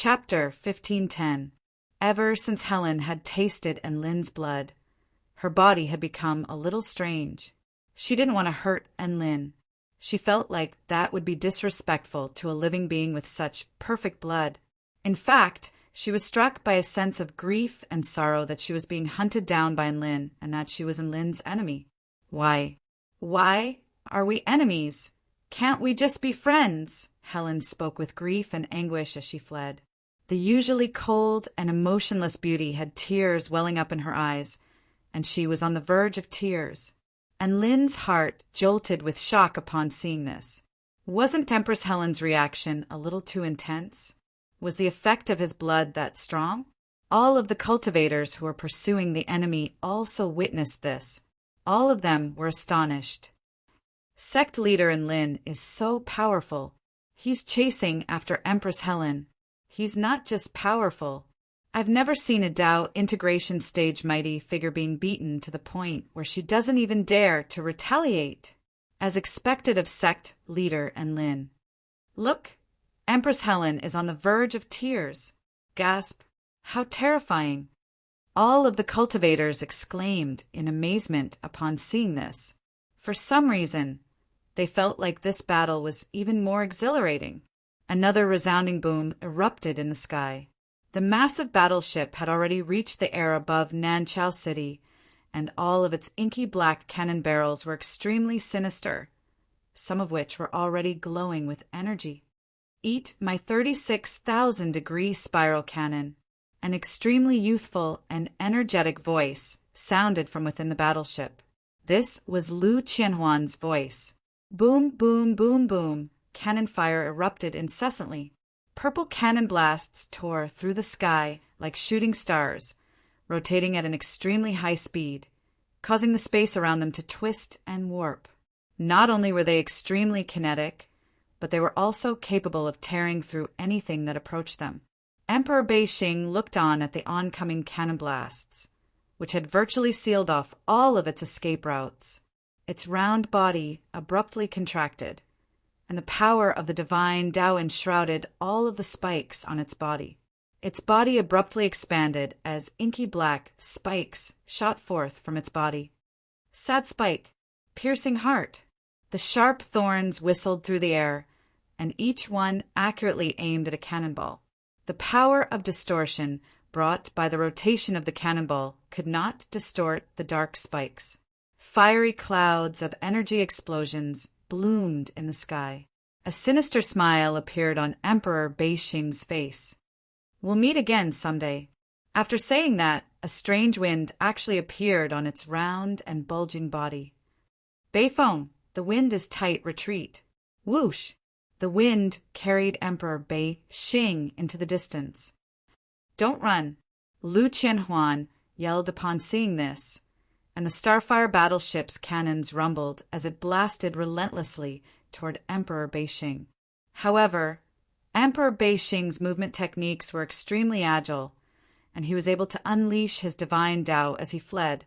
Chapter 1510. Ever since Helen had tasted Enlin's blood, her body had become a little strange. She didn't want to hurt Enlin. She felt like that would be disrespectful to a living being with such perfect blood. In fact, she was struck by a sense of grief and sorrow that she was being hunted down by Enlin and that she was Enlin's enemy. Why are we enemies? Can't we just be friends? Helen spoke with grief and anguish as she fled. The usually cold and emotionless beauty had tears welling up in her eyes, and she was on the verge of tears. Enlin's heart jolted with shock upon seeing this. Wasn't Empress Helen's reaction a little too intense? Was the effect of his blood that strong? All of the cultivators who were pursuing the enemy also witnessed this. All of them were astonished. Sect leader Enlin is so powerful. He's chasing after Empress Helen. He's not just powerful. I've never seen a Tao integration stage mighty figure being beaten to the point where she doesn't even dare to retaliate, as expected of sect leader Enlin. Look, Empress Helen is on the verge of tears. Gasp. How terrifying. All of the cultivators exclaimed in amazement upon seeing this. For some reason, they felt like this battle was even more exhilarating. Another resounding boom erupted in the sky. The massive battleship had already reached the air above Nanchao City, and all of its inky black cannon barrels were extremely sinister, some of which were already glowing with energy. Eat my 36,000-degree spiral cannon. An extremely youthful and energetic voice sounded from within the battleship. This was Lu Qianhuan's voice. Boom, boom, boom, boom. Cannon fire erupted incessantly. Purple cannon blasts tore through the sky like shooting stars, rotating at an extremely high speed, causing the space around them to twist and warp. Not only were they extremely kinetic, but they were also capable of tearing through anything that approached them. Emperor Beixing looked on at the oncoming cannon blasts, which had virtually sealed off all of its escape routes. Its round body abruptly contracted, and the power of the divine Tao enshrouded all of the spikes on its body. Its body abruptly expanded as inky black spikes shot forth from its body. Sad spike, piercing heart. The sharp thorns whistled through the air, and each one accurately aimed at a cannonball. The power of distortion brought by the rotation of the cannonball could not distort the dark spikes. Fiery clouds of energy explosions bloomed in the sky. A sinister smile appeared on Emperor Beixing's face. We'll meet again someday. After saying that, a strange wind actually appeared on its round and bulging body. Beifeng, the wind is tight, retreat. Whoosh! The wind carried Emperor Beixing into the distance. Don't run, Lu Qianhuan yelled upon seeing this, and the Starfire battleship's cannons rumbled as it blasted relentlessly toward Emperor Beixing. However, Emperor Beixing's movement techniques were extremely agile, and he was able to unleash his divine Tao as he fled,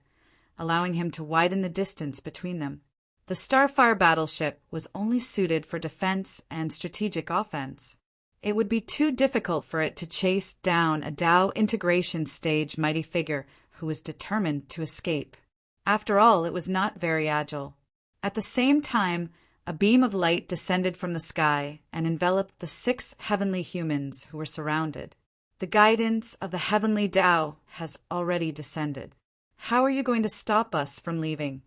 allowing him to widen the distance between them. The Starfire battleship was only suited for defense and strategic offense. It would be too difficult for it to chase down a Tao integration stage mighty figure who was determined to escape. After all, it was not very agile. At the same time, a beam of light descended from the sky and enveloped the 6 heavenly humans who were surrounded. The guidance of the heavenly Tao has already descended. How are you going to stop us from leaving?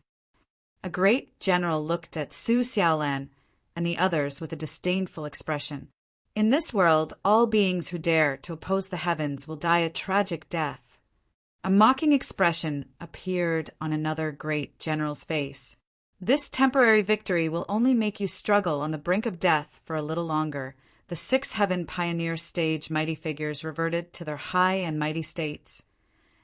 A great general looked at Su Xiaolan and the others with a disdainful expression. In this world, all beings who dare to oppose the heavens will die a tragic death. A mocking expression appeared on another great general's face. This temporary victory will only make you struggle on the brink of death for a little longer. The 6 heaven pioneer stage mighty figures reverted to their high and mighty states,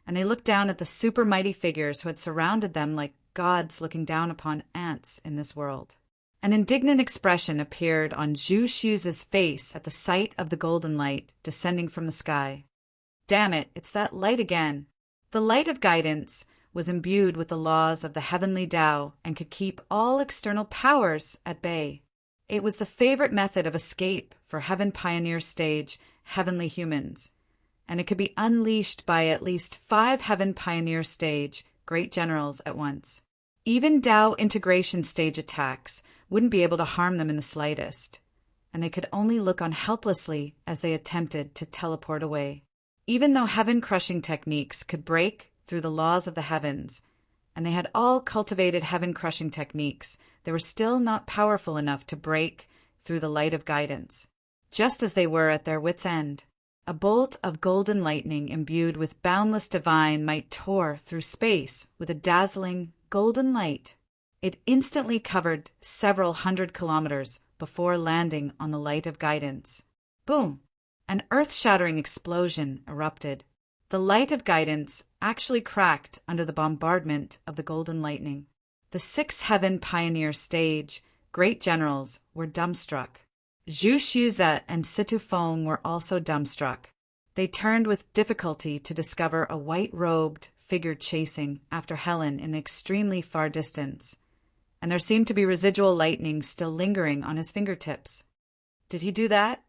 and they looked down at the super mighty figures who had surrounded them like gods looking down upon ants in this world. An indignant expression appeared on Zhu Xu's face at the sight of the golden light descending from the sky. Damn it, it's that light again. The light of guidance was imbued with the laws of the heavenly Tao and could keep all external powers at bay. It was the favorite method of escape for Heaven Pioneer Stage heavenly humans, and it could be unleashed by at least 5 Heaven Pioneer Stage great generals at once. Even Tao integration stage attacks wouldn't be able to harm them in the slightest, and they could only look on helplessly as they attempted to teleport away. Even though heaven-crushing techniques could break through the laws of the heavens, and they had all cultivated heaven-crushing techniques, they were still not powerful enough to break through the light of guidance, just as they were at their wits' end. A bolt of golden lightning imbued with boundless divine might tore through space with a dazzling golden light. It instantly covered several hundred kilometers before landing on the light of guidance. Boom! An earth-shattering explosion erupted. The light of guidance actually cracked under the bombardment of the golden lightning. The 6 Heaven Pioneer Stage great generals were dumbstruck. Zhu Xuze and Situ Feng were also dumbstruck. They turned with difficulty to discover a white-robed figure chasing after Helen in the extremely far distance, and there seemed to be residual lightning still lingering on his fingertips. Did he do that?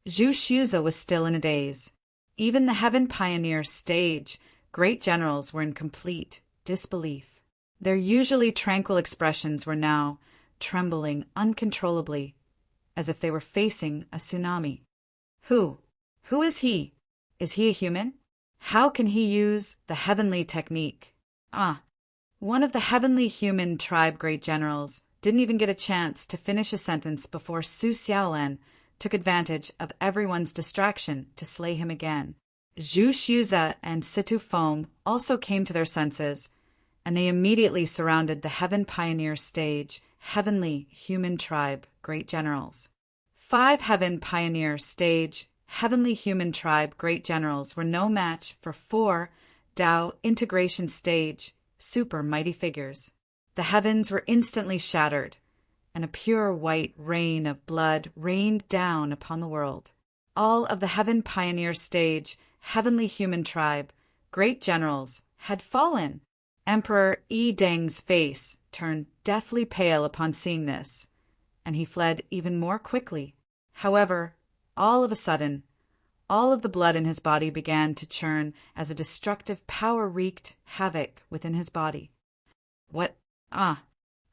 Zhu Xuze was still in a daze. Even the Heaven Pioneer Stage great generals were in complete disbelief. Their usually tranquil expressions were now trembling uncontrollably, as if they were facing a tsunami. Who is he? Is he a human? How can he use the heavenly technique? One of the heavenly human tribe great generals didn't even get a chance to finish a sentence before Su Xiaolan took advantage of everyone's distraction to slay him again. Zhu Xuze and Situ Feng also came to their senses, and they immediately surrounded the Heaven Pioneer Stage heavenly human tribe great generals. 5 Heaven Pioneer Stage heavenly human tribe great generals were no match for 4 Tao integration stage super mighty figures. The heavens were instantly shattered, and a pure white rain of blood rained down upon the world. All of the Heaven Pioneer Stage heavenly human tribe great generals had fallen. Emperor Yi Deng's face turned deathly pale upon seeing this, and he fled even more quickly. However, all of a sudden, all of the blood in his body began to churn as a destructive power wreaked havoc within his body. What?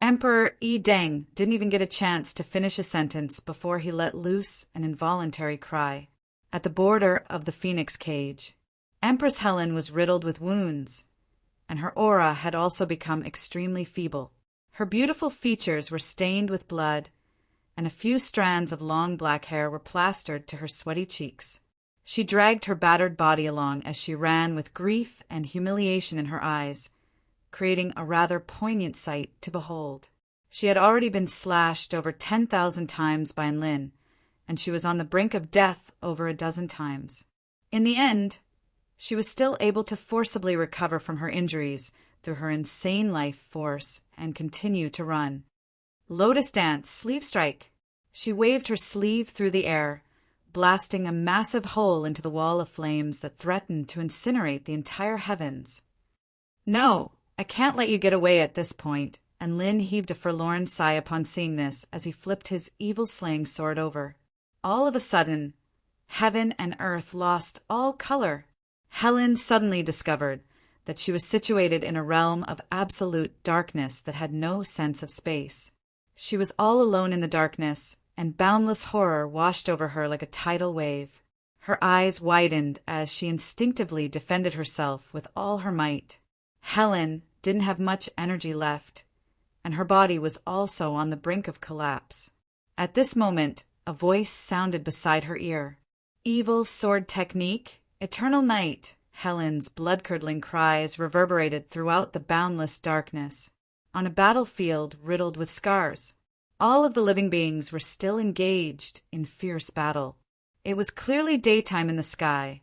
Emperor Yi Deng didn't even get a chance to finish a sentence before he let loose an involuntary cry. At the border of the Phoenix cage, Empress Helen was riddled with wounds, and her aura had also become extremely feeble. Her beautiful features were stained with blood, and a few strands of long black hair were plastered to her sweaty cheeks. She dragged her battered body along as she ran with grief and humiliation in her eyes, creating a rather poignant sight to behold. She had already been slashed over 10,000 times by Lin, and she was on the brink of death over a dozen times. In the end, she was still able to forcibly recover from her injuries through her insane life force and continue to run. Lotus Dance, Sleeve Strike! She waved her sleeve through the air, blasting a massive hole into the wall of flames that threatened to incinerate the entire heavens. No, I can't let you get away at this point, and Lin heaved a forlorn sigh upon seeing this as he flipped his evil-slaying sword over. All of a sudden, heaven and earth lost all color. Helen suddenly discovered that she was situated in a realm of absolute darkness that had no sense of space. She was all alone in the darkness, and boundless horror washed over her like a tidal wave. Her eyes widened as she instinctively defended herself with all her might. Helen didn't have much energy left, and her body was also on the brink of collapse. At this moment, a voice sounded beside her ear. "Evil sword technique, eternal night." Helen's blood-curdling cries reverberated throughout the boundless darkness. On a battlefield riddled with scars, all of the living beings were still engaged in fierce battle. It was clearly daytime in the sky,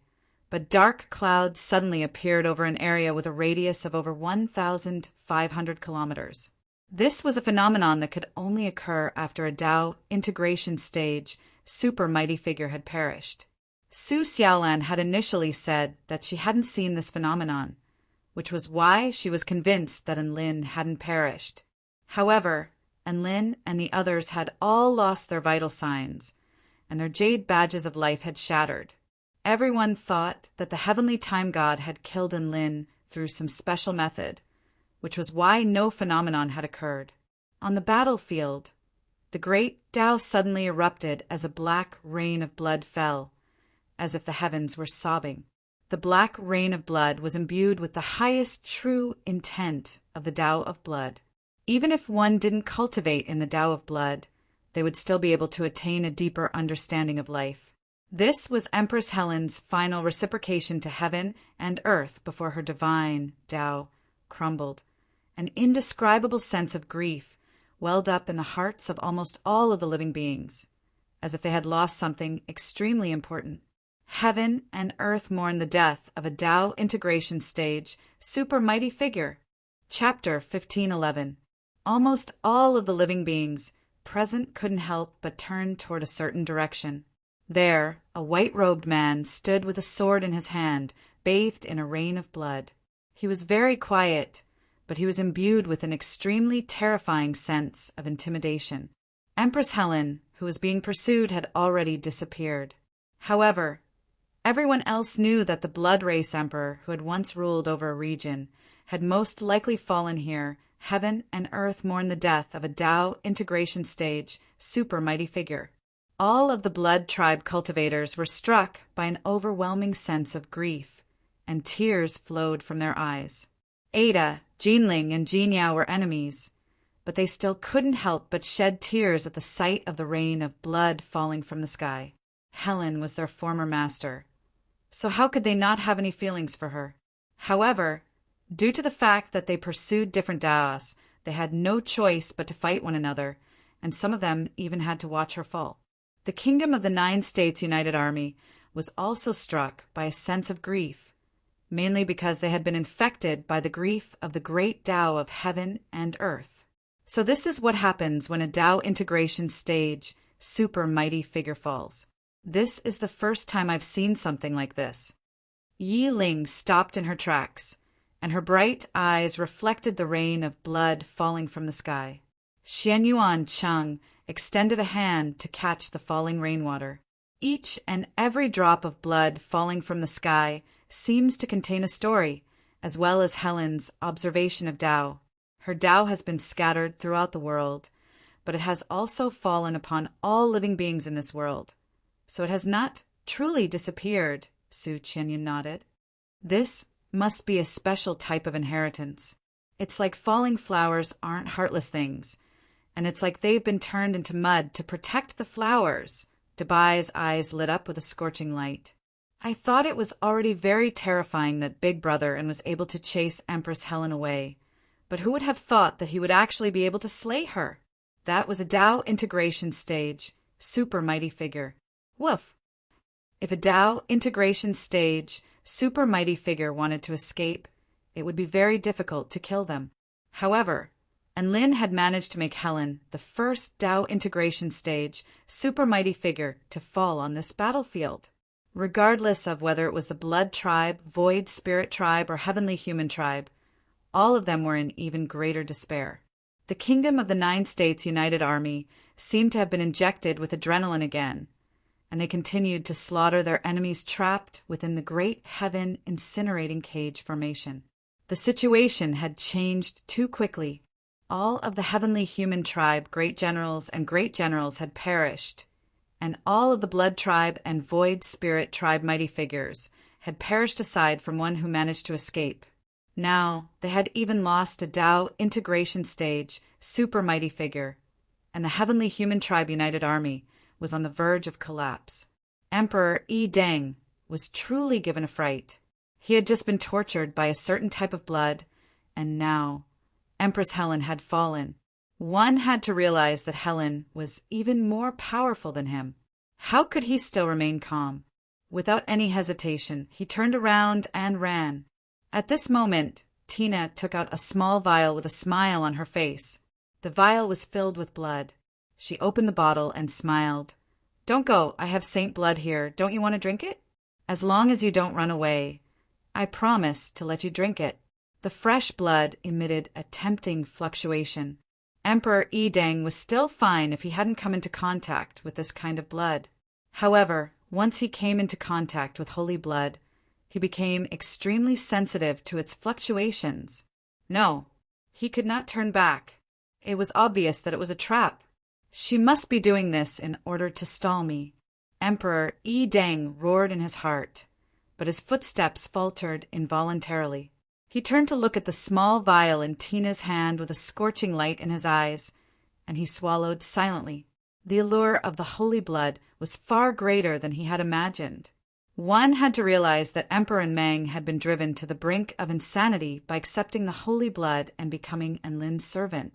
but dark clouds suddenly appeared over an area with a radius of over 1,500 kilometers. This was a phenomenon that could only occur after a Tao integration stage super mighty figure had perished. Su Xiaolan had initially said that she hadn't seen this phenomenon, which was why she was convinced that Enlin hadn't perished. However, Enlin and the others had all lost their vital signs, and their jade badges of life had shattered. Everyone thought that the heavenly time god had killed Enlil through some special method, which was why no phenomenon had occurred. On the battlefield, the great Tao suddenly erupted as a black rain of blood fell, as if the heavens were sobbing. The black rain of blood was imbued with the highest true intent of the Tao of blood. Even if one didn't cultivate in the Tao of blood, they would still be able to attain a deeper understanding of life. This was Empress Helen's final reciprocation to heaven and earth before her divine Tao crumbled. An indescribable sense of grief welled up in the hearts of almost all of the living beings, as if they had lost something extremely important. Heaven and earth mourn the death of a Tao integration stage super mighty figure. Chapter 1511. Almost all of the living beings present couldn't help but turn toward a certain direction. There, a white-robed man stood with a sword in his hand, bathed in a rain of blood. He was very quiet, but he was imbued with an extremely terrifying sense of intimidation. Empress Helen, who was being pursued, had already disappeared. However, everyone else knew that the Blood Race Emperor, who had once ruled over a region, had most likely fallen here. Heaven and earth mourned the death of a Tao integration stage super mighty figure. All of the blood tribe cultivators were struck by an overwhelming sense of grief, and tears flowed from their eyes. Ada, Jinling, and Jinyao were enemies, but they still couldn't help but shed tears at the sight of the rain of blood falling from the sky. Helen was their former master, so how could they not have any feelings for her? However, due to the fact that they pursued different Taos, they had no choice but to fight one another, and some of them even had to watch her fall. The Kingdom of the 9 States United Army was also struck by a sense of grief, mainly because they had been infected by the grief of the great Tao of heaven and earth. So this is what happens when a Tao integration stage super mighty figure falls. This is the first time I've seen something like this. Yi Ling stopped in her tracks, and her bright eyes reflected the rain of blood falling from the sky. Xianyuan Cheng extended a hand to catch the falling rainwater. Each and every drop of blood falling from the sky seems to contain a story, as well as Helen's observation of Tao. Her Tao has been scattered throughout the world, but it has also fallen upon all living beings in this world. So it has not truly disappeared, Su Qianyan nodded. This must be a special type of inheritance. It's like falling flowers aren't heartless things, and it's like they've been turned into mud to protect the flowers. Debai's eyes lit up with a scorching light. I thought it was already very terrifying that Big Brother and was able to chase Empress Helen away, but who would have thought that he would actually be able to slay her? That was a Tao integration stage, super mighty figure. Woof! If a Tao integration stage, super mighty figure wanted to escape, it would be very difficult to kill them. However, Enlil had managed to make Helen the first Tao integration stage, super mighty figure to fall on this battlefield. Regardless of whether it was the Blood Tribe, Void Spirit Tribe, or Heavenly Human Tribe, all of them were in even greater despair. The Kingdom of the 9 States United Army seemed to have been injected with adrenaline again, and they continued to slaughter their enemies trapped within the great heaven incinerating cage formation. The situation had changed too quickly. All of the Heavenly Human Tribe great generals had perished, and all of the Blood Tribe and Void Spirit Tribe mighty figures had perished aside from one who managed to escape. Now they had even lost a Tao integration stage, super mighty figure, and the Heavenly Human Tribe United Army was on the verge of collapse. Emperor Yi Deng was truly given a fright. He had just been tortured by a certain type of blood, and now Empress Helen had fallen. One had to realize that Helen was even more powerful than him. How could he still remain calm? Without any hesitation, he turned around and ran. At this moment, Tina took out a small vial with a smile on her face. The vial was filled with blood. She opened the bottle and smiled. "Don't go, I have saint blood here. Don't you want to drink it? As long as you don't run away, I promise to let you drink it." The fresh blood emitted a tempting fluctuation. Emperor Yi Deng was still fine if he hadn't come into contact with this kind of blood. However, Once he came into contact with holy blood, he became extremely sensitive to its fluctuations. No, he could not turn back. It was obvious that it was a trap. She must be doing this in order to stall me. Emperor Yi Deng roared in his heart, but his footsteps faltered involuntarily. He turned to look at the small vial in Tina's hand with a scorching light in his eyes, and he swallowed silently. The allure of the holy blood was far greater than he had imagined. One had to realize that Emperor Meng had been driven to the brink of insanity by accepting the holy blood and becoming Enlin's servant,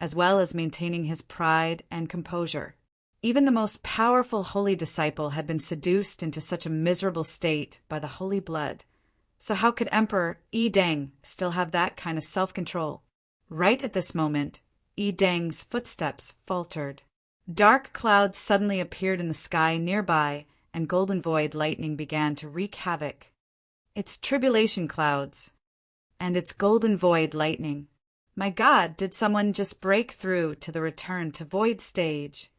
as well as maintaining his pride and composure. Even the most powerful holy disciple had been seduced into such a miserable state by the holy blood. So how could Emperor Yi Deng still have that kind of self-control? Right at this moment, Yi Deng's footsteps faltered. Dark clouds suddenly appeared in the sky nearby, and golden void lightning began to wreak havoc. It's tribulation clouds, and it's golden void lightning. My God, did someone just break through to the return to void stage?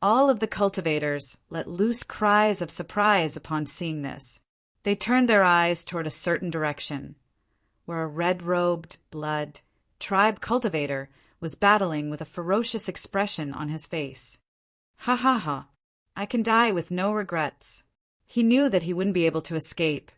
All of the cultivators let loose cries of surprise upon seeing this. They turned their eyes toward a certain direction, where a red-robed, blood, tribe cultivator was battling with a ferocious expression on his face. Ha ha ha, I can die with no regrets. He knew that he wouldn't be able to escape,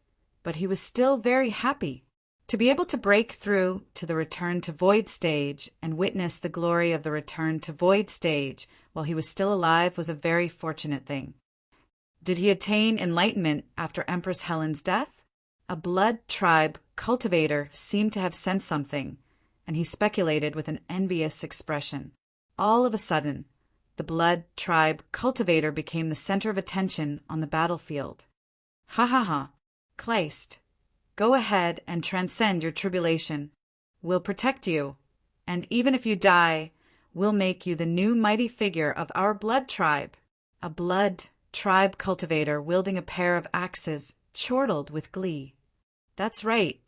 but he was still very happy. To be able to break through to the return to void stage and witness the glory of the return to void stage while he was still alive was a very fortunate thing. Did he attain enlightenment after Empress Helen's death? A blood tribe cultivator seemed to have sensed something, and he speculated with an envious expression. All of a sudden, the blood tribe cultivator became the center of attention on the battlefield. Ha ha ha, Kleist, go ahead and transcend your tribulation. We'll protect you, and even if you die, we'll make you the new mighty figure of our blood tribe. A blood tribe cultivator wielding a pair of axes chortled with glee. That's right.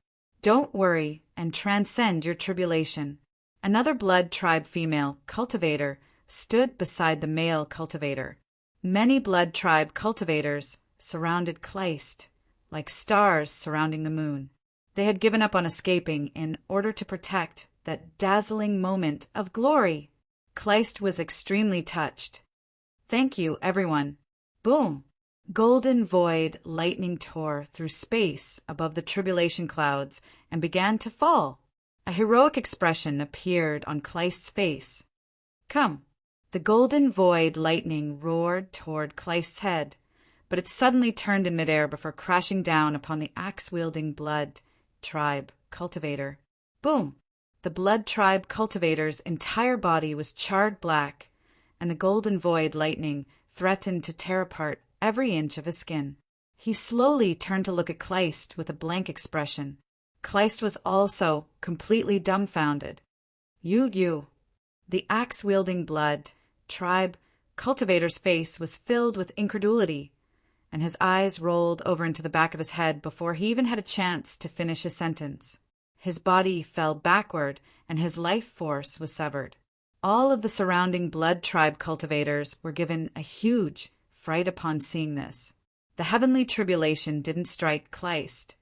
Don't worry and transcend your tribulation. Another blood tribe female cultivator stood beside the male cultivator. Many blood tribe cultivators surrounded Kleist, like stars surrounding the moon. They had given up on escaping in order to protect that dazzling moment of glory. Kleist was extremely touched. Thank you, everyone. Boom! Golden void lightning tore through space above the tribulation clouds and began to fall. A heroic expression appeared on Kleist's face. Come! The golden void lightning roared toward Kleist's head, but it suddenly turned in midair before crashing down upon the axe-wielding blood tribe cultivator. Boom! The blood tribe cultivator's entire body was charred black, and the golden void lightning threatened to tear apart every inch of his skin. He slowly turned to look at Kleist with a blank expression. Kleist was also completely dumbfounded. You. The axe-wielding blood tribe cultivator's face was filled with incredulity, and his eyes rolled over into the back of his head before he even had a chance to finish his sentence. His body fell backward, and his life force was severed. All of the surrounding blood tribe cultivators were given a huge fright upon seeing this. The heavenly tribulation didn't strike Kleist,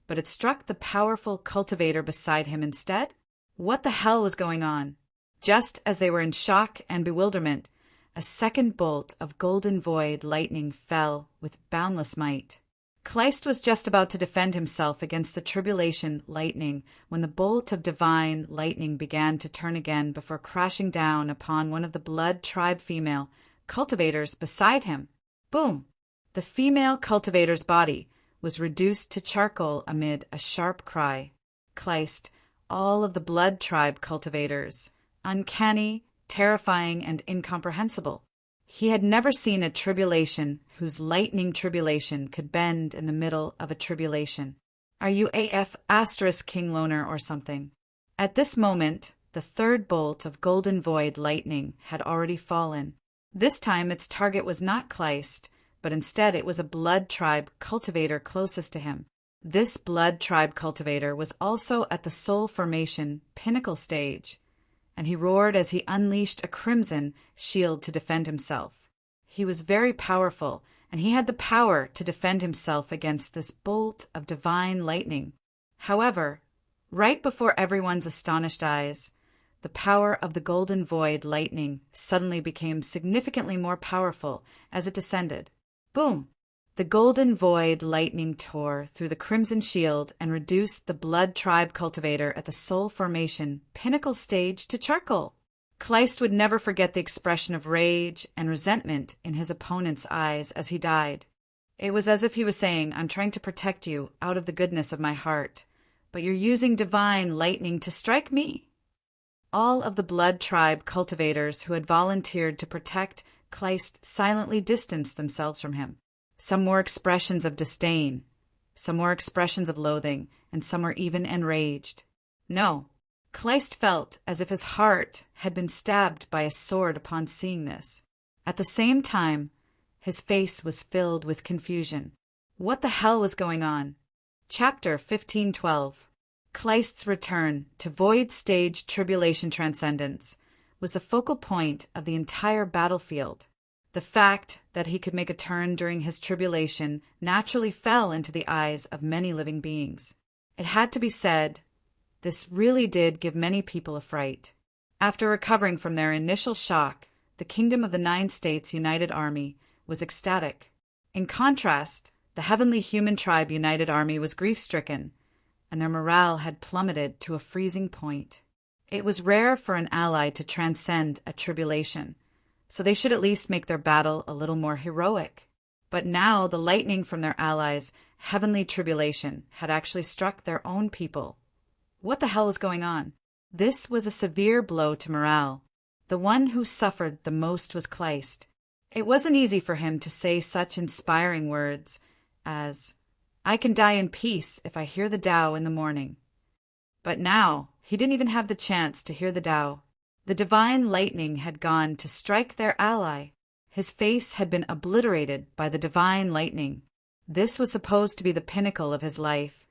but it struck the powerful cultivator beside him instead. What the hell was going on? Just as they were in shock and bewilderment, a second bolt of golden void lightning fell with boundless might. Kleist was just about to defend himself against the tribulation lightning when the bolt of divine lightning began to turn again before crashing down upon one of the blood tribe female cultivators beside him. Boom! The female cultivator's body was reduced to charcoal amid a sharp cry. Kleist, all of the blood tribe cultivators, uncanny, terrifying, and incomprehensible. He had never seen a tribulation whose lightning tribulation could bend in the middle of a tribulation. Are you AF * King Loner or something? At this moment, the third bolt of golden void lightning had already fallen. This time its target was not Kleist, but instead it was a blood tribe cultivator closest to him. This blood tribe cultivator was also at the soul formation pinnacle stage, and he roared as he unleashed a crimson shield to defend himself. He was very powerful and he had the power to defend himself against this bolt of divine lightning. However, right before everyone's astonished eyes, the power of the golden void lightning suddenly became significantly more powerful as it descended. Boom! The golden void lightning tore through the crimson shield and reduced the blood tribe cultivator at the soul formation pinnacle stage to charcoal. Kleist would never forget the expression of rage and resentment in his opponent's eyes as he died. It was as if he was saying, "I'm trying to protect you out of the goodness of my heart, but you're using divine lightning to strike me." All of the blood tribe cultivators who had volunteered to protect Kleist silently distanced themselves from him. Some were expressions of disdain, some were expressions of loathing, and some were even enraged. No, Kleist felt as if his heart had been stabbed by a sword upon seeing this. At the same time, his face was filled with confusion. What the hell was going on? Chapter 1512. Kleist's return to Void Stage Tribulation Transcendence was the focal point of the entire battlefield. The fact that he could make a turn during his tribulation naturally fell into the eyes of many living beings. It had to be said, this really did give many people a fright. After recovering from their initial shock, the Kingdom of the Nine States United Army was ecstatic. In contrast, the Heavenly Human Tribe United Army was grief-stricken, and their morale had plummeted to a freezing point. It was rare for an ally to transcend a tribulation, so they should at least make their battle a little more heroic. But now the lightning from their allies' heavenly tribulation had actually struck their own people. What the hell was going on? This was a severe blow to morale. The one who suffered the most was Kleist. It wasn't easy for him to say such inspiring words as, "I can die in peace if I hear the Tao in the morning." But now, he didn't even have the chance to hear the Tao. The divine lightning had gone to strike their ally. His face had been obliterated by the divine lightning. This was supposed to be the pinnacle of his life,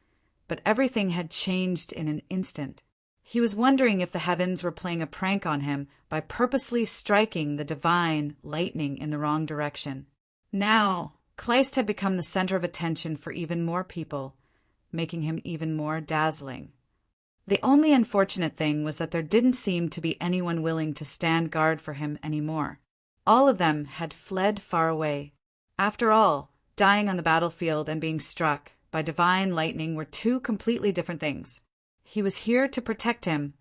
but everything had changed in an instant. He was wondering if the heavens were playing a prank on him by purposely striking the divine lightning in the wrong direction. Now, Kleist had become the center of attention for even more people, making him even more dazzling. The only unfortunate thing was that there didn't seem to be anyone willing to stand guard for him anymore. All of them had fled far away. After all, dying on the battlefield and being struck by divine lightning were two completely different things. He was here to protect him,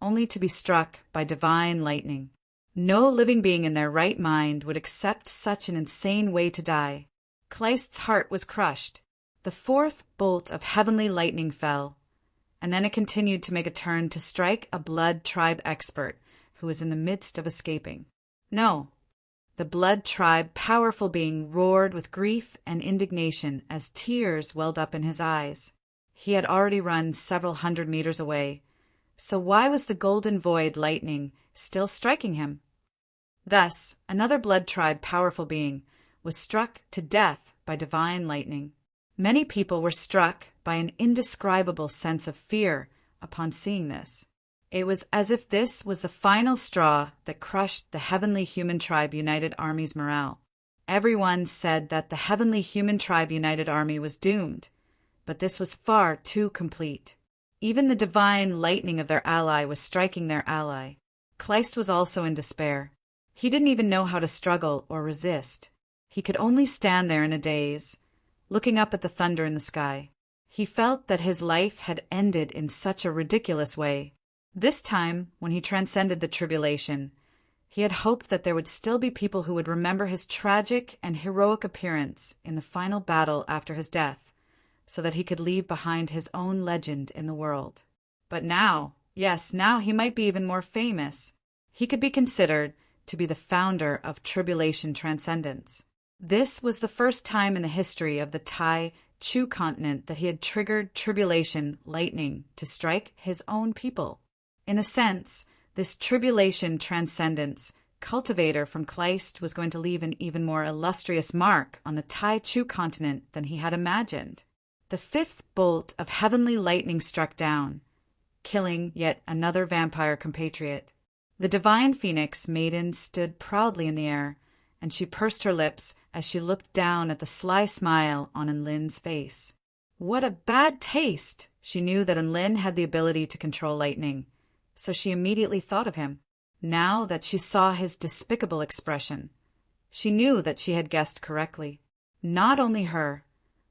only to be struck by divine lightning. No living being in their right mind would accept such an insane way to die. Kleist's heart was crushed. The fourth bolt of heavenly lightning fell, and then it continued to make a turn to strike a blood tribe expert who was in the midst of escaping. No, the blood tribe powerful being roared with grief and indignation as tears welled up in his eyes. He had already run several hundred meters away, so why was the golden void lightning still striking him? Thus, another blood tribe powerful being was struck to death by divine lightning. Many people were struck by an indescribable sense of fear upon seeing this. It was as if this was the final straw that crushed the Heavenly Human Tribe United Army's morale. Everyone said that the Heavenly Human Tribe United Army was doomed, but this was far too complete. Even the divine lightning of their ally was striking their ally. Kleist was also in despair. He didn't even know how to struggle or resist. He could only stand there in a daze, looking up at the thunder in the sky. He felt that his life had ended in such a ridiculous way. This time, when he transcended the tribulation, he had hoped that there would still be people who would remember his tragic and heroic appearance in the final battle after his death, so that he could leave behind his own legend in the world. But now, yes, now he might be even more famous. He could be considered to be the founder of tribulation transcendence. This was the first time in the history of the Tai Chu continent that he had triggered tribulation lightning to strike his own people. In a sense, this tribulation transcendence cultivator from Kleist was going to leave an even more illustrious mark on the Tai Chu continent than he had imagined. The fifth bolt of heavenly lightning struck down, killing yet another vampire compatriot. The divine phoenix maiden stood proudly in the air, and she pursed her lips as she looked down at the sly smile on Enlin's face. What a bad taste! She knew that Enlin had the ability to control lightning, so she immediately thought of him. Now that she saw his despicable expression, she knew that she had guessed correctly. Not only her,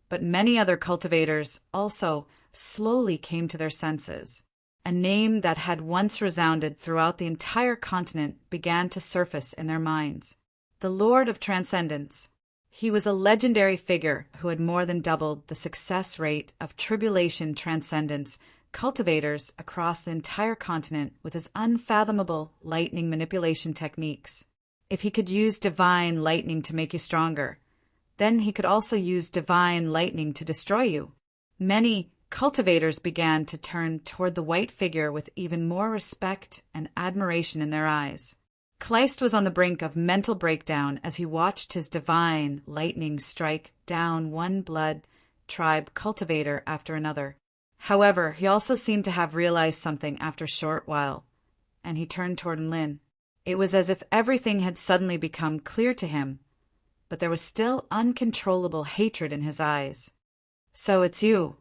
but many other cultivators also slowly came to their senses. A name that had once resounded throughout the entire continent began to surface in their minds. The Lord of Transcendence. He was a legendary figure who had more than doubled the success rate of Tribulation Transcendence cultivators across the entire continent with his unfathomable lightning manipulation techniques. If he could use divine lightning to make you stronger, then he could also use divine lightning to destroy you. Many cultivators began to turn toward the white figure with even more respect and admiration in their eyes. Kleist was on the brink of mental breakdown as he watched his divine lightning strike down one blood tribe cultivator after another. However, he also seemed to have realized something after a short while, and he turned toward Enlin. It was as if everything had suddenly become clear to him, but there was still uncontrollable hatred in his eyes. So it's you.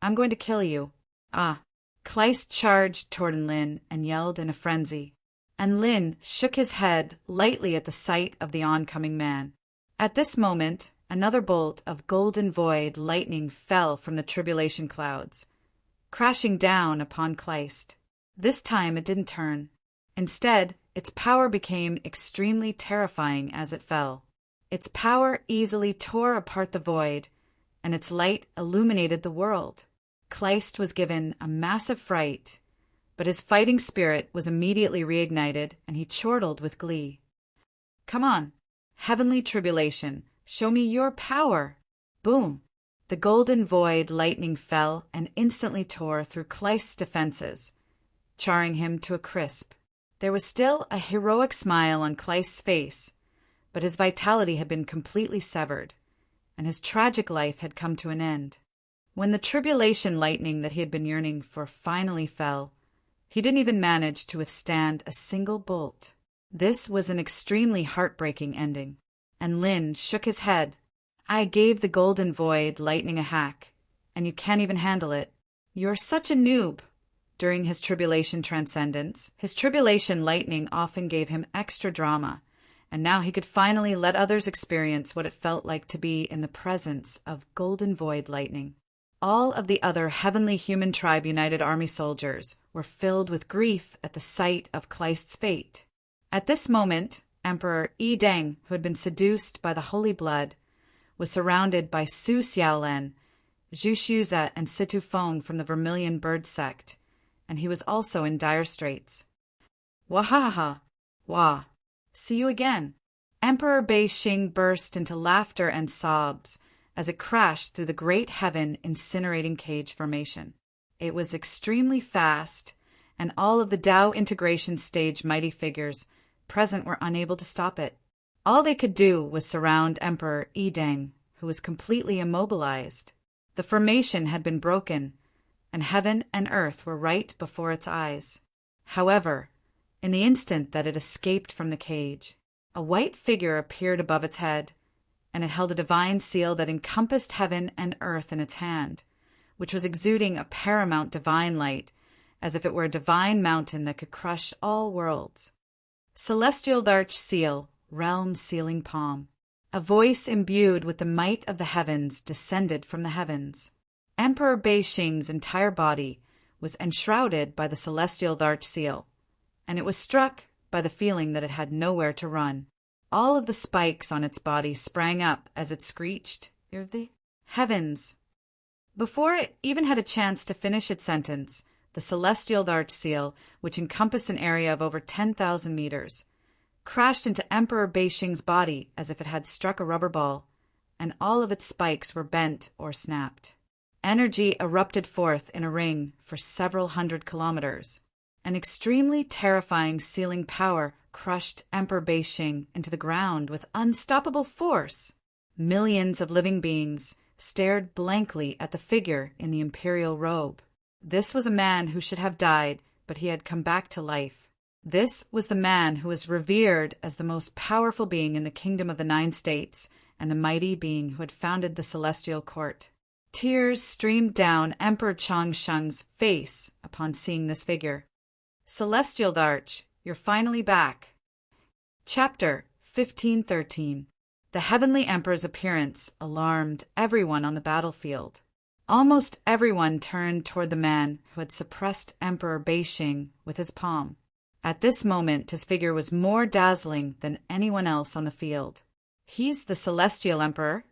I'm going to kill you. Ah. Kleist charged toward Enlin and yelled in a frenzy. Enlin shook his head lightly at the sight of the oncoming man. At this moment, another bolt of golden void lightning fell from the tribulation clouds, crashing down upon Kleist. This time it didn't turn. Instead, its power became extremely terrifying as it fell. Its power easily tore apart the void, and its light illuminated the world. Kleist was given a massive fright, but his fighting spirit was immediately reignited, and he chortled with glee. Come on, heavenly tribulation, show me your power! Boom! The golden void lightning fell and instantly tore through Kleist's defenses, charring him to a crisp. There was still a heroic smile on Kleist's face, but his vitality had been completely severed, and his tragic life had come to an end. When the tribulation lightning that he had been yearning for finally fell, he didn't even manage to withstand a single bolt. This was an extremely heartbreaking ending. Enlin shook his head. I gave the golden void lightning a hack, and you can't even handle it. You're such a noob. During his tribulation transcendence, his tribulation lightning often gave him extra drama, and now he could finally let others experience what it felt like to be in the presence of golden void lightning. All of the other Heavenly Human Tribe United Army soldiers were filled with grief at the sight of Kleist's fate. At this moment, Emperor Yi Deng, who had been seduced by the holy blood, was surrounded by Su Xiaolen, Zhu Xuze, and Situ Feng from the Vermilion Bird sect, and he was also in dire straits. Wahaha! Wah! See you again! Emperor Bei-Shing burst into laughter and sobs as it crashed through the great heaven incinerating cage formation. It was extremely fast, and all of the Tao integration stage mighty figures present were unable to stop it. All they could do was surround Emperor Yi Deng, who was completely immobilized. The formation had been broken, and heaven and earth were right before its eyes. However, in the instant that it escaped from the cage, a white figure appeared above its head, and it held a divine seal that encompassed heaven and earth in its hand, which was exuding a paramount divine light, as if it were a divine mountain that could crush all worlds. Celestial Darch Seal, Realm Sealing Palm. A voice imbued with the might of the heavens descended from the heavens. Emperor Bei-Shing's entire body was enshrouded by the Celestial Darch Seal, and it was struck by the feeling that it had nowhere to run. All of the spikes on its body sprang up as it screeched, "The heavens!" Before it even had a chance to finish its sentence, the Celestial Darch Seal, which encompassed an area of over 10,000 meters, crashed into Emperor Bei-Shing's body as if it had struck a rubber ball, and all of its spikes were bent or snapped. Energy erupted forth in a ring for several hundred kilometers. An extremely terrifying sealing power crushed Emperor Bei-Shing into the ground with unstoppable force. Millions of living beings stared blankly at the figure in the imperial robe. This was a man who should have died, but he had come back to life. This was the man who was revered as the most powerful being in the Kingdom of the Nine States and the mighty being who had founded the Celestial Court. Tears streamed down Emperor Changsheng's face upon seeing this figure. Celestial Darch, you're finally back. Chapter 1513. The Heavenly Emperor's appearance alarmed everyone on the battlefield. Almost everyone turned toward the man who had suppressed Emperor Beixing with his palm. At this moment, his figure was more dazzling than anyone else on the field. He's the Celestial Emperor.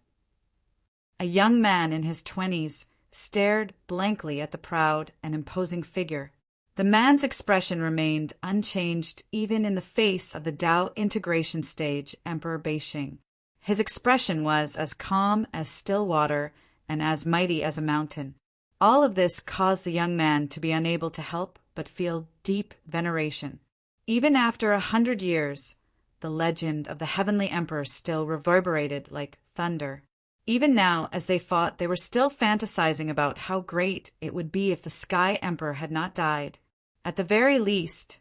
A young man in his 20s stared blankly at the proud and imposing figure. The man's expression remained unchanged even in the face of the Tao integration stage Emperor Beixing. His expression was as calm as still water and as mighty as a mountain. All of this caused the young man to be unable to help but feel deep veneration. Even after 100 years, the legend of the Heavenly Emperor still reverberated like thunder. Even now, as they fought, they were still fantasizing about how great it would be if the Sky Emperor had not died. At the very least,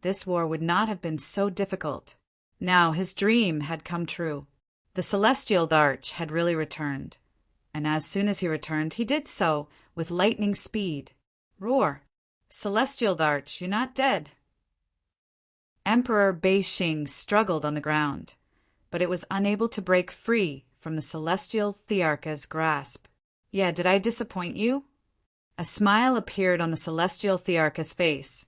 this war would not have been so difficult. Now his dream had come true. The Celestial Darch had really returned, and as soon as he returned, he did so with lightning speed. Roar! Celestial Darch, you're not dead. Emperor Beixing struggled on the ground, but it was unable to break free from the Celestial Thearcha's grasp. Yeah, did I disappoint you? A smile appeared on the Celestial Thearcha's face,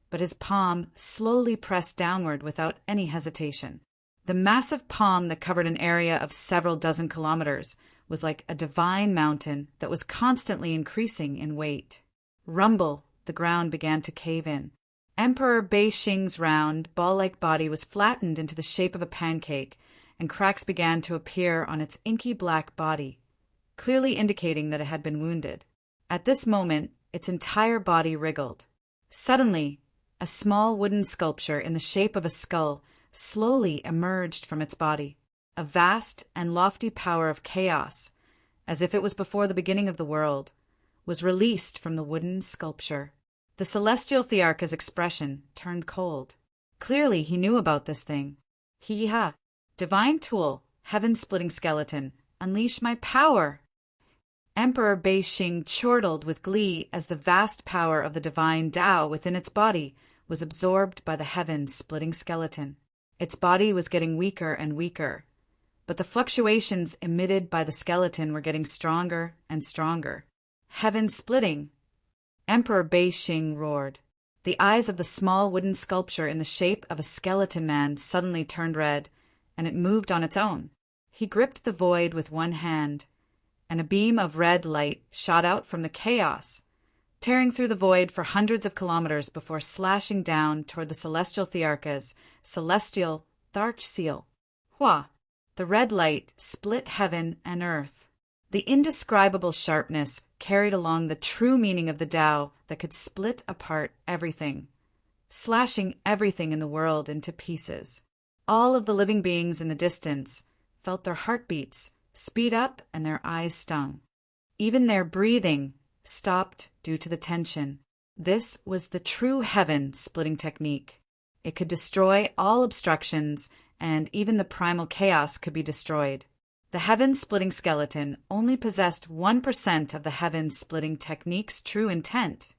but his palm slowly pressed downward without any hesitation. The massive palm that covered an area of several dozen kilometers was like a divine mountain that was constantly increasing in weight. Rumble, the ground began to cave in. Emperor Beixing's round, ball-like body was flattened into the shape of a pancake, and cracks began to appear on its inky black body, clearly indicating that it had been wounded. At this moment, its entire body wriggled. Suddenly, a small wooden sculpture in the shape of a skull slowly emerged from its body. A vast and lofty power of chaos, as if it was before the beginning of the world, was released from the wooden sculpture. The Celestial Thearcha's expression turned cold. Clearly he knew about this thing. Hee-ha! Divine tool, heaven-splitting skeleton, unleash my power! Emperor Beixing chortled with glee as the vast power of the divine Tao within its body was absorbed by the heaven-splitting skeleton. Its body was getting weaker and weaker, but the fluctuations emitted by the skeleton were getting stronger and stronger. Heaven-splitting! Emperor Beixing roared. The eyes of the small wooden sculpture in the shape of a skeleton man suddenly turned red, and it moved on its own. He gripped the void with one hand, and a beam of red light shot out from the chaos, tearing through the void for hundreds of kilometers before slashing down toward the Celestial Thearcha's celestial Darch seal. Hua! The red light split heaven and earth. The indescribable sharpness carried along the true meaning of the Tao that could split apart everything, slashing everything in the world into pieces. All of the living beings in the distance felt their heartbeats speed up and their eyes stung. Even their breathing stopped due to the tension. This was the true heaven-splitting technique. It could destroy all obstructions, and even the primal chaos could be destroyed. The heaven-splitting skeleton only possessed 1% of the heaven-splitting technique's true intent,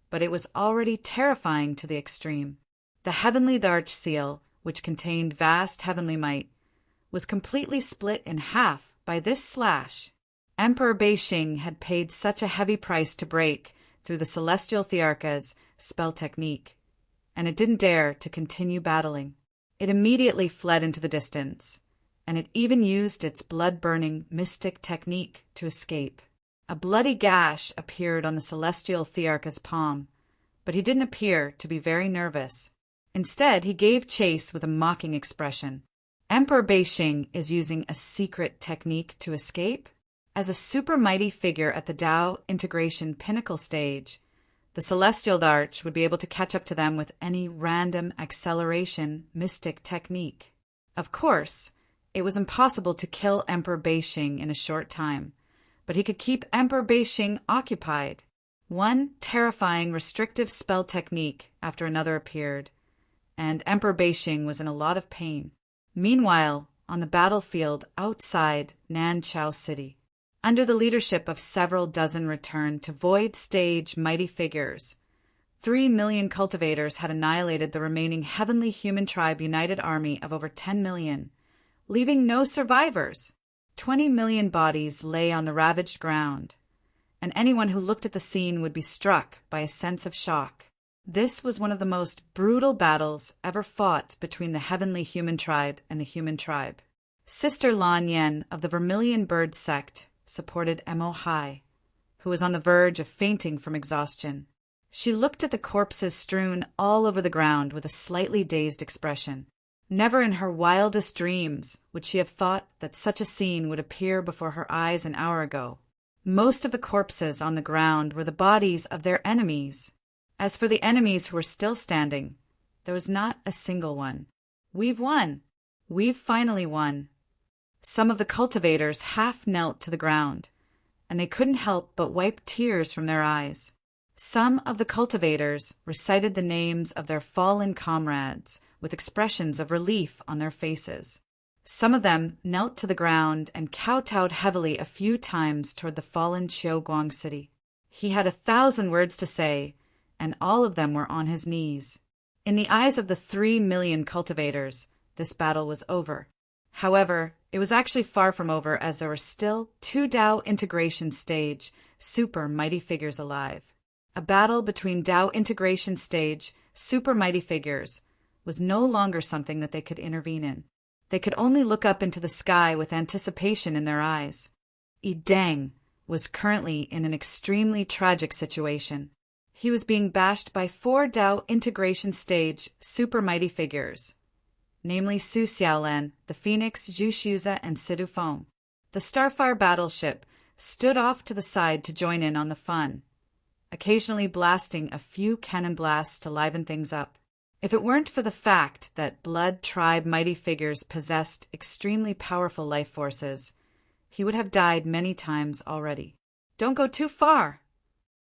but it was already terrifying to the extreme. The heavenly Darch seal, which contained vast heavenly might, was completely split in half by this slash. Emperor Beixing had paid such a heavy price to break through the Celestial Thearcha's spell technique, and it didn't dare to continue battling. It immediately fled into the distance, and it even used its blood-burning mystic technique to escape. A bloody gash appeared on the Celestial Thearcha's palm, but he didn't appear to be very nervous. Instead, he gave chase with a mocking expression. Emperor Beixing is using a secret technique to escape? As a super mighty figure at the Tao integration pinnacle stage, the Celestial Darch would be able to catch up to them with any random acceleration mystic technique. Of course, it was impossible to kill Emperor Beixing in a short time, but he could keep Emperor Beixing occupied. One terrifying restrictive spell technique after another appeared, and Emperor Beixing was in a lot of pain. Meanwhile, on the battlefield outside Nanchao City, under the leadership of several dozen returned to void stage mighty figures, 3 million cultivators had annihilated the remaining heavenly human tribe united army of over 10 million, leaving no survivors. 20 million bodies lay on the ravaged ground, and anyone who looked at the scene would be struck by a sense of shock. This was one of the most brutal battles ever fought between the heavenly human tribe and the human tribe. Sister Lan Yen of the Vermilion Bird sect supported Mo Hai, who was on the verge of fainting from exhaustion. She looked at the corpses strewn all over the ground with a slightly dazed expression. Never in her wildest dreams would she have thought that such a scene would appear before her eyes an hour ago. Most of the corpses on the ground were the bodies of their enemies. As for the enemies who were still standing, there was not a single one. "We've won! We've finally won!" Some of the cultivators half knelt to the ground, and they couldn't help but wipe tears from their eyes. Some of the cultivators recited the names of their fallen comrades with expressions of relief on their faces. Some of them knelt to the ground and kowtowed heavily a few times toward the fallen Qiuguang city. He had 1,000 words to say, and all of them were on his knees. In the eyes of the 3 million cultivators, this battle was over. However, it was actually far from over, as there were still 2 Dao integration stage super mighty figures alive. A battle between Dao integration stage super mighty figures was no longer something that they could intervene in. They could only look up into the sky with anticipation in their eyes. Yi Deng was currently in an extremely tragic situation. He was being bashed by 4 Dao integration stage super mighty figures, namely Su Xiaolan, the Phoenix, Zhu Shuza, and Sidu Feng. The Starfire battleship stood off to the side to join in on the fun, occasionally blasting a few cannon blasts to liven things up. If it weren't for the fact that Blood Tribe mighty figures possessed extremely powerful life forces, he would have died many times already. "Don't go too far!"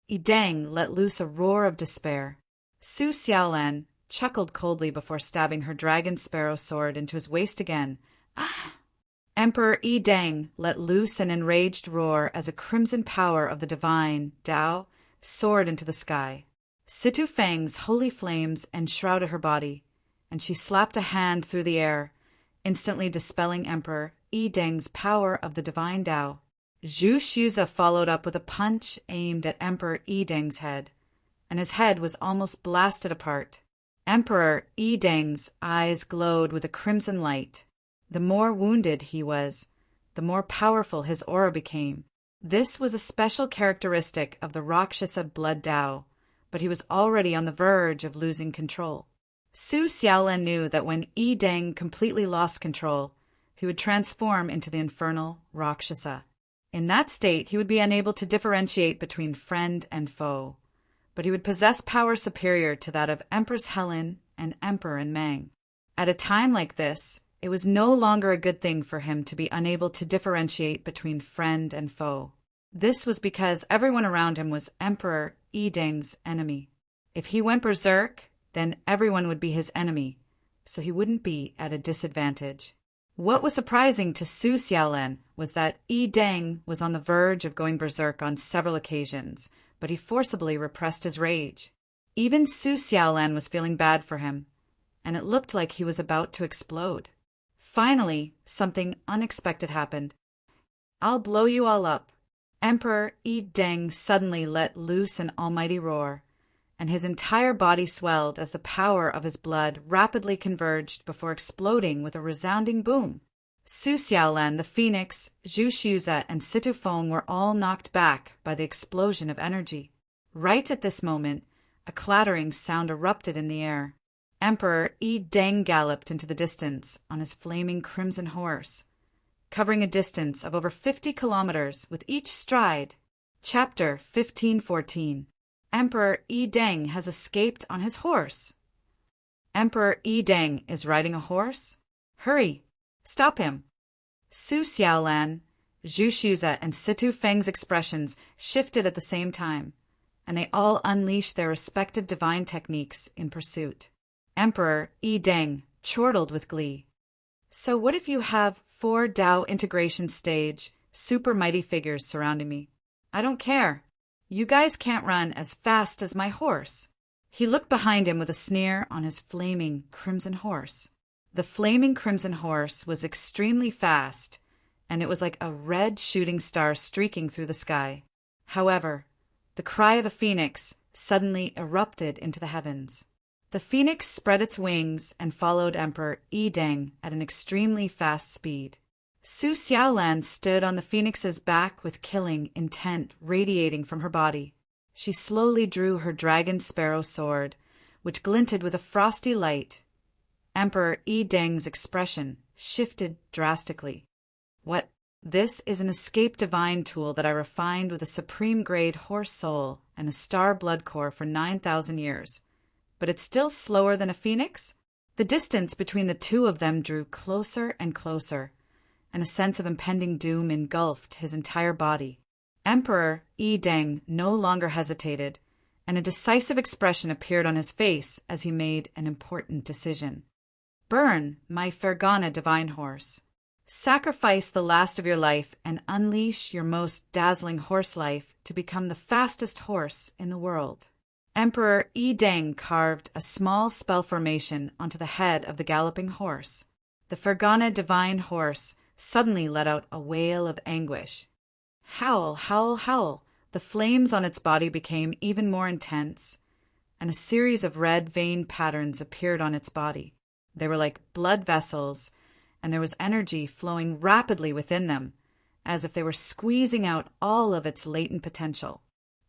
Yi Deng let loose a roar of despair. Su Xiaolan chuckled coldly before stabbing her dragon sparrow sword into his waist again. "Ah!" Emperor Yi Deng let loose an enraged roar as a crimson power of the divine, Dao, soared into the sky. Situ Feng's holy flames enshrouded her body, and she slapped a hand through the air, instantly dispelling Emperor Yi Deng's power of the divine Dao. Zhu Shuza followed up with a punch aimed at Emperor Yi Deng's head, and his head was almost blasted apart. Emperor Yi Deng's eyes glowed with a crimson light. The more wounded he was, the more powerful his aura became. This was a special characteristic of the Rakshasa blood Dao, but he was already on the verge of losing control. Su Xiaolan knew that when Yi Deng completely lost control, he would transform into the infernal Rakshasa. In that state, he would be unable to differentiate between friend and foe, but he would possess power superior to that of Empress Helen and Emperor Mang. At a time like this, it was no longer a good thing for him to be unable to differentiate between friend and foe. This was because everyone around him was Emperor Yi Deng's enemy. If he went berserk, then everyone would be his enemy, so he wouldn't be at a disadvantage. What was surprising to Su Xiaolan was that Yi Deng was on the verge of going berserk on several occasions, but he forcibly repressed his rage. Even Su Xiaolan was feeling bad for him, and it looked like he was about to explode. Finally, something unexpected happened. "I'll blow you all up." Emperor Yi Deng suddenly let loose an almighty roar, and his entire body swelled as the power of his blood rapidly converged before exploding with a resounding boom. Su Xiaolan, the Phoenix, Zhu Shuza, and Situ Feng were all knocked back by the explosion of energy. Right at this moment, a clattering sound erupted in the air. Emperor Yi Deng galloped into the distance on his flaming crimson horse, covering a distance of over 50 kilometers with each stride. Chapter 1514. Emperor Yi Deng has escaped on his horse. Emperor Yi Deng is riding a horse? Hurry! Stop him! Su Xiaolan, Zhu Shuza, and Situ Feng's expressions shifted at the same time, and they all unleashed their respective divine techniques in pursuit. Emperor Yi Deng chortled with glee. So what if you have 4 Tao integration stage, super mighty figures surrounding me? I don't care. You guys can't run as fast as my horse. He looked behind him with a sneer on his flaming crimson horse. The flaming crimson horse was extremely fast, and it was like a red shooting star streaking through the sky. However, the cry of a phoenix suddenly erupted into the heavens. The phoenix spread its wings and followed Emperor Yi Deng at an extremely fast speed. Su Xiaolan stood on the phoenix's back with killing intent radiating from her body. She slowly drew her dragon sparrow sword, which glinted with a frosty light. Emperor Yi Deng's expression shifted drastically. What? This is an escape divine tool that I refined with a supreme-grade horse soul and a star blood core for 9,000 years. But it's still slower than a phoenix? The distance between the two of them drew closer and closer, and a sense of impending doom engulfed his entire body. Emperor Yi Deng no longer hesitated, and a decisive expression appeared on his face as he made an important decision. Burn, my Fergana divine horse. Sacrifice the last of your life and unleash your most dazzling horse life to become the fastest horse in the world. Emperor Yi Deng carved a small spell formation onto the head of the galloping horse. The Fergana divine horse suddenly let out a wail of anguish. Howl, howl, howl. The flames on its body became even more intense, and a series of red vein patterns appeared on its body. They were like blood vessels, and there was energy flowing rapidly within them, as if they were squeezing out all of its latent potential.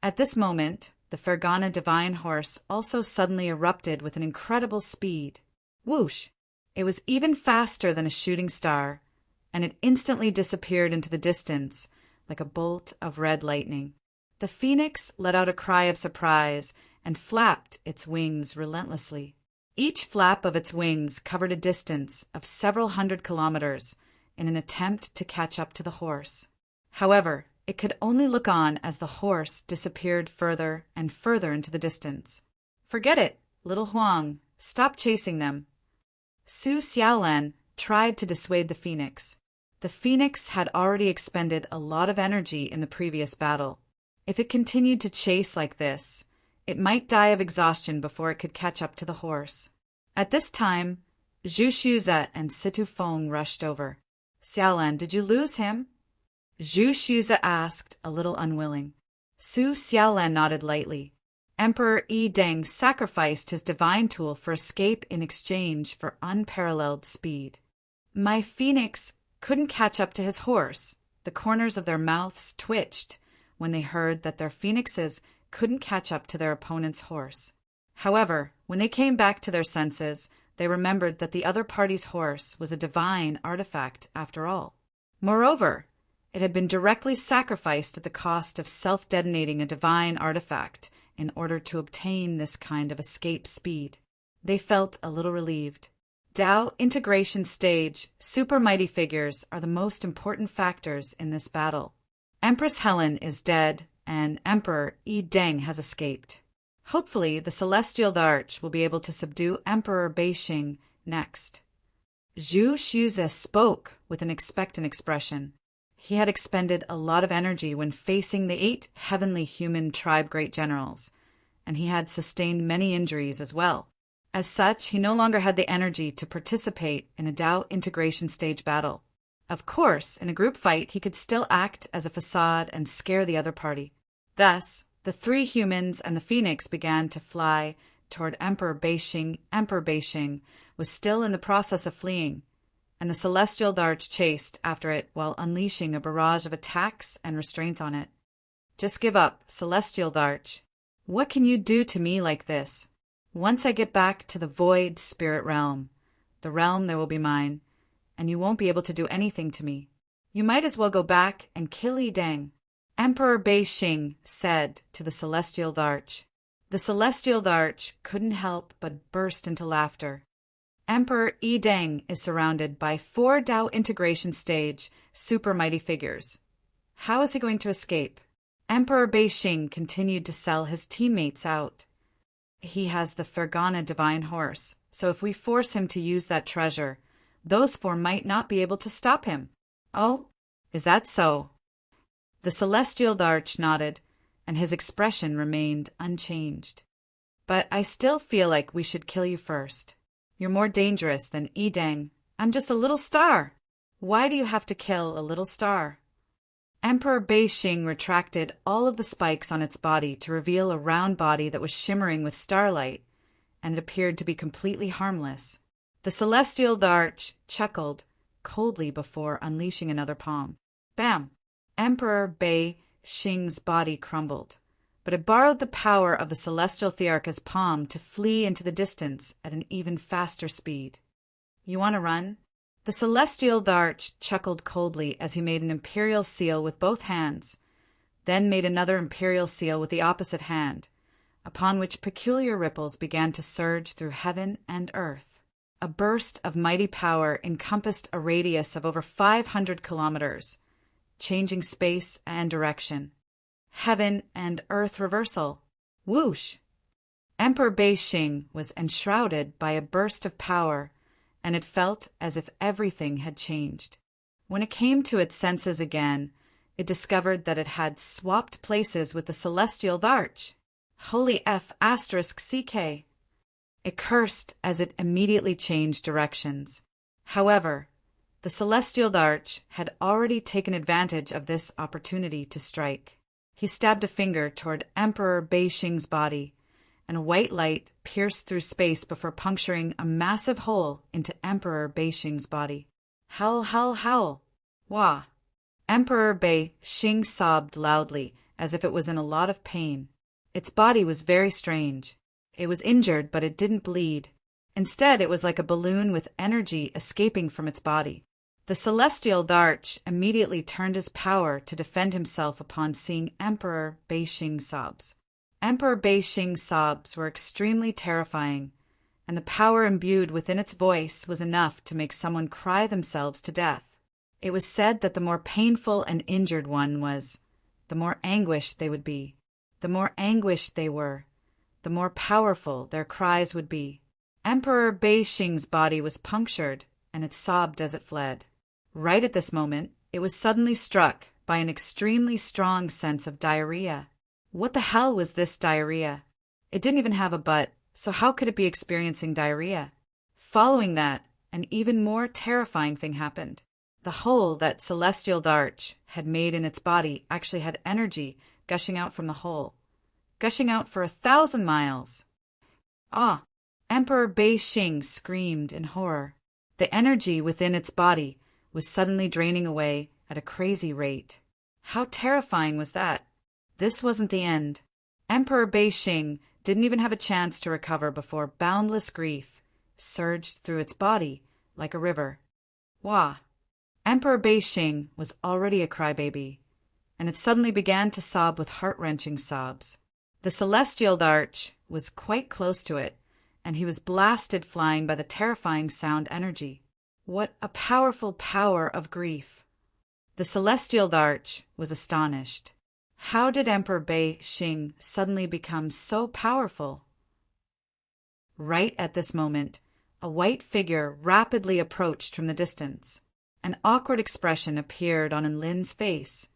At this moment, the Fergana divine horse also suddenly erupted with an incredible speed. Whoosh! It was even faster than a shooting star, and it instantly disappeared into the distance like a bolt of red lightning. The phoenix let out a cry of surprise and flapped its wings relentlessly. Each flap of its wings covered a distance of several hundred kilometers in an attempt to catch up to the horse. However, it could only look on as the horse disappeared further and further into the distance. Forget it, little Huang. Stop chasing them. Su Xiaolan tried to dissuade the phoenix. The phoenix had already expended a lot of energy in the previous battle. If it continued to chase like this, it might die of exhaustion before it could catch up to the horse. At this time, Zhu Shuze and Situ Feng rushed over. Xiaolan, did you lose him? Zhu Shuze asked, a little unwilling. Su Xiaolan nodded lightly. Emperor Yi Deng sacrificed his divine tool for escape in exchange for unparalleled speed. My phoenix couldn't catch up to his horse. The corners of their mouths twitched when they heard that their phoenixes couldn't catch up to their opponent's horse. However, when they came back to their senses, they remembered that the other party's horse was a divine artifact after all. Moreover, it had been directly sacrificed at the cost of self-detonating a divine artifact in order to obtain this kind of escape speed. They felt a little relieved. Tao integration stage, super mighty figures are the most important factors in this battle. Empress Helen is dead, and Emperor Yi Deng has escaped. Hopefully, the Celestial Arch will be able to subdue Emperor Beixing next. Zhu Shuze spoke with an expectant expression. He had expended a lot of energy when facing the 8 heavenly human tribe great generals, and he had sustained many injuries as well. As such, he no longer had the energy to participate in a Tao integration stage battle. Of course, in a group fight, he could still act as a facade and scare the other party. Thus, the 3 humans and the phoenix began to fly toward Emperor Beixing. Emperor Beixing was still in the process of fleeing, and the Celestial Arch chased after it while unleashing a barrage of attacks and restraints on it. Just give up, Celestial Arch. What can you do to me like this? Once I get back to the void spirit realm, the realm that will be mine, and you won't be able to do anything to me. You might as well go back and kill Yi Deng. Emperor Beixing said to the Celestial Arch. The Celestial Arch couldn't help but burst into laughter. Emperor Yi Deng is surrounded by 4 Tao integration stage super mighty figures. How is he going to escape? Emperor Beixing continued to sell his teammates out. he has the Fergana divine horse, so if we force him to use that treasure, those four might not be able to stop him. Oh, is that so? The celestial Darch nodded, and his expression remained unchanged. But I still feel like we should kill you first. You're more dangerous than Edeng. I'm just a little star. Why do you have to kill a little star? Emperor Beixing retracted all of the spikes on its body to reveal a round body that was shimmering with starlight, and it appeared to be completely harmless. The celestial Darch chuckled coldly before unleashing another palm. Bam! Emperor Beixing's body crumbled, but it borrowed the power of the celestial Thearcha's palm to flee into the distance at an even faster speed. You want to run? The celestial Darch chuckled coldly as he made an imperial seal with both hands, then made another imperial seal with the opposite hand, upon which peculiar ripples began to surge through heaven and earth. A burst of mighty power encompassed a radius of over 500 kilometers, changing space and direction. Heaven and earth reversal. Whoosh! Emperor Beixing was enshrouded by a burst of power, and it felt as if everything had changed. When it came to its senses again, it discovered that it had swapped places with the celestial Darch. Holy F***CK! It cursed as it immediately changed directions. However, the celestial Darch had already taken advantage of this opportunity to strike. He stabbed a finger toward Emperor Beixing's body, and a white light pierced through space before puncturing a massive hole into Emperor Beixing's body. Howl, howl, howl! Wah! Emperor Beixing sobbed loudly, as if it was in a lot of pain. Its body was very strange. It was injured, but it didn't bleed. Instead, it was like a balloon with energy escaping from its body. The celestial Darch immediately turned his power to defend himself upon seeing Emperor Beixing's sobs. Emperor Beixing's sobs were extremely terrifying, and the power imbued within its voice was enough to make someone cry themselves to death. It was said that the more painful an injured one was, the more anguished they would be. The more anguished they were, the more powerful their cries would be. Emperor Beixing's body was punctured, and it sobbed as it fled. Right at this moment, it was suddenly struck by an extremely strong sense of diarrhea. What the hell was this diarrhea? It didn't even have a butt, so how could it be experiencing diarrhea? Following that, an even more terrifying thing happened. The hole that celestial Darch had made in its body actually had energy gushing out from the hole, gushing out for 1,000 miles. Ah! Emperor Beixing screamed in horror. The energy within its body was suddenly draining away at a crazy rate. How terrifying was that? This wasn't the end. Emperor Beixing didn't even have a chance to recover before boundless grief surged through its body like a river. Wah! Emperor Beixing was already a crybaby, and it suddenly began to sob with heart-wrenching sobs. The celestial Darch was quite close to it, and he was blasted flying by the terrifying sound energy. What a powerful power of grief! The celestial Darch was astonished. How did Emperor Beixing suddenly become so powerful? Right at this moment, a white figure rapidly approached from the distance. An awkward expression appeared on Enlin's face,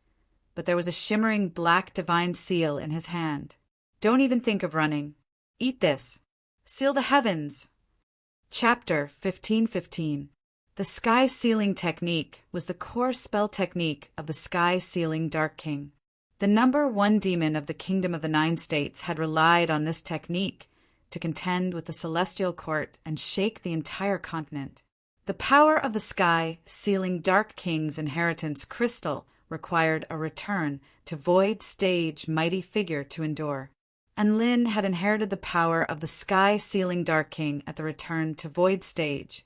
but there was a shimmering black divine seal in his hand. Don't even think of running. Eat this. Seal the heavens. Chapter 1515. The Sky Sealing Technique was the core spell technique of the Sky Sealing Dark King. The number one demon of the Kingdom of the Nine States had relied on this technique to contend with the Celestial Court and shake the entire continent. The power of the Sky Sealing Dark King's inheritance crystal required a return to Void Stage mighty figure to endure. Enlin had inherited the power of the Sky Sealing Dark King at the return to Void Stage,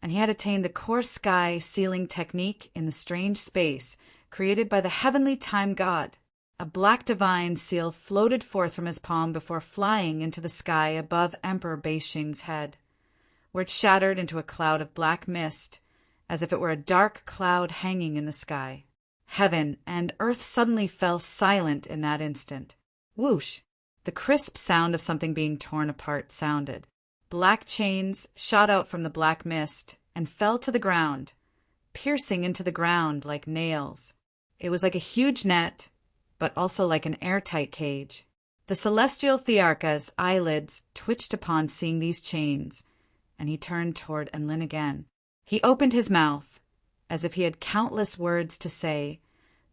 and he had attained the core Sky Sealing technique in the strange space created by the heavenly time god. A black divine seal floated forth from his palm before flying into the sky above Emperor Beixing's head, where it shattered into a cloud of black mist, as if it were a dark cloud hanging in the sky. Heaven and earth suddenly fell silent in that instant. Whoosh! The crisp sound of something being torn apart sounded. Black chains shot out from the black mist and fell to the ground, piercing into the ground like nails. It was like a huge net, but also like an airtight cage. The celestial Thearcha's eyelids twitched upon seeing these chains, and he turned toward Enlin again. He opened his mouth, as if he had countless words to say,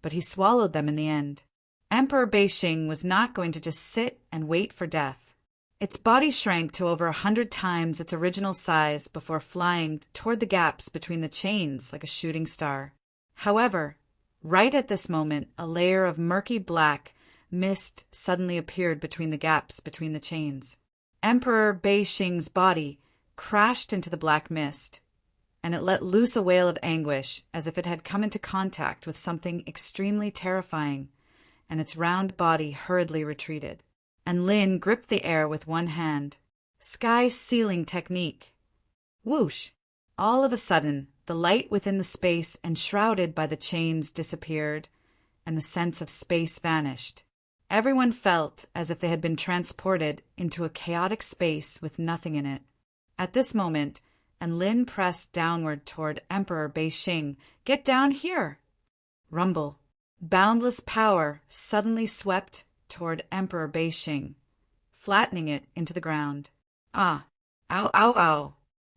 but he swallowed them in the end. Emperor Beishing was not going to just sit and wait for death. Its body shrank to over 100 times its original size before flying toward the gaps between the chains like a shooting star. However, right at this moment, a layer of murky black mist suddenly appeared between the gaps between the chains. Emperor Beishing's body crashed into the black mist, and it let loose a wail of anguish as if it had come into contact with something extremely terrifying, and its round body hurriedly retreated. And Lin gripped the air with one hand. Sky sealing technique. Whoosh! All of a sudden, the light within the space enshrouded by the chains disappeared, and the sense of space vanished. Everyone felt as if they had been transported into a chaotic space with nothing in it. At this moment, Lin pressed downward toward Emperor Beishing. Get down here! Rumble. Boundless power suddenly swept toward Emperor Beishing, flattening it into the ground. Ah! Ow, ow, ow!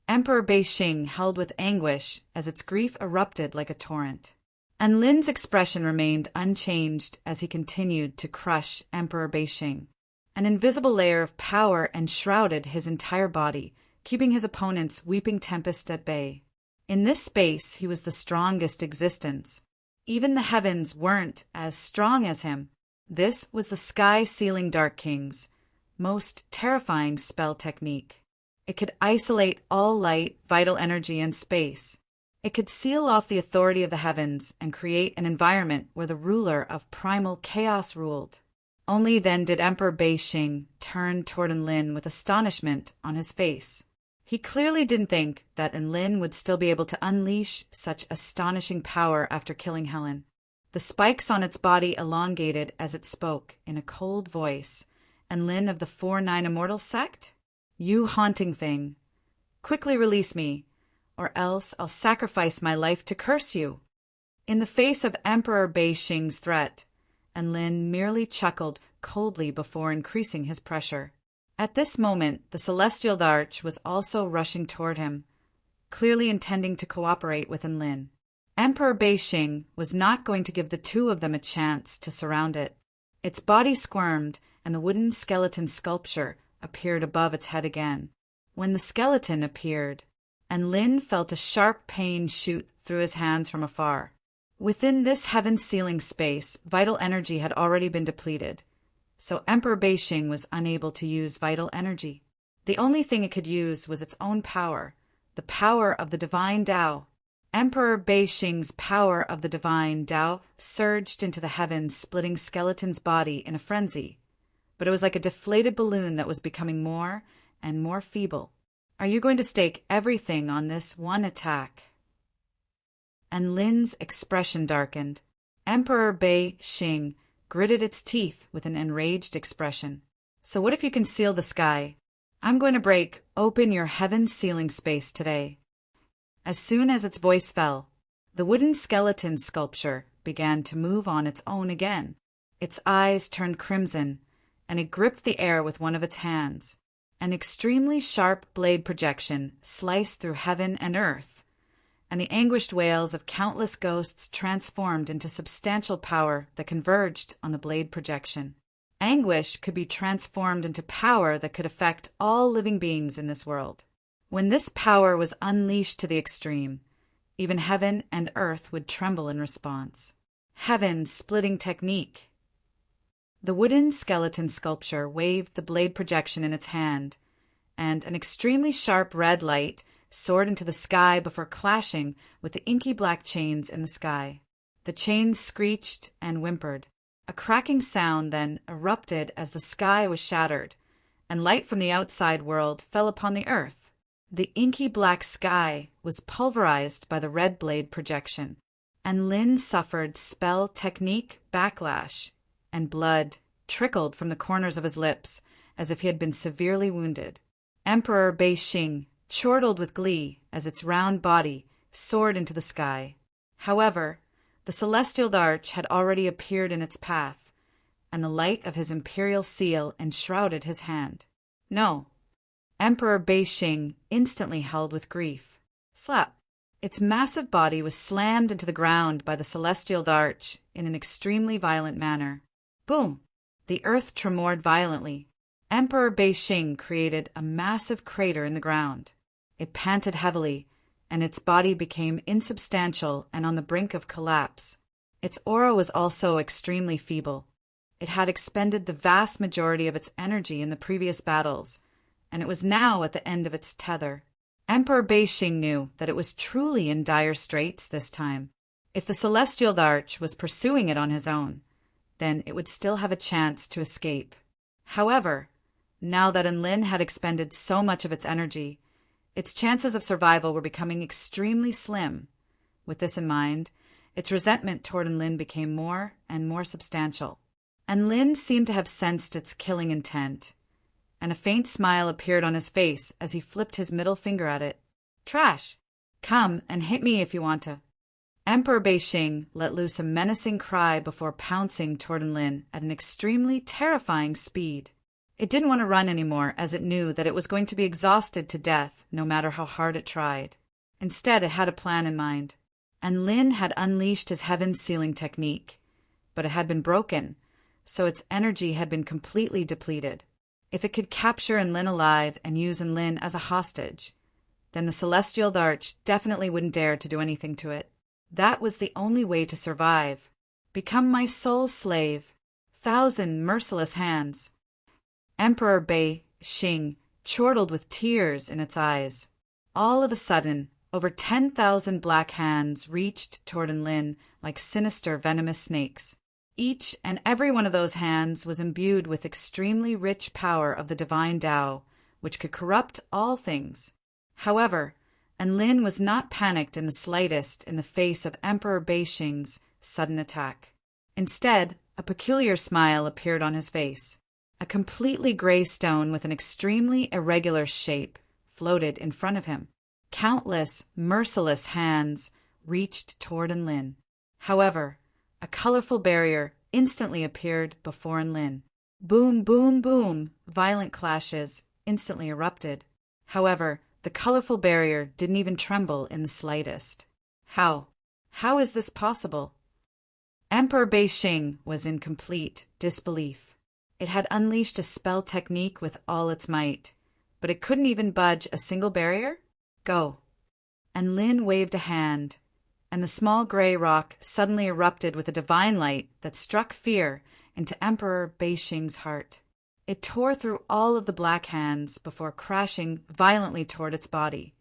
Emperor Beishing held with anguish as its grief erupted like a torrent. And Lin's expression remained unchanged as he continued to crush Emperor Beishing. An invisible layer of power enshrouded his entire body, keeping his opponent's weeping tempest at bay. In this space, he was the strongest existence. Even the heavens weren't as strong as him. This was the Sky-Sealing Dark King's most terrifying spell technique. It could isolate all light, vital energy, and space. It could seal off the authority of the heavens and create an environment where the ruler of primal chaos ruled. Only then did Emperor Beishing turn toward Enlin with astonishment on his face. He clearly didn't think that Enlin would still be able to unleash such astonishing power after killing Helen. The spikes on its body elongated as it spoke in a cold voice. Enlin of the 4-9 Immortal sect? You haunting thing. Quickly release me, or else I'll sacrifice my life to curse you. In the face of Emperor Beishing's threat, Enlin merely chuckled coldly before increasing his pressure. At this moment, the Celestial Arch was also rushing toward him, clearly intending to cooperate with Enlin. Emperor Beishing was not going to give the two of them a chance to surround it. Its body squirmed, and the wooden skeleton sculpture appeared above its head again. When the skeleton appeared, Enlin felt a sharp pain shoot through his hands from afar. Within this heaven-sealing space, vital energy had already been depleted, so Emperor Beishing was unable to use vital energy. The only thing it could use was its own power, the power of the divine Tao. Emperor Beishing's power of the divine Tao surged into the heavens, splitting Skeleton's body in a frenzy. But it was like a deflated balloon that was becoming more and more feeble. Are you going to stake everything on this one attack? And Lin's expression darkened. Emperor Beishing gritted its teeth with an enraged expression. So what if you can seal the sky? I'm going to break open your heaven-sealing space today. As soon as its voice fell, the wooden skeleton sculpture began to move on its own again. Its eyes turned crimson, and it gripped the air with one of its hands. An extremely sharp blade projection sliced through heaven and earth, and the anguished wails of countless ghosts transformed into substantial power that converged on the blade projection. Anguish could be transformed into power that could affect all living beings in this world. When this power was unleashed to the extreme, even heaven and earth would tremble in response. Heaven-splitting technique. The wooden skeleton sculpture waved the blade projection in its hand, and an extremely sharp red light soared into the sky before clashing with the inky black chains in the sky. The chains screeched and whimpered. A cracking sound then erupted as the sky was shattered, and light from the outside world fell upon the earth. The inky black sky was pulverized by the red blade projection, and Lin suffered spell technique backlash, and blood trickled from the corners of his lips, as if he had been severely wounded. Emperor Bei-shing chortled with glee as its round body soared into the sky. However, the celestial arch had already appeared in its path, and the light of his imperial seal enshrouded his hand. No. Emperor Bei-shing instantly held with grief. Slap! Its massive body was slammed into the ground by the celestial arch in an extremely violent manner. Boom! The earth tremored violently. Emperor Bei-shing created a massive crater in the ground. It panted heavily, and its body became insubstantial and on the brink of collapse. Its aura was also extremely feeble. It had expended the vast majority of its energy in the previous battles, and it was now at the end of its tether. Emperor Bei-shing knew that it was truly in dire straits this time. If the celestial arch was pursuing it on his own, then it would still have a chance to escape. However, now that Enlin had expended so much of its energy, its chances of survival were becoming extremely slim. With this in mind, its resentment toward Enlin became more and more substantial. Enlin seemed to have sensed its killing intent, and a faint smile appeared on his face as he flipped his middle finger at it. Trash! Come and hit me if you want to. Emperor Bei-shing let loose a menacing cry before pouncing toward Enlin at an extremely terrifying speed. It didn't want to run anymore, as it knew that it was going to be exhausted to death no matter how hard it tried. Instead, it had a plan in mind. Enlin had unleashed his heaven-sealing technique, but it had been broken, so its energy had been completely depleted. If it could capture Enlin alive and use Enlin as a hostage, then the celestial arch definitely wouldn't dare to do anything to it. That was the only way to survive. Become my sole slave. 1,000 merciless hands. Emperor Bei-shing chortled with tears in its eyes. All of a sudden, over 10,000 black hands reached toward Enlin like sinister venomous snakes. Each and every one of those hands was imbued with extremely rich power of the divine Tao, which could corrupt all things. However, Enlin was not panicked in the slightest in the face of Emperor Bei-shing's sudden attack. Instead, a peculiar smile appeared on his face. A completely gray stone with an extremely irregular shape floated in front of him. Countless, merciless hands reached toward Enlin. However, a colorful barrier instantly appeared before Enlin. Boom, boom, boom! Violent clashes instantly erupted. However, the colorful barrier didn't even tremble in the slightest. How? How is this possible? Emperor Bei-shing was in complete disbelief. It had unleashed a spell technique with all its might, but it couldn't even budge a single barrier? Go. And Lin waved a hand, and the small gray rock suddenly erupted with a divine light that struck fear into Emperor Bei-shing's heart. It tore through all of the black hands before crashing violently toward its body,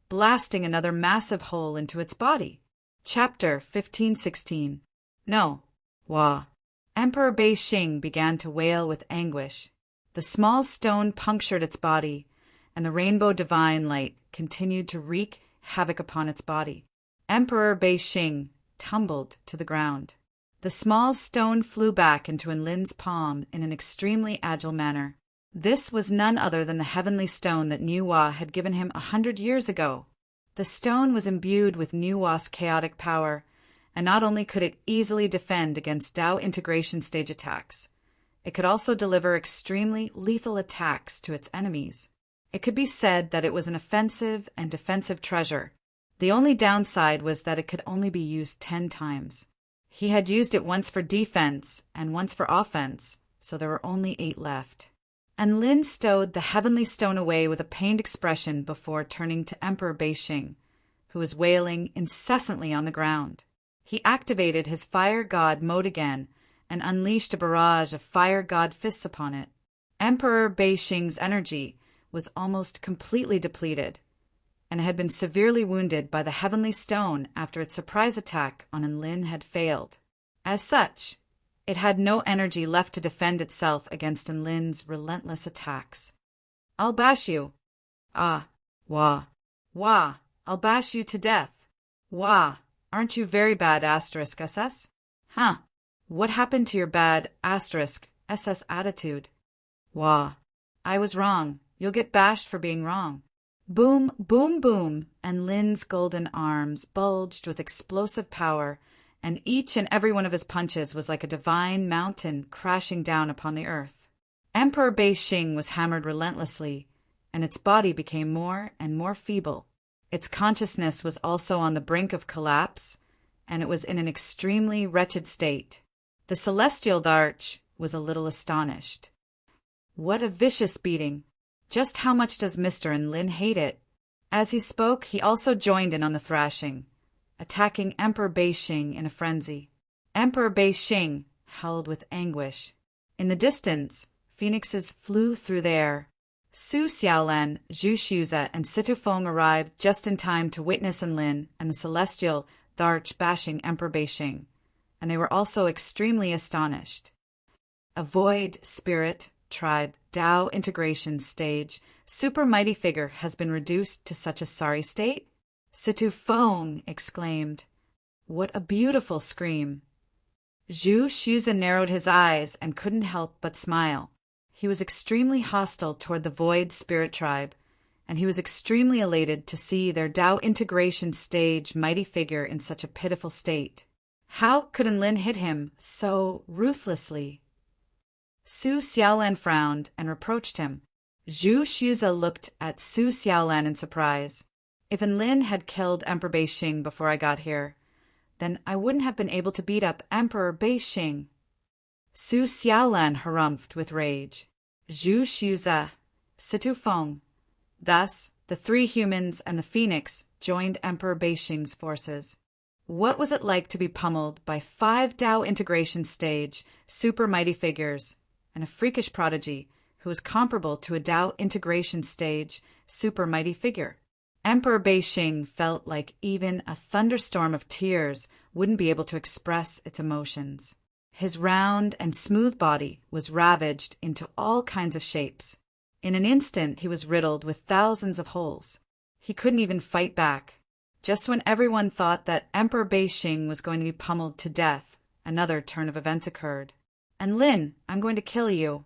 blasting another massive hole into its body. Chapter 1516. No. Wah. Emperor Bei-shing began to wail with anguish. The small stone punctured its body, and the rainbow divine light continued to wreak havoc upon its body. Emperor Bei-shing tumbled to the ground. The small stone flew back into Enlin's palm in an extremely agile manner. This was none other than the heavenly stone that Niwa had given him 100 years ago. The stone was imbued with Niwa's chaotic power, and not only could it easily defend against Tao integration stage attacks, it could also deliver extremely lethal attacks to its enemies. It could be said that it was an offensive and defensive treasure. The only downside was that it could only be used 10 times. He had used it once for defense and once for offense, so there were only 8 left. And Lin stowed the heavenly stone away with a pained expression before turning to Emperor Bei-shing, who was wailing incessantly on the ground. He activated his fire god mode again and unleashed a barrage of fire god fists upon it. Emperor Bei-shing's energy was almost completely depleted, and had been severely wounded by the heavenly stone after its surprise attack on Enlin had failed. As such, it had no energy left to defend itself against Enlin's relentless attacks. I'll bash you. Ah, wah. Wah, I'll bash you to death. Wah, aren't you very bad, *SS? Huh, what happened to your bad, SS attitude. Wah. I was wrong. You'll get bashed for being wrong. Boom, boom, boom, and Lin's golden arms bulged with explosive power, and each and every one of his punches was like a divine mountain crashing down upon the earth. Emperor Bei-Shing was hammered relentlessly, and its body became more and more feeble. Its consciousness was also on the brink of collapse, and it was in an extremely wretched state. The celestial Darch was a little astonished. What a vicious beating! Just how much does Mr. and Lin hate it? As he spoke, he also joined in on the thrashing, attacking Emperor Bei-Shing in a frenzy. Emperor Bei-Shing howled with anguish. In the distance, phoenixes flew through the air. Su Xiaolan, Zhu Xuze, and Situ Feng arrived just in time to witness Lin and the celestial Darch bashing Emperor Bei-Shing, and they were also extremely astonished. A void spirit tribe Tao integration stage super mighty figure has been reduced to such a sorry state? Situ Feng exclaimed. What a beautiful scream! Zhu Xuze narrowed his eyes and couldn't help but smile. He was extremely hostile toward the void spirit tribe, and he was extremely elated to see their Tao integration stage mighty figure in such a pitiful state. How could Lin hit him so ruthlessly? Su Xiaolan frowned and reproached him. Zhu Xuze looked at Su Xiaolan in surprise. If Lin had killed Emperor Bei-Shing before I got here, then I wouldn't have been able to beat up Emperor Bei-Shing. Su Xiaolan harumphed with rage. Zhu Xuze, Situ Feng. Thus, the three humans and the phoenix joined Emperor Bei-Shing's forces. What was it like to be pummeled by 5 Tao integration stage super mighty figures and a freakish prodigy who was comparable to a Tao integration stage super mighty figure? Emperor Bei-Shing felt like even a thunderstorm of tears wouldn't be able to express its emotions. His round and smooth body was ravaged into all kinds of shapes. In an instant, he was riddled with thousands of holes. He couldn't even fight back. Just when everyone thought that Emperor Bei-Shing was going to be pummeled to death, another turn of events occurred. And Lin, I'm going to kill you.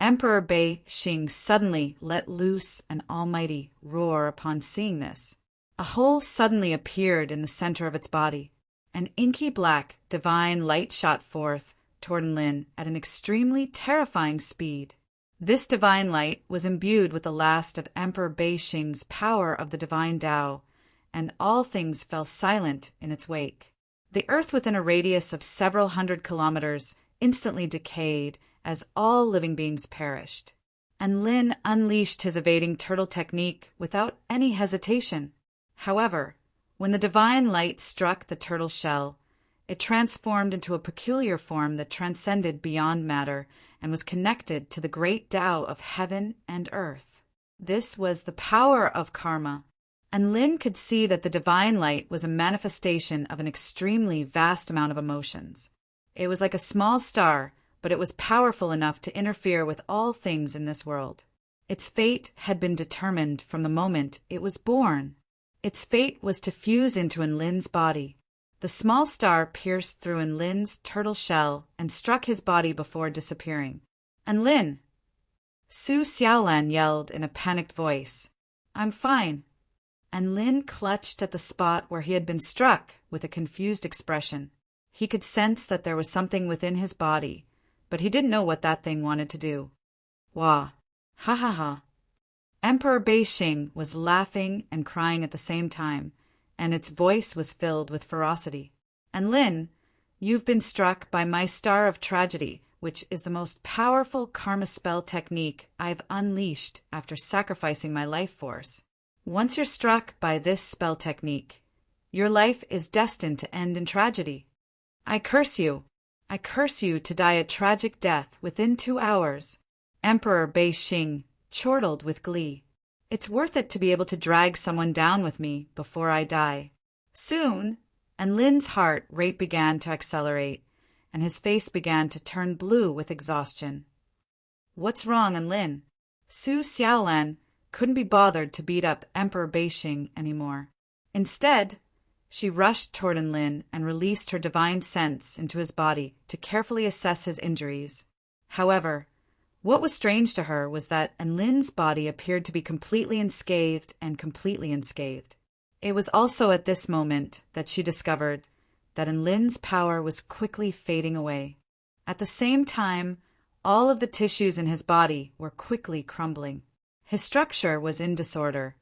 Emperor Bei-Shing suddenly let loose an almighty roar upon seeing this. A hole suddenly appeared in the center of its body. An inky black, divine light shot forth toward Lin at an extremely terrifying speed. This divine light was imbued with the last of Emperor Bei-Shing's power of the divine Tao, and all things fell silent in its wake. The earth within a radius of several hundred kilometers instantly decayed as all living beings perished. And Lin unleashed his evading turtle technique without any hesitation. However, when the divine light struck the turtle shell, it transformed into a peculiar form that transcended beyond matter and was connected to the great Tao of heaven and earth. This was the power of karma, and Lin could see that the divine light was a manifestation of an extremely vast amount of emotions. It was like a small star, but it was powerful enough to interfere with all things in this world. Its fate had been determined from the moment it was born. Its fate was to fuse into Lin's body. The small star pierced through Lin's turtle shell and struck his body before disappearing. And Lin! Su Xiaolan yelled in a panicked voice. I'm fine. And Lin clutched at the spot where he had been struck with a confused expression. He could sense that there was something within his body, but he didn't know what that thing wanted to do. Wah! Ha ha ha! Emperor Bei-Shing was laughing and crying at the same time, and its voice was filled with ferocity. And Lin, you've been struck by my star of tragedy, which is the most powerful karma spell technique I've unleashed after sacrificing my life force. Once you're struck by this spell technique, your life is destined to end in tragedy. I curse you. I curse you to die a tragic death within 2 hours. Emperor Bei-Shing chortled with glee. It's worth it to be able to drag someone down with me before I die. Soon, and Lin's heart rate began to accelerate, and his face began to turn blue with exhaustion. What's wrong, Lin? Su Xiaolan couldn't be bothered to beat up Emperor Bei-Shing anymore. Instead, she rushed toward Lin and released her divine sense into his body to carefully assess his injuries. However, what was strange to her was that Enlin's body appeared to be completely unscathed and completely unscathed. It was also at this moment that she discovered that Enlin's power was quickly fading away. At the same time, all of the tissues in his body were quickly crumbling. His structure was in disorder.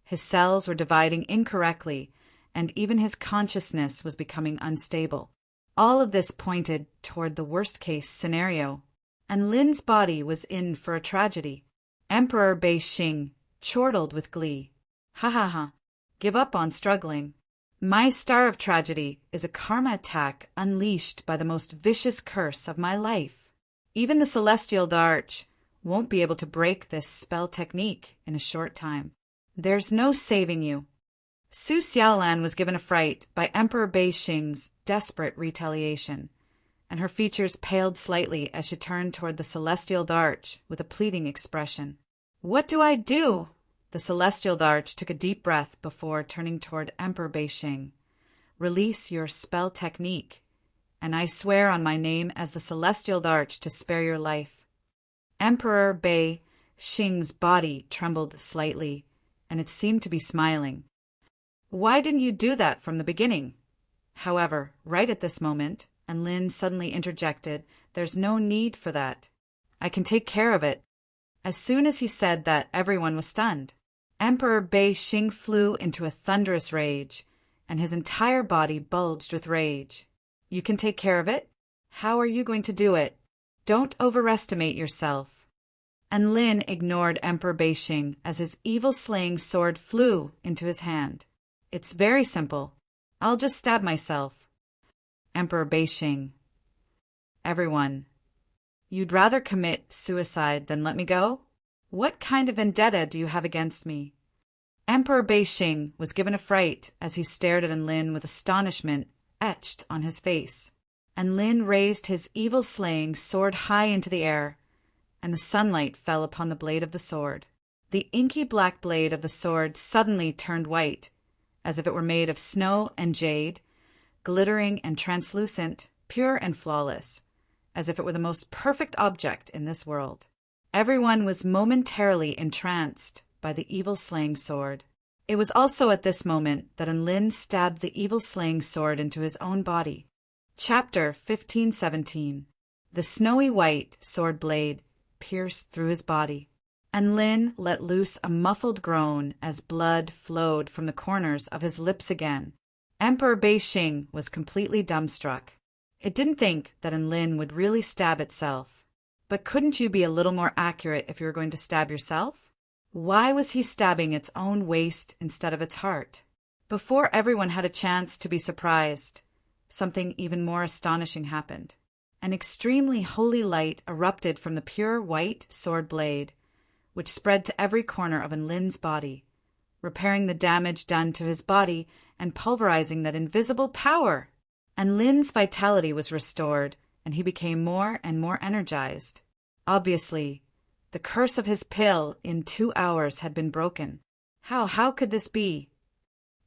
His cells were dividing incorrectly, and even his consciousness was becoming unstable. All of this pointed toward the worst-case scenario. Enlin's body was in for a tragedy. Emperor Bei Xing chortled with glee. Ha ha ha. Give up on struggling. My star of tragedy is a karma attack unleashed by the most vicious curse of my life. Even the celestial Darch won't be able to break this spell technique in a short time. There's no saving you. Su Xiaolan was given a fright by Emperor Bei Xing's desperate retaliation, and her features paled slightly as she turned toward the celestial Darch with a pleading expression. What do I do? The celestial Darch took a deep breath before turning toward Emperor Bei Xing. Release your spell technique, and I swear on my name as the celestial Darch to spare your life. Emperor Bei Xing's body trembled slightly, and it seemed to be smiling. Why didn't you do that from the beginning? However, right at this moment, Enlin suddenly interjected, there's no need for that. I can take care of it. As soon as he said that, everyone was stunned. Emperor Bei Xing flew into a thunderous rage, and his entire body bulged with rage. You can take care of it? How are you going to do it? Don't overestimate yourself. Enlin ignored Emperor Bei Xing as his evil-slaying sword flew into his hand. It's very simple. I'll just stab myself. Emperor Bei Xing. Everyone. You'd rather commit suicide than let me go? What kind of vendetta do you have against me? Emperor Bei Xing was given a fright as he stared at Enlin with astonishment etched on his face. Enlin raised his evil-slaying sword high into the air, and the sunlight fell upon the blade of the sword. The inky black blade of the sword suddenly turned white, as if it were made of snow and jade, glittering and translucent, pure and flawless, as if it were the most perfect object in this world. Everyone was momentarily entranced by the evil-slaying sword. It was also at this moment that Enlin stabbed the evil-slaying sword into his own body. Chapter 1517. The snowy white sword blade pierced through his body. Enlin let loose a muffled groan as blood flowed from the corners of his lips again. Emperor Bei Xing was completely dumbstruck. It didn't think that Enlin would really stab itself. But couldn't you be a little more accurate if you were going to stab yourself? Why was he stabbing its own waist instead of its heart? Before everyone had a chance to be surprised, something even more astonishing happened. An extremely holy light erupted from the pure white sword blade, which spread to every corner of Enlin's body, repairing the damage done to his body and pulverizing that invisible power. Enlin's vitality was restored, and he became more and more energized. Obviously, the curse of his pill in 2 hours had been broken. How could this be?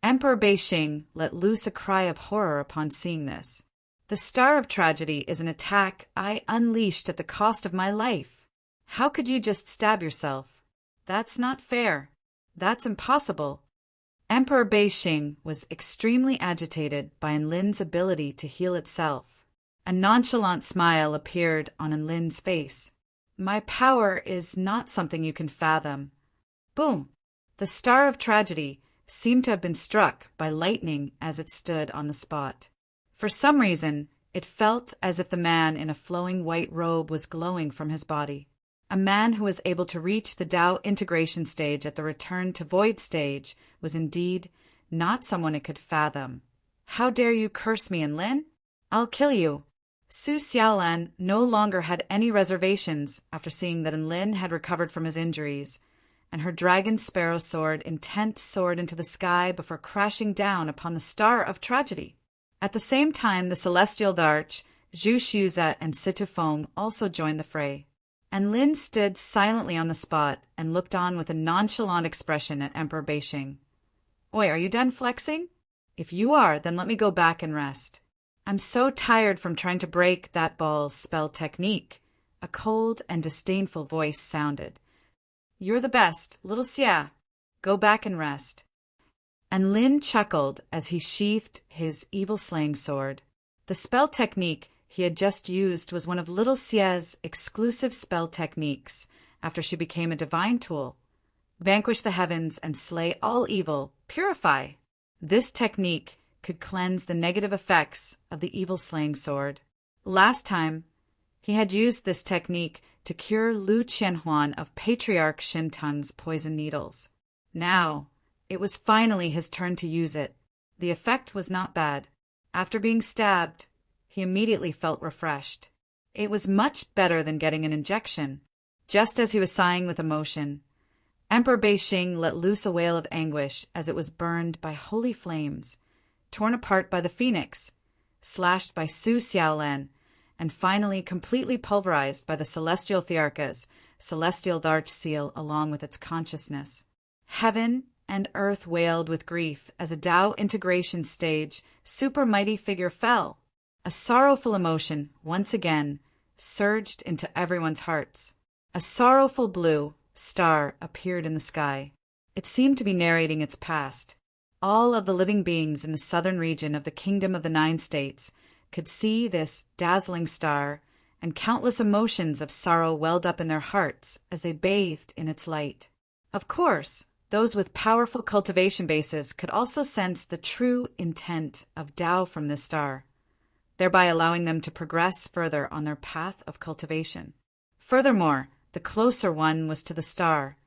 Emperor Bei Xing let loose a cry of horror upon seeing this. The star of tragedy is an attack I unleashed at the cost of my life. How could you just stab yourself? That's not fair. That's impossible. Emperor Bei Xing was extremely agitated by Enlin's ability to heal itself. A nonchalant smile appeared on Enlin's face. My power is not something you can fathom. Boom! The star of tragedy seemed to have been struck by lightning as it stood on the spot. For some reason, it felt as if the man in a flowing white robe was glowing from his body. A man who was able to reach the Tao integration stage at the return to void stage was indeed not someone it could fathom. How dare you curse me, Enlin? I'll kill you. Su Xiaolan no longer had any reservations after seeing that Enlin had recovered from his injuries, and her dragon sparrow sword intent soared into the sky before crashing down upon the star of tragedy. At the same time, the celestial Darch, Zhu Xiuza, and Situfeng also joined the fray. Enlin stood silently on the spot and looked on with a nonchalant expression at Emperor Bei Xing. Oi, are you done flexing? If you are, then let me go back and rest. I'm so tired from trying to break that ball's spell technique. a cold and disdainful voice sounded. "You're the best, little Xia. Go back and rest." And Lin chuckled as he sheathed his evil-slaying sword. The spell technique he had just used was one of little Xia's exclusive spell techniques after she became a divine tool. Vanquish the heavens and slay all evil, purify. This technique could cleanse the negative effects of the evil-slaying sword. Last time, he had used this technique to cure Lu Qianhuan of Patriarch Xintang's poison needles. Now, it was finally his turn to use it. The effect was not bad. After being stabbed, he immediately felt refreshed. It was much better than getting an injection. Just as he was sighing with emotion, Emperor Beixing let loose a wail of anguish as it was burned by holy flames, torn apart by the phoenix, slashed by Su Xiaolan, and finally completely pulverized by the celestial Thearka's celestial arch seal along with its consciousness. Heaven and earth wailed with grief as a Tao integration stage super mighty figure fell. A sorrowful emotion, once again, surged into everyone's hearts. A sorrowful blue star appeared in the sky. It seemed to be narrating its past. All of the living beings in the southern region of the Kingdom of the Nine States could see this dazzling star, and countless emotions of sorrow welled up in their hearts as they bathed in its light. Of course, those with powerful cultivation bases could also sense the true intent of Tao from this star, thereby allowing them to progress further on their path of cultivation. Furthermore, the closer one was to the star,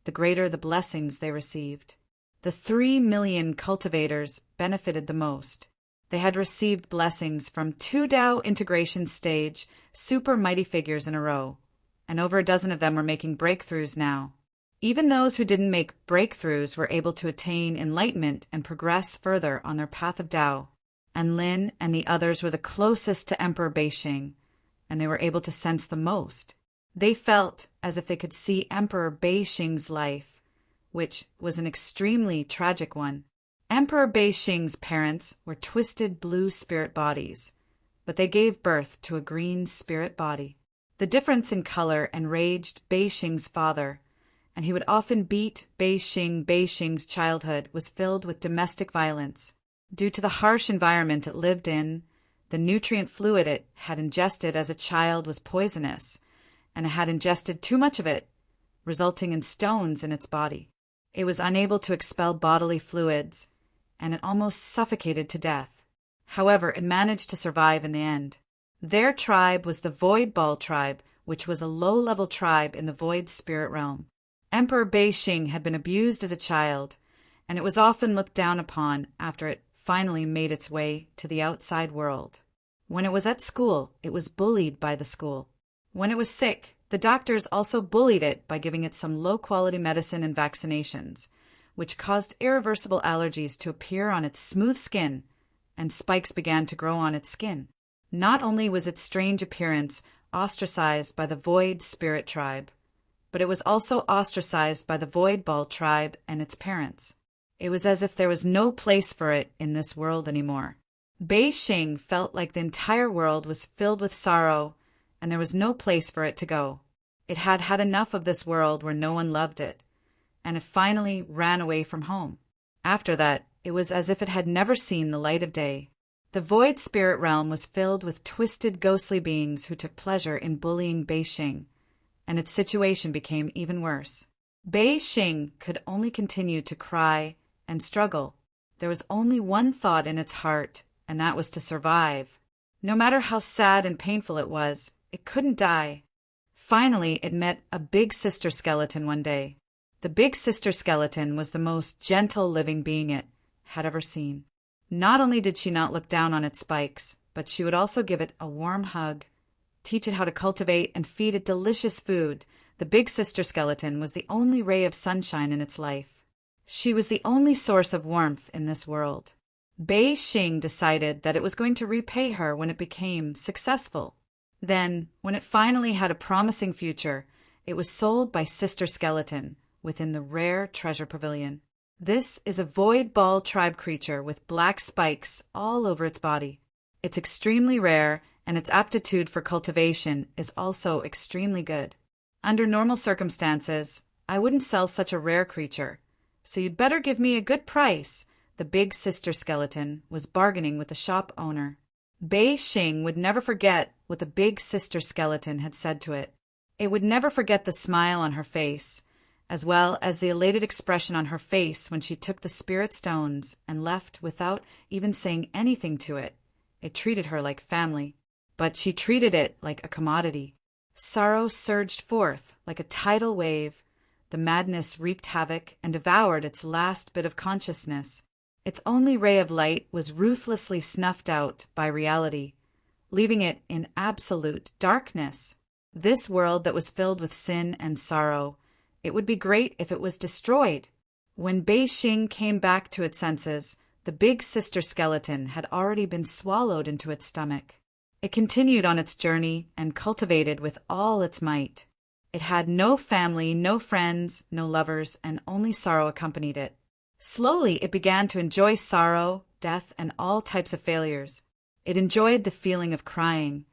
the greater the blessings they received. The 3 million cultivators benefited the most. They had received blessings from 2 Tao integration stage super mighty figures in a row, and over a dozen of them were making breakthroughs now. Even those who didn't make breakthroughs were able to attain enlightenment and progress further on their path of Tao, and Lin and the others were the closest to Emperor Beixing, and they were able to sense the most. They felt as if they could see Emperor Beixing's life, which was an extremely tragic one. Emperor Beixing's parents were twisted blue spirit bodies, but they gave birth to a green spirit body. The difference in color enraged Beixing's father, and he would often beat Beixing. Beixing's childhood was filled with domestic violence. Due to the harsh environment it lived in, the nutrient fluid it had ingested as a child was poisonous, and it had ingested too much of it, resulting in stones in its body. It was unable to expel bodily fluids, and it almost suffocated to death. However, it managed to survive in the end. Their tribe was the Void Ball tribe, which was a low-level tribe in the Void Spirit realm. Emperor Beixing had been abused as a child, and it was often looked down upon after it finally made its way to the outside world. When it was at school, it was bullied by the school. When it was sick, the doctors also bullied it by giving it some low-quality medicine and vaccinations, which caused irreversible allergies to appear on its smooth skin, and spikes began to grow on its skin. Not only was its strange appearance ostracized by the Void Spirit tribe, but it was also ostracized by the Void Ball tribe and its parents. It was as if there was no place for it in this world anymore. Beixing felt like the entire world was filled with sorrow, and there was no place for it to go. It had had enough of this world where no one loved it, and it finally ran away from home. After that, it was as if it had never seen the light of day. The Void Spirit realm was filled with twisted ghostly beings who took pleasure in bullying Beixing, and its situation became even worse. Beixing could only continue to cry and struggle. There was only one thought in its heart, and that was to survive. No matter how sad and painful it was, it couldn't die. Finally, it met a big sister skeleton one day. The big sister skeleton was the most gentle living being it had ever seen. Not only did she not look down on its spikes, but she would also give it a warm hug, teach it how to cultivate, and feed it delicious food. The big sister skeleton was the only ray of sunshine in its life. She was the only source of warmth in this world. Beixing decided that it was going to repay her when it became successful. Then, when it finally had a promising future, it was sold by Sister Skeleton within the rare treasure pavilion. This is a Void Ball tribe creature with black spikes all over its body. It's extremely rare and its aptitude for cultivation is also extremely good. Under normal circumstances, I wouldn't sell such a rare creature, so you'd better give me a good price, the big sister skeleton was bargaining with the shop owner. Bei Xing would never forget what the big sister skeleton had said to it. It would never forget the smile on her face, as well as the elated expression on her face when she took the spirit stones and left without even saying anything to it. It treated her like family, but she treated it like a commodity. Sorrow surged forth like a tidal wave. The madness wreaked havoc and devoured its last bit of consciousness. Its only ray of light was ruthlessly snuffed out by reality, leaving it in absolute darkness. This world that was filled with sin and sorrow, it would be great if it was destroyed. When Bei Xing came back to its senses, the big sister skeleton had already been swallowed into its stomach. It continued on its journey and cultivated with all its might. It had no family, no friends, no lovers, and only sorrow accompanied it. Slowly, it began to enjoy sorrow, death, and all types of failures. It enjoyed the feeling of crying,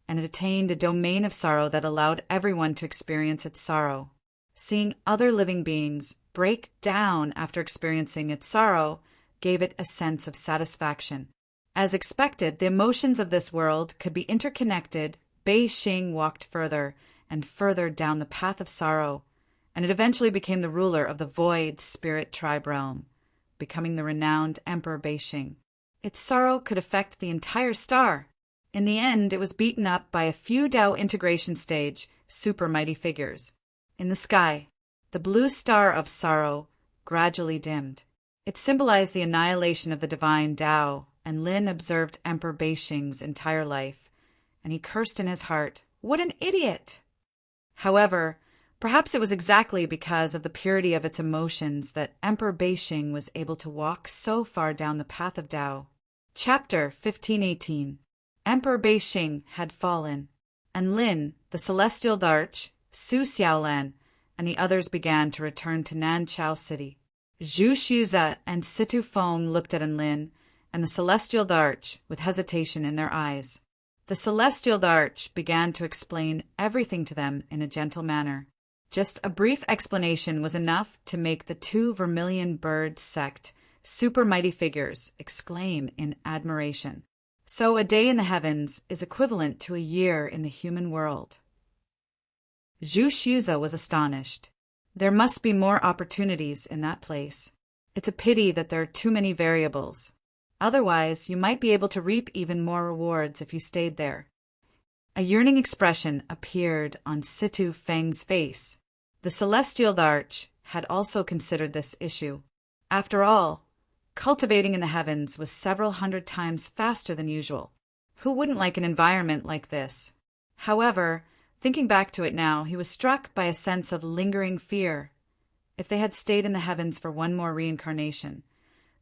and it attained a domain of sorrow that allowed everyone to experience its sorrow. Seeing other living beings break down after experiencing its sorrow gave it a sense of satisfaction. As expected, the emotions of this world could be interconnected. Bei Xing walked further and further down the path of sorrow, and it eventually became the ruler of the Void Spirit Tribe realm, becoming the renowned Emperor Bei Xing. Its sorrow could affect the entire star. In the end, it was beaten up by a few Tao integration stage super mighty figures. In the sky, the blue star of sorrow gradually dimmed. It symbolized the annihilation of the divine Tao, and Lin observed Emperor Bei Xing's entire life, and he cursed in his heart, "What an idiot!" However, perhaps it was exactly because of the purity of its emotions that Emperor Bei Xing was able to walk so far down the path of Tao. Chapter 1518. Emperor Bei Xing had fallen, and Lin, the celestial Darch, Su Xiaolan, and the others began to return to Nanchao City. Zhu Xuze and Situ Feng looked at Enlin and the celestial Darch with hesitation in their eyes. The celestial Darch began to explain everything to them in a gentle manner. Just a brief explanation was enough to make the two vermilion bird sect super mighty figures exclaim in admiration. So a day in the heavens is equivalent to a year in the human world. Zhu Xuze was astonished. There must be more opportunities in that place. It's a pity that there are too many variables. Otherwise, you might be able to reap even more rewards if you stayed there. A yearning expression appeared on Situ Feng's face. The celestial Darch had also considered this issue. After all, cultivating in the heavens was several hundred times faster than usual. Who wouldn't like an environment like this? However, thinking back to it now, he was struck by a sense of lingering fear. If they had stayed in the heavens for one more reincarnation,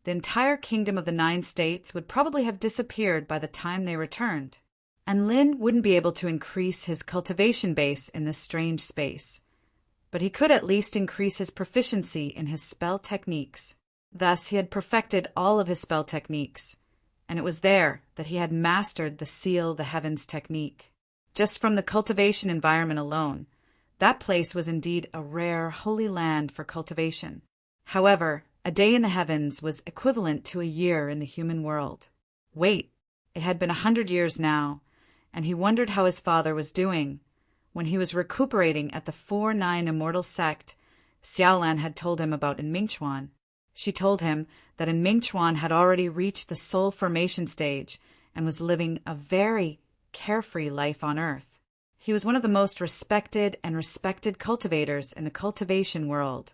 the entire kingdom of the 9 states would probably have disappeared by the time they returned. And Lin wouldn't be able to increase his cultivation base in this strange space. But he could at least increase his proficiency in his spell techniques. Thus, he had perfected all of his spell techniques, and it was there that he had mastered the Seal the Heavens technique. Just from the cultivation environment alone, that place was indeed a rare, holy land for cultivation. However, a day in the heavens was equivalent to a year in the human world. Wait, it had been 100 years now, and he wondered how his father was doing. When he was recuperating at the 4-9 immortal sect, Xiaolan had told him about Mingchuan. She told him that Mingchuan had already reached the soul formation stage and was living a very carefree life on Earth. He was one of the most respected cultivators in the cultivation world.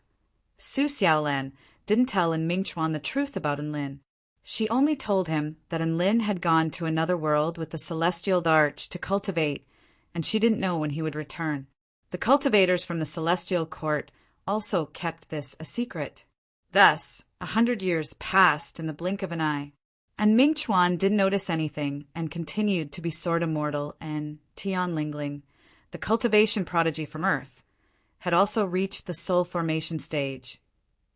Su Xiaolan didn't tell Mingchuan the truth about Enlin. She only told him that Enlin had gone to another world with the celestial Darch to cultivate, and she didn't know when he would return. The cultivators from the celestial court also kept this a secret. Thus, 100 years passed in the blink of an eye, and Mingchuan didn't notice anything and continued to be sword immortal, and Tian Lingling, the cultivation prodigy from Earth, had also reached the soul formation stage,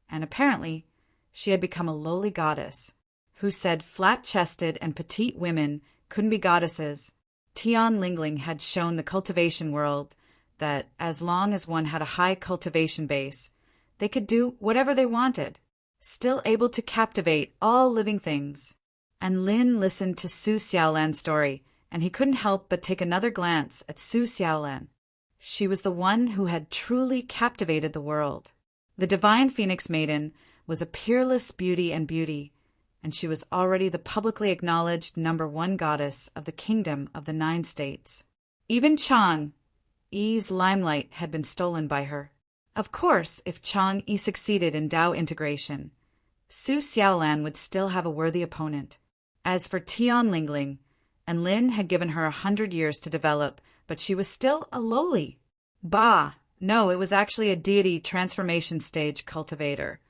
and apparently she had become a lowly goddess who said flat-chested and petite women couldn't be goddesses, Tian Lingling had shown the cultivation world that as long as one had a high cultivation base, they could do whatever they wanted, still able to captivate all living things. And Lin listened to Su Xiaolan's story, and he couldn't help but take another glance at Su Xiaolan. She was the one who had truly captivated the world. The divine Phoenix Maiden was a peerless beauty, and she was already the publicly acknowledged #1 goddess of the Kingdom of the 9 States. Even Chang Yi's limelight had been stolen by her. Of course, if Chang Yi succeeded in Dao integration, Su Xiaolan would still have a worthy opponent. As for Tian Lingling, and Lin had given her 100 years to develop, but she was still a lowly. No, it was actually a deity transformation stage cultivator.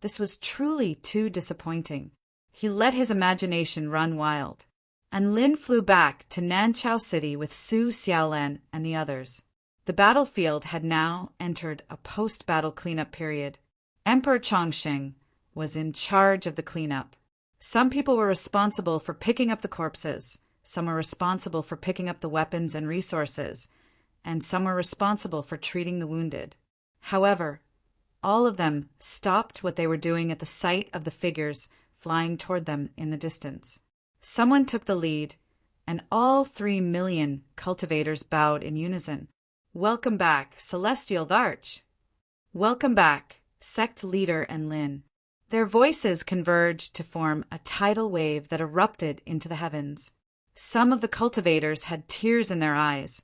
This was truly too disappointing. He let his imagination run wild. And Lin flew back to Nanchao City with Su Xiaolan and the others. The battlefield had now entered a post-battle cleanup period. Emperor Chongsheng was in charge of the cleanup. Some people were responsible for picking up the corpses, some were responsible for picking up the weapons and resources, and some were responsible for treating the wounded. However, all of them stopped what they were doing at the sight of the figures flying toward them in the distance. Someone took the lead, and all 3 million cultivators bowed in unison. "Welcome back, Celestial Darch!" "Welcome back, Sect Leader and Lin." Their voices converged to form a tidal wave that erupted into the heavens. Some of the cultivators had tears in their eyes,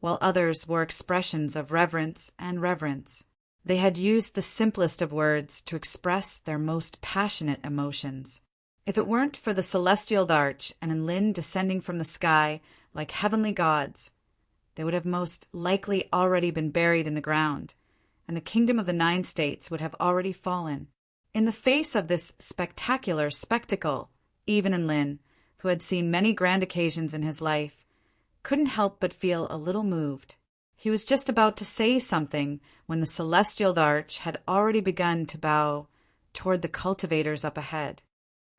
while others wore expressions of reverence and reverence. They had used the simplest of words to express their most passionate emotions. If it weren't for the Celestial Darch and Lin descending from the sky like heavenly gods, they would have most likely already been buried in the ground, and the Kingdom of the 9 States would have already fallen. In the face of this spectacular spectacle, even Lin, who had seen many grand occasions in his life, couldn't help but feel a little moved. He was just about to say something when the Celestial Darch had already begun to bow toward the cultivators up ahead.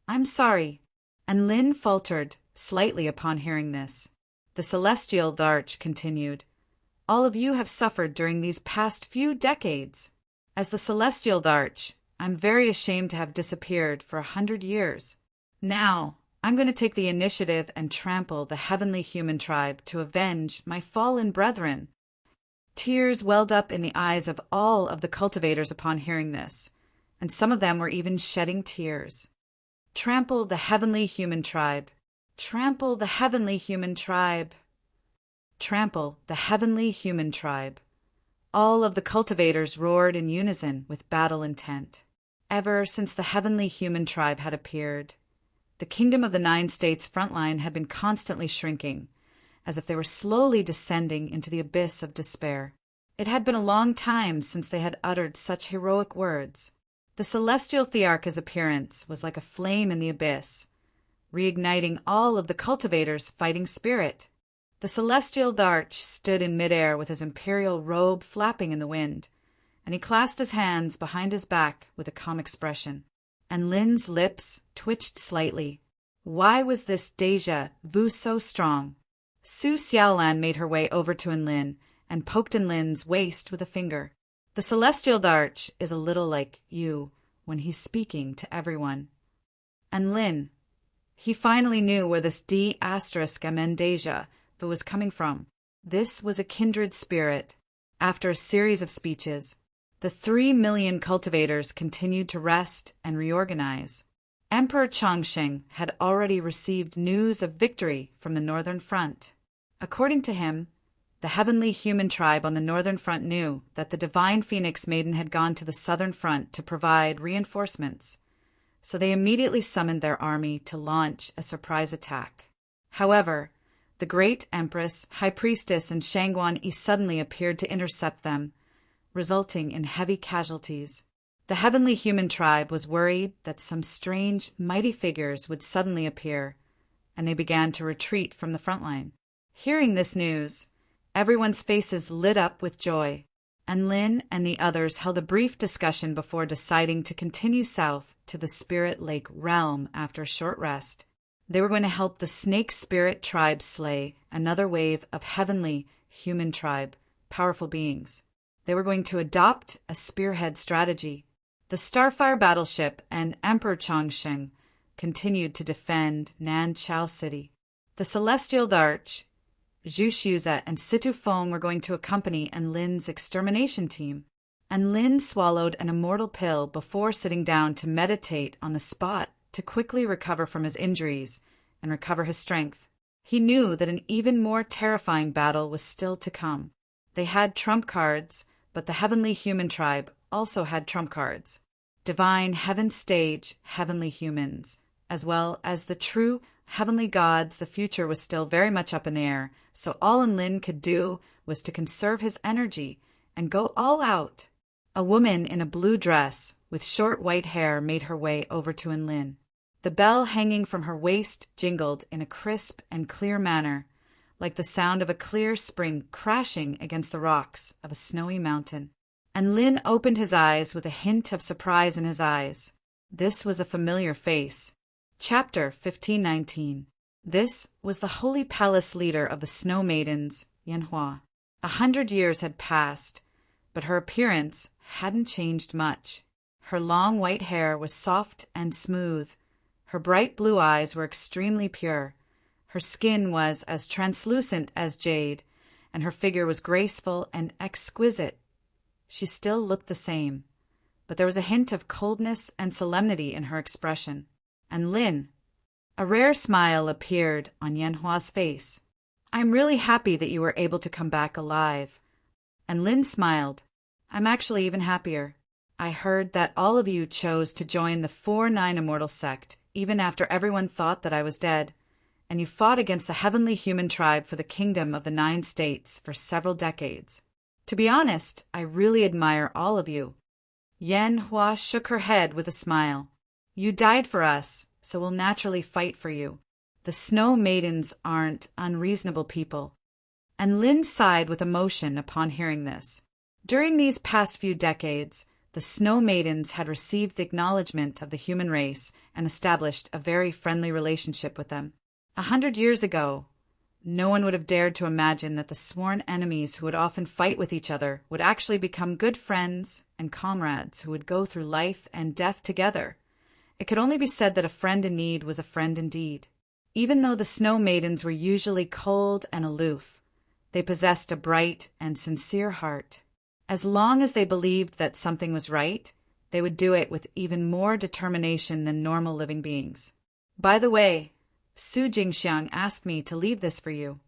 "I'm sorry," and Lin faltered slightly upon hearing this. The Celestial Darch continued, "All of you have suffered during these past few decades. As the Celestial Darch, I'm very ashamed to have disappeared for 100 years. Now, I'm going to take the initiative and trample the heavenly human tribe to avenge my fallen brethren." Tears welled up in the eyes of all of the cultivators upon hearing this, and some of them were even shedding tears. Trample the heavenly human tribe. Trample the heavenly human tribe. Trample the heavenly human tribe. All of the cultivators roared in unison with battle intent. Ever since the heavenly human tribe had appeared, the Kingdom of the 9 States frontline had been constantly shrinking, as if they were slowly descending into the abyss of despair. It had been a long time since they had uttered such heroic words. The celestial Thearcha's appearance was like a flame in the abyss, reigniting all of the cultivators' fighting spirit. The Celestial Darch stood in midair with his imperial robe flapping in the wind, and he clasped his hands behind his back with a calm expression. And Lin's lips twitched slightly. Why was this déjà vu so strong? Su Xiaolan made her way over to Lin and poked Lin's waist with a finger. The Celestial Darch is a little like you when he's speaking to everyone. And Lin, he finally knew where this D***** was coming from. This was a kindred spirit. After a series of speeches, the 3 million cultivators continued to rest and reorganize. Emperor Chongsheng had already received news of victory from the Northern Front. According to him, the heavenly human tribe on the Northern Front knew that the divine Phoenix Maiden had gone to the Southern Front to provide reinforcements, so they immediately summoned their army to launch a surprise attack. However, the Great Empress, High Priestess, and Shangguan Yi suddenly appeared to intercept them, resulting in heavy casualties. The heavenly human tribe was worried that some strange, mighty figures would suddenly appear, and they began to retreat from the front line. Hearing this news, everyone's faces lit up with joy, and Lin and the others held a brief discussion before deciding to continue south to the Spirit Lake realm after a short rest. They were going to help the snake spirit tribe slay another wave of heavenly human tribe, powerful beings. They were going to adopt a spearhead strategy. The Starfire battleship and Emperor Chongsheng continued to defend Nanchao City. The Celestial Darch, Zhu Shuza, and Situ Feng were going to accompany Enlin's extermination team. Enlin swallowed an immortal pill before sitting down to meditate on the spot to quickly recover from his injuries and recover his strength. He knew that an even more terrifying battle was still to come. They had trump cards, but the heavenly human tribe also had trump cards. Divine heaven stage, heavenly humans, as well as the true heavenly gods. The future was still very much up in the air, so all Enlin could do was to conserve his energy and go all out. A woman in a blue dress with short white hair made her way over to Enlin. The bell hanging from her waist jingled in a crisp and clear manner, like the sound of a clear spring crashing against the rocks of a snowy mountain. Enlin opened his eyes with a hint of surprise in his eyes. This was a familiar face. Chapter 1519. This was the holy palace leader of the Snow Maidens, Yanhua. 100 years had passed, but her appearance hadn't changed much. Her long white hair was soft and smooth. Her bright blue eyes were extremely pure. Her skin was as translucent as jade, and her figure was graceful and exquisite. She still looked the same, but there was a hint of coldness and solemnity in her expression. And Lin, a rare smile appeared on Yanhua's face. "I'm really happy that you were able to come back alive." And Lin smiled. "I'm actually even happier. I heard that all of you chose to join the 4-9 Immortal sect, even after everyone thought that I was dead, and you fought against the heavenly human tribe for the kingdom of the 9 states for several decades. To be honest, I really admire all of you." Yanhua shook her head with a smile. "You died for us, so we'll naturally fight for you. The Snow Maidens aren't unreasonable people." And Lin sighed with emotion upon hearing this. During these past few decades, the Snow Maidens had received the acknowledgement of the human race and established a very friendly relationship with them. 100 years ago, no one would have dared to imagine that the sworn enemies who would often fight with each other would actually become good friends and comrades who would go through life and death together. It could only be said that a friend in need was a friend indeed. Even though the Snow Maidens were usually cold and aloof, they possessed a bright and sincere heart. As long as they believed that something was right, they would do it with even more determination than normal living beings. "By the way, Su Jingxiang asked me to leave this for you."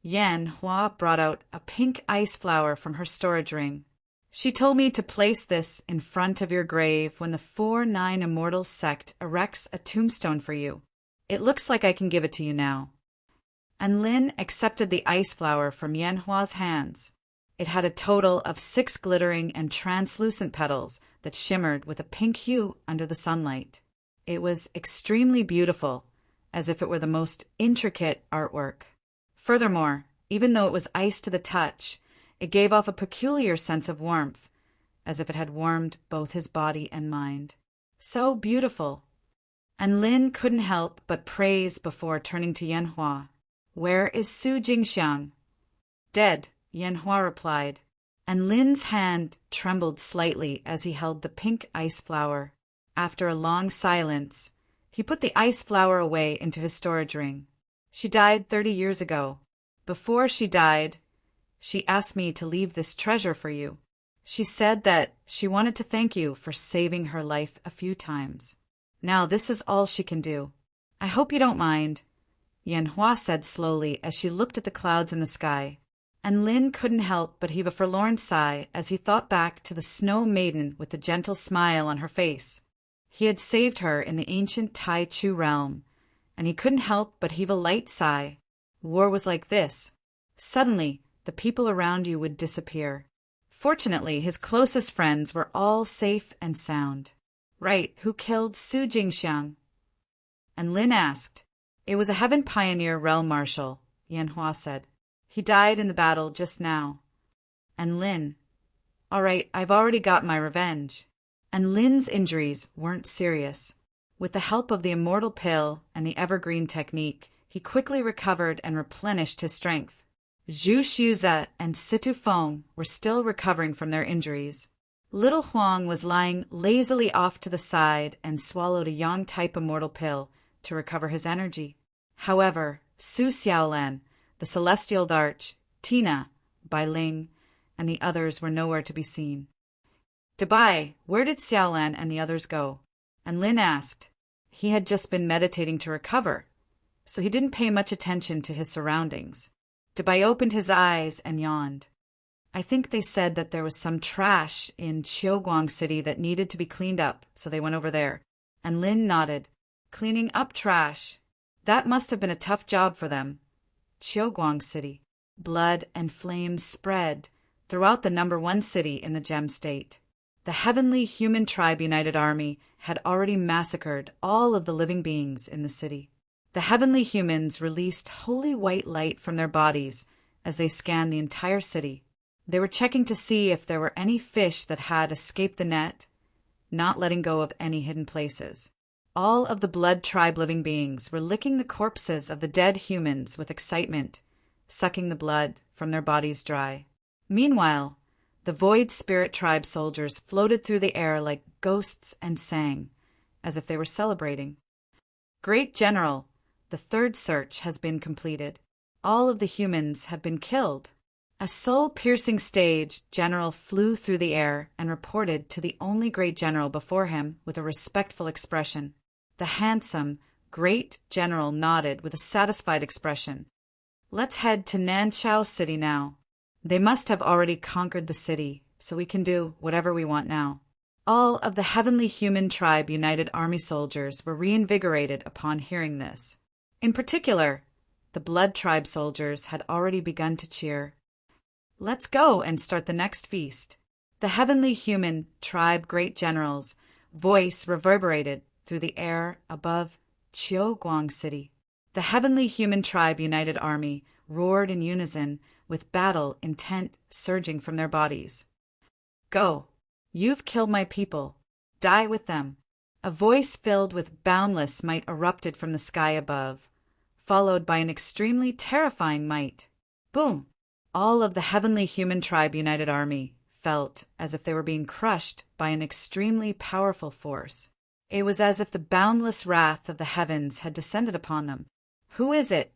Yanhua brought out a pink ice flower from her storage ring. "She told me to place this in front of your grave when the 4-9 Immortal sect erects a tombstone for you. It looks like I can give it to you now." And Lin accepted the ice flower from Yanhua's hands. It had a total of 6 glittering and translucent petals that shimmered with a pink hue under the sunlight. It was extremely beautiful, as if it were the most intricate artwork. Furthermore, even though it was ice to the touch, it gave off a peculiar sense of warmth, as if it had warmed both his body and mind. So beautiful. And Lin couldn't help but praise before turning to Yanhua. "Where is Su Jingxiang?" "Dead," Yanhua replied, and Lin's hand trembled slightly as he held the pink ice flower. After a long silence, he put the ice flower away into his storage ring. "She died 30 years ago. Before she died, she asked me to leave this treasure for you. She said that she wanted to thank you for saving her life a few times. Now this is all she can do. I hope you don't mind," Yanhua said slowly as she looked at the clouds in the sky. And Lin couldn't help but heave a forlorn sigh as he thought back to the Snow Maiden with the gentle smile on her face. He had saved her in the ancient Tai Chu realm, and he couldn't help but heave a light sigh. War was like this. Suddenly, the people around you would disappear. Fortunately, his closest friends were all safe and sound. "Right, who killed Su Jingxiang?" And Lin asked. "It was a Heaven Pioneer realm marshal," Yanhua said. "He died in the battle just now." And Lin, "All right, I've already got my revenge." And Lin's injuries weren't serious. With the help of the immortal pill and the evergreen technique, he quickly recovered and replenished his strength. Zhu Xiuze and Situ Feng were still recovering from their injuries. Little Huang was lying lazily off to the side and swallowed a yang-type immortal pill to recover his energy. However, Su Xiaolan, the celestial arch, Tina, Bai Ling, and the others were nowhere to be seen. "Dabai, where did Xiaolan and the others go?" And Lin asked. He had just been meditating to recover, so he didn't pay much attention to his surroundings. Dabai opened his eyes and yawned. "I think they said that there was some trash in Qiuguang City that needed to be cleaned up, so they went over there." And Lin nodded. "Cleaning up trash. That must have been a tough job for them." Qiuguang City. Blood and flames spread throughout the #1 city in the Gem State. The Heavenly Human Tribe United Army had already massacred all of the living beings in the city. The Heavenly Humans released holy white light from their bodies as they scanned the entire city. They were checking to see if there were any fish that had escaped the net, not letting go of any hidden places. All of the Blood Tribe living beings were licking the corpses of the dead humans with excitement, sucking the blood from their bodies dry. Meanwhile, the Void Spirit Tribe soldiers floated through the air like ghosts and sang, as if they were celebrating. "Great General, the third search has been completed. All of the humans have been killed." A soul-piercing stage general flew through the air and reported to the only great general before him with a respectful expression. The handsome, great general nodded with a satisfied expression. "Let's head to Nanchao City now. They must have already conquered the city, so we can do whatever we want now." All of the Heavenly Human Tribe United Army soldiers were reinvigorated upon hearing this. In particular, the Blood Tribe soldiers had already begun to cheer. "Let's go and start the next feast." The Heavenly Human Tribe Great General's voice reverberated through the air above Qiuguang City. The Heavenly Human Tribe United Army roared in unison, with battle intent surging from their bodies. "Go! You've killed my people. Die with them." A voice filled with boundless might erupted from the sky above, followed by an extremely terrifying might. Boom! All of the Heavenly Human Tribe United Army felt as if they were being crushed by an extremely powerful force. It was as if the boundless wrath of the heavens had descended upon them. "Who is it?"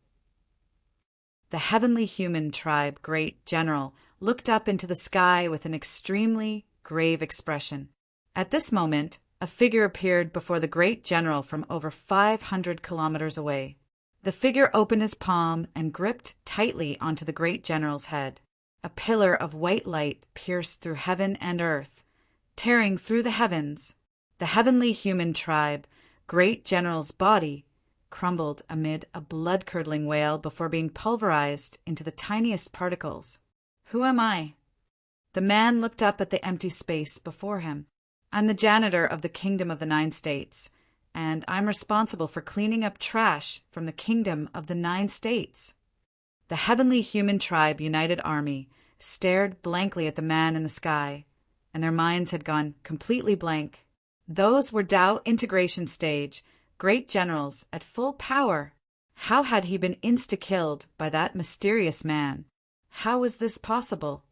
The Heavenly Human Tribe Great General looked up into the sky with an extremely grave expression. At this moment, a figure appeared before the Great General from over 500 kilometers away. The figure opened his palm and gripped tightly onto the Great General's head. A pillar of white light pierced through heaven and earth, tearing through the heavens. The Heavenly Human Tribe Great General's body crumbled amid a blood-curdling wail before being pulverized into the tiniest particles. "Who am I?" The man looked up at the empty space before him. "I'm the janitor of the Kingdom of the 9 States, and I'm responsible for cleaning up trash from the Kingdom of the 9 States." The Heavenly Human Tribe United Army stared blankly at the man in the sky, and their minds had gone completely blank. Those were Tao Integration Stage Great Generals at full power. How had he been insta-killed by that mysterious man? How was this possible?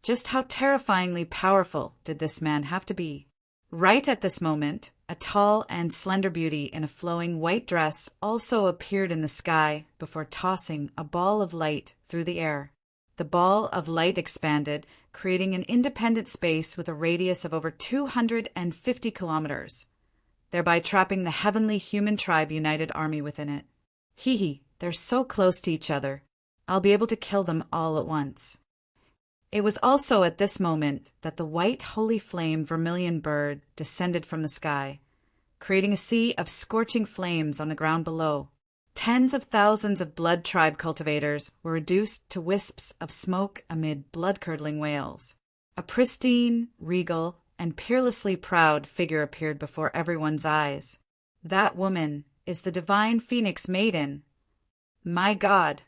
Just how terrifyingly powerful did this man have to be? Right at this moment, a tall and slender beauty in a flowing white dress also appeared in the sky before tossing a ball of light through the air. The ball of light expanded, creating an independent space with a radius of over 250 kilometers, thereby trapping the Heavenly Human Tribe United Army within it. Hee, they're so close to each other. I'll be able to kill them all at once. It was also at this moment that the white holy flame vermilion bird descended from the sky, creating a sea of scorching flames on the ground below. Tens of thousands of Blood Tribe cultivators were reduced to wisps of smoke amid blood-curdling wails. A pristine, regal, and peerlessly proud figure appeared before everyone's eyes. That woman is the Divine Phoenix Maiden. My God,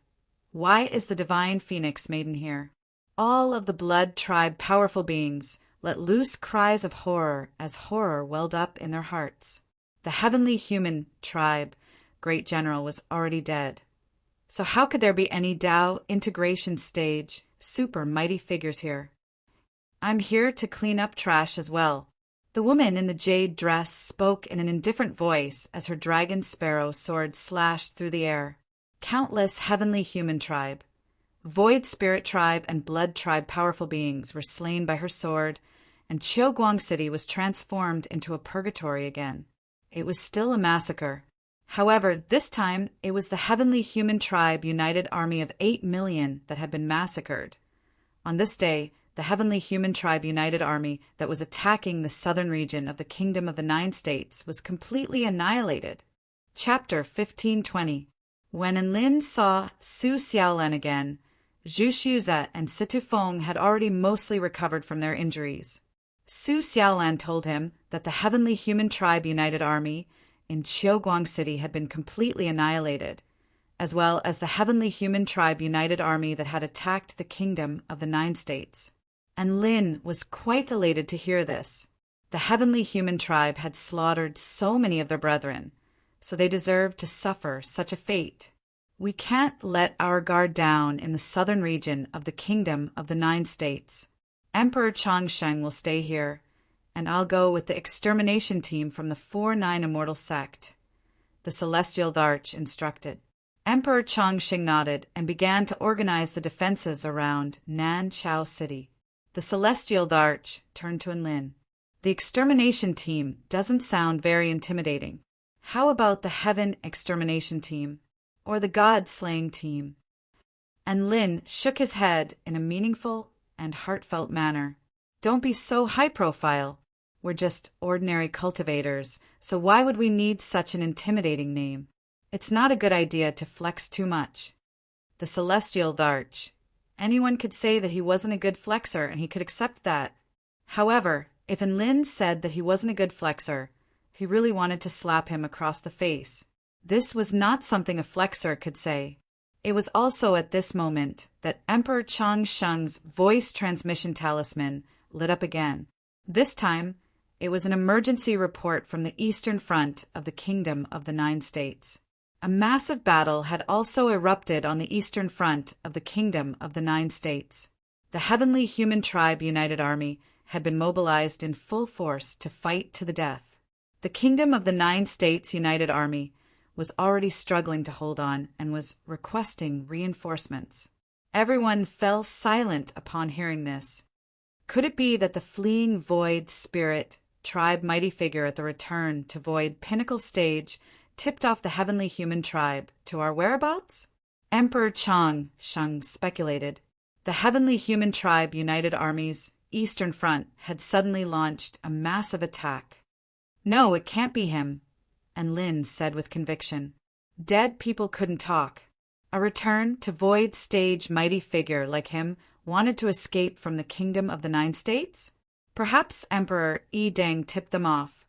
why is the Divine Phoenix Maiden here? All of the Blood Tribe powerful beings let loose cries of horror as horror welled up in their hearts. The The heavenly human tribe great general was already dead. So how could there be any Tao integration stage super mighty figures here? I'm here to clean up trash as well. The woman in the jade dress spoke in an indifferent voice as her dragon sparrow sword slashed through the air. Countless heavenly human tribe, void spirit tribe, and blood tribe powerful beings were slain by her sword, and Qiuguang City was transformed into a purgatory again. It was still a massacre. However, this time it was the heavenly human tribe united army of 8 million that had been massacred. On this day, the heavenly human tribe united army that was attacking the southern region of the Kingdom of the Nine States was completely annihilated. Chapter 1520. When Enlin saw Su Xiaolan again, Zhu Xuze and Situ Feng had already mostly recovered from their injuries. Su Xiaolan told him that the heavenly human tribe united army in Qiuguang City had been completely annihilated, as well as the heavenly human tribe united army that had attacked the Kingdom of the Nine States. And Lin was quite elated to hear this. The heavenly human tribe had slaughtered so many of their brethren, so they deserved to suffer such a fate. We can't let our guard down in the southern region of the Kingdom of the Nine States. Emperor Changsheng will stay here, and I'll go with the extermination team from the 4-9 Immortal Sect, the Celestial Darch instructed. Emperor Changsheng nodded and began to organize the defenses around Nanchao City. The Celestial Darch turned to Enlin. The extermination team doesn't sound very intimidating. How about the Heaven Extermination Team, or the God-Slaying Team? And Lin shook his head in a meaningful and heartfelt manner. Don't be so high-profile. We're just ordinary cultivators, so why would we need such an intimidating name? It's not a good idea to flex too much. The Celestial Darch. Anyone could say that he wasn't a good flexor, and he could accept that. However, if Enlin said that he wasn't a good flexor, he really wanted to slap him across the face. This was not something a flexor could say. It was also at this moment that Emperor Changsheng's voice transmission talisman lit up again. This time, it was an emergency report from the eastern front of the Kingdom of the Nine States. A massive battle had also erupted on the eastern front of the Kingdom of the Nine States. The heavenly human tribe united army had been mobilized in full force to fight to the death. The Kingdom of the Nine States united army was already struggling to hold on and was requesting reinforcements. Everyone fell silent upon hearing this. Could it be that the fleeing Void Spirit tribe mighty figure at the return to Void Pinnacle stage tipped off the heavenly human tribe to our whereabouts? Emperor Changsheng speculated. The heavenly human tribe united army's eastern front had suddenly launched a massive attack. No, it can't be him, and Lin said with conviction. Dead people couldn't talk. A return to Void stage mighty figure like him wanted to escape from the Kingdom of the Nine States? Perhaps Emperor Yi Deng tipped them off,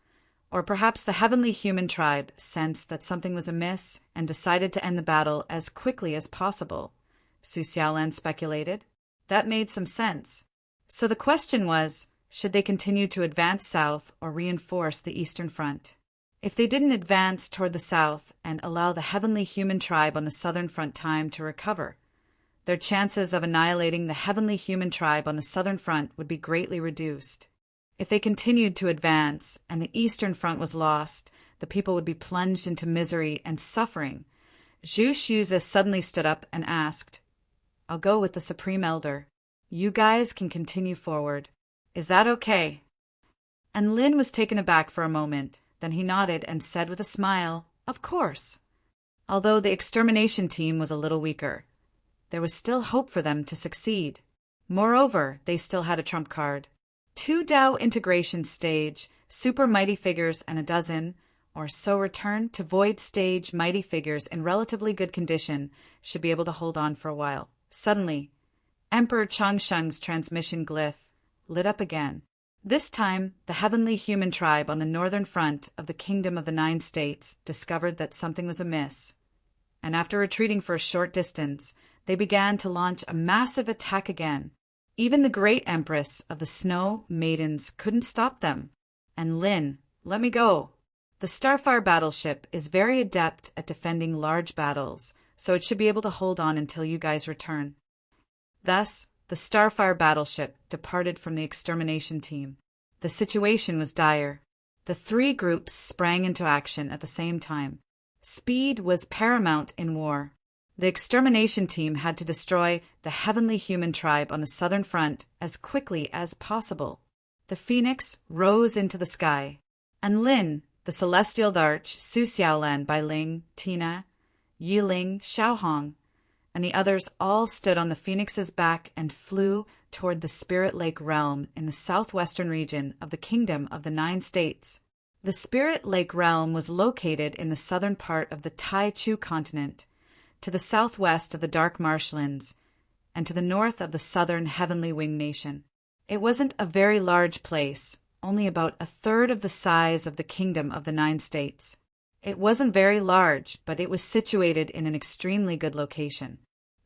or perhaps the heavenly human tribe sensed that something was amiss and decided to end the battle as quickly as possible, Su Xiaolan speculated. That made some sense. So the question was, should they continue to advance south or reinforce the eastern front? If they didn't advance toward the south and allow the heavenly human tribe on the southern front time to recover, their chances of annihilating the heavenly human tribe on the southern front would be greatly reduced. If they continued to advance and the eastern front was lost, the people would be plunged into misery and suffering. Zhu Xuze suddenly stood up and asked, I'll go with the Supreme Elder. You guys can continue forward. Is that okay? And Lin was taken aback for a moment. Then he nodded and said with a smile, Of course. Although the extermination team was a little weaker, there was still hope for them to succeed. Moreover, they still had a trump card. 2 Tao integration stage, super mighty figures and a dozen, or so return to void stage mighty figures in relatively good condition should be able to hold on for a while. Suddenly, Emperor Changsheng's transmission glyph lit up again. This time, the heavenly human tribe on the northern front of the Kingdom of the Nine States discovered that something was amiss, and after retreating for a short distance, they began to launch a massive attack again. Even the great Empress of the Snow Maidens couldn't stop them. And Lin, let me go. The Starfire battleship is very adept at defending large battles, so it should be able to hold on until you guys return. Thus, the Starfire battleship departed from the extermination team. The situation was dire. The three groups sprang into action at the same time. Speed was paramount in war. The extermination team had to destroy the heavenly human tribe on the southern front as quickly as possible. The Phoenix rose into the sky, and Lin, the celestial arch, Su Xiaolan, Bai Ling, Tina, Yiling, Xiaohong, and the others all stood on the Phoenix's back and flew toward the Spirit Lake realm in the southwestern region of the Kingdom of the Nine States. The Spirit Lake realm was located in the southern part of the Tai Chu continent, to the southwest of the Dark Marshlands, and to the north of the southern Heavenly Wing Nation. It wasn't a very large place, only about a third of the size of the Kingdom of the Nine States. It wasn't very large, but it was situated in an extremely good location.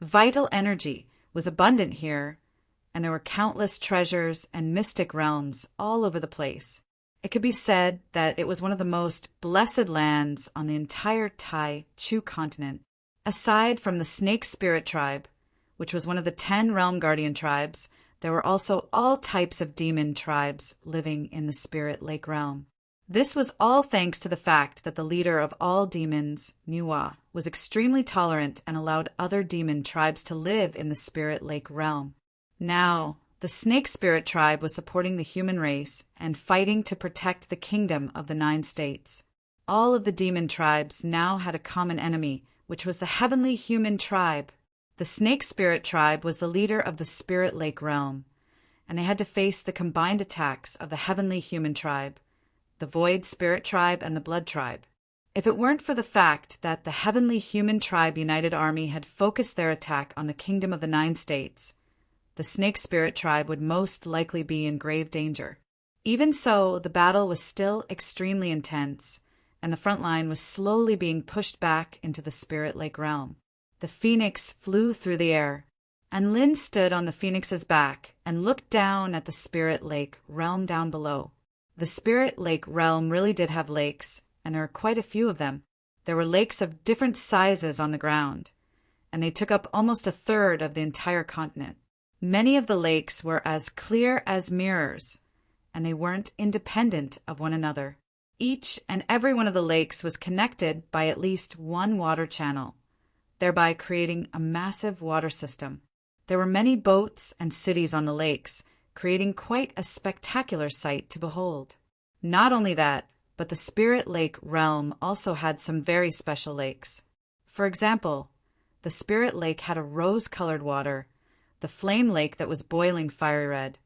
Vital energy was abundant here, and there were countless treasures and mystic realms all over the place. It could be said that it was one of the most blessed lands on the entire Tai Chu continent. Aside from the Snake Spirit tribe, which was one of the 10 Realm Guardian tribes, there were also all types of demon tribes living in the Spirit Lake realm. This was all thanks to the fact that the leader of all demons, Nuwa, was extremely tolerant and allowed other demon tribes to live in the Spirit Lake realm. Now, the Snake Spirit tribe was supporting the human race and fighting to protect the Kingdom of the Nine States. All of the demon tribes now had a common enemy, which was the Heavenly Human tribe. The Snake Spirit tribe was the leader of the Spirit Lake realm, and they had to face the combined attacks of the Heavenly Human tribe, the Void Spirit tribe, and the Blood tribe. If it weren't for the fact that the Heavenly Human tribe united army had focused their attack on the Kingdom of the Nine States, the Snake Spirit tribe would most likely be in grave danger. Even so, the battle was still extremely intense, and the front line was slowly being pushed back into the Spirit Lake realm. The Phoenix flew through the air, and Lin stood on the Phoenix's back and looked down at the Spirit Lake realm down below. The Spirit Lake realm really did have lakes, and there were quite a few of them. There were lakes of different sizes on the ground, and they took up almost a third of the entire continent. Many of the lakes were as clear as mirrors, and they weren't independent of one another. Each and every one of the lakes was connected by at least one water channel, thereby creating a massive water system. There were many boats and cities on the lakes, creating quite a spectacular sight to behold. Not only that, but the Spirit Lake realm also had some very special lakes. For example, the Spirit Lake had a rose-colored water, the Flame Lake that was boiling fiery red,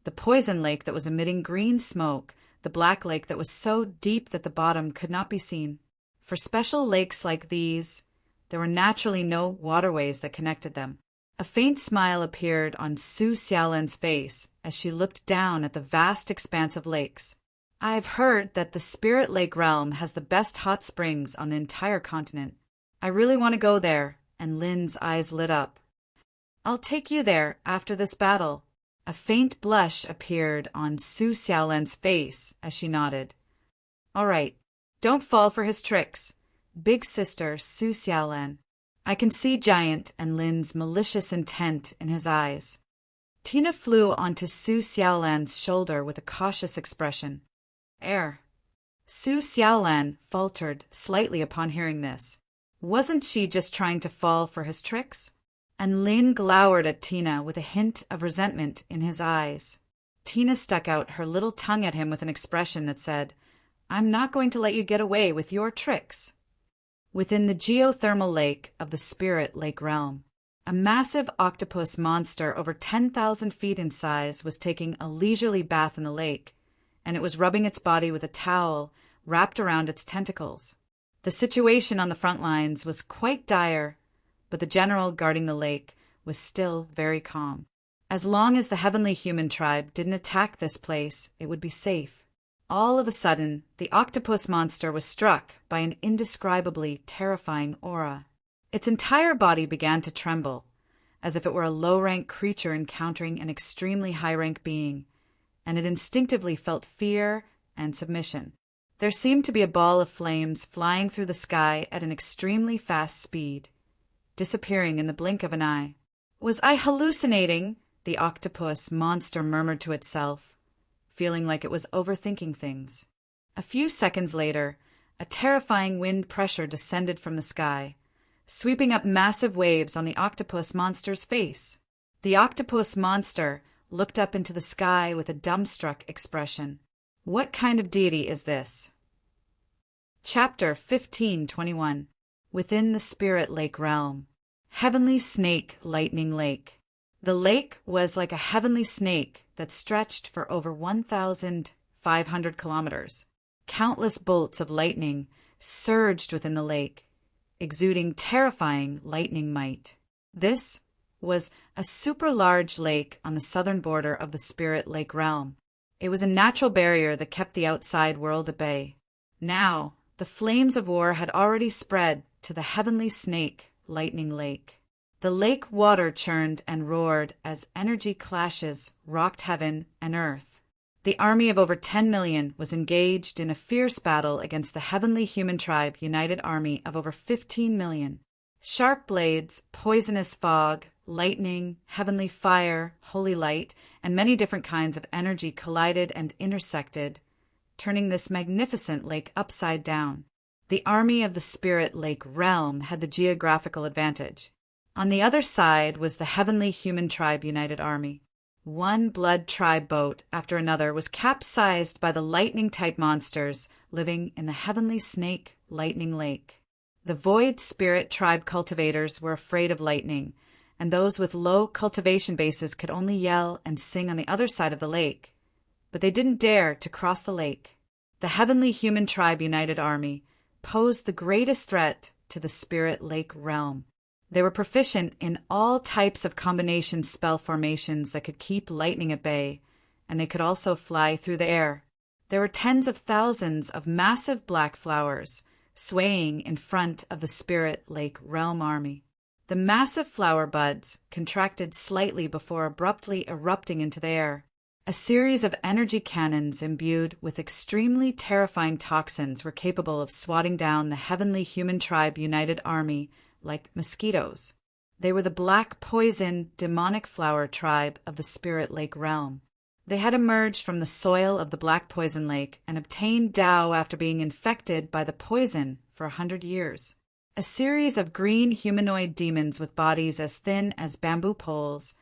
the Poison Lake that was emitting green smoke, the Black Lake that was so deep that the bottom could not be seen. For special lakes like these, there were naturally no waterways that connected them. A faint smile appeared on Su Xiaolan's face as she looked down at the vast expanse of lakes. I've heard that the Spirit Lake realm has the best hot springs on the entire continent. I really want to go there, and Lin's eyes lit up. I'll take you there after this battle. A faint blush appeared on Su Xiaolan's face as she nodded. All right, don't fall for his tricks, big sister Su Xiaolan. I can see Giant and Lin's malicious intent in his eyes. Tina flew onto Su Xiaolan's shoulder with a cautious expression. Su Xiaolan faltered slightly upon hearing this. Wasn't she just trying to fall for his tricks? And Lin glowered at Tina with a hint of resentment in his eyes. Tina stuck out her little tongue at him with an expression that said, I'm not going to let you get away with your tricks. Within the geothermal lake of the Spirit Lake realm, a massive octopus monster over 10,000 feet in size was taking a leisurely bath in the lake, and it was rubbing its body with a towel wrapped around its tentacles. The situation on the front lines was quite dire, but the general guarding the lake was still very calm. As long as the Heavenly Human tribe didn't attack this place, it would be safe. All of a sudden, the octopus monster was struck by an indescribably terrifying aura. Its entire body began to tremble, as if it were a low-rank creature encountering an extremely high-rank being, and it instinctively felt fear and submission. There seemed to be a ball of flames flying through the sky at an extremely fast speed, disappearing in the blink of an eye. Was I hallucinating? The octopus monster murmured to itself, feeling like it was overthinking things. A few seconds later, a terrifying wind pressure descended from the sky, sweeping up massive waves on the octopus monster's face. The octopus monster looked up into the sky with a dumbstruck expression. What kind of deity is this? Chapter 15:21. Within the Spirit Lake Realm. Heavenly Snake Lightning Lake. The lake was like a heavenly snake that stretched for over 1,500 kilometers. Countless bolts of lightning surged within the lake, exuding terrifying lightning might. This was a super-large lake on the southern border of the Spirit Lake Realm. It was a natural barrier that kept the outside world at bay. Now, the flames of war had already spread to the Heavenly Snake Lightning Lake. The lake water churned and roared as energy clashes rocked heaven and earth. The army of over 10 million was engaged in a fierce battle against the Heavenly Human Tribe United Army of over 15 million. Sharp blades, poisonous fog, lightning, heavenly fire, holy light, and many different kinds of energy collided and intersected, turning this magnificent lake upside down. The army of the Spirit Lake Realm had the geographical advantage. On the other side was the Heavenly Human Tribe United Army. One blood tribe boat after another was capsized by the lightning-type monsters living in the Heavenly Snake Lightning Lake. The Void Spirit Tribe cultivators were afraid of lightning, and those with low cultivation bases could only yell and sing on the other side of the lake. But they didn't dare to cross the lake. The Heavenly Human Tribe United Army posed the greatest threat to the Spirit Lake Realm. They were proficient in all types of combination spell formations that could keep lightning at bay, and they could also fly through the air. There were tens of thousands of massive black flowers swaying in front of the Spirit Lake Realm Army. The massive flower buds contracted slightly before abruptly erupting into the air. A series of energy cannons imbued with extremely terrifying toxins were capable of swatting down the Heavenly Human Tribe United Army like mosquitoes. They were the black poison demonic flower tribe of the Spirit Lake Realm. They had emerged from the soil of the Black Poison Lake and obtained Tao after being infected by the poison for 100 years. A series of green humanoid demons with bodies as thin as bamboo poles,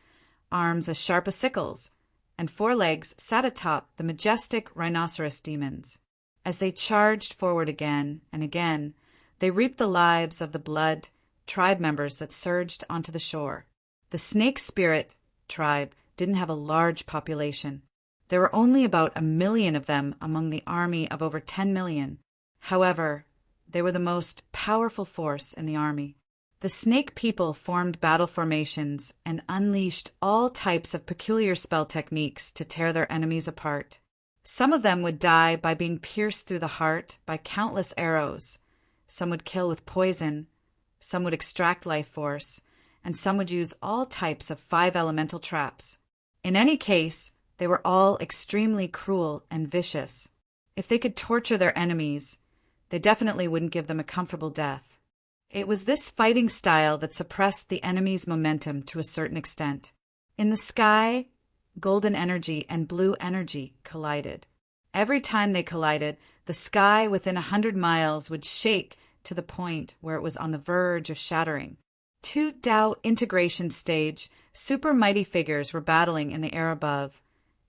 arms as sharp as sickles, and forelegs sat atop the majestic rhinoceros demons. As they charged forward again and again, they reaped the lives of the blood tribe members that surged onto the shore. The Snake Spirit tribe didn't have a large population. There were only about 1 million of them among the army of over 10 million. However, they were the most powerful force in the army. The snake people formed battle formations and unleashed all types of peculiar spell techniques to tear their enemies apart. Some of them would die by being pierced through the heart by countless arrows. Some would kill with poison, some would extract life force, and some would use all types of 5 elemental traps. In any case, they were all extremely cruel and vicious. If they could torture their enemies, they definitely wouldn't give them a comfortable death. It was this fighting style that suppressed the enemy's momentum to a certain extent. In the sky, golden energy and blue energy collided. Every time they collided, the sky within 100 miles would shake to the point where it was on the verge of shattering. 2 Tao integration stage, super mighty figures were battling in the air above,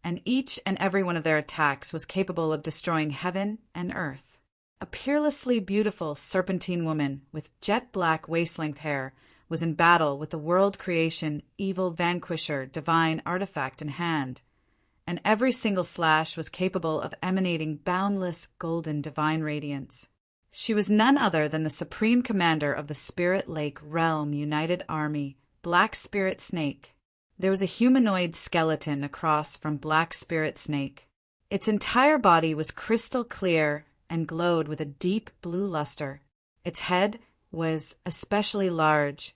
and each and every one of their attacks was capable of destroying heaven and earth. A peerlessly beautiful serpentine woman with jet-black waist-length hair was in battle with the world creation evil vanquisher divine artifact in hand, and every single slash was capable of emanating boundless golden divine radiance. She was none other than the supreme commander of the Spirit Lake Realm United Army, Black Spirit Snake. There was a humanoid skeleton across from Black Spirit Snake. Its entire body was crystal clear and glowed with a deep blue luster. Its head was especially large,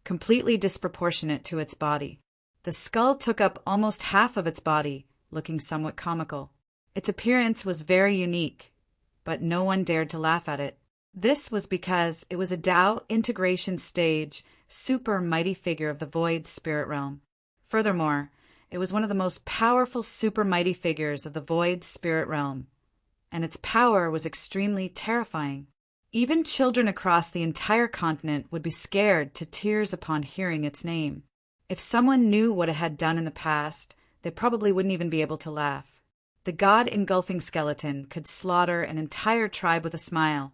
completely disproportionate to its body. The skull took up almost half of its body, looking somewhat comical. Its appearance was very unique. but no one dared to laugh at it. This was because it was a Tao integration stage, super mighty figure of the void spirit realm. Furthermore, it was one of the most powerful super mighty figures of the void spirit realm, and its power was extremely terrifying. Even children across the entire continent would be scared to tears upon hearing its name. If someone knew what it had done in the past, they probably wouldn't even be able to laugh. The god-engulfing skeleton could slaughter an entire tribe with a smile,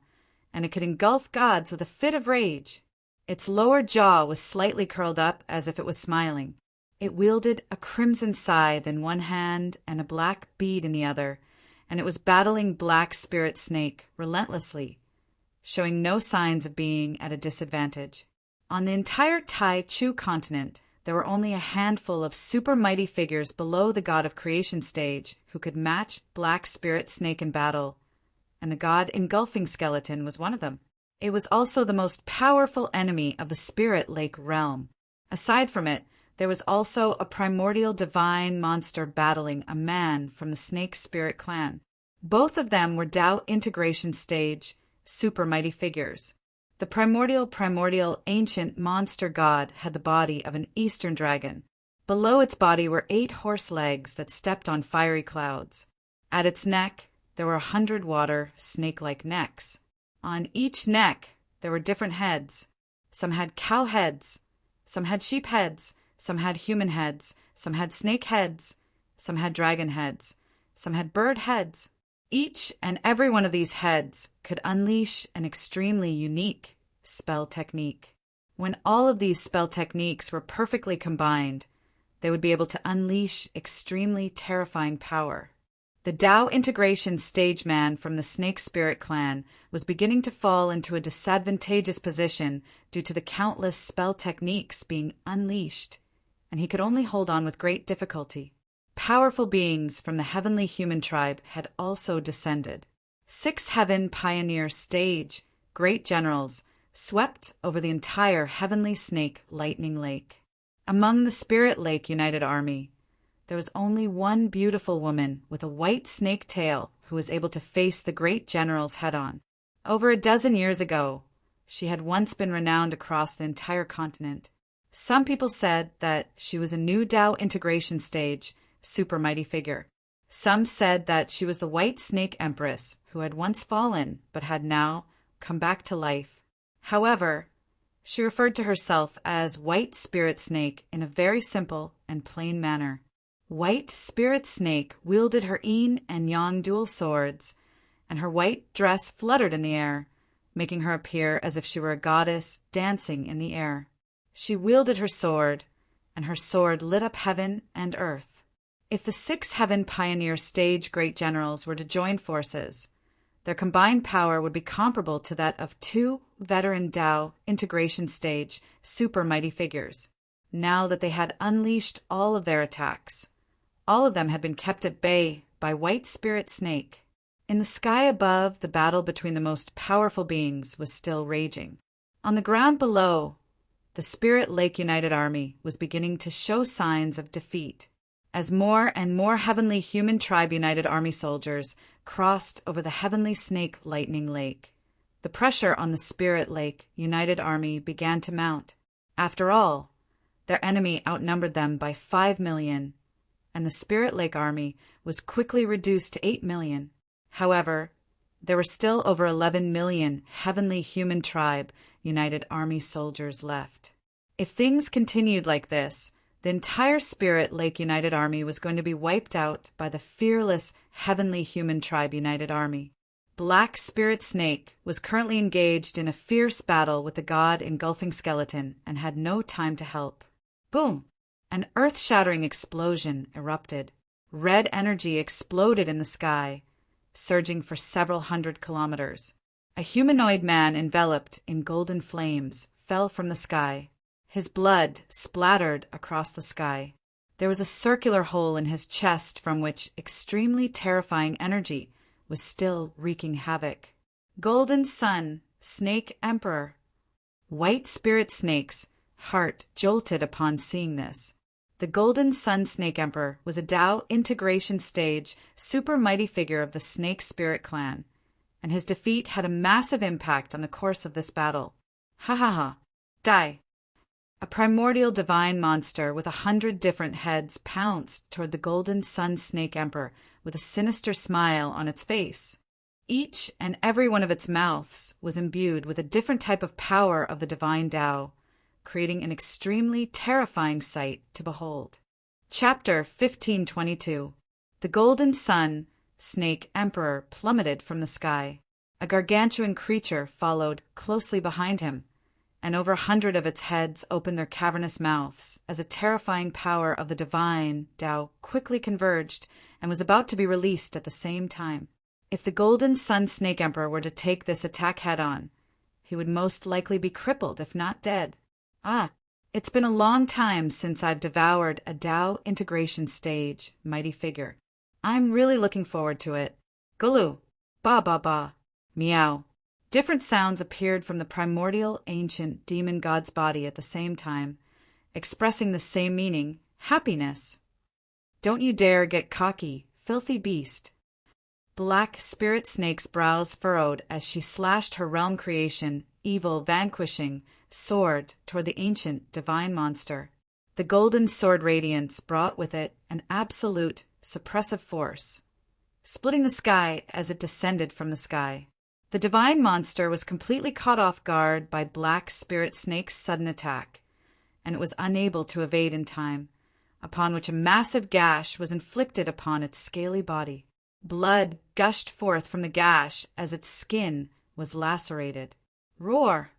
and it could engulf gods with a fit of rage. Its lower jaw was slightly curled up as if it was smiling. It wielded a crimson scythe in one hand and a black bead in the other, and it was battling Black Spirit Snake relentlessly, showing no signs of being at a disadvantage. On the entire Tai Chu continent, there were only a handful of super mighty figures below the God of Creation stage who could match Black Spirit Snake in battle, and the God Engulfing Skeleton was one of them. It was also the most powerful enemy of the Spirit Lake realm. Aside from it, there was also a primordial divine monster battling a man from the Snake Spirit clan. Both of them were Tao integration stage, super mighty figures. The primordial ancient monster god had the body of an eastern dragon. Below its body were 8 horse legs that stepped on fiery clouds. At its neck, there were 100 water, snake-like necks. On each neck, there were different heads. Some had cow heads, some had sheep heads, some had human heads, some had snake heads, some had dragon heads, some had bird heads. Each and every one of these heads could unleash an extremely unique spell technique. When all of these spell techniques were perfectly combined, they would be able to unleash extremely terrifying power. The Tao integration stage man from the Snake Spirit clan was beginning to fall into a disadvantageous position due to the countless spell techniques being unleashed, and he could only hold on with great difficulty. Powerful beings from the heavenly human tribe had also descended. 6 heaven pioneer stage, great generals, swept over the entire heavenly snake lightning lake. Among the Spirit Lake United Army, there was only one beautiful woman with a white snake tail who was able to face the great generals head-on. Over a dozen years ago, she had once been renowned across the entire continent. Some people said that she was a new Tao integration stage, super mighty figure. Some said that she was the White Snake Empress who had once fallen but had now come back to life. However, she referred to herself as White Spirit Snake in a very simple and plain manner. White Spirit Snake wielded her yin and yang dual swords, and her white dress fluttered in the air, making her appear as if she were a goddess dancing in the air. She wielded her sword, and her sword lit up heaven and earth. If the 6 heaven pioneer stage great generals were to join forces, their combined power would be comparable to that of 2 veteran Tao integration stage super mighty figures. Now that they had unleashed all of their attacks, all of them had been kept at bay by White Spirit Snake. In the sky above, the battle between the most powerful beings was still raging. On the ground below, the Spirit Lake United Army was beginning to show signs of defeat, as more and more heavenly human tribe United Army soldiers crossed over the heavenly snake lightning lake. The pressure on the Spirit Lake United Army began to mount. After all, their enemy outnumbered them by 5 million, and the Spirit Lake Army was quickly reduced to 8 million. However, there were still over 11 million heavenly human tribe United Army soldiers left. If things continued like this, the entire Spirit Lake United Army was going to be wiped out by the fearless heavenly human tribe United Army. Black Spirit Snake was currently engaged in a fierce battle with the god engulfing skeleton and had no time to help. Boom! An earth-shattering explosion erupted. Red energy exploded in the sky, surging for several hundred kilometers. A humanoid man enveloped in golden flames fell from the sky. His blood splattered across the sky. There was a circular hole in his chest from which extremely terrifying energy was still wreaking havoc. Golden Sun, Snake Emperor. White Spirit Snake's heart jolted upon seeing this. The Golden Sun Snake Emperor was a Tao integration stage super mighty figure of the Snake Spirit clan, and his defeat had a massive impact on the course of this battle. Ha ha ha. Die. A primordial divine monster with 100 different heads pounced toward the golden sun snake emperor with a sinister smile on its face. Each and every one of its mouths was imbued with a different type of power of the divine Tao, creating an extremely terrifying sight to behold. Chapter 1522. The golden sun snake emperor plummeted from the sky. A gargantuan creature followed closely behind him, and over 100 of its heads opened their cavernous mouths as a terrifying power of the divine Tao quickly converged and was about to be released at the same time. If the golden sun snake emperor were to take this attack head-on, he would most likely be crippled, if not dead. It's been a long time since I've devoured a Tao integration stage mighty figure. I'm really looking forward to it. Gulu, ba ba ba, meow. Different sounds appeared from the primordial ancient demon god's body at the same time, expressing the same meaning, happiness. Don't you dare get cocky, filthy beast. Black spirit snake's brows furrowed as she slashed her realm creation, evil vanquishing, sword toward the ancient divine monster. The golden sword radiance brought with it an absolute suppressive force, splitting the sky as it descended from the sky. The divine monster was completely caught off guard by Black Spirit Snake's sudden attack, and it was unable to evade in time, upon which a massive gash was inflicted upon its scaly body. Blood gushed forth from the gash as its skin was lacerated. Roar!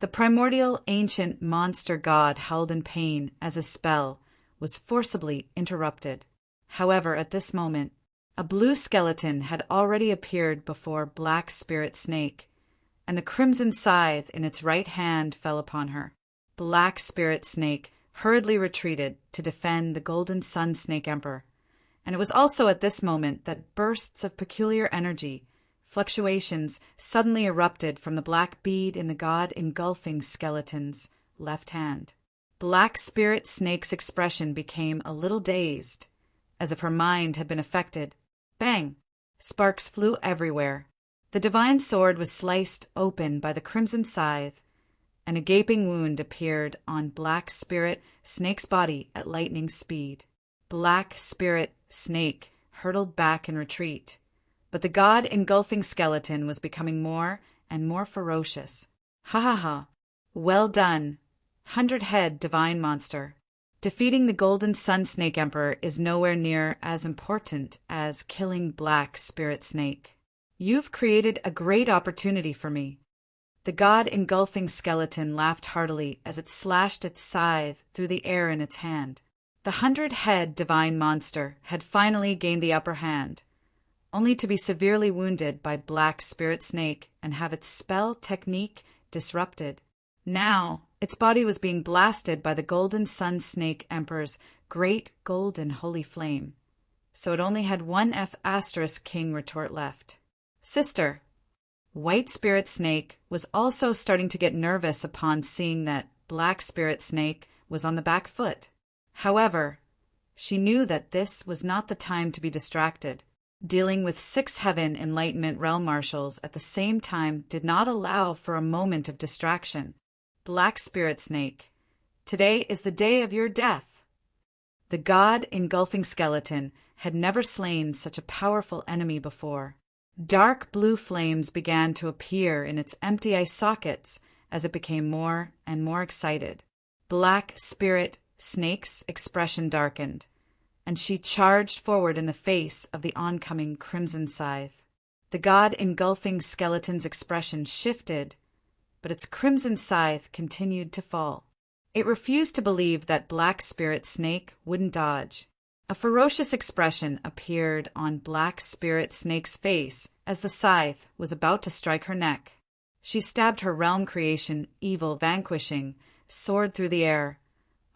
The primordial ancient monster god howled in pain as his spell was forcibly interrupted. However, at this moment, a blue skeleton had already appeared before Black Spirit Snake, and the crimson scythe in its right hand fell upon her. Black Spirit Snake hurriedly retreated to defend the golden sun snake emperor, and it was also at this moment that bursts of peculiar energy, fluctuations, suddenly erupted from the black bead in the god engulfing skeleton's left hand. Black Spirit Snake's expression became a little dazed, as if her mind had been affected. Bang! Sparks flew everywhere. The divine sword was sliced open by the crimson scythe, and a gaping wound appeared on Black Spirit Snake's body at lightning speed. Black Spirit Snake hurtled back in retreat, but the god engulfing skeleton was becoming more and more ferocious. Ha ha ha! Well done, 100-head divine monster. Defeating the golden sun snake emperor is nowhere near as important as killing Black Spirit Snake. You've created a great opportunity for me. The god engulfing skeleton laughed heartily as it slashed its scythe through the air in its hand. The 100-head divine monster had finally gained the upper hand, only to be severely wounded by Black Spirit Snake and have its spell technique disrupted. Now, its body was being blasted by the golden sun snake emperor's great golden holy flame, so it only had one F***king retort left. Sister. White Spirit Snake was also starting to get nervous upon seeing that Black Spirit Snake was on the back foot. However, she knew that this was not the time to be distracted. Dealing with 6 Heaven Enlightenment Realm Marshals at the same time did not allow for a moment of distraction. Black Spirit Snake, today is the day of your death. The god engulfing skeleton had never slain such a powerful enemy before. Dark blue flames began to appear in its empty eye sockets as it became more and more excited. Black Spirit Snake's expression darkened, and she charged forward in the face of the oncoming crimson scythe. The god engulfing skeleton's expression shifted, but its crimson scythe continued to fall. It refused to believe that Black Spirit Snake wouldn't dodge. A ferocious expression appeared on Black Spirit Snake's face as the scythe was about to strike her neck. She stabbed her realm creation, evil vanquishing, sword through the air,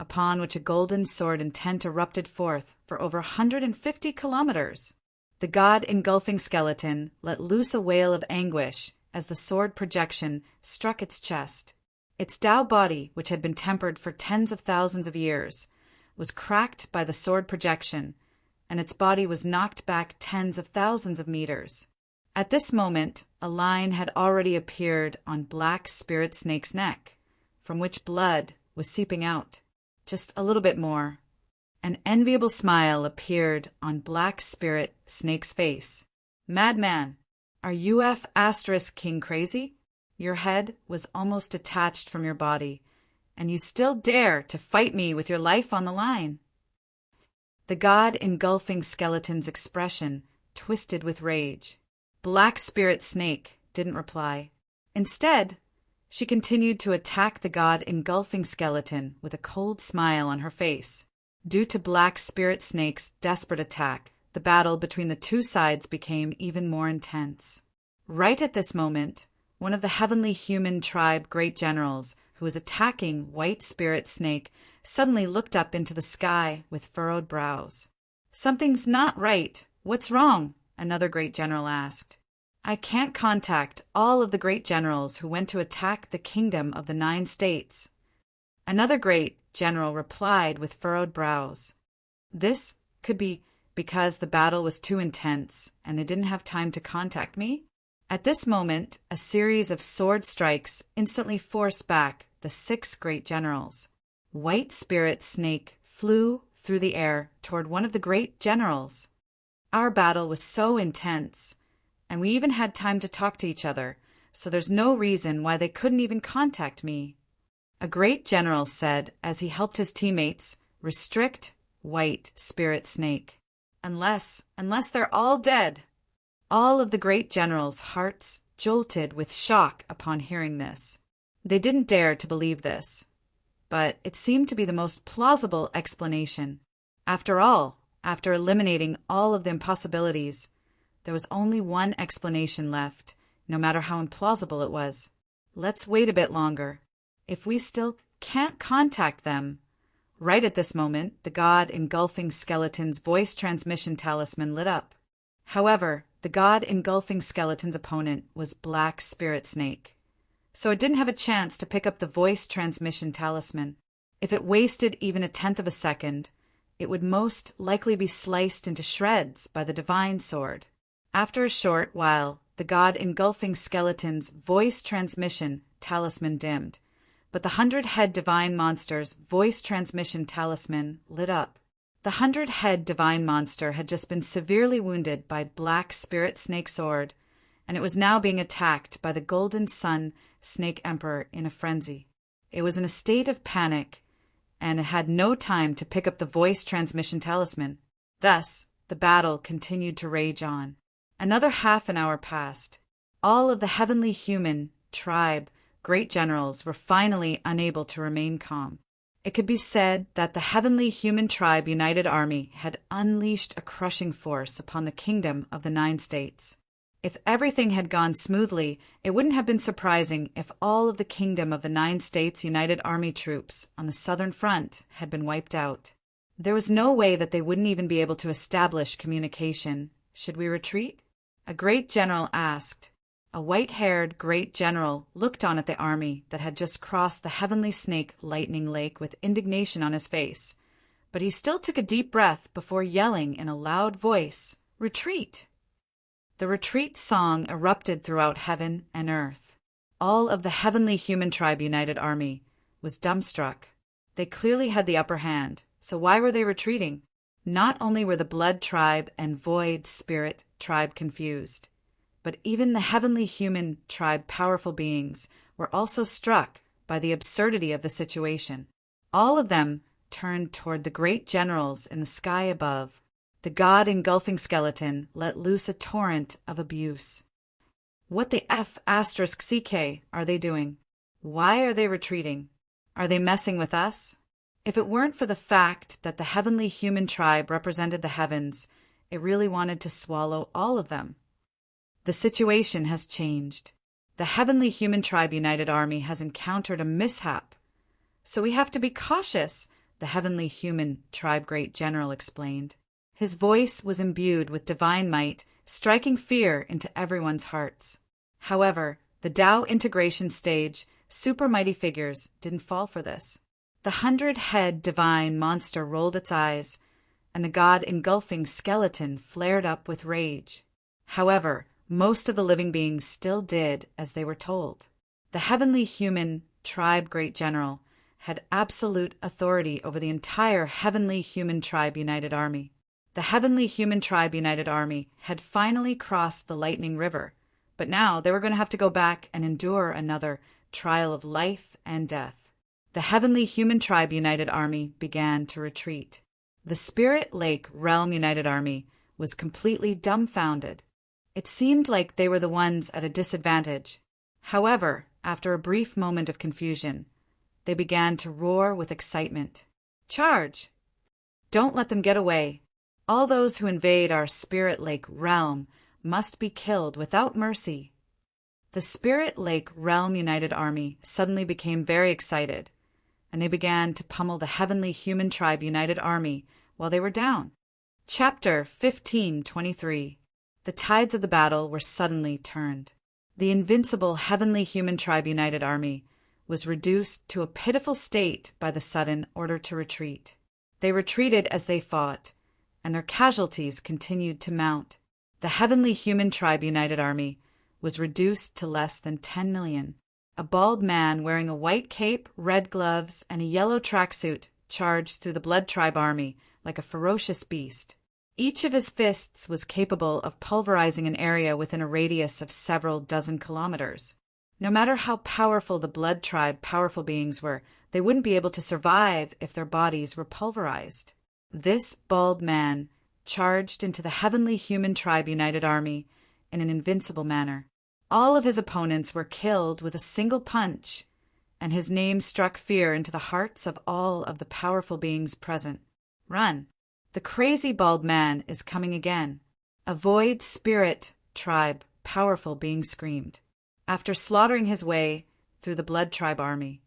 upon which a golden sword intent erupted forth for over 150 kilometers. The god engulfing skeleton let loose a wail of anguish as the sword projection struck its chest. Its Tao body, which had been tempered for tens of thousands of years, was cracked by the sword projection, and its body was knocked back tens of thousands of meters. At this moment, a line had already appeared on Black Spirit Snake's neck, from which blood was seeping out. Just a little bit more. An enviable smile appeared on Black Spirit Snake's face. "Madman, are you King crazy? Your head was almost detached from your body, and you still dare to fight me with your life on the line." The god engulfing skeleton's expression twisted with rage. Black Spirit Snake didn't reply. Instead, she continued to attack the god engulfing skeleton with a cold smile on her face. Due to Black Spirit Snake's desperate attack, the battle between the two sides became even more intense. Right at this moment, one of the heavenly human tribe great generals, who was attacking White Spirit Snake, suddenly looked up into the sky with furrowed brows. "Something's not right. What's wrong?" another great general asked. "I can't contact all of the great generals who went to attack the kingdom of the 9 states." Another great general replied with furrowed brows. "This could be because the battle was too intense and they didn't have time to contact me?" At this moment, a series of sword strikes instantly forced back the 6 great generals. White Spirit Snake flew through the air toward one of the great generals. "Our battle was so intense, and we even had time to talk to each other, so there's no reason why they couldn't even contact me," a great general said as he helped his teammates restrict White Spirit Snake. Unless they're all dead." All of the great generals' hearts jolted with shock upon hearing this. They didn't dare to believe this, but it seemed to be the most plausible explanation. After all, after eliminating all of the impossibilities, there was only one explanation left, no matter how implausible it was. Let's wait a bit longer. If we still can't contact them... Right at this moment, the god engulfing skeleton's voice transmission talisman lit up. However, the god engulfing skeleton's opponent was Black Spirit Snake, so it didn't have a chance to pick up the voice transmission talisman. If it wasted even a tenth of a second, it would most likely be sliced into shreds by the divine sword. After a short while, the god engulfing skeleton's voice transmission talisman dimmed, but the 100-head divine monster's voice transmission talisman lit up. The 100-head divine monster had just been severely wounded by Black Spirit Snake's sword, and it was now being attacked by the Golden Sun Snake Emperor in a frenzy. It was in a state of panic, and it had no time to pick up the voice transmission talisman. Thus, the battle continued to rage on. Another half an hour passed. All of the heavenly human tribe great generals were finally unable to remain calm. It could be said that the heavenly human tribe united army had unleashed a crushing force upon the kingdom of the 9 states. If everything had gone smoothly, it wouldn't have been surprising if all of the kingdom of the 9 states united army troops on the southern front had been wiped out. There was no way that they wouldn't even be able to establish communication. Should we retreat? A great general asked. A white-haired great general looked on at the army that had just crossed the heavenly snake lightning lake with indignation on his face, but he still took a deep breath before yelling in a loud voice, "Retreat!" The retreat song erupted throughout heaven and earth. All of the heavenly human tribe united army was dumbstruck. They clearly had the upper hand, so why were they retreating? Not only were the blood tribe and void spirit tribe confused, but even the heavenly human tribe powerful beings were also struck by the absurdity of the situation. All of them turned toward the great generals in the sky above. The god-engulfing skeleton let loose a torrent of abuse. What the F***CK are they doing? Why are they retreating? Are they messing with us? If it weren't for the fact that the heavenly human tribe represented the heavens, it really wanted to swallow all of them. The situation has changed. The heavenly human tribe united army has encountered a mishap. So we have to be cautious, the heavenly human tribe great general explained. His voice was imbued with divine might, striking fear into everyone's hearts. However, the Tao integration stage, super mighty figures, didn't fall for this. The 100-head divine monster rolled its eyes, and the god-engulfing skeleton flared up with rage. However, Most of the living beings still did as they were told. The heavenly human tribe great general had absolute authority over the entire heavenly human tribe united army. The heavenly human tribe united army had finally crossed the lightning river, but now they were going to have to go back and endure another trial of life and death. The heavenly human tribe united army began to retreat. The Spirit Lake Realm United Army was completely dumbfounded. It seemed like they were the ones at a disadvantage. However, after a brief moment of confusion, they began to roar with excitement. Charge! Don't let them get away. All those who invade our Spirit Lake realm must be killed without mercy. The Spirit Lake Realm United Army suddenly became very excited, and they began to pummel the Heavenly Human Tribe United Army while they were down. Chapter 15:23. The tides of the battle were suddenly turned. The invincible Heavenly Human Tribe United Army was reduced to a pitiful state by the sudden order to retreat. They retreated as they fought, and their casualties continued to mount. The Heavenly Human Tribe United Army was reduced to less than 10 million. A bald man wearing a white cape, red gloves, and a yellow tracksuit charged through the Blood Tribe Army like a ferocious beast. Each of his fists was capable of pulverizing an area within a radius of several dozen kilometers. No matter how powerful the Blood Tribe powerful beings were, they wouldn't be able to survive if their bodies were pulverized. This bald man charged into the Heavenly Human Tribe United Army in an invincible manner. All of his opponents were killed with a single punch, and his name struck fear into the hearts of all of the powerful beings present. Run! The crazy bald man is coming again. A void spirit tribe powerful being screamed. After slaughtering his way through the Blood Tribe Army,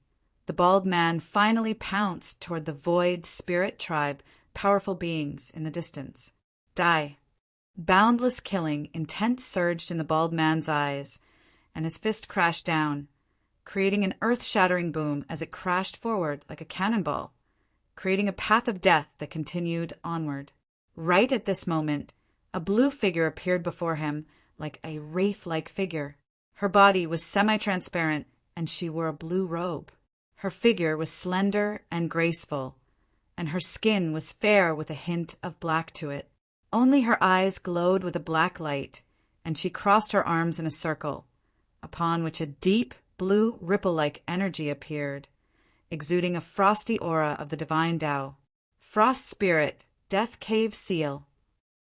the bald man finally pounced toward the void spirit tribe powerful beings in the distance. Die! Boundless killing intent surged in the bald man's eyes, and his fist crashed down, creating an earth-shattering boom as it crashed forward like a cannonball, creating a path of death that continued onward. Right at this moment, a blue figure appeared before him like a wraith-like figure. Her body was semi-transparent, and she wore a blue robe. Her figure was slender and graceful, and her skin was fair with a hint of black to it. Only her eyes glowed with a black light, and she crossed her arms in a circle, upon which a deep, blue, ripple-like energy appeared, exuding a frosty aura of the divine Tao. Frost Spirit, Death Cave Seal.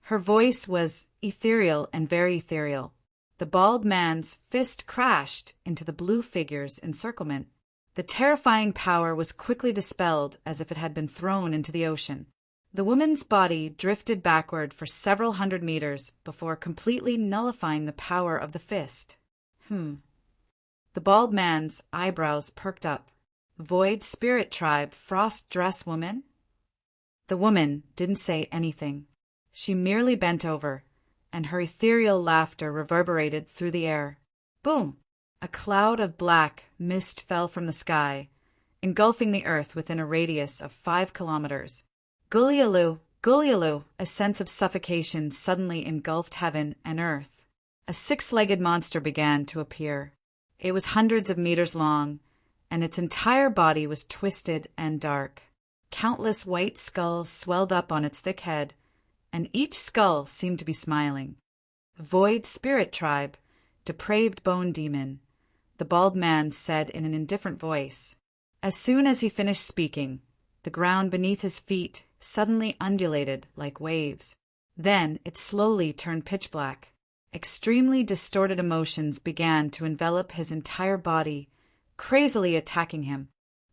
Her voice was ethereal and very ethereal. The bald man's fist crashed into the blue figure's encirclement. The terrifying power was quickly dispelled as if it had been thrown into the ocean. The woman's body drifted backward for several hundred meters before completely nullifying the power of the fist. The bald man's eyebrows perked up. Void Spirit Tribe Frost Dress Woman? The woman didn't say anything. She merely bent over, and her ethereal laughter reverberated through the air. Boom! A cloud of black mist fell from the sky, engulfing the earth within a radius of 5 kilometers. Gullialoo, Gullialoo! A sense of suffocation suddenly engulfed heaven and earth. A 6-legged monster began to appear. It was hundreds of meters long, and its entire body was twisted and dark. Countless white skulls swelled up on its thick head, and each skull seemed to be smiling. Void Spirit Tribe, Depraved Bone Demon, the bald man said in an indifferent voice. As soon as he finished speaking, the ground beneath his feet suddenly undulated like waves. Then it slowly turned pitch black. Extremely distorted emotions began to envelop his entire body, crazily attacking him.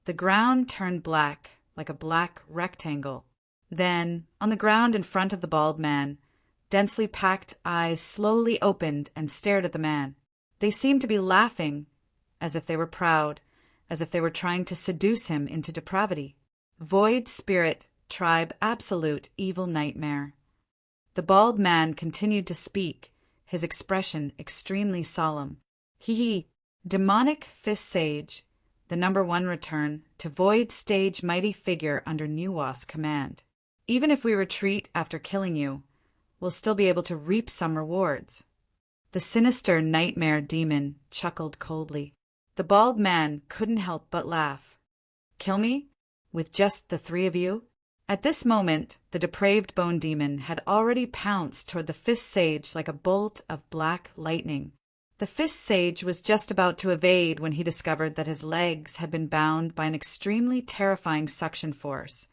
The ground turned black, like a black rectangle. Then, on the ground in front of the bald man, densely packed eyes slowly opened and stared at the man. They seemed to be laughing, as if they were proud, as if they were trying to seduce him into depravity. Void Spirit Tribe Absolute Evil Nightmare. The bald man continued to speak, his expression extremely solemn. He, Demonic Fist Sage, the number 1 return to Void Stage Mighty Figure under Nuwa's command. Even if we retreat after killing you, we'll still be able to reap some rewards. The sinister nightmare demon chuckled coldly. The bald man couldn't help but laugh. Kill me? With just the three of you? At this moment, the depraved bone demon had already pounced toward the fist sage like a bolt of black lightning. The fist sage was just about to evade when he discovered that his legs had been bound by an extremely terrifying suction force,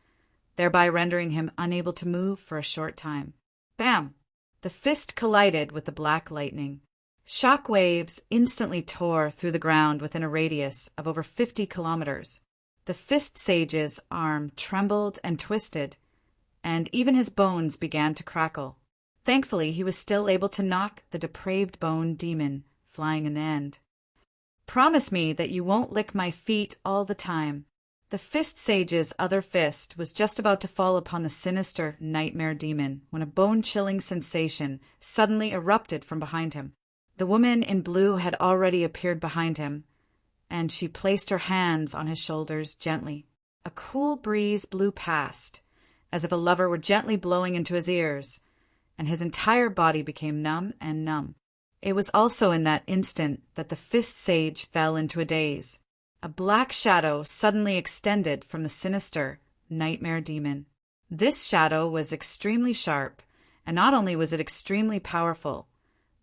thereby rendering him unable to move for a short time. Bam! The fist collided with the black lightning. Shock waves instantly tore through the ground within a radius of over 50 kilometers. The fist sage's arm trembled and twisted, and even his bones began to crackle. Thankfully, he was still able to knock the depraved bone demon flying in the end. Promise me that you won't lick my feet all the time. The fist sage's other fist was just about to fall upon the sinister nightmare demon when a bone-chilling sensation suddenly erupted from behind him. The woman in blue had already appeared behind him, and she placed her hands on his shoulders gently. A cool breeze blew past, as if a lover were gently blowing into his ears, and his entire body became numb and numb. It was also in that instant that the fist sage fell into a daze. A black shadow suddenly extended from the sinister nightmare demon. This shadow was extremely sharp, and not only was it extremely powerful,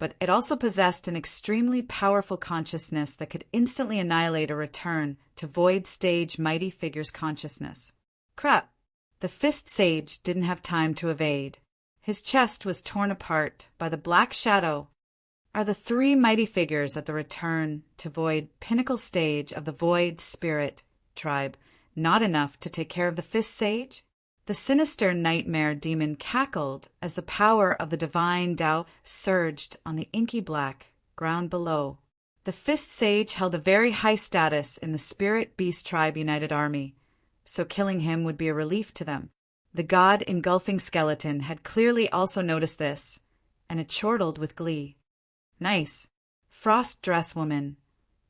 but it also possessed an extremely powerful consciousness that could instantly annihilate a return to Void Stage Mighty Figure's consciousness. Crap! The fist sage didn't have time to evade. His chest was torn apart by the black shadow. Are the three mighty figures at the return to Void pinnacle stage of the Void Spirit tribe not enough to take care of the fist sage? The sinister nightmare demon cackled as the power of the divine Tao surged on the inky black ground below. The fist sage held a very high status in the Spirit Beast Tribe United Army, so killing him would be a relief to them. The god engulfing skeleton had clearly also noticed this, and it chortled with glee. Nice. Frost dress woman,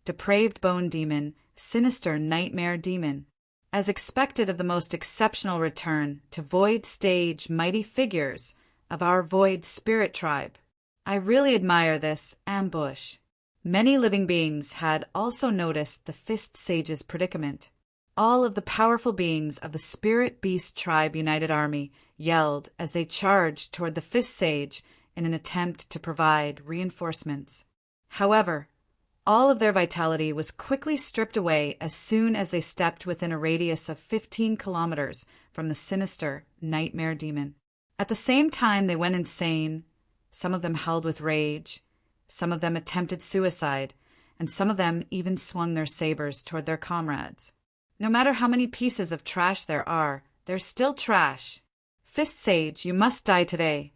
depraved bone demon, sinister nightmare demon. As expected of the most exceptional return to Void Stage mighty figures of our Void Spirit tribe. I really admire this ambush. Many living beings had also noticed the fist sage's predicament. All of the powerful beings of the Spirit Beast Tribe United Army yelled as they charged toward the fist sage in an attempt to provide reinforcements. However, all of their vitality was quickly stripped away as soon as they stepped within a radius of 15 kilometers from the sinister nightmare demon. At the same time, they went insane. Some of them howled with rage, some of them attempted suicide, and some of them even swung their sabers toward their comrades. No matter how many pieces of trash there are, there's still trash. Fist Sage, you must die today.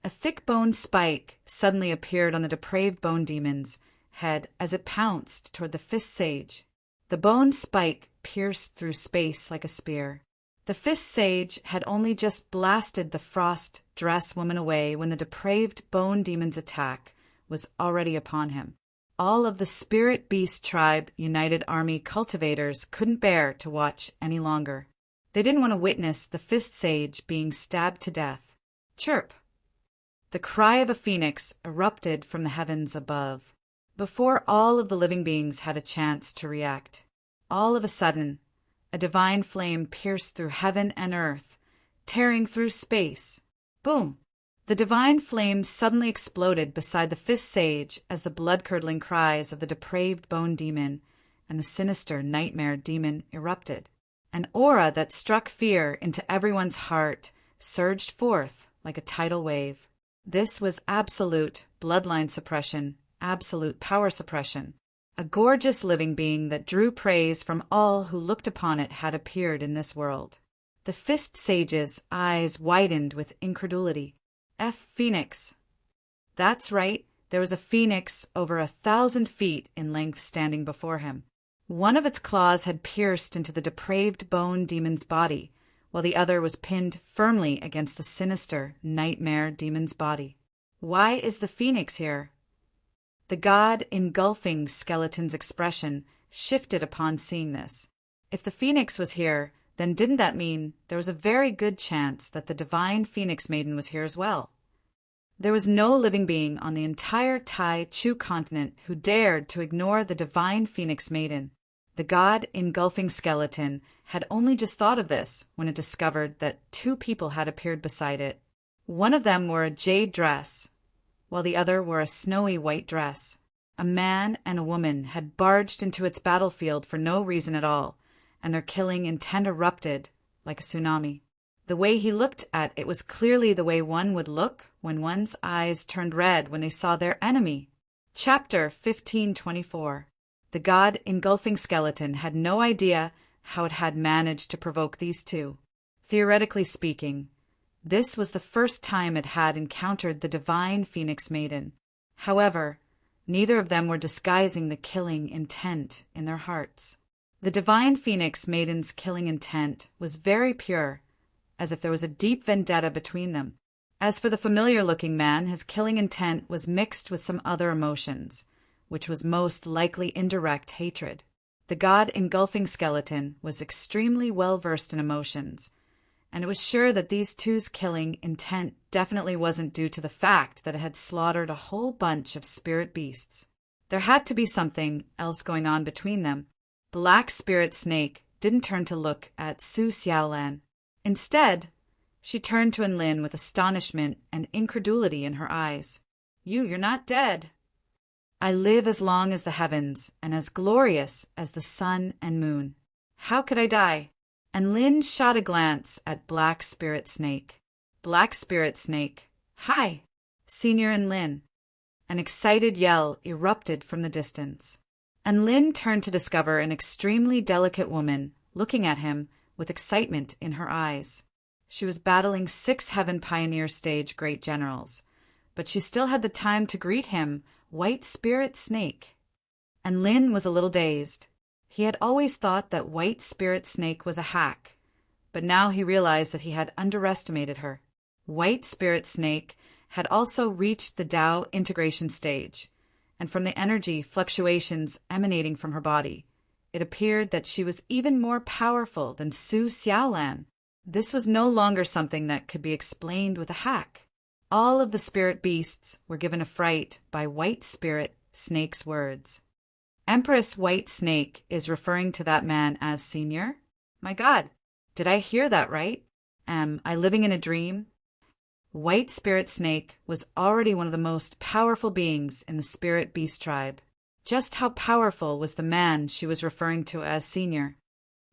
A thick-boned spike suddenly appeared on the depraved bone demon's head as it pounced toward the fist sage. The bone spike pierced through space like a spear. The fist sage had only just blasted the frost dress woman away when the depraved bone demon's attack was already upon him. All of the Spirit Beast Tribe United Army cultivators couldn't bear to watch any longer. They didn't want to witness the fist sage being stabbed to death. Chirp! The cry of a phoenix erupted from the heavens above. Before all of the living beings had a chance to react, all of a sudden, a divine flame pierced through heaven and earth, tearing through space. Boom! The divine flame suddenly exploded beside the fist sage as the blood-curdling cries of the depraved bone demon and the sinister nightmare demon erupted. An aura that struck fear into everyone's heart surged forth like a tidal wave. This was absolute bloodline suppression, absolute power suppression. A gorgeous living being that drew praise from all who looked upon it had appeared in this world. The fist sage's eyes widened with incredulity. Phoenix. That's right, there was a phoenix over 1,000 feet in length standing before him. One of its claws had pierced into the depraved bone demon's body, while the other was pinned firmly against the sinister nightmare demon's body. Why is the phoenix here? The god engulfing skeleton's expression shifted upon seeing this. If the phoenix was here, then didn't that mean there was a very good chance that the divine phoenix maiden was here as well? There was no living being on the entire Tai Chu continent who dared to ignore the divine Phoenix Maiden. The god engulfing skeleton had only just thought of this when it discovered that two people had appeared beside it. One of them wore a jade dress, while the other wore a snowy white dress. A man and a woman had barged into its battlefield for no reason at all, and their killing intent erupted like a tsunami. The way he looked at it was clearly the way one would look when one's eyes turned red when they saw their enemy. Chapter 1524. The god engulfing skeleton had no idea how it had managed to provoke these two. Theoretically speaking, this was the first time it had encountered the divine Phoenix Maiden. However, neither of them were disguising the killing intent in their hearts. The divine Phoenix Maiden's killing intent was very pure, as if there was a deep vendetta between them. As for the familiar-looking man, his killing intent was mixed with some other emotions, which was most likely indirect hatred. The god engulfing skeleton was extremely well-versed in emotions, and it was sure that these two's killing intent definitely wasn't due to the fact that it had slaughtered a whole bunch of spirit beasts. There had to be something else going on between them. Black Spirit Snake didn't turn to look at Su Xiaolan. Instead, she turned to Enlin with astonishment and incredulity in her eyes. You're not dead. I live as long as the heavens and as glorious as the sun and moon. How could I die? And Lin shot a glance at Black Spirit Snake. Black Spirit Snake. Hi, Senior and Lin. An excited yell erupted from the distance. And Lin turned to discover an extremely delicate woman looking at him with excitement in her eyes. She was battling 6 Heaven Pioneer Stage Great Generals, but she still had the time to greet him, White Spirit Snake. And Lin was a little dazed. He had always thought that White Spirit Snake was a hack, but now he realized that he had underestimated her. White Spirit Snake had also reached the Tao integration stage, and from the energy fluctuations emanating from her body, it appeared that she was even more powerful than Su Xiaolan. This was no longer something that could be explained with a hack. All of the spirit beasts were given a fright by White Spirit Snake's words. Empress White Snake is referring to that man as Senior? My God, did I hear that right? Am I living in a dream? White Spirit Snake was already one of the most powerful beings in the Spirit Beast tribe. Just how powerful was the man she was referring to as Senior?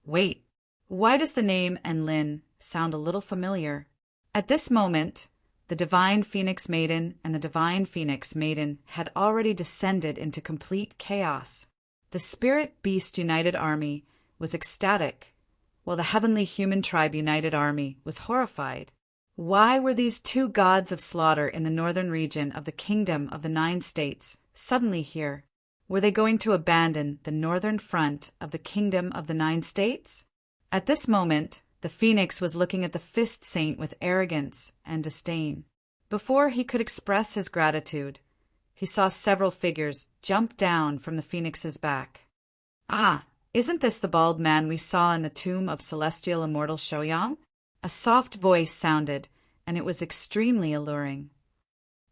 Wait, why does the name Enlin sound a little familiar? At this moment, the Divine Phoenix Maiden and the Divine Phoenix Maiden had already descended into complete chaos. The Spirit Beast United Army was ecstatic, while the Heavenly Human Tribe United Army was horrified. Why were these two gods of slaughter in the northern region of the Kingdom of the 9 States suddenly here? Were they going to abandon the northern front of the Kingdom of the 9 States? At this moment, the Phoenix was looking at the Fist Saint with arrogance and disdain. Before he could express his gratitude, he saw several figures jump down from the Phoenix's back. Ah, isn't this the bald man we saw in the tomb of celestial immortal Shouyang? A soft voice sounded, and it was extremely alluring.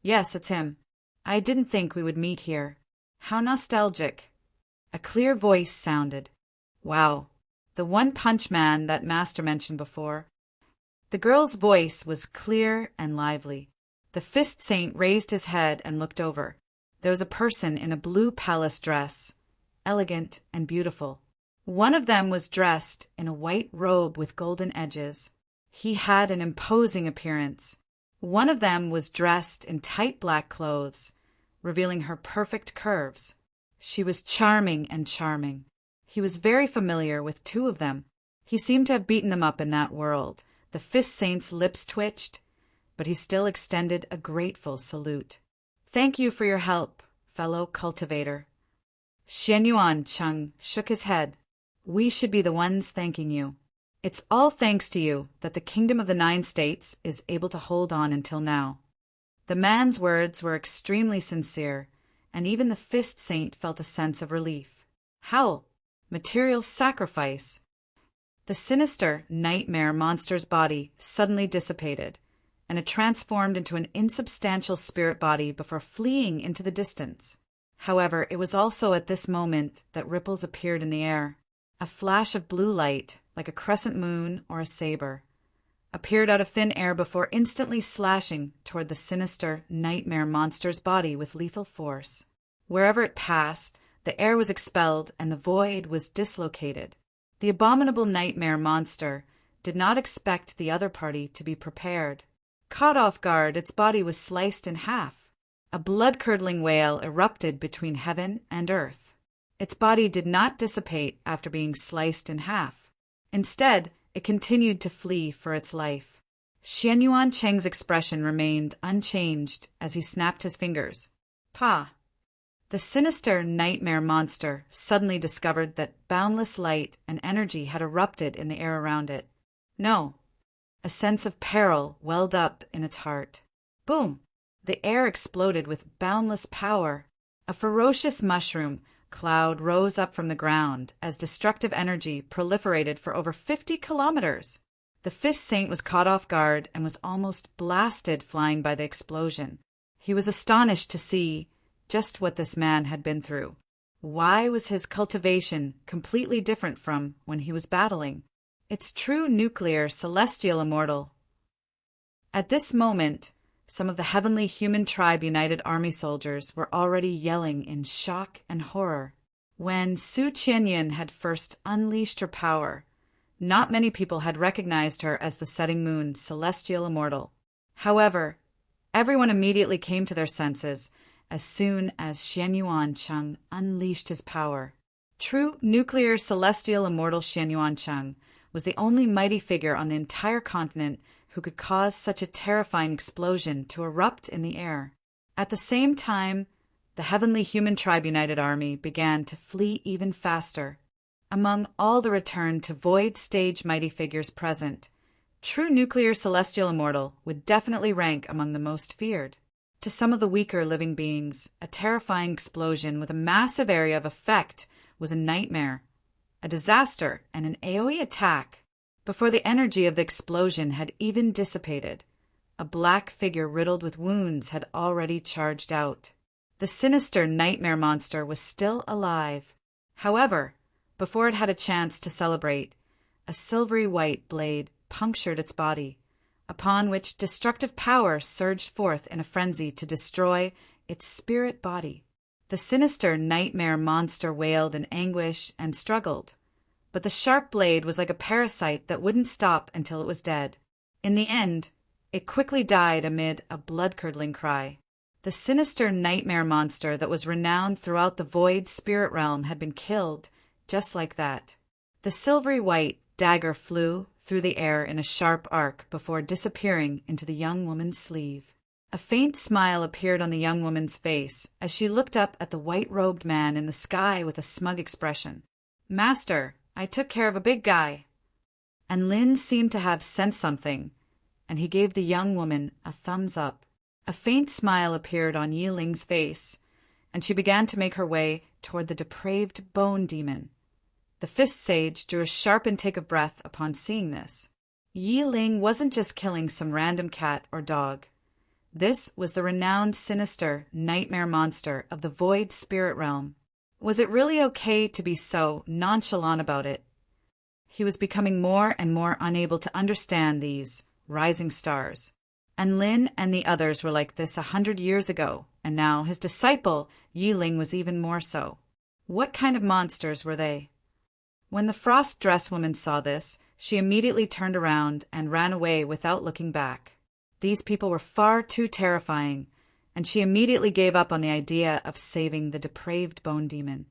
Yes, it's him. I didn't think we would meet here. How nostalgic. A clear voice sounded. Wow, the one-punch man that Master mentioned before. The girl's voice was clear and lively. The Fist Saint raised his head and looked over. There was a person in a blue palace dress, elegant and beautiful. One of them was dressed in a white robe with golden edges. He had an imposing appearance. One of them was dressed in tight black clothes, revealing her perfect curves. She was charming and charming. He was very familiar with 2 of them. He seemed to have beaten them up in that world. The Fist Saint's lips twitched, but he still extended a grateful salute. Thank you for your help, fellow cultivator. Xianyuan Cheng shook his head. We should be the ones thanking you. It's all thanks to you that the Kingdom of the 9 States is able to hold on until now. The man's words were extremely sincere, and even the Fist Saint felt a sense of relief. Howl, material sacrifice. The sinister nightmare monster's body suddenly dissipated, and it transformed into an insubstantial spirit body before fleeing into the distance. However, it was also at this moment that ripples appeared in the air. A flash of blue light, like a crescent moon or a saber, appeared out of thin air before instantly slashing toward the sinister nightmare monster's body with lethal force. Wherever it passed, the air was expelled and the void was dislocated. The abominable nightmare monster did not expect the other party to be prepared. Caught off guard, its body was sliced in half. A blood-curdling wail erupted between heaven and earth. Its body did not dissipate after being sliced in half. Instead, it continued to flee for its life. Xianyuan Cheng's expression remained unchanged as he snapped his fingers. Pa! The sinister nightmare monster suddenly discovered that boundless light and energy had erupted in the air around it. No. A sense of peril welled up in its heart. Boom! The air exploded with boundless power. A ferocious mushroom cloud rose up from the ground as destructive energy proliferated for over 50 kilometers. The Fist Saint was caught off guard and was almost blasted flying by the explosion. He was astonished to see just what this man had been through. Why was his cultivation completely different from when he was battling its true nuclear celestial immortal? At this moment, some of the Heavenly Human Tribe United Army soldiers were already yelling in shock and horror. When Su Qianyin had first unleashed her power, not many people had recognized her as the setting moon's celestial immortal. However, everyone immediately came to their senses as soon as Xianyuan Cheng unleashed his power. True nuclear celestial immortal Xianyuan Cheng was the only mighty figure on the entire continent who could cause such a terrifying explosion to erupt in the air. At the same time, the Heavenly Human Tribe United Army began to flee even faster. Among all the return to void stage mighty figures present, true nuclear celestial immortal would definitely rank among the most feared. To some of the weaker living beings, a terrifying explosion with a massive area of effect was a nightmare, a disaster, and an AoE attack. Before the energy of the explosion had even dissipated, a black figure riddled with wounds had already charged out. The sinister nightmare monster was still alive. However, before it had a chance to celebrate, a silvery white blade punctured its body, upon which destructive power surged forth in a frenzy to destroy its spirit body. The sinister nightmare monster wailed in anguish and struggled, but the sharp blade was like a parasite that wouldn't stop until it was dead. In the end, it quickly died amid a blood-curdling cry. The sinister nightmare monster that was renowned throughout the void spirit realm had been killed just like that. The silvery white dagger flew through the air in a sharp arc before disappearing into the young woman's sleeve. A faint smile appeared on the young woman's face as she looked up at the white-robed man in the sky with a smug expression. "Master, I took care of a big guy." And Lin seemed to have sensed something, and he gave the young woman a thumbs up. A faint smile appeared on Yi Ling's face, and she began to make her way toward the depraved bone demon. The Fist Sage drew a sharp intake of breath upon seeing this. Yi Ling wasn't just killing some random cat or dog. This was the renowned sinister nightmare monster of the void spirit realm. Was it really okay to be so nonchalant about it? He was becoming more and more unable to understand these rising stars. And Lin and the others were like this 100 years ago, and now his disciple, Yi Ling, was even more so. What kind of monsters were they? When the frost dress woman saw this, she immediately turned around and ran away without looking back. These people were far too terrifying, and she immediately gave up on the idea of saving the depraved bone demon.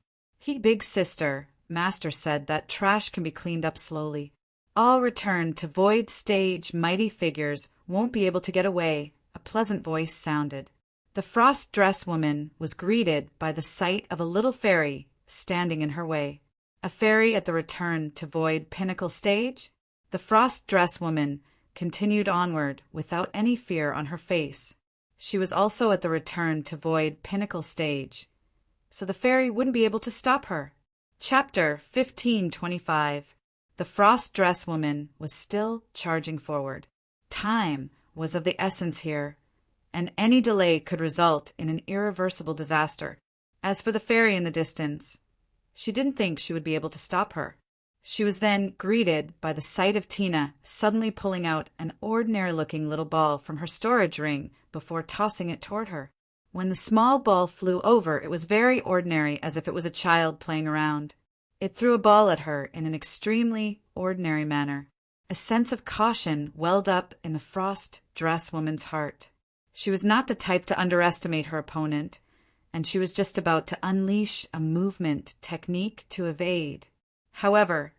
Big sister, Master said that trash can be cleaned up slowly. All return to void stage mighty figures won't be able to get away, a pleasant voice sounded. The frost dress woman was greeted by the sight of a little fairy standing in her way. A fairy at the return to void pinnacle stage? The frost dress woman continued onward without any fear on her face. She was also at the return to void pinnacle stage, so the fairy wouldn't be able to stop her. Chapter 1525. The frost dress woman was still charging forward. Time was of the essence here, and any delay could result in an irreversible disaster. As for the fairy in the distance, she didn't think she would be able to stop her. She was then greeted by the sight of Tina suddenly pulling out an ordinary-looking little ball from her storage ring before tossing it toward her. When the small ball flew over, it was very ordinary, as if it was a child playing around. It threw a ball at her in an extremely ordinary manner. A sense of caution welled up in the frost dress woman's heart. She was not the type to underestimate her opponent, and she was just about to unleash a movement technique to evade. However,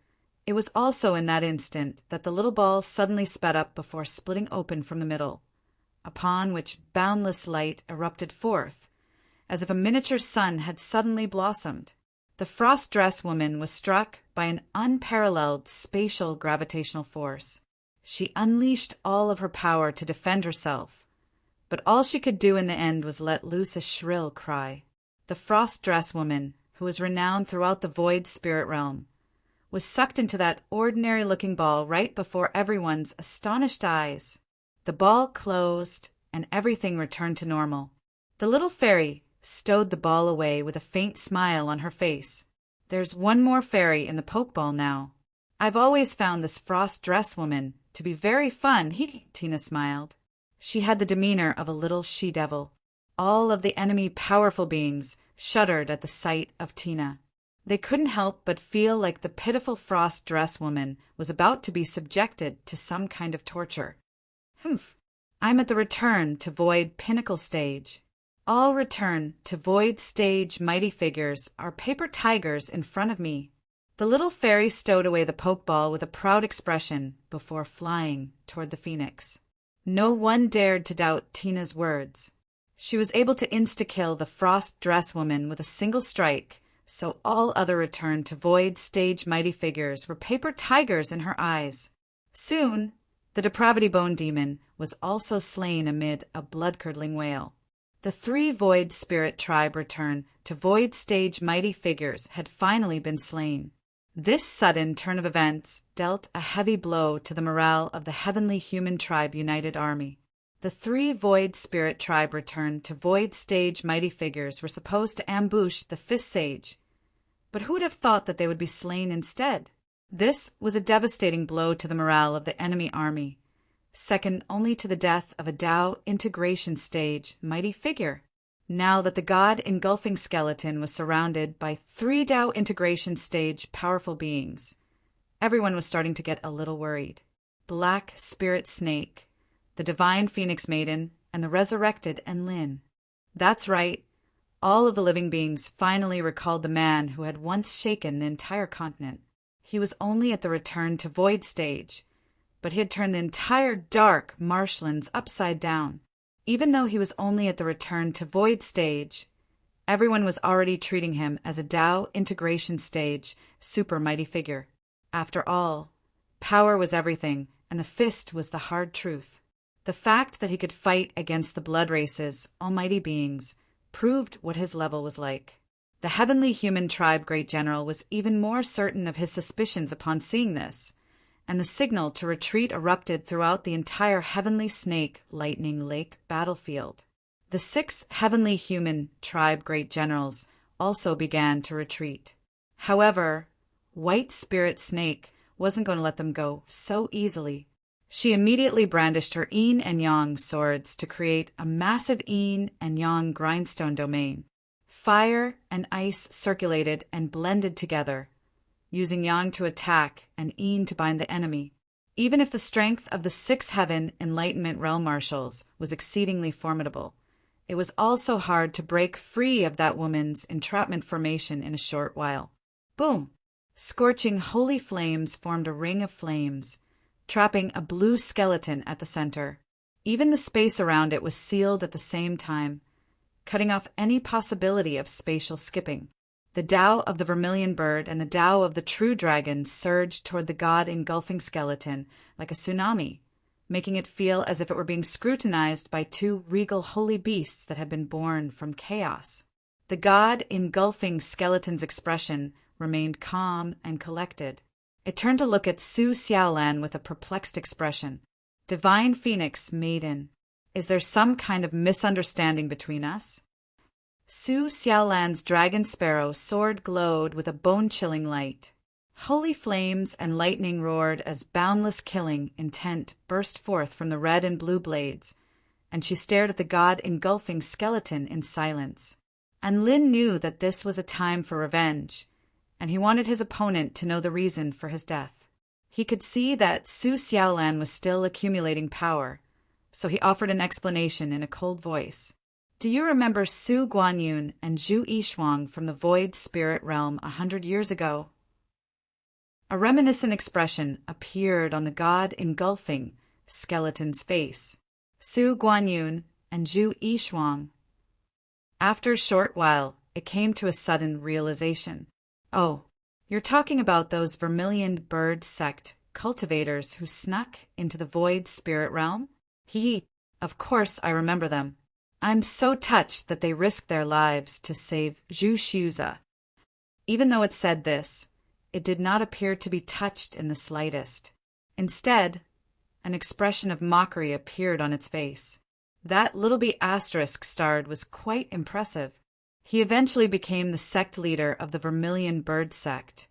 it was also in that instant that the little ball suddenly sped up before splitting open from the middle, upon which boundless light erupted forth, as if a miniature sun had suddenly blossomed. The frost dress woman was struck by an unparalleled spatial gravitational force. She unleashed all of her power to defend herself, but all she could do in the end was let loose a shrill cry. The frost dress woman, who was renowned throughout the void spirit realm, was sucked into that ordinary-looking ball right before everyone's astonished eyes. The ball closed, and everything returned to normal. The little fairy stowed the ball away with a faint smile on her face. "There's one more fairy in the pokeball now. I've always found this frost dress woman to be very fun," Tina smiled. She had the demeanor of a little she-devil. All of the enemy powerful beings shuddered at the sight of Tina. They couldn't help but feel like the pitiful frost dress woman was about to be subjected to some kind of torture. "Humph! I'm at the return to void pinnacle stage. All return to void stage mighty figures are paper tigers in front of me." The little fairy stowed away the pokeball with a proud expression before flying toward the phoenix. No one dared to doubt Tina's words. She was able to insta-kill the frost dress woman with a single strike, so all other return to void stage mighty figures were paper tigers in her eyes. Soon, the depravity bone demon was also slain amid a blood-curdling wail. The 3 void spirit tribe return to void stage mighty figures had finally been slain. This sudden turn of events dealt a heavy blow to the morale of the heavenly human tribe united army. The 3 void spirit tribe return to void stage mighty figures were supposed to ambush the 5th sage, but who would have thought that they would be slain instead? This was a devastating blow to the morale of the enemy army, second only to the death of a Tao integration stage mighty figure. Now that the god engulfing skeleton was surrounded by 3 Tao integration stage powerful beings, everyone was starting to get a little worried. Black Spirit Snake, the Divine Phoenix Maiden, and the Resurrected Enlin. That's right. All of the living beings finally recalled the man who had once shaken the entire continent. He was only at the return to void stage, but he had turned the entire dark marshlands upside down. Even though he was only at the return to void stage, everyone was already treating him as a Tao integration stage super mighty figure. After all, power was everything, and the fist was the hard truth. The fact that he could fight against the blood races, almighty beings, proved what his level was like. The heavenly human tribe great general was even more certain of his suspicions upon seeing this, and the signal to retreat erupted throughout the entire heavenly snake lightning lake battlefield. The 6 heavenly human tribe great generals also began to retreat. However, White Spirit Snake wasn't going to let them go so easily. She immediately brandished her yin and yang swords to create a massive yin and yang grindstone domain. Fire and ice circulated and blended together, using yang to attack and yin to bind the enemy. Even if the strength of the 6 heaven enlightenment realm marshals was exceedingly formidable, it was also hard to break free of that woman's entrapment formation in a short while. Boom! Scorching holy flames formed a ring of flames, trapping a blue skeleton at the center. Even the space around it was sealed at the same time, cutting off any possibility of spatial skipping. The Tao of the vermilion bird and the Tao of the true dragon surged toward the god engulfing skeleton like a tsunami, making it feel as if it were being scrutinized by 2 regal holy beasts that had been born from chaos. The god engulfing skeleton's expression remained calm and collected. It turned to look at Su Xiaolan with a perplexed expression. Divine Phoenix Maiden, is there some kind of misunderstanding between us? Su Xiaolan's dragon sparrow sword glowed with a bone-chilling light. Holy flames and lightning roared as boundless killing intent burst forth from the red and blue blades, and she stared at the god-engulfing skeleton in silence. And Lin knew that this was a time for revenge, and he wanted his opponent to know the reason for his death. He could see that Su Xiaolan was still accumulating power, so he offered an explanation in a cold voice. Do you remember Su Guanyun and Zhu Yishuang from the Void Spirit Realm 100 years ago? A reminiscent expression appeared on the god-engulfing skeleton's face. Su Guanyun and Zhu Yishuang. After a short while, it came to a sudden realization. Oh, you're talking about those vermilion bird sect cultivators who snuck into the Void Spirit Realm? Of course I remember them. I'm so touched that they risked their lives to save Zhu Shuza. Even though it said this, it did not appear to be touched in the slightest. Instead, an expression of mockery appeared on its face. That little B asterisk starred was quite impressive. He eventually became the sect leader of the Vermilion Bird sect,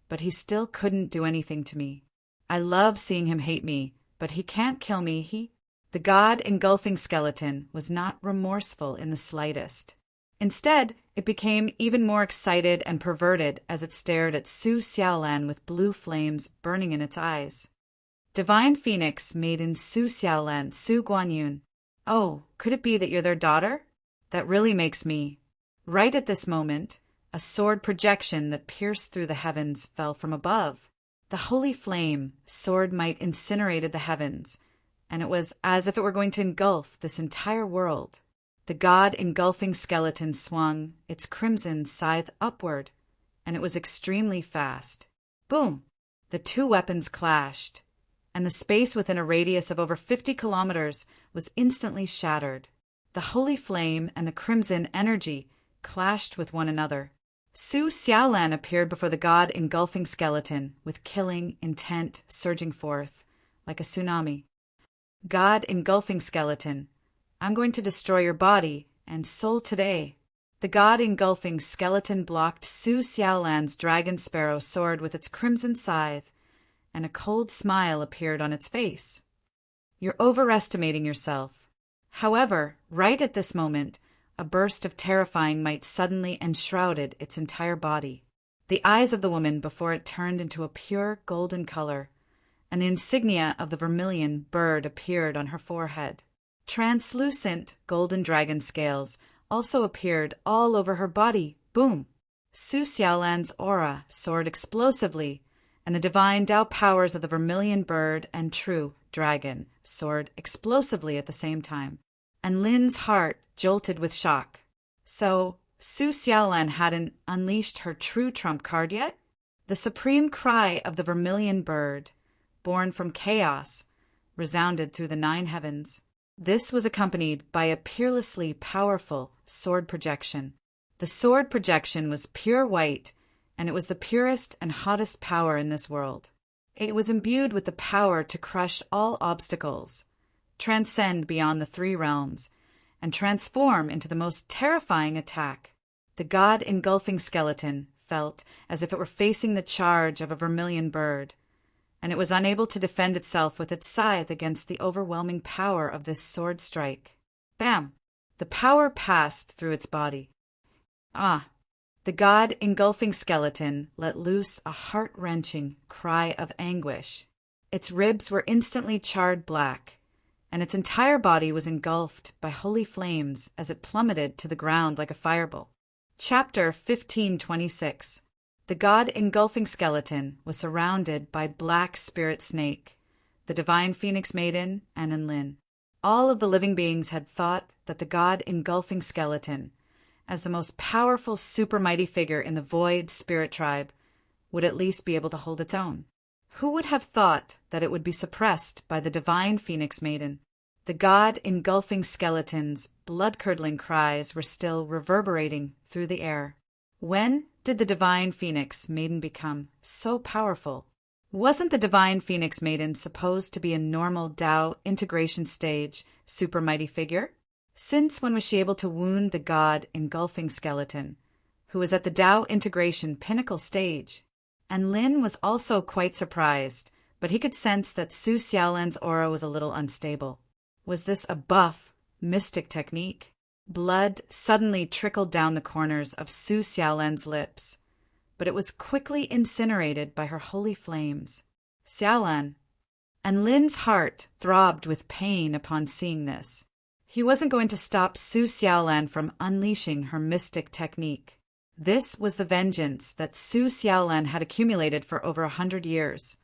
but he still couldn't do anything to me. I love seeing him hate me, but he can't kill me. The god-engulfing skeleton was not remorseful in the slightest. Instead, it became even more excited and perverted as it stared at Su Xiaolan with blue flames burning in its eyes. Divine Phoenix Maiden Su Xiaolan, Su Guanyun. Oh, could it be that you're their daughter? That really makes me. Right at this moment, a sword projection that pierced through the heavens fell from above. The holy flame, sword might incinerated the heavens, and it was as if it were going to engulf this entire world. The god-engulfing skeleton swung its crimson scythe upward, and it was extremely fast. Boom! The two weapons clashed, and the space within a radius of over 50 kilometers was instantly shattered. The holy flame and the crimson energy clashed with one another. Su Xiaolan appeared before the god-engulfing skeleton, with killing intent surging forth like a tsunami. God-engulfing skeleton, I'm going to destroy your body and soul today. The god-engulfing skeleton blocked Su Xiaolan's dragon sparrow sword with its crimson scythe, and a cold smile appeared on its face. You're overestimating yourself. However, right at this moment, a burst of terrifying might suddenly enshrouded its entire body. The eyes of the woman before it turned into a pure golden color, and the insignia of the vermilion bird appeared on her forehead. Translucent golden dragon scales also appeared all over her body. Boom! Su Xiaolan's aura soared explosively, and the divine Tao powers of the vermilion bird and true dragon soared explosively at the same time. And Lin's heart jolted with shock. So, Su Xiaolan hadn't unleashed her true trump card yet? The supreme cry of the vermilion bird, born from chaos, resounded through the 9 heavens. This was accompanied by a peerlessly powerful sword projection. The sword projection was pure white, and it was the purest and hottest power in this world. It was imbued with the power to crush all obstacles, transcend beyond the 3 realms, and transform into the most terrifying attack. The god-engulfing skeleton felt as if it were facing the charge of a vermilion bird, and it was unable to defend itself with its scythe against the overwhelming power of this sword strike. Bam! The power passed through its body. The god-engulfing skeleton let loose a heart-wrenching cry of anguish. Its ribs were instantly charred black, and its entire body was engulfed by holy flames as it plummeted to the ground like a fireball. Chapter 1526. The god-engulfing skeleton was surrounded by Black Spirit Snake, the Divine Phoenix Maiden, and Enlin. All of the living beings had thought that the god-engulfing skeleton, as the most powerful super mighty figure in the Void Spirit Tribe, would at least be able to hold its own. Who would have thought that it would be suppressed by the Divine Phoenix Maiden? The god-engulfing skeleton's blood-curdling cries were still reverberating through the air. When did the Divine Phoenix Maiden become so powerful? Wasn't the Divine Phoenix Maiden supposed to be a normal Tao integration stage, super mighty figure? Since when was she able to wound the god engulfing skeleton, who was at the Tao integration pinnacle stage? And Lin was also quite surprised, but he could sense that Su Xiaolan's aura was a little unstable. Was this a buff, mystic technique? Blood suddenly trickled down the corners of Su Xiaolan's lips, but it was quickly incinerated by her holy flames. Xiaolan. And Lin's heart throbbed with pain upon seeing this. He wasn't going to stop Su Xiaolan from unleashing her mystic technique. This was the vengeance that Su Xiaolan had accumulated for over 100 years,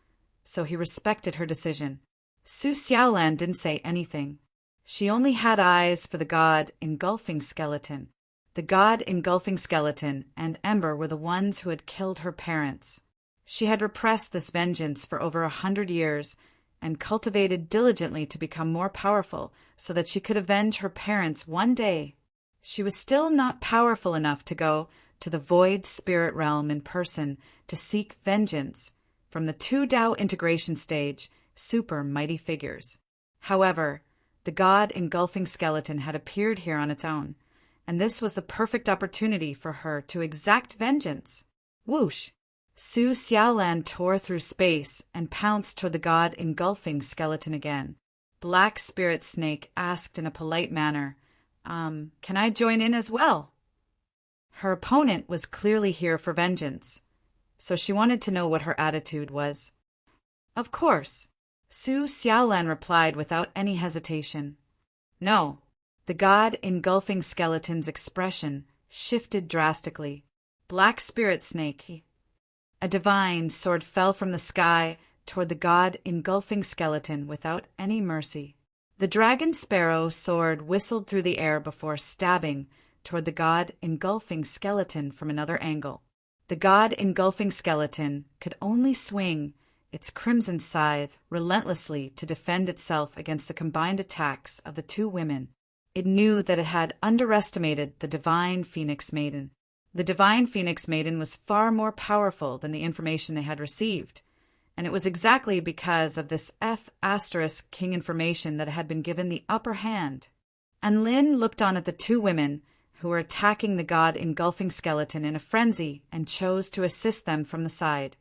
so he respected her decision. Su Xiaolan didn't say anything. She only had eyes for the god engulfing skeleton. The god engulfing skeleton and Ember were the ones who had killed her parents. She had repressed this vengeance for over 100 years and cultivated diligently to become more powerful so that she could avenge her parents one day. She was still not powerful enough to go to the void spirit realm in person to seek vengeance from the two Tao integration stage super mighty figures. However, the god engulfing skeleton had appeared here on its own, and this was the perfect opportunity for her to exact vengeance. Whoosh! Su Xiaolan tore through space and pounced toward the god engulfing skeleton again. Black Spirit Snake asked in a polite manner, can I join in as well? Her opponent was clearly here for vengeance, so she wanted to know what her attitude was. Of course, Su Xiaolan replied without any hesitation. No. The god engulfing skeleton's expression shifted drastically. Black Spirit Snake. A divine sword fell from the sky toward the god engulfing skeleton without any mercy. The dragon sparrow sword whistled through the air before stabbing toward the god engulfing skeleton from another angle. The god engulfing skeleton could only swing its crimson scythe relentlessly to defend itself against the combined attacks of the two women. It knew that it had underestimated the Divine Phoenix Maiden. The Divine Phoenix Maiden was far more powerful than the information they had received, and it was exactly because of this F** king information that it had been given the upper hand. And Lin looked on at the two women who were attacking the god engulfing skeleton in a frenzy and chose to assist them from the side,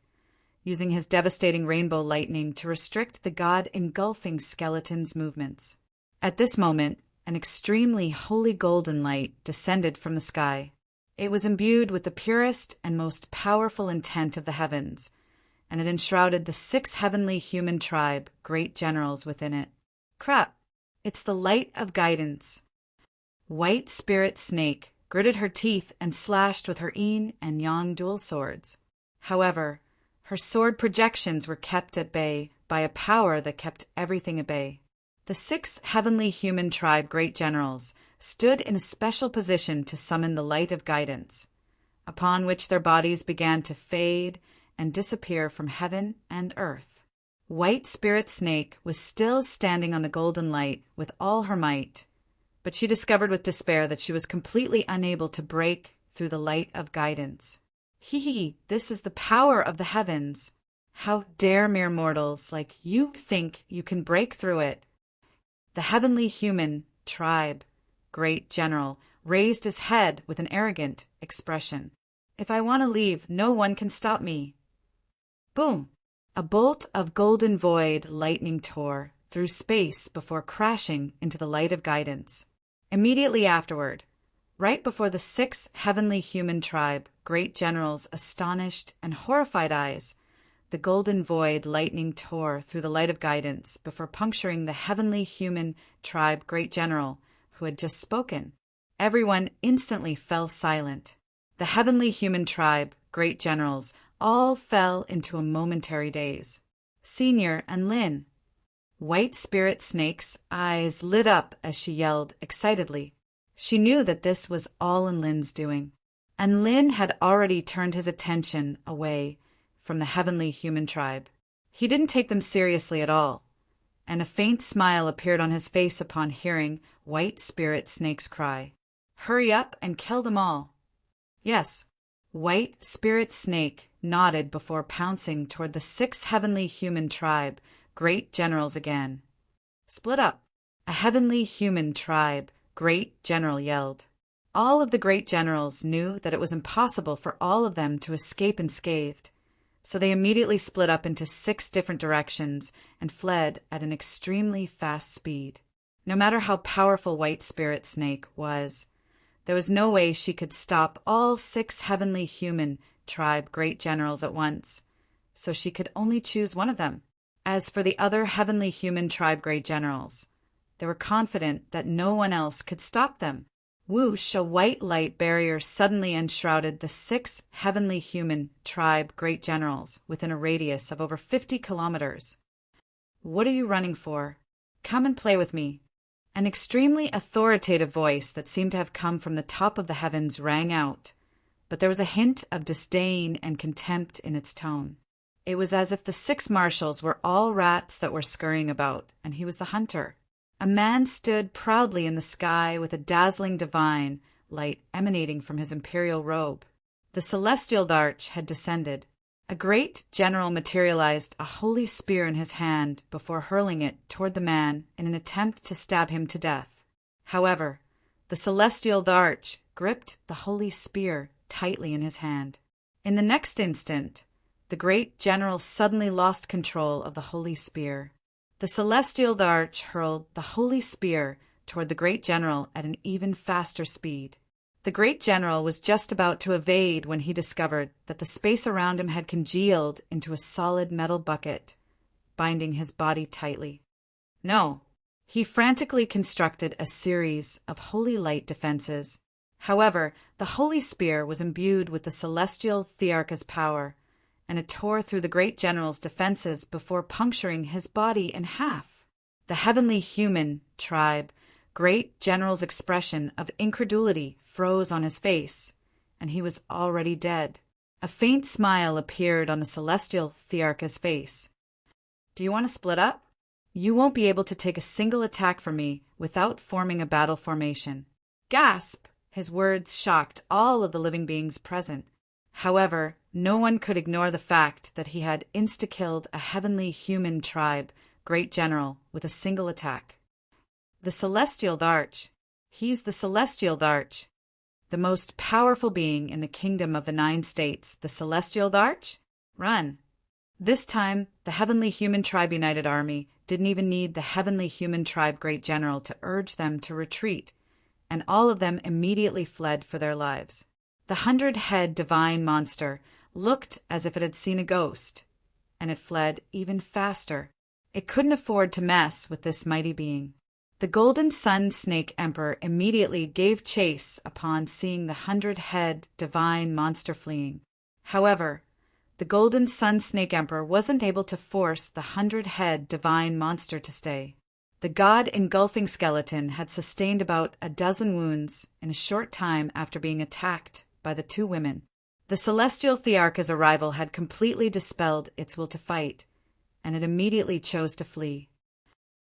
using his devastating rainbow lightning to restrict the god engulfing skeleton's movements. At this moment, an extremely holy golden light descended from the sky. It was imbued with the purest and most powerful intent of the heavens, and it enshrouded the 6 heavenly human tribe, great generals within it. Crap! It's the light of guidance. White Spirit Snake gritted her teeth and slashed with her yin and yang dual swords. However, her sword projections were kept at bay by a power that kept everything at bay. The 6 heavenly human tribe great generals stood in a special position to summon the light of guidance, upon which their bodies began to fade and disappear from heaven and earth. White Spirit Snake was still standing on the golden light with all her might, but she discovered with despair that she was completely unable to break through the light of guidance. Hee, this is the power of the heavens. How dare mere mortals like you think you can break through it? The heavenly human tribe, great general, raised his head with an arrogant expression. If I want to leave, no one can stop me. Boom! A bolt of golden void lightning tore through space before crashing into the light of guidance. Immediately afterward, right before the 6 heavenly human tribe, great generals' astonished and horrified eyes, the golden void lightning tore through the light of guidance before puncturing the heavenly human tribe great general who had just spoken. Everyone instantly fell silent. The heavenly human tribe great generals all fell into a momentary daze. Senior and Lin. White Spirit Snake's eyes lit up as she yelled excitedly. She knew that this was all in Lin's doing, and Lin had already turned his attention away from the heavenly human tribe. He didn't take them seriously at all, and a faint smile appeared on his face upon hearing White Spirit Snake's cry. Hurry up and kill them all. Yes, White Spirit Snake nodded before pouncing toward the 6 heavenly human tribe, great generals again. Split up. A heavenly human tribe, great general yelled. All of the great generals knew that it was impossible for all of them to escape unscathed, so they immediately split up into 6 different directions and fled at an extremely fast speed. No matter how powerful White Spirit Snake was, there was no way she could stop all 6 heavenly human tribe great generals at once, so she could only choose one of them. As for the other heavenly human tribe great generals, they were confident that no one else could stop them. Whoosh, a white light barrier suddenly enshrouded the 6 heavenly human tribe great generals within a radius of over 50 kilometers. What are you running for? Come and play with me. An extremely authoritative voice that seemed to have come from the top of the heavens rang out, but there was a hint of disdain and contempt in its tone. It was as if the 6 marshals were all rats that were scurrying about, and he was the hunter. A man stood proudly in the sky with a dazzling divine light emanating from his imperial robe. The celestial arch had descended. A great general materialized a holy spear in his hand before hurling it toward the man in an attempt to stab him to death. However, the celestial arch gripped the holy spear tightly in his hand. In the next instant, the great general suddenly lost control of the holy spear. The celestial arch hurled the holy spear toward the great general at an even faster speed. The great general was just about to evade when he discovered that the space around him had congealed into a solid metal bucket, binding his body tightly. No, he frantically constructed a series of holy light defenses. However, the holy spear was imbued with the celestial Thearcha's power, and it tore through the great general's defenses before puncturing his body in half. The heavenly human tribe great general's expression of incredulity froze on his face, and he was already dead. A faint smile appeared on the celestial Thearcha's face. Do you want to split up? You won't be able to take a single attack from me without forming a battle formation. Gasp! His words shocked all of the living beings present. However, no one could ignore the fact that he had insta-killed a heavenly human tribe great general with a single attack. The Celestial Arch. He's the Celestial Arch. The most powerful being in the kingdom of the 9 states, the Celestial Arch? Run. This time, the Heavenly Human Tribe United Army didn't even need the Heavenly Human Tribe Great General to urge them to retreat, and all of them immediately fled for their lives. The 100-head divine monster looked as if it had seen a ghost, and it fled even faster. It couldn't afford to mess with this mighty being. The Golden Sun Snake Emperor immediately gave chase upon seeing the 100-head divine monster fleeing. However, the Golden Sun Snake Emperor wasn't able to force the 100-head divine monster to stay. The god-engulfing skeleton had sustained about a dozen wounds in a short time after being attacked by the 2 women. The celestial Thearcha's arrival had completely dispelled its will to fight, and it immediately chose to flee.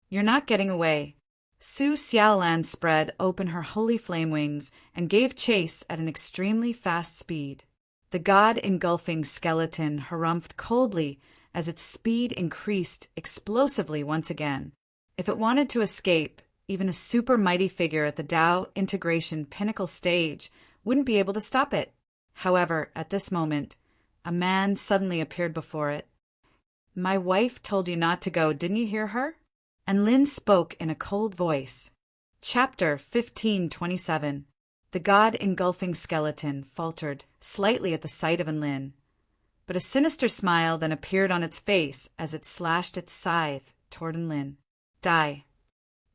You're not getting away. Su Xiaolan spread open her holy flame wings and gave chase at an extremely fast speed. The god-engulfing skeleton harumphed coldly as its speed increased explosively once again. If it wanted to escape, even a super mighty figure at the Tao integration pinnacle stage wouldn't be able to stop it. However, at this moment, a man suddenly appeared before it. My wife told you not to go, didn't you hear her? And Lin spoke in a cold voice. Chapter 1527. The god-engulfing skeleton faltered slightly at the sight of Lin, but a sinister smile then appeared on its face as it slashed its scythe toward Lin. Die.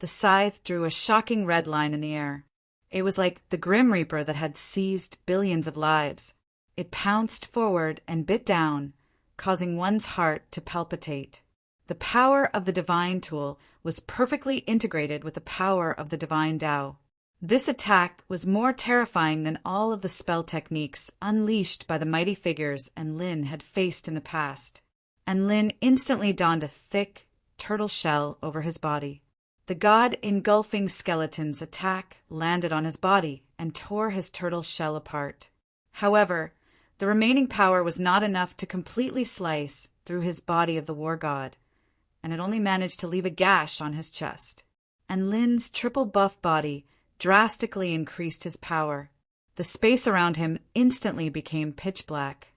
The scythe drew a shocking red line in the air. It was like the Grim Reaper that had seized billions of lives. It pounced forward and bit down, causing one's heart to palpitate. The power of the divine tool was perfectly integrated with the power of the divine Tao. This attack was more terrifying than all of the spell techniques unleashed by the mighty figures Lin had faced in the past. And Lin instantly donned a thick turtle shell over his body. The god-engulfing skeleton's attack landed on his body and tore his turtle shell apart. However, The remaining power was not enough to completely slice through his body of the war god, and it only managed to leave a gash on his chest. And Lin's triple buff body drastically increased his power. The space around him instantly became pitch black.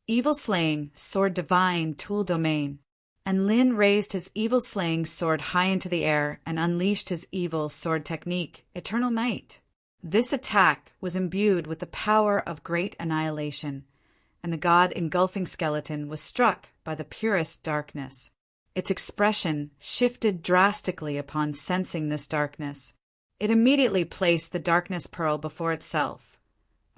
Evil slaying, sword divine, tool domain. And Lin raised his evil slaying sword high into the air and unleashed his evil sword technique, Eternal Night. This attack was imbued with the power of great annihilation, and the god engulfing skeleton was struck by the purest darkness. Its expression shifted drastically upon sensing this darkness. It immediately placed the darkness pearl before itself,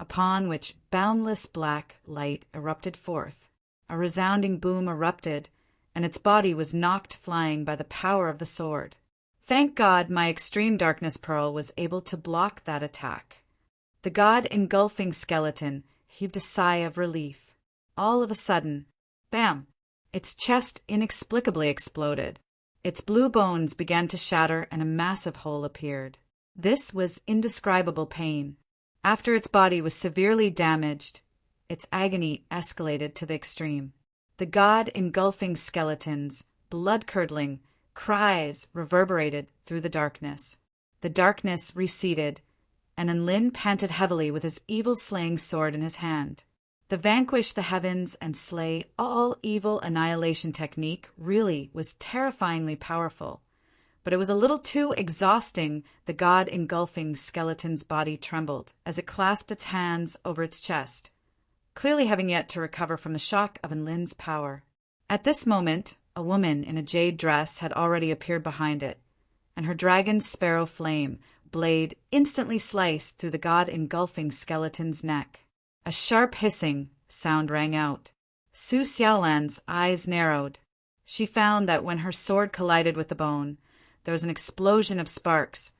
upon which boundless black light erupted forth. A resounding boom erupted, and its body was knocked flying by the power of the sword. Thank God my extreme darkness pearl was able to block that attack. The god engulfing skeleton heaved a sigh of relief. All of a sudden, bam! Its chest inexplicably exploded. Its blue bones began to shatter and a massive hole appeared. This was indescribable pain. After its body was severely damaged, its agony escalated to the extreme. The god engulfing skeleton's blood-curdling cries reverberated through the darkness. The darkness receded, and Enlin panted heavily with his evil-slaying sword in his hand. The vanquish the heavens and slay all evil annihilation technique really was terrifyingly powerful, but it was a little too exhausting. The god engulfing skeleton's body trembled as it clasped its hands over its chest, clearly having yet to recover from the shock of Enlin's power. At this moment, a woman in a jade dress had already appeared behind it, and her dragon's sparrow flame blade instantly sliced through the god engulfing skeleton's neck. A sharp hissing sound rang out. Su Xiaolan's eyes narrowed. She found that when her sword collided with the bone, there was an explosion of sparks,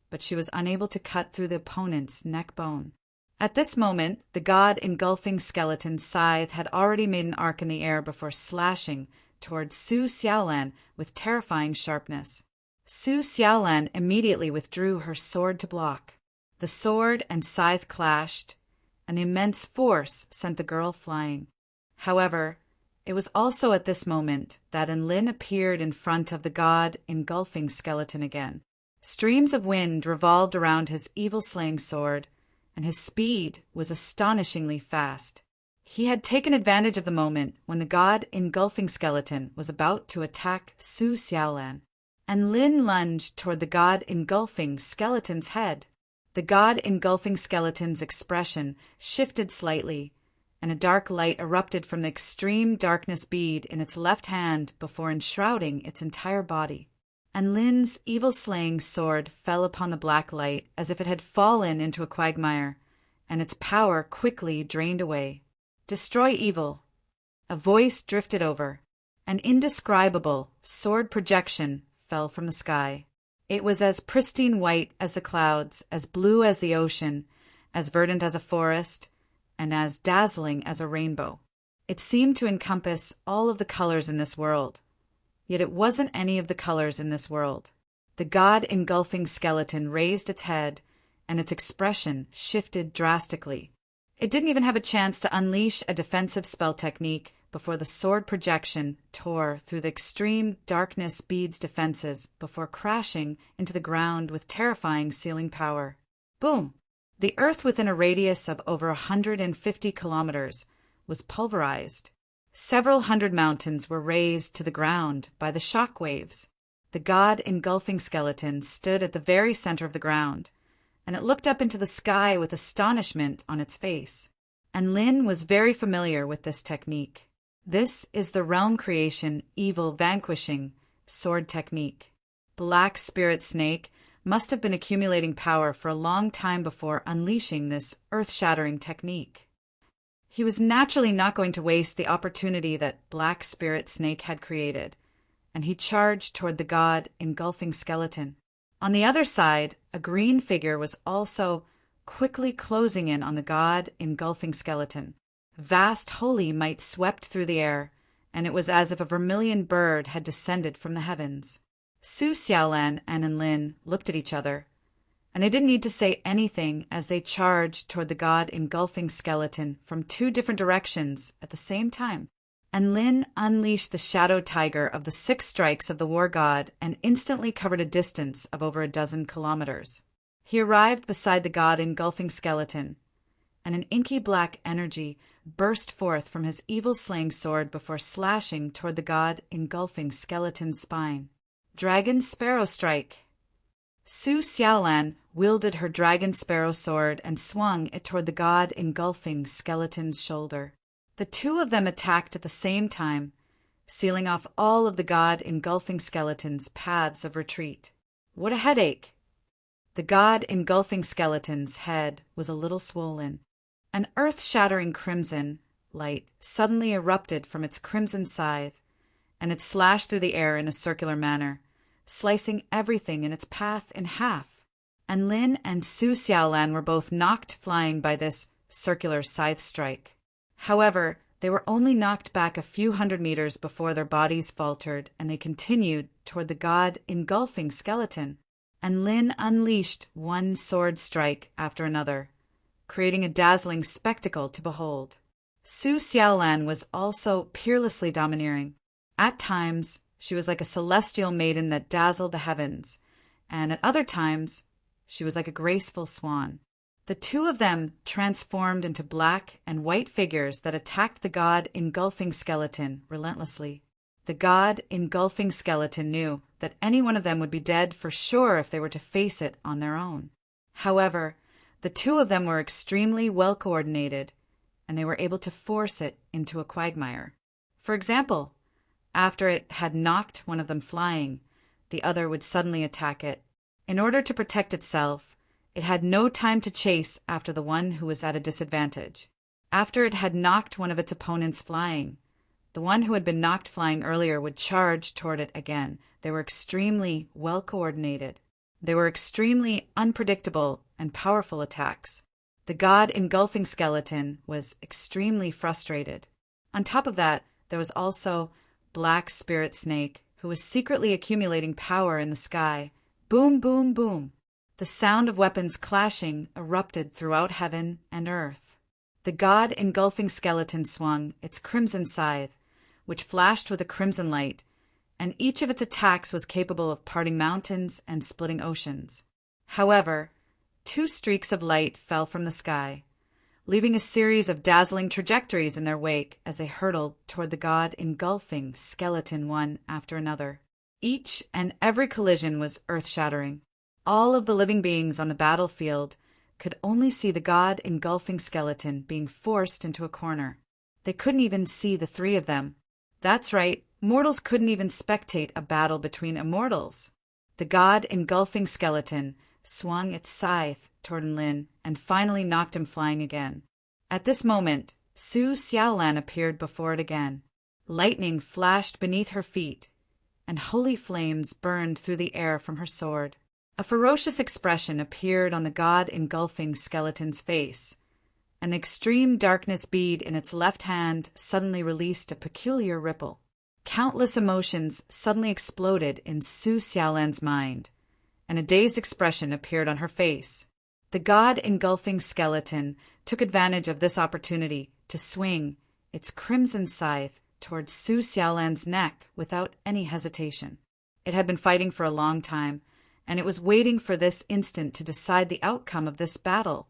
but she was unable to cut through the opponent's neck bone. At this moment, the god engulfing skeleton's scythe had already made an arc in the air before slashing toward Su Xiaolan with terrifying sharpness. Su Xiaolan immediately withdrew her sword to block. The sword and scythe clashed, and immense force sent the girl flying. However, it was also at this moment that Enlin appeared in front of the god engulfing skeleton again. Streams of wind revolved around his evil-slaying sword, and his speed was astonishingly fast. He had taken advantage of the moment when the god engulfing skeleton was about to attack Su Xiaolan, and Lin lunged toward the god engulfing skeleton's head. The god engulfing skeleton's expression shifted slightly, and a dark light erupted from the extreme darkness bead in its left hand before enshrouding its entire body. And Lin's evil-slaying sword fell upon the black light as if it had fallen into a quagmire, and its power quickly drained away. Destroy evil. A voice drifted over. An indescribable sword projection fell from the sky. It was as pristine white as the clouds, as blue as the ocean, as verdant as a forest, and as dazzling as a rainbow. It seemed to encompass all of the colors in this world. Yet it wasn't any of the colors in this world. The god engulfing skeleton raised its head, and its expression shifted drastically. It didn't even have a chance to unleash a defensive spell technique before the sword projection tore through the extreme darkness bead's defenses before crashing into the ground with terrifying sealing power. Boom! The earth within a radius of over 150 kilometers was pulverized. Several hundred mountains were razed to the ground by the shock waves. The god engulfing skeleton stood at the very center of the ground, and it looked up into the sky with astonishment on its face. And Lin was very familiar with this technique. This is the realm creation evil vanquishing sword technique. Black Spirit Snake must have been accumulating power for a long time before unleashing this earth-shattering technique. He was naturally not going to waste the opportunity that Black Spirit Snake had created, and he charged toward the god engulfing skeleton. On the other side, a green figure was also quickly closing in on the god engulfing skeleton. Vast holy might swept through the air, and it was as if a vermilion bird had descended from the heavens. Su Xiaolan and Enlin looked at each other, and they didn't need to say anything as they charged toward the god-engulfing skeleton from two different directions at the same time. And Lin unleashed the shadow tiger of the 6 strikes of the war god and instantly covered a distance of over a dozen kilometers. He arrived beside the god-engulfing skeleton, and an inky black energy burst forth from his evil-slaying sword before slashing toward the god-engulfing skeleton's spine. Dragon Sparrow Strike! Su Xiaolan wielded her dragon sparrow sword and swung it toward the god-engulfing skeleton's shoulder. The two of them attacked at the same time, sealing off all of the god-engulfing skeleton's paths of retreat. What a headache! The god-engulfing skeleton's head was a little swollen. An earth-shattering crimson light suddenly erupted from its crimson scythe, and it slashed through the air in a circular manner, slicing everything in its path in half. And Lin and Su Xiaolan were both knocked flying by this circular scythe strike. However, they were only knocked back a few hundred meters before their bodies faltered, and they continued toward the god-engulfing skeleton. And Lin unleashed one sword strike after another, creating a dazzling spectacle to behold. Su Xiaolan was also peerlessly domineering. At times, she was like a celestial maiden that dazzled the heavens, and at other times, she was like a graceful swan. The two of them transformed into black and white figures that attacked the god-engulfing skeleton relentlessly. The god-engulfing skeleton knew that any one of them would be dead for sure if they were to face it on their own. However, the two of them were extremely well coordinated, and they were able to force it into a quagmire. For example, after it had knocked one of them flying, the other would suddenly attack it. In order to protect itself, it had no time to chase after the one who was at a disadvantage. After it had knocked one of its opponents flying, the one who had been knocked flying earlier would charge toward it again. They were extremely well coordinated. They were extremely unpredictable and powerful attacks. The god-engulfing skeleton was extremely frustrated. On top of that, there was also Black Spirit Snake, who was secretly accumulating power in the sky. Boom, boom, boom. The sound of weapons clashing erupted throughout heaven and earth. The god-engulfing skeleton swung its crimson scythe, which flashed with a crimson light, and each of its attacks was capable of parting mountains and splitting oceans. However, 2 streaks of light fell from the sky, leaving a series of dazzling trajectories in their wake as they hurtled toward the god-engulfing skeleton one after another. Each and every collision was earth-shattering. All of the living beings on the battlefield could only see the god-engulfing skeleton being forced into a corner. They couldn't even see the 3 of them. That's right, mortals couldn't even spectate a battle between immortals. The god-engulfing skeleton swung its scythe toward Lin and finally knocked him flying again. At this moment, Su Xiaolan appeared before it again. Lightning flashed beneath her feet, and holy flames burned through the air from her sword. A ferocious expression appeared on the god-engulfing skeleton's face. An extreme darkness bead in its left hand suddenly released a peculiar ripple. Countless emotions suddenly exploded in Su Xiaolan's mind, and a dazed expression appeared on her face. The god-engulfing skeleton took advantage of this opportunity to swing its crimson scythe towards Su Xiaolan's neck without any hesitation. It had been fighting for a long time, and it was waiting for this instant to decide the outcome of this battle.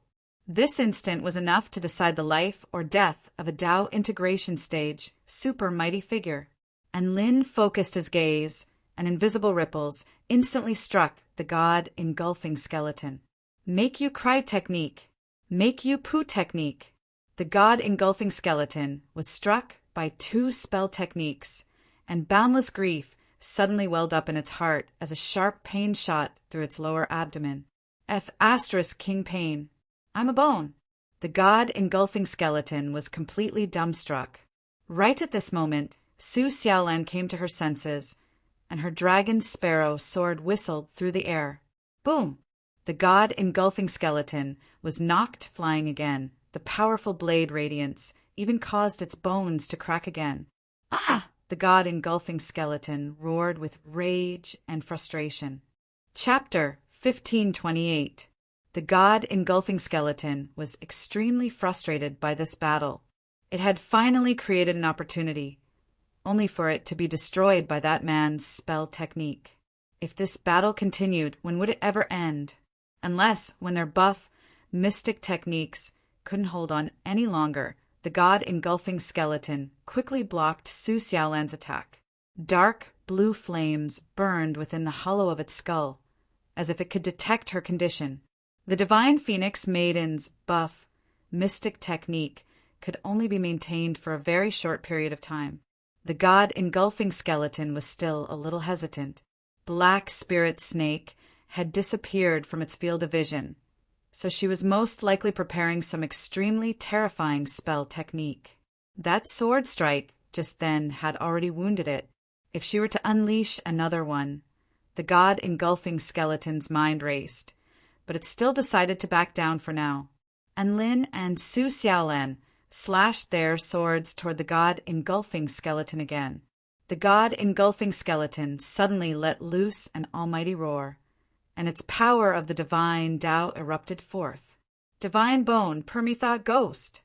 This instant was enough to decide the life or death of a Dao integration stage super mighty figure. And Lin focused his gaze, and invisible ripples instantly struck the god-engulfing skeleton. Make you cry technique. Make you poo technique. The god-engulfing skeleton was struck by 2 spell techniques, and boundless grief suddenly welled up in its heart as a sharp pain shot through its lower abdomen. King pain. I'm a bone. The god-engulfing skeleton was completely dumbstruck. Right at this moment, Su Xiaolan came to her senses, and her dragon sparrow sword whistled through the air. Boom! The god-engulfing skeleton was knocked flying again. The powerful blade radiance even caused its bones to crack again. Ah! The god-engulfing skeleton roared with rage and frustration. Chapter 1528. The god engulfing skeleton was extremely frustrated by this battle. It had finally created an opportunity, only for it to be destroyed by that man's spell technique. If this battle continued, when would it ever end? Unless, when their buff, mystic techniques couldn't hold on any longer, the god engulfing skeleton quickly blocked Su Xiaolan's attack. Dark blue flames burned within the hollow of its skull, as if it could detect her condition. The Divine Phoenix Maiden's buff, mystic technique could only be maintained for a very short period of time. The god engulfing skeleton was still a little hesitant. Black Spirit Snake had disappeared from its field of vision, so she was most likely preparing some extremely terrifying spell technique. That sword strike just then had already wounded it. If she were to unleash another one, the god engulfing skeleton's mind raced, but it still decided to back down for now. And Lin and Su Xiaolan slashed their swords toward the god engulfing skeleton again. The god engulfing skeleton suddenly let loose an almighty roar, and its power of the divine Tao erupted forth. Divine Bone, Permitha Ghost!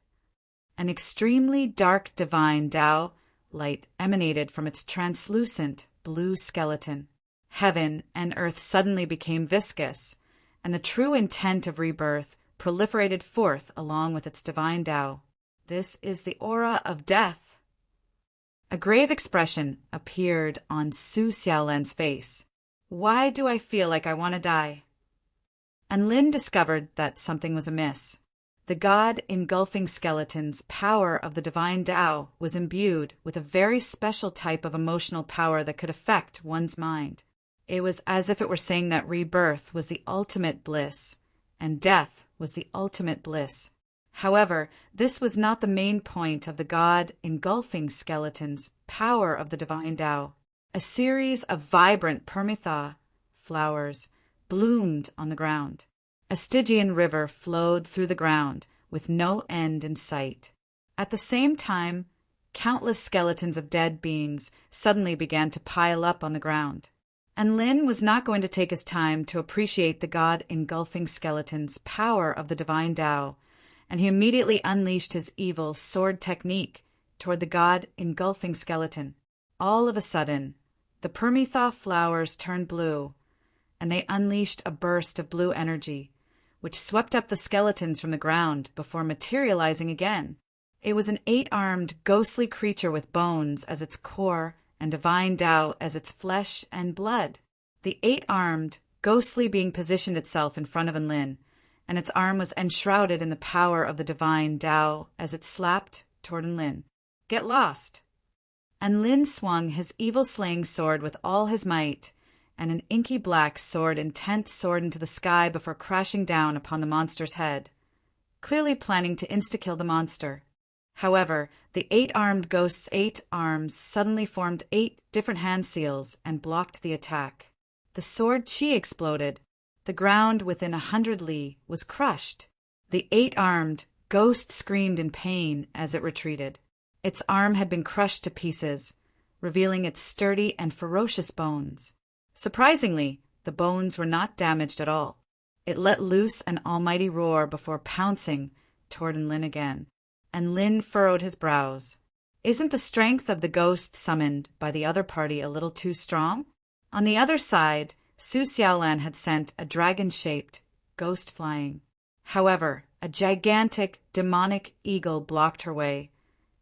An extremely dark divine Tao light emanated from its translucent blue skeleton. Heaven and earth suddenly became viscous, and the true intent of rebirth proliferated forth along with its divine Tao. This is the aura of death. A grave expression appeared on Su Xiaolan's face. Why do I feel like I want to die? And Lin discovered that something was amiss. The god engulfing skeleton's power of the divine Tao was imbued with a very special type of emotional power that could affect one's mind. It was as if it were saying that rebirth was the ultimate bliss, and death was the ultimate bliss. However, this was not the main point of the god engulfing skeleton's power of the divine Tao. A series of vibrant Permitha flowers bloomed on the ground. A Stygian river flowed through the ground with no end in sight. At the same time, countless skeletons of dead beings suddenly began to pile up on the ground. And Lin was not going to take his time to appreciate the god engulfing skeleton's power of the divine Tao, and he immediately unleashed his evil sword technique toward the god engulfing skeleton. All of a sudden, the Permitha flowers turned blue, and they unleashed a burst of blue energy, which swept up the skeletons from the ground before materializing again. It was an 8-armed, ghostly creature with bones as its core and divine Tao as its flesh and blood. The 8-armed, ghostly being positioned itself in front of Enlin, and its arm was enshrouded in the power of the divine Tao as it slapped toward Enlin. Get lost! Enlin swung his evil-slaying sword with all his might, and an inky black intent sword into the sky before crashing down upon the monster's head, clearly planning to insta-kill the monster. However, the 8-armed ghost's 8 arms suddenly formed 8 different hand seals and blocked the attack. The sword chi exploded. The ground within 100 li was crushed. The 8-armed ghost screamed in pain as it retreated. Its arm had been crushed to pieces, revealing its sturdy and ferocious bones. Surprisingly, the bones were not damaged at all. It let loose an almighty roar before pouncing toward Enlin again. And Lin furrowed his brows. Isn't the strength of the ghost summoned by the other party a little too strong? On the other side, Su Xiaolan had sent a dragon-shaped ghost flying. However, a gigantic, demonic eagle blocked her way,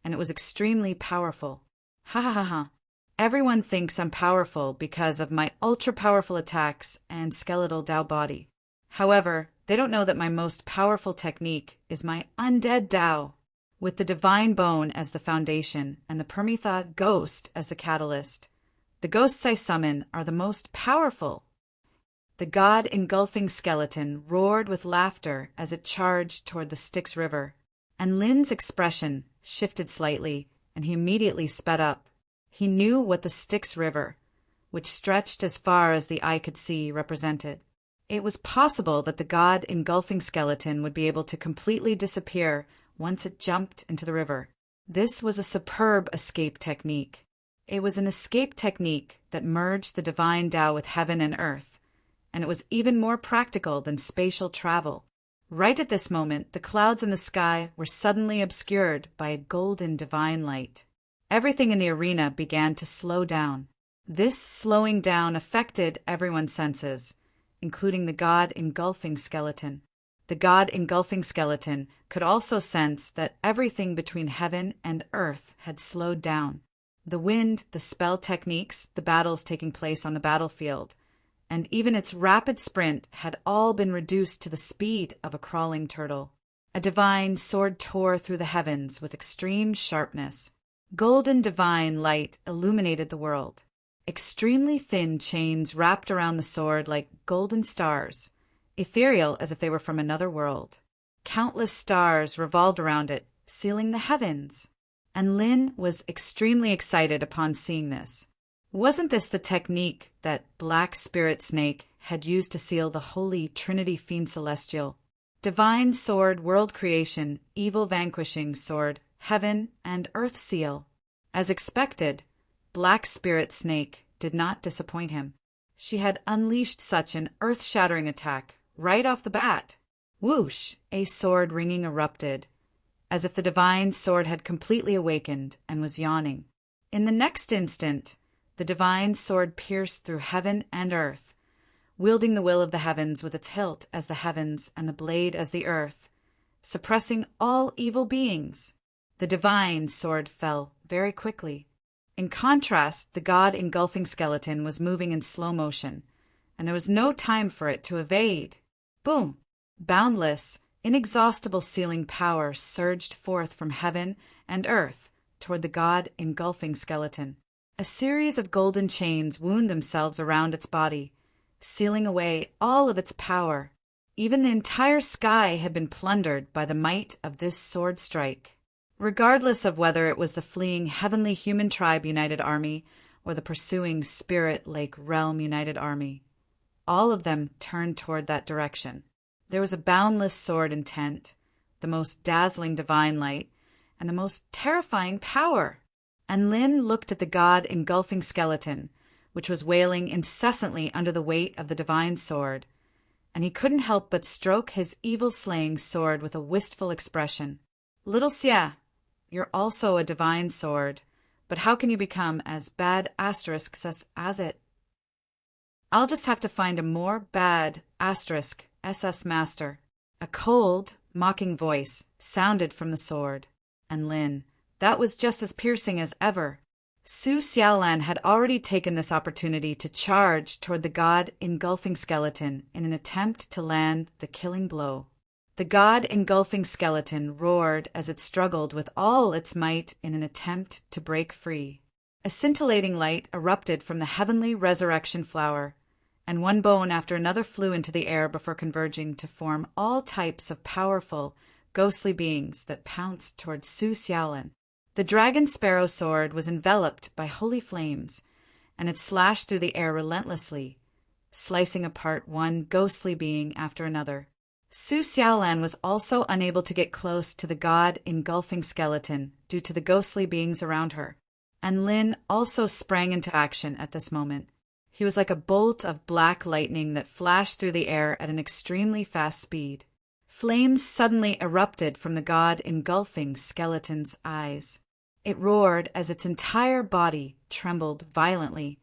and it was extremely powerful. Ha ha ha ha. Everyone thinks I'm powerful because of my ultra-powerful attacks and skeletal Tao body. However, they don't know that my most powerful technique is my undead Tao, with the divine bone as the foundation and the Permitha ghost as the catalyst. The ghosts I summon are the most powerful. The god engulfing skeleton roared with laughter as it charged toward the Styx River, and Lin's expression shifted slightly, and he immediately sped up. He knew what the Styx River, which stretched as far as the eye could see, represented. It was possible that the god engulfing skeleton would be able to completely disappear once it jumped into the river. This was a superb escape technique. It was an escape technique that merged the divine Tao with heaven and earth, and it was even more practical than spatial travel. Right at this moment, the clouds in the sky were suddenly obscured by a golden divine light. Everything in the arena began to slow down. This slowing down affected everyone's senses, including the god engulfing skeleton. The god engulfing skeleton could also sense that everything between heaven and earth had slowed down. The wind, the spell techniques, the battles taking place on the battlefield, and even its rapid sprint had all been reduced to the speed of a crawling turtle. A divine sword tore through the heavens with extreme sharpness. Golden divine light illuminated the world. Extremely thin chains wrapped around the sword like golden stars, ethereal as if they were from another world. Countless stars revolved around it, sealing the heavens. And Lin was extremely excited upon seeing this. Wasn't this the technique that Black Spirit Snake had used to seal the Holy Trinity Fiend Celestial? Divine Sword, World Creation, Evil Vanquishing Sword, Heaven and Earth Seal. As expected, Black Spirit Snake did not disappoint him. She had unleashed such an earth-shattering attack right off the bat. Whoosh! A sword ringing erupted, as if the divine sword had completely awakened and was yawning. In the next instant, the divine sword pierced through heaven and earth, wielding the will of the heavens with its hilt as the heavens and the blade as the earth, suppressing all evil beings. The divine sword fell very quickly. In contrast, the god engulfing skeleton was moving in slow motion, and there was no time for it to evade. Boom! Boundless, inexhaustible sealing power surged forth from heaven and earth toward the god engulfing skeleton. A series of golden chains wound themselves around its body, sealing away all of its power. Even the entire sky had been plundered by the might of this sword strike. Regardless of whether it was the fleeing Heavenly Human Tribe United Army or the pursuing Spirit Lake Realm United Army, all of them turned toward that direction. There was a boundless sword intent, the most dazzling divine light, and the most terrifying power. And Lin looked at the god engulfing skeleton, which was wailing incessantly under the weight of the divine sword, and he couldn't help but stroke his evil-slaying sword with a wistful expression. Little Xia, you're also a divine sword, but how can you become as bad asterisks as it? I'll just have to find a more bad asterisk SS Master. A cold, mocking voice sounded from the sword, and Lin, that was just as piercing as ever. Su Xiaolan had already taken this opportunity to charge toward the god engulfing skeleton in an attempt to land the killing blow. The god engulfing skeleton roared as it struggled with all its might in an attempt to break free. A scintillating light erupted from the heavenly resurrection flower, and one bone after another flew into the air before converging to form all types of powerful, ghostly beings that pounced toward Su Xiaolan. The dragon sparrow sword was enveloped by holy flames, and it slashed through the air relentlessly, slicing apart one ghostly being after another. Su Xiaolan was also unable to get close to the god engulfing skeleton due to the ghostly beings around her, and Lin also sprang into action at this moment. He was like a bolt of black lightning that flashed through the air at an extremely fast speed. Flames suddenly erupted from the god engulfing skeleton's eyes. It roared as its entire body trembled violently,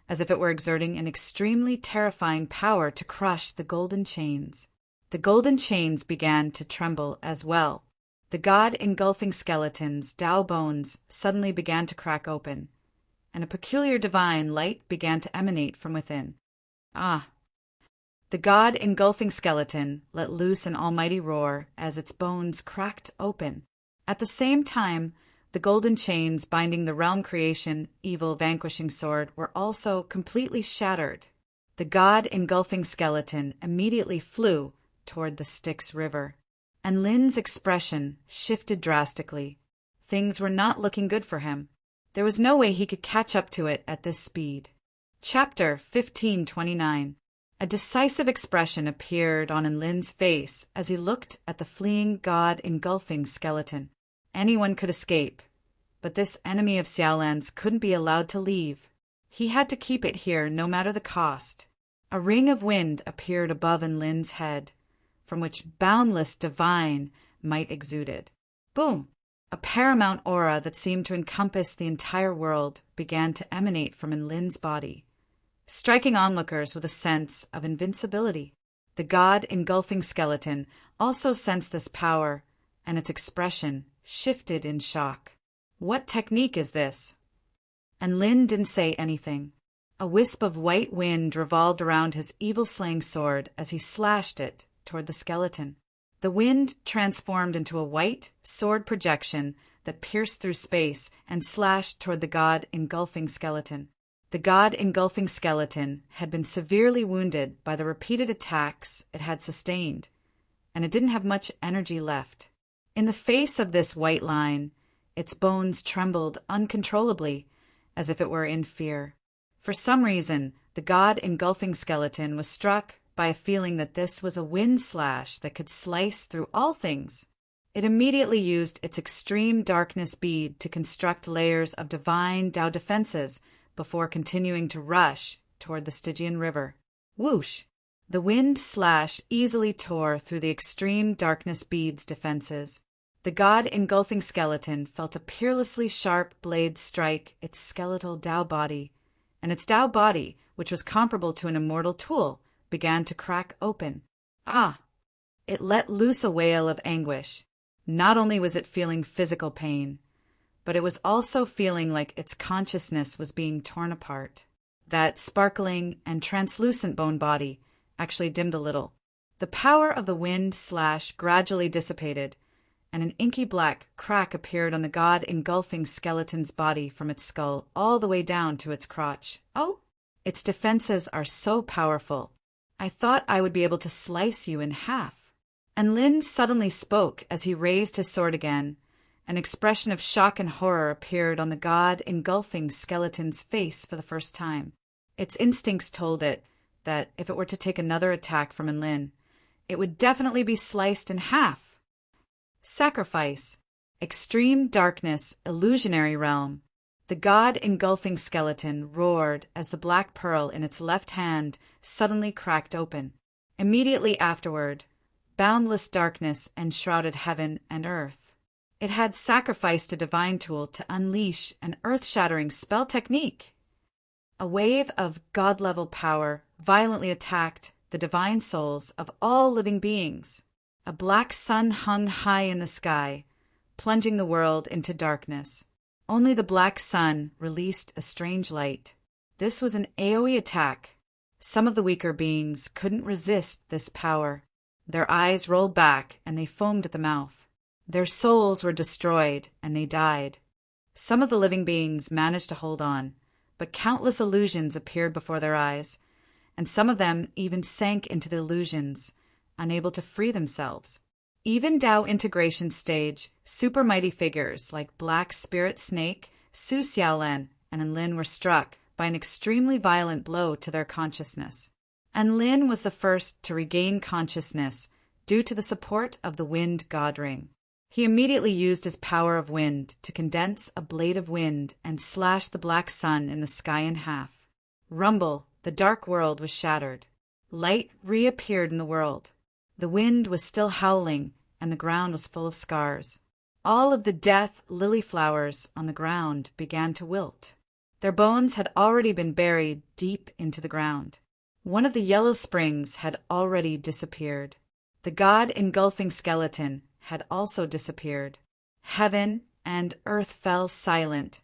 as if it were exerting an extremely terrifying power to crush the golden chains. The golden chains began to tremble as well. The god engulfing skeleton's Tao bones suddenly began to crack open, and a peculiar divine light began to emanate from within. Ah! The god engulfing skeleton let loose an almighty roar as its bones cracked open. At the same time, the golden chains binding the realm creation evil vanquishing sword were also completely shattered. The god engulfing skeleton immediately flew toward the Styx River, and Lin's expression shifted drastically. Things were not looking good for him. There was no way he could catch up to it at this speed. Chapter 1529. A decisive expression appeared on Lin's face as he looked at the fleeing god engulfing skeleton. Anyone could escape, but this enemy of Xiaolan's couldn't be allowed to leave. He had to keep it here no matter the cost. A ring of wind appeared above Lin's head, from which boundless divine might exuded. Boom! A paramount aura that seemed to encompass the entire world began to emanate from Lin's body, striking onlookers with a sense of invincibility. The god-engulfing skeleton also sensed this power, and its expression shifted in shock. What technique is this? And Lin didn't say anything. A wisp of white wind revolved around his evil-slaying sword as he slashed it toward the skeleton. The wind transformed into a white sword projection that pierced through space and slashed toward the god-engulfing skeleton. The god-engulfing skeleton had been severely wounded by the repeated attacks it had sustained, and it didn't have much energy left. In the face of this white line, its bones trembled uncontrollably, as if it were in fear. For some reason, the god-engulfing skeleton was struck by a feeling that this was a wind slash that could slice through all things. It immediately used its extreme darkness bead to construct layers of divine Tao defenses before continuing to rush toward the Stygian River. Whoosh! The wind slash easily tore through the extreme darkness bead's defenses. The god-engulfing skeleton felt a peerlessly sharp blade strike its skeletal Tao body, and its Tao body, which was comparable to an immortal tool, began to crack open. Ah! It let loose a wail of anguish. Not only was it feeling physical pain, but it was also feeling like its consciousness was being torn apart. That sparkling and translucent bone body actually dimmed a little. The power of the wind slash gradually dissipated, and an inky black crack appeared on the god-engulfing skeleton's body from its skull all the way down to its crotch. Oh! Its defenses are so powerful. I thought I would be able to slice you in half. And Lin suddenly spoke as he raised his sword again. An expression of shock and horror appeared on the god-engulfing skeleton's face for the first time. Its instincts told it that if it were to take another attack from Lin, it would definitely be sliced in half. Sacrifice. Extreme darkness, illusionary realm. The god-engulfing skeleton roared as the black pearl in its left hand suddenly cracked open. Immediately afterward, boundless darkness enshrouded heaven and earth. It had sacrificed a divine tool to unleash an earth-shattering spell technique. A wave of god-level power violently attacked the divine souls of all living beings. A black sun hung high in the sky, plunging the world into darkness. Only the black sun released a strange light. This was an AoE attack. Some of the weaker beings couldn't resist this power. Their eyes rolled back and they foamed at the mouth. Their souls were destroyed and they died. Some of the living beings managed to hold on, but countless illusions appeared before their eyes, and some of them even sank into the illusions, unable to free themselves. Even Tao integration stage, super mighty figures like Black Spirit Snake, Su Xiaolan, and Enlin were struck by an extremely violent blow to their consciousness. Enlin was the first to regain consciousness due to the support of the Wind God Ring. He immediately used his power of wind to condense a blade of wind and slash the black sun in the sky in half. Rumble, the dark world was shattered. Light reappeared in the world. The wind was still howling, and the ground was full of scars. All of the death lily flowers on the ground began to wilt. Their bones had already been buried deep into the ground. One of the yellow springs had already disappeared. The god-engulfing skeleton had also disappeared. Heaven and earth fell silent,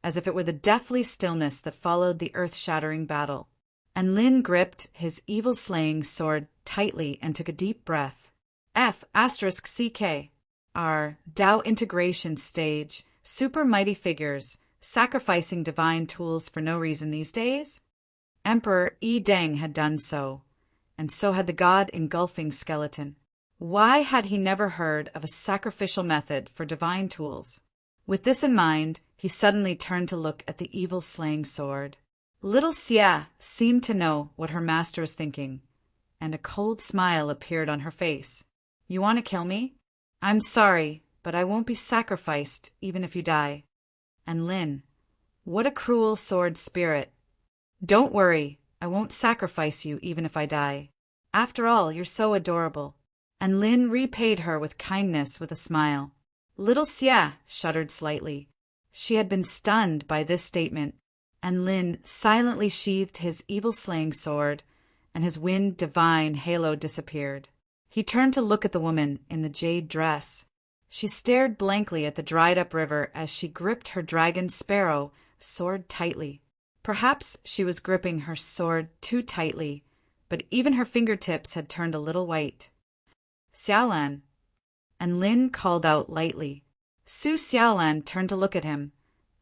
as if it were the deathly stillness that followed the earth-shattering battle. And Lin gripped his evil-slaying sword tightly and took a deep breath. F***CK. Our Tao integration stage, super mighty figures, sacrificing divine tools for no reason these days? Emperor Yi Deng had done so, and so had the god-engulfing skeleton. Why had he never heard of a sacrificial method for divine tools? With this in mind, he suddenly turned to look at the evil-slaying sword. Little Xia seemed to know what her master was thinking, and a cold smile appeared on her face. You want to kill me? I'm sorry, but I won't be sacrificed even if you die. And Lin, what a cruel sword spirit. Don't worry, I won't sacrifice you even if I die. After all, you're so adorable." And Lin repaid her with kindness with a smile. Little Xia shuddered slightly. She had been stunned by this statement, and Lin silently sheathed his evil-slaying sword, and his wind divine halo disappeared. He turned to look at the woman in the jade dress. She stared blankly at the dried-up river as she gripped her dragon sparrow sword tightly. Perhaps she was gripping her sword too tightly, but even her fingertips had turned a little white. "Xiaolan," and Lin called out lightly. Su Xiaolan turned to look at him,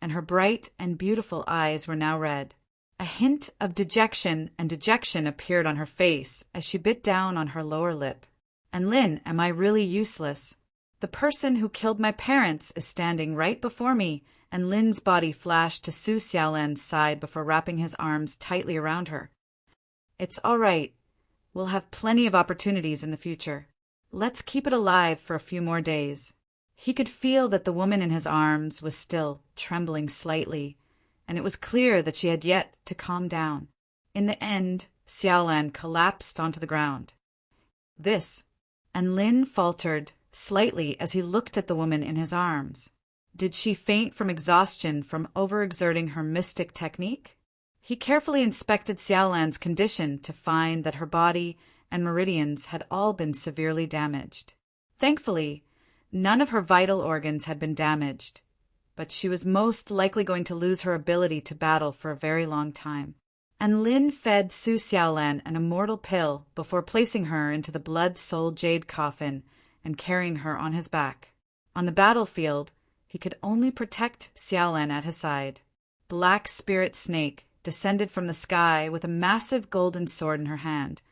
and her bright and beautiful eyes were now red. A hint of dejection appeared on her face as she bit down on her lower lip. "And Lin, am I really useless? The person who killed my parents is standing right before me," and Lin's body flashed to Su Xiaolan's side before wrapping his arms tightly around her. "It's all right. We'll have plenty of opportunities in the future. Let's keep it alive for a few more days." He could feel that the woman in his arms was still trembling slightly, and it was clear that she had yet to calm down. In the end, Xiaolan collapsed onto the ground. "This," and Lin faltered slightly as he looked at the woman in his arms. Did she faint from exhaustion from overexerting her mystic technique? He carefully inspected Xiaolan's condition to find that her body and meridians had all been severely damaged. Thankfully, none of her vital organs had been damaged, but she was most likely going to lose her ability to battle for a very long time. And Lin fed Su Xiaolan an immortal pill before placing her into the blood-soul jade coffin and carrying her on his back. On the battlefield, he could only protect Xiaolan at his side. Black Spirit Snake descended from the sky with a massive golden sword in her hand,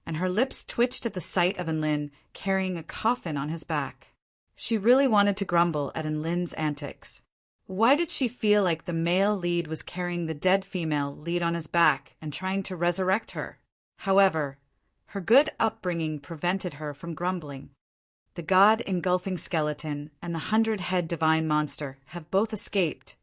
and her lips twitched at the sight of Enlin carrying a coffin on his back. She really wanted to grumble at Enlin's antics. Why did she feel like the male lead was carrying the dead female lead on his back and trying to resurrect her? However, her good upbringing prevented her from grumbling. The god-engulfing skeleton and the 100-head divine monster have both escaped,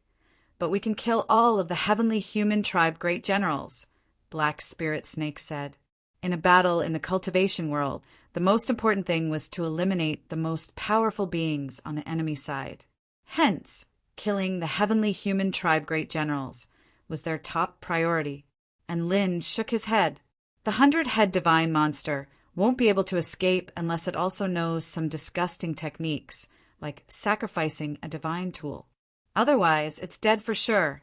but we can kill all of the heavenly human tribe great generals, Black Spirit Snake said. In a battle in the cultivation world, the most important thing was to eliminate the most powerful beings on the enemy side. Hence, killing the heavenly human tribe great generals was their top priority. And Lin shook his head. The 100-head divine monster won't be able to escape unless it also knows some disgusting techniques, like sacrificing a divine tool. Otherwise, it's dead for sure,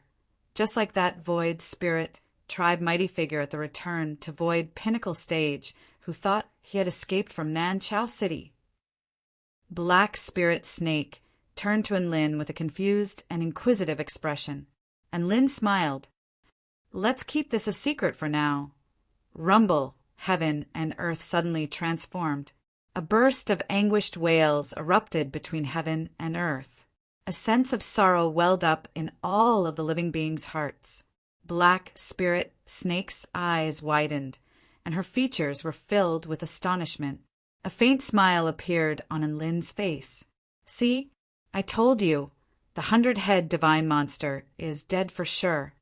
just like that Void Spirit tribe mighty figure at the return to Void Pinnacle stage who thought he had escaped from Nan Chao City. Black Spirit Snake turned to Enlin with a confused and inquisitive expression, and Lin smiled. "Let's keep this a secret for now." Rumble, heaven and earth suddenly transformed. A burst of anguished wails erupted between heaven and earth. A sense of sorrow welled up in all of the living beings' hearts. Black Spirit Snake's eyes widened, and her features were filled with astonishment. A faint smile appeared on Enlin's face. "See, I told you, the 100-head divine monster is dead for sure."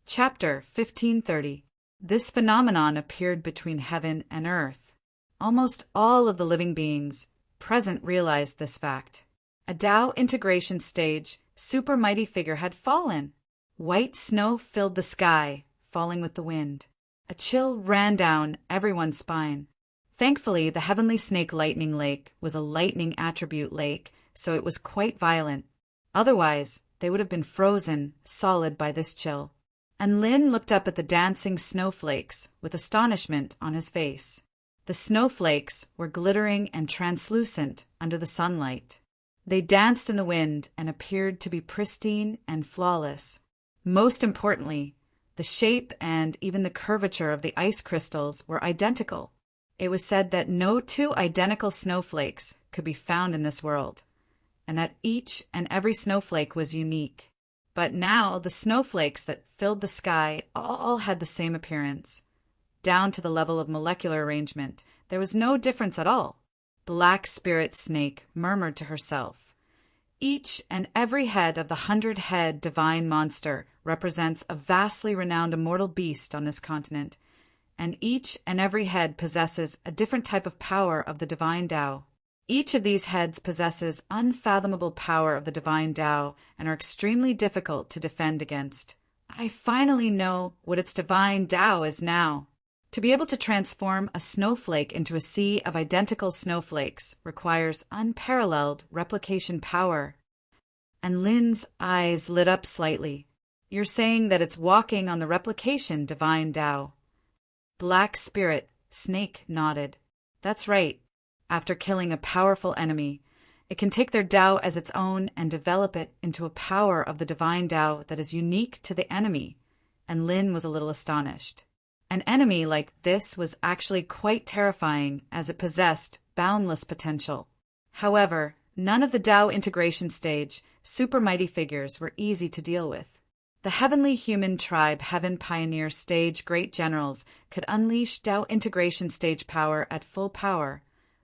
Chapter 1530. This phenomenon appeared between heaven and earth. Almost all of the living beings present realized this fact. A Tao integration stage super mighty figure had fallen. White snow filled the sky, falling with the wind. A chill ran down everyone's spine. Thankfully, the heavenly snake lightning lake was a lightning attribute lake, so it was quite violent. Otherwise, they would have been frozen solid by this chill. And Lin looked up at the dancing snowflakes with astonishment on his face. The snowflakes were glittering and translucent under the sunlight. They danced in the wind and appeared to be pristine and flawless. Most importantly, the shape and even the curvature of the ice crystals were identical. It was said that no two identical snowflakes could be found in this world, and that each and every snowflake was unique. But now the snowflakes that filled the sky all had the same appearance. Down to the level of molecular arrangement, there was no difference at all. Black Spirit Snake murmured to herself, Each and every head of the 100-head divine monster represents a vastly renowned immortal beast on this continent, and each and every head possesses a different type of power of the divine Tao. Each of these heads possesses unfathomable power of the divine Tao and are extremely difficult to defend against. I finally know what its divine Tao is now. To be able to transform a snowflake into a sea of identical snowflakes requires unparalleled replication power. And Lin's eyes lit up slightly. You're saying that it's walking on the replication divine Tao. Black Spirit Snake nodded. That's right. After killing a powerful enemy, it can take their Tao as its own and develop it into a power of the divine Tao that is unique to the enemy, and Lin was a little astonished. An enemy like this was actually quite terrifying as it possessed boundless potential. However, none of the Tao integration stage super mighty figures were easy to deal with. The Heavenly Human Tribe Heaven Pioneer Stage Great Generals could unleash Tao integration stage power at full power,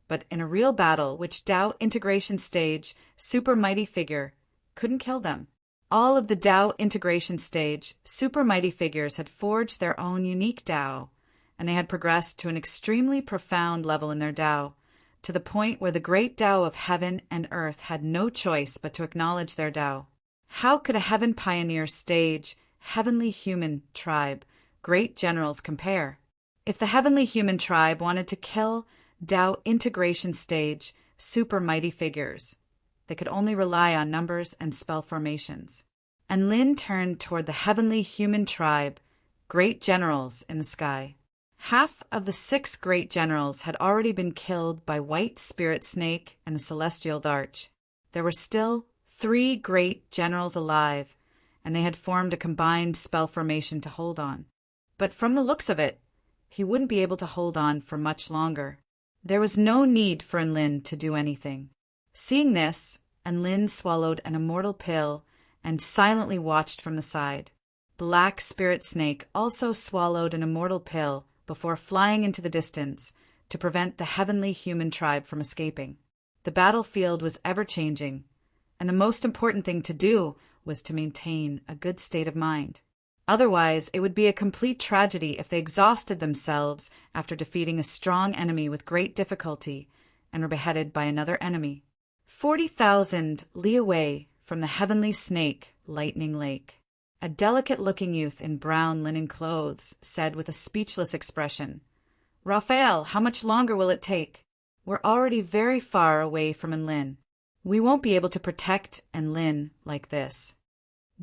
but in a real battle which Tao integration stage super mighty figure couldn't kill them. All of the Tao integration stage super mighty figures had forged their own unique Tao, and they had progressed to an extremely profound level in their Tao, to the point where the great Tao of heaven and earth had no choice but to acknowledge their Tao. How could a Heaven Pioneer Stage Heavenly Human Tribe Great Generals compare? If the Heavenly Human Tribe wanted to kill Tao integration stage super mighty figures, they could only rely on numbers and spell formations. And Lin turned toward the Heavenly Human Tribe Great Generals in the sky. Half of the 6 great generals had already been killed by White Spirit Snake and the Celestial Darch. There were still 3 great generals alive, and they had formed a combined spell formation to hold on. But from the looks of it, he wouldn't be able to hold on for much longer. There was no need for Enlin to do anything. Seeing this, Enlin swallowed an immortal pill and silently watched from the side. Black Spirit Snake also swallowed an immortal pill before flying into the distance to prevent the Heavenly Human Tribe from escaping. The battlefield was ever-changing, and the most important thing to do was to maintain a good state of mind. Otherwise, it would be a complete tragedy if they exhausted themselves after defeating a strong enemy with great difficulty and were beheaded by another enemy. 40,000 li away from the Heavenly Snake Lightning Lake, a delicate-looking youth in brown linen clothes said with a speechless expression, "Raphael, how much longer will it take? We're already very far away from Enlin. We won't be able to protect Enlin like this."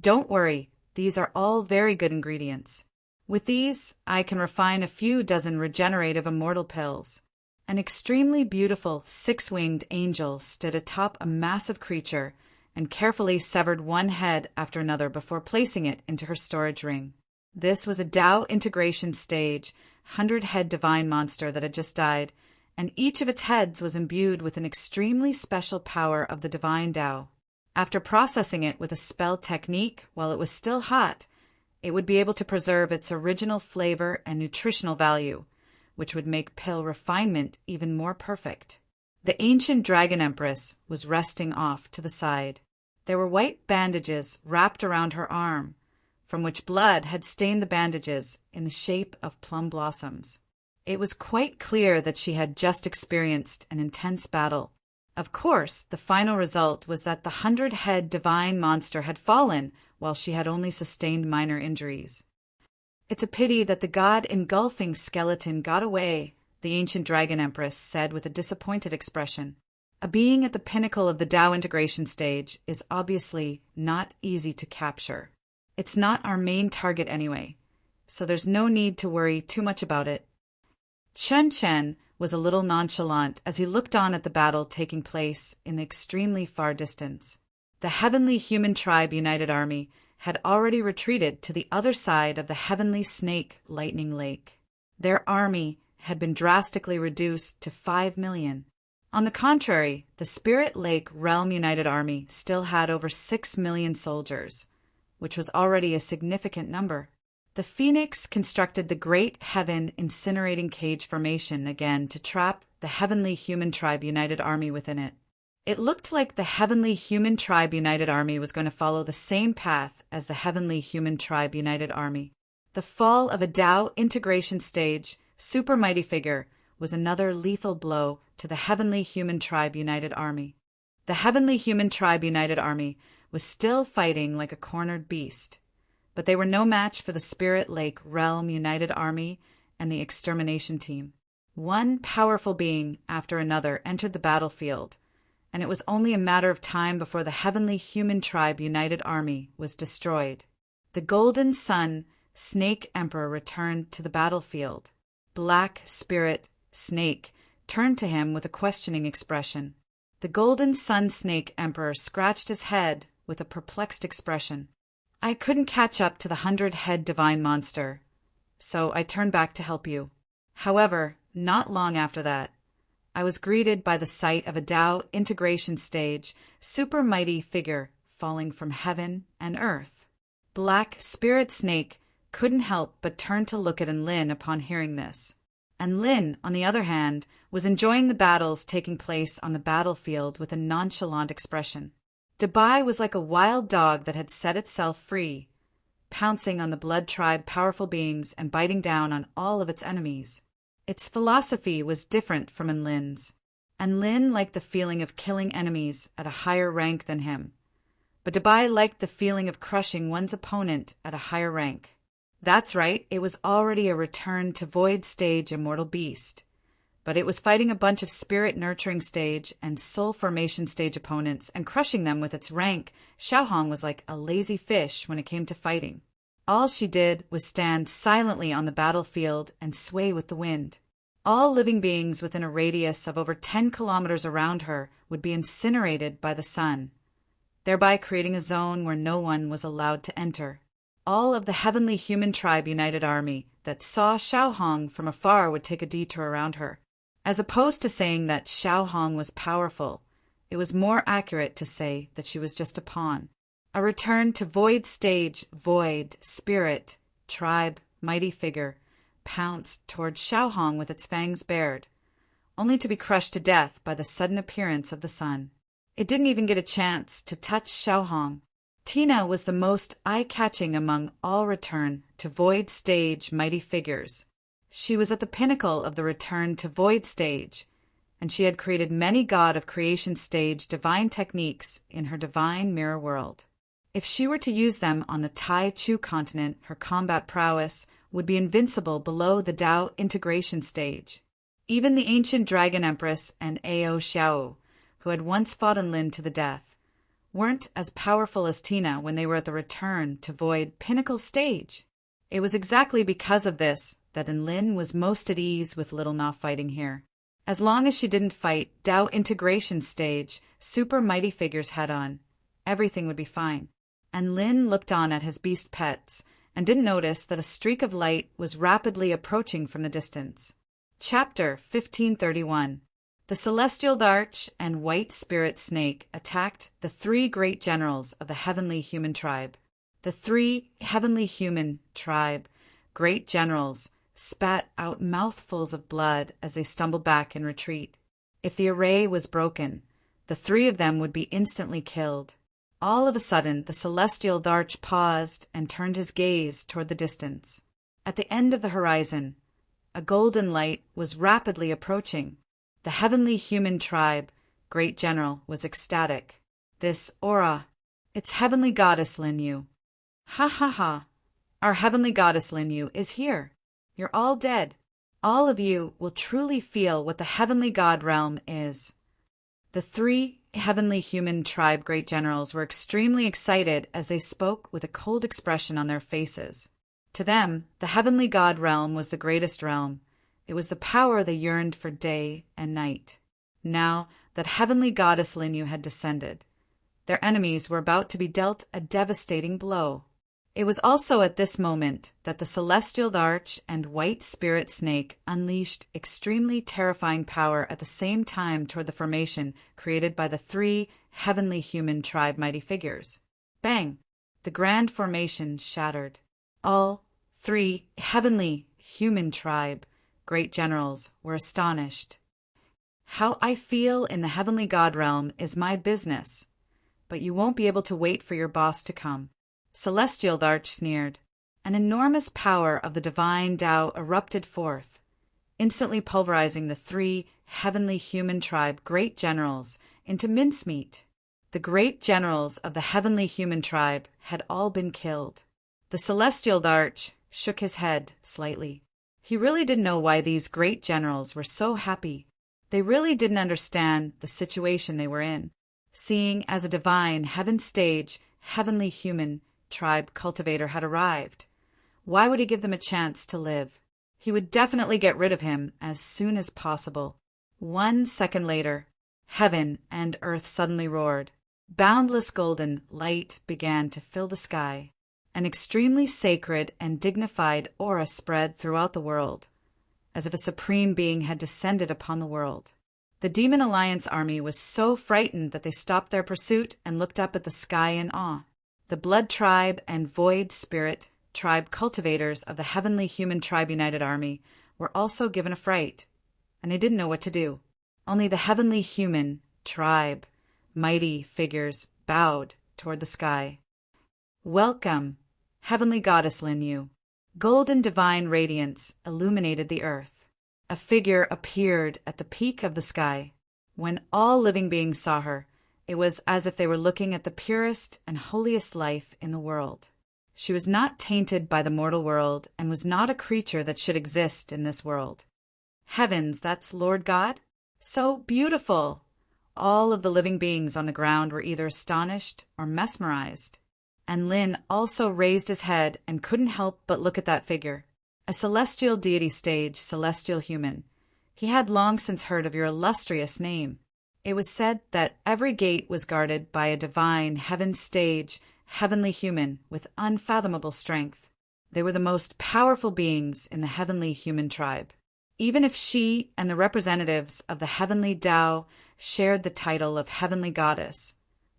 "Don't worry. These are all very good ingredients. With these, I can refine a few dozen regenerative immortal pills." An extremely beautiful 6-winged angel stood atop a massive creature and carefully severed one head after another before placing it into her storage ring. This was a Tao integration stage 100-head divine monster that had just died, and each of its heads was imbued with an extremely special power of the divine Tao. After processing it with a spell technique while it was still hot, it would be able to preserve its original flavor and nutritional value, which would make pill refinement even more perfect. The ancient Dragon Empress was resting off to the side. There were white bandages wrapped around her arm, from which blood had stained the bandages in the shape of plum blossoms. It was quite clear that she had just experienced an intense battle. Of course, the final result was that the 100-head divine monster had fallen while she had only sustained minor injuries. "It's a pity that the god-engulfing skeleton got away," the ancient Dragon Empress said with a disappointed expression. "A being at the pinnacle of the Tao integration stage is obviously not easy to capture. It's not our main target anyway, so there's no need to worry too much about it." Chen Chen was a little nonchalant as he looked on at the battle taking place in the extremely far distance. The Heavenly Human Tribe United Army had already retreated to the other side of the Heavenly Snake Lightning Lake. Their army had been drastically reduced to 5 million. On the contrary, the Spirit Lake Realm United Army still had over 6 million soldiers, which was already a significant number. The Phoenix constructed the Great Heaven Incinerating Cage Formation again to trap the Heavenly Human Tribe United Army within it. It looked like the Heavenly Human Tribe United Army was going to follow the same path as the Heavenly Human Tribe United Army. The fall of a Tao integration stage, super mighty figure, was another lethal blow to the Heavenly Human Tribe United Army. The Heavenly Human Tribe United Army was still fighting like a cornered beast, but they were no match for the Spirit Lake Realm United Army and the Extermination Team. One powerful being after another entered the battlefield, and it was only a matter of time before the Heavenly Human Tribe United Army was destroyed. The Golden Sun Snake Emperor returned to the battlefield. Black Spirit Snake turned to him with a questioning expression. The Golden Sun Snake Emperor scratched his head with a perplexed expression. I couldn't catch up to the 100-head divine monster, so I turned back to help you. However, not long after that, I was greeted by the sight of a Tao integration stage, super mighty figure falling from heaven and earth. Black Spirit Snake couldn't help but turn to look at Enlin upon hearing this. Enlin, on the other hand, was enjoying the battles taking place on the battlefield with a nonchalant expression. Dabai was like a wild dog that had set itself free, pouncing on the Blood Tribe powerful beings and biting down on all of its enemies. Its philosophy was different from Enlin's. Enlin liked the feeling of killing enemies at a higher rank than him, but Dabai liked the feeling of crushing one's opponent at a higher rank. That's right, it was already a return to Void Stage Immortal Beast, but it was fighting a bunch of Spirit Nurturing Stage and Soul Formation Stage opponents and crushing them with its rank. Xiaohong was like a lazy fish when it came to fighting. All she did was stand silently on the battlefield and sway with the wind. All living beings within a radius of over 10 kilometers around her would be incinerated by the sun, thereby creating a zone where no one was allowed to enter. All of the Heavenly Human Tribe United Army that saw Xiaohong from afar would take a detour around her. As opposed to saying that Xiaohong was powerful, it was more accurate to say that she was just a pawn. A return to Void Stage, Void, Spirit, Tribe, Mighty Figure, pounced toward Xiaohong with its fangs bared, only to be crushed to death by the sudden appearance of the sun. It didn't even get a chance to touch Xiaohong. Tina was the most eye-catching among all return to Void Stage mighty figures. She was at the pinnacle of the return to Void Stage, and she had created many God of Creation Stage divine techniques in her divine mirror world. If she were to use them on the Tai Chu continent, her combat prowess would be invincible below the Tao integration stage. Even the ancient Dragon Empress and Ao Xiao, who had once fought Enlin to the death, weren't as powerful as Tina when they were at the return to Void pinnacle stage. It was exactly because of this that Enlin was most at ease with Little Na fighting here. As long as she didn't fight Tao integration stage, super mighty figures head-on, everything would be fine. Enlin looked on at his beast pets and didn't notice that a streak of light was rapidly approaching from the distance. Chapter 1531. The Celestial Arch and White Spirit Snake attacked the 3 great generals of the Heavenly Human Tribe. The 3 Heavenly Human Tribe great generals spat out mouthfuls of blood as they stumbled back in retreat. If the array was broken, the 3 of them would be instantly killed. All of a sudden, the Celestial Arch paused and turned his gaze toward the distance. At the end of the horizon, a golden light was rapidly approaching. The Heavenly Human Tribe great general was ecstatic. This aura, it's Heavenly Goddess Lin Yu. Ha ha ha, our Heavenly Goddess Lin Yu is here. You're all dead. All of you will truly feel what the Heavenly God Realm is. The 3 Heavenly Human Tribe great generals were extremely excited as they spoke with a cold expression on their faces. To them, the Heavenly God Realm was the greatest realm. It was the power they yearned for day and night. Now that Heavenly Goddess Lin Yu had descended, their enemies were about to be dealt a devastating blow. It was also at this moment that the Celestial Arch and White Spirit Snake unleashed extremely terrifying power at the same time toward the formation created by the 3 Heavenly Human Tribe mighty figures. Bang! The grand formation shattered. All 3 Heavenly Human Tribe great generals were astonished. How I feel in the heavenly God realm is my business, but you won't be able to wait for your boss to come." Celestial Darch sneered. An enormous power of the divine Tao erupted forth, instantly pulverizing the 3 heavenly human tribe great generals into mincemeat. The great generals of the heavenly human tribe had all been killed. The Celestial Darch shook his head slightly. He really didn't know why these great generals were so happy. They really didn't understand the situation they were in. Seeing as a divine, heaven-stage, heavenly human tribe cultivator had arrived, why would he give them a chance to live? He would definitely get rid of him as soon as possible. 1 second later, heaven and earth suddenly roared. Boundless golden light began to fill the sky. An extremely sacred and dignified aura spread throughout the world, as if a supreme being had descended upon the world. The Demon Alliance army was so frightened that they stopped their pursuit and looked up at the sky in awe. The Blood Tribe and Void Spirit Tribe cultivators of the Heavenly Human Tribe United Army were also given a fright, and they didn't know what to do. Only the Heavenly Human Tribe mighty figures bowed toward the sky. "Welcome, Heavenly Goddess Lin Yu." Golden divine radiance illuminated the earth. A figure appeared at the peak of the sky. When all living beings saw her, it was as if they were looking at the purest and holiest life in the world. She was not tainted by the mortal world and was not a creature that should exist in this world. Heavens, that's Lord God? So beautiful! All of the living beings on the ground were either astonished or mesmerized. And Lin also raised his head and couldn't help but look at that figure. A celestial deity stage, celestial human. He had long since heard of your illustrious name. It was said that every gate was guarded by a divine, heaven stage, heavenly human with unfathomable strength. They were the most powerful beings in the heavenly human tribe. Even if she and the representatives of the heavenly Tao shared the title of heavenly goddess,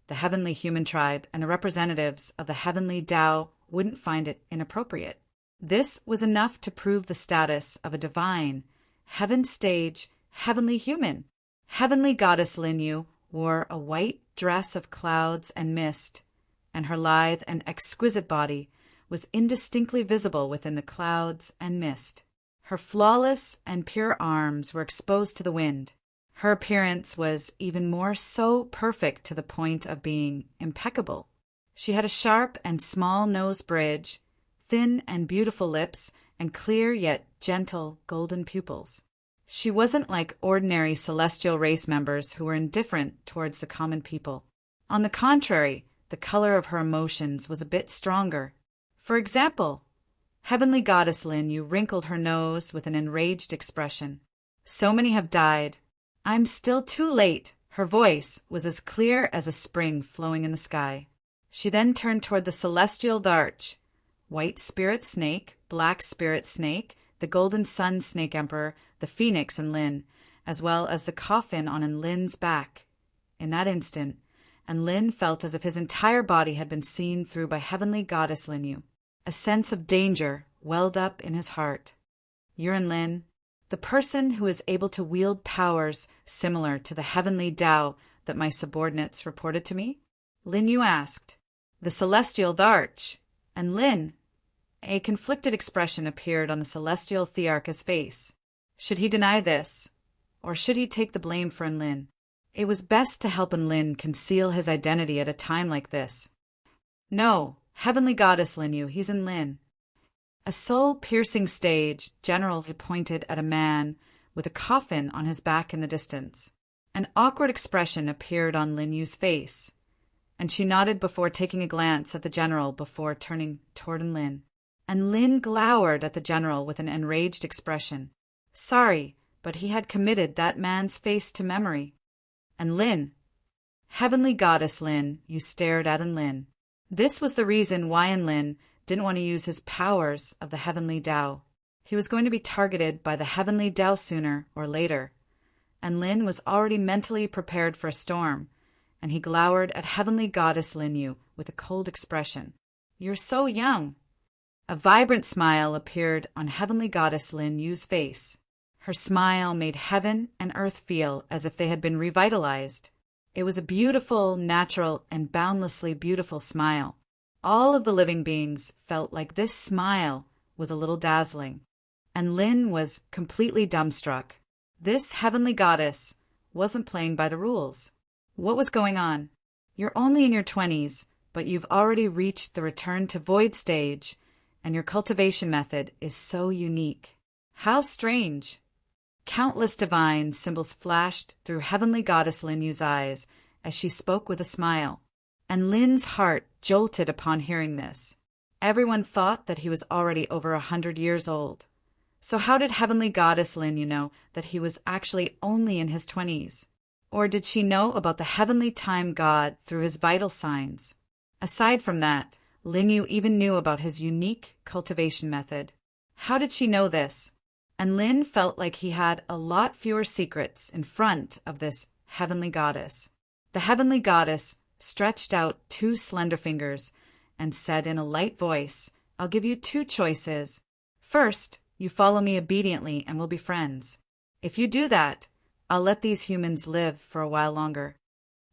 the heavenly human tribe and the representatives of the heavenly Tao wouldn't find it inappropriate. This was enough to prove the status of a divine, heaven stage, heavenly human. Heavenly Goddess Lin Yu wore a white dress of clouds and mist, and her lithe and exquisite body was indistinctly visible within the clouds and mist. Her flawless and pure arms were exposed to the wind. Her appearance was even more so perfect to the point of being impeccable. She had a sharp and small nose bridge, thin and beautiful lips, and clear yet gentle golden pupils. She wasn't like ordinary celestial race members who were indifferent towards the common people. On the contrary, the color of her emotions was a bit stronger. For example, Heavenly Goddess Lin Yu wrinkled her nose with an enraged expression. "So many have died. I'm still too late." Her voice was as clear as a spring flowing in the sky. She then turned toward the Celestial Darch, White Spirit Snake, Black Spirit Snake, the Golden Sun Snake Emperor, the Phoenix and Lin, as well as the coffin on Lin's back. In that instant, and Lin felt as if his entire body had been seen through by Heavenly Goddess Lin Yu. A sense of danger welled up in his heart. "You're Lin, the person who is able to wield powers similar to the heavenly Tao that my subordinates reported to me?" Lin Yu asked. "The Celestial Darch." And Lin, a conflicted expression appeared on the Celestial Thearch's face. Should he deny this, or should he take the blame for Lin? It was best to help Lin conceal his identity at a time like this. "No, Heavenly Goddess Lin Yu, he's Lin." A soul-piercing stage generally pointed at a man with a coffin on his back in the distance. An awkward expression appeared on Lin Yu's face, and she nodded before taking a glance at the general before turning toward Lin. And Lin glowered at the general with an enraged expression. Sorry, but he had committed that man's face to memory. And Lin, Heavenly Goddess Lin, you stared at Lin. This was the reason why Lin didn't want to use his powers of the Heavenly Tao. He was going to be targeted by the Heavenly Tao sooner or later, and Lin was already mentally prepared for a storm, and he glowered at Heavenly Goddess Lin Yu with a cold expression. "You're so young." A vibrant smile appeared on Heavenly Goddess Lin Yu's face. Her smile made heaven and earth feel as if they had been revitalized. It was a beautiful, natural, and boundlessly beautiful smile. All of the living beings felt like this smile was a little dazzling, and Lynn was completely dumbstruck. This heavenly goddess wasn't playing by the rules. What was going on? You're only in your 20s, but you've already reached the return to void stage, and your cultivation method is so unique. How strange! Countless divine symbols flashed through heavenly goddess Lin Yu's eyes as she spoke with a smile, and Lin's heart jolted upon hearing this. Everyone thought that he was already over 100 years old. So how did heavenly goddess Lin Yu know that he was actually only in his 20s? Or did she know about the heavenly time god through his vital signs? Aside from that, Lin Yu even knew about his unique cultivation method. How did she know this? And Lin felt like he had a lot fewer secrets in front of this heavenly goddess. The heavenly goddess stretched out 2 slender fingers and said in a light voice, "I'll give you 2 choices. First, you follow me obediently and we'll be friends. If you do that, I'll let these humans live for a while longer.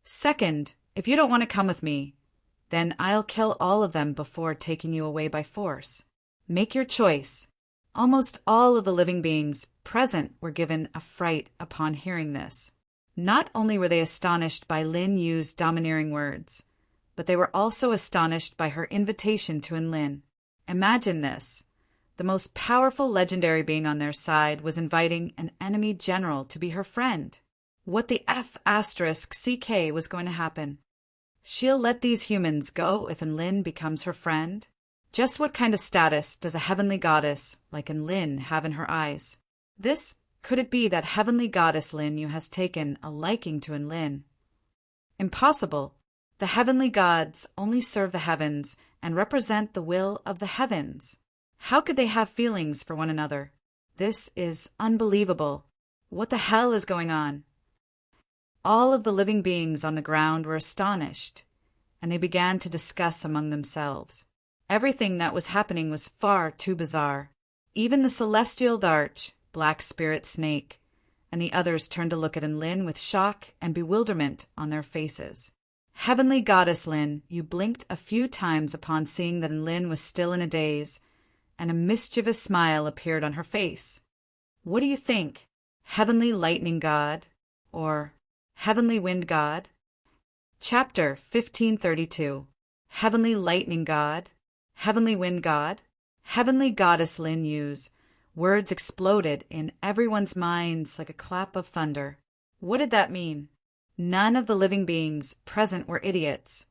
Second, if you don't want to come with me, then I'll kill all of them before taking you away by force. Make your choice." Almost all of the living beings present were given a fright upon hearing this. Not only were they astonished by Lin Yu's domineering words, but they were also astonished by her invitation to Enlin. Imagine this. The most powerful legendary being on their side was inviting an enemy general to be her friend. What the F***CK was going to happen? She'll let these humans go if Enlin becomes her friend? Just what kind of status does a heavenly goddess like Enlin have in her eyes? Could it be that heavenly goddess Lin Yu has taken a liking to Enlin? Impossible. The heavenly gods only serve the heavens and represent the will of the heavens. How could they have feelings for one another? This is unbelievable. What the hell is going on? All of the living beings on the ground were astonished, and they began to discuss among themselves. Everything that was happening was far too bizarre. Even the celestial Dharch, Black Spirit Snake, and the others turned to look at Enlin with shock and bewilderment on their faces. Heavenly goddess Lin, you blinked a few times upon seeing that Enlin was still in a daze, and a mischievous smile appeared on her face. What do you think? Heavenly lightning god? Or heavenly wind god? Chapter 1532. Heavenly lightning god? Heavenly wind god? Heavenly goddess Lin Yu's words exploded in everyone's minds like a clap of thunder. What did that mean? None of the living beings present were idiots,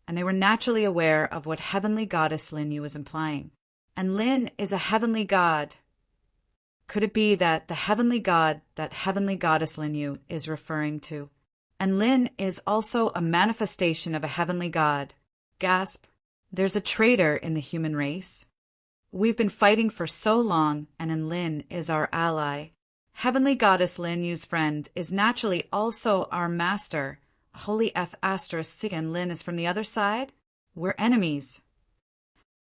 and they were naturally aware of what heavenly goddess Lin Yu was implying. And Lin is a heavenly god. Could it be that the heavenly god that heavenly goddess Lin Yu is referring to? And Lin is also a manifestation of a heavenly god. Gasp. There's a traitor in the human race. We've been fighting for so long, and Enlin is our ally. Heavenly goddess Lin Yu's friend is naturally also our master. Holy F***, and Lin is from the other side? We're enemies.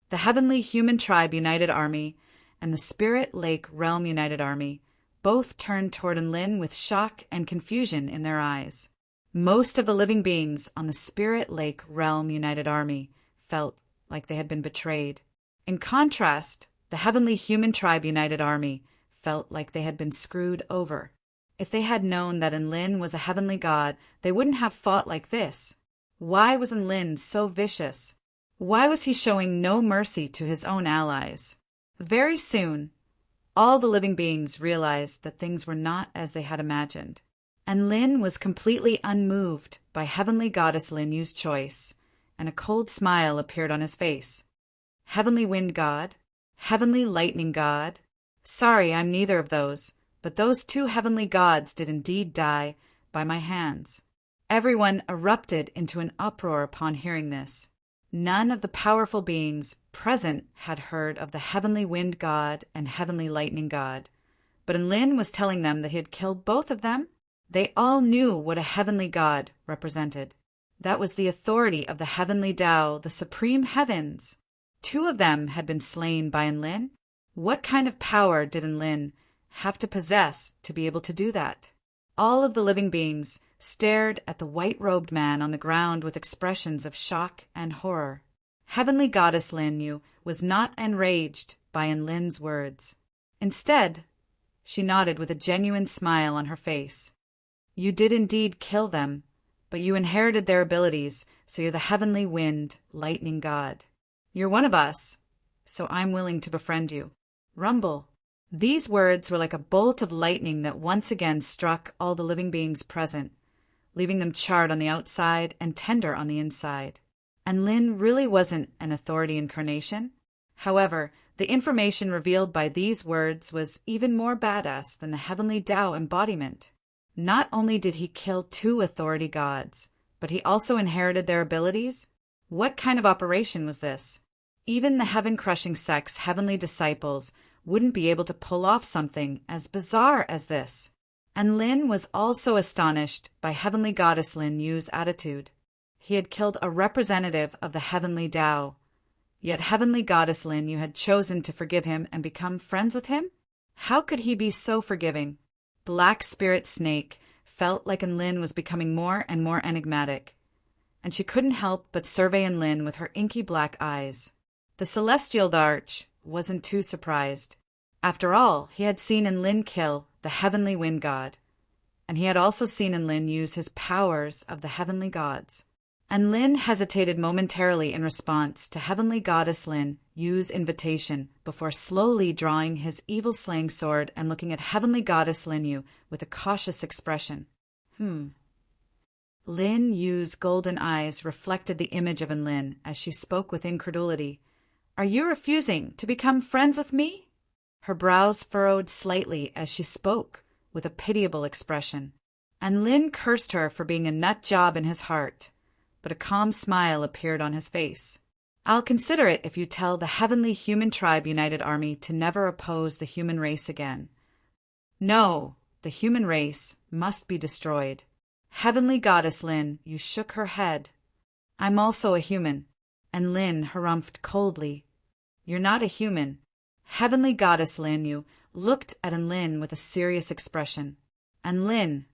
The Heavenly Human Tribe United Army and the Spirit Lake Realm United Army both turned toward Enlin with shock and confusion in their eyes. Most of the living beings on the Spirit Lake Realm United Army felt like they had been betrayed. In contrast, the Heavenly Human Tribe United Army felt like they had been screwed over. If they had known that Enlin was a heavenly god, they wouldn't have fought like this. Why was Enlin so vicious? Why was he showing no mercy to his own allies? Very soon, all the living beings realized that things were not as they had imagined. And Lin was completely unmoved by heavenly goddess Lin Yu's choice, and a cold smile appeared on his face. Heavenly wind god? Heavenly lightning god? Sorry, I'm neither of those, but those 2 heavenly gods did indeed die by my hands. Everyone erupted into an uproar upon hearing this. None of the powerful beings present had heard of the heavenly wind god and heavenly lightning god, but Enlin was telling them that he had killed both of them. They all knew what a heavenly god represented. That was the authority of the heavenly Tao, the supreme heavens. 2 of them had been slain by Enlin. What kind of power did Enlin have to possess to be able to do that? All of the living beings stared at the white-robed man on the ground with expressions of shock and horror. Heavenly Goddess Lin Yu was not enraged by Lin's words. Instead, she nodded with a genuine smile on her face. You did indeed kill them, but you inherited their abilities, so you're the heavenly wind, lightning god. You're one of us, so I'm willing to befriend you. Rumble. These words were like a bolt of lightning that once again struck all the living beings present, leaving them charred on the outside and tender on the inside. And Lin really wasn't an authority incarnation. However, the information revealed by these words was even more badass than the heavenly Tao embodiment. Not only did he kill 2 authority gods, but he also inherited their abilities? What kind of operation was this? Even the heaven-crushing sect's heavenly disciples wouldn't be able to pull off something as bizarre as this. And Lin was also astonished by Heavenly Goddess Lin Yu's attitude. He had killed a representative of the heavenly Tao, yet Heavenly Goddess Lin Yu had chosen to forgive him and become friends with him? How could he be so forgiving? Black Spirit Snake felt like Lin was becoming more and more enigmatic, and she couldn't help but survey Lin with her inky black eyes. The Celestial Arch wasn't too surprised. After all, he had seen Lin kill the heavenly wind god, and he had also seen Lin use his powers of the heavenly gods. And Lin hesitated momentarily in response to Heavenly Goddess Lin Yu's invitation before slowly drawing his evil-slaying sword and looking at Heavenly Goddess Lin Yu with a cautious expression. Lin Yu's golden eyes reflected the image of Lin as she spoke with incredulity. Are you refusing to become friends with me? Her brows furrowed slightly as she spoke with a pitiable expression. And Lin cursed her for being a nut job in his heart, but a calm smile appeared on his face. I'll consider it if you tell the Heavenly Human Tribe United Army to never oppose the human race again. No, the human race must be destroyed. Heavenly Goddess Lin, you shook her head. I'm also a human. And Lin harumphed coldly. You're not a human. Heavenly Goddess Lin Yu looked at Lin with a serious expression. And Lin,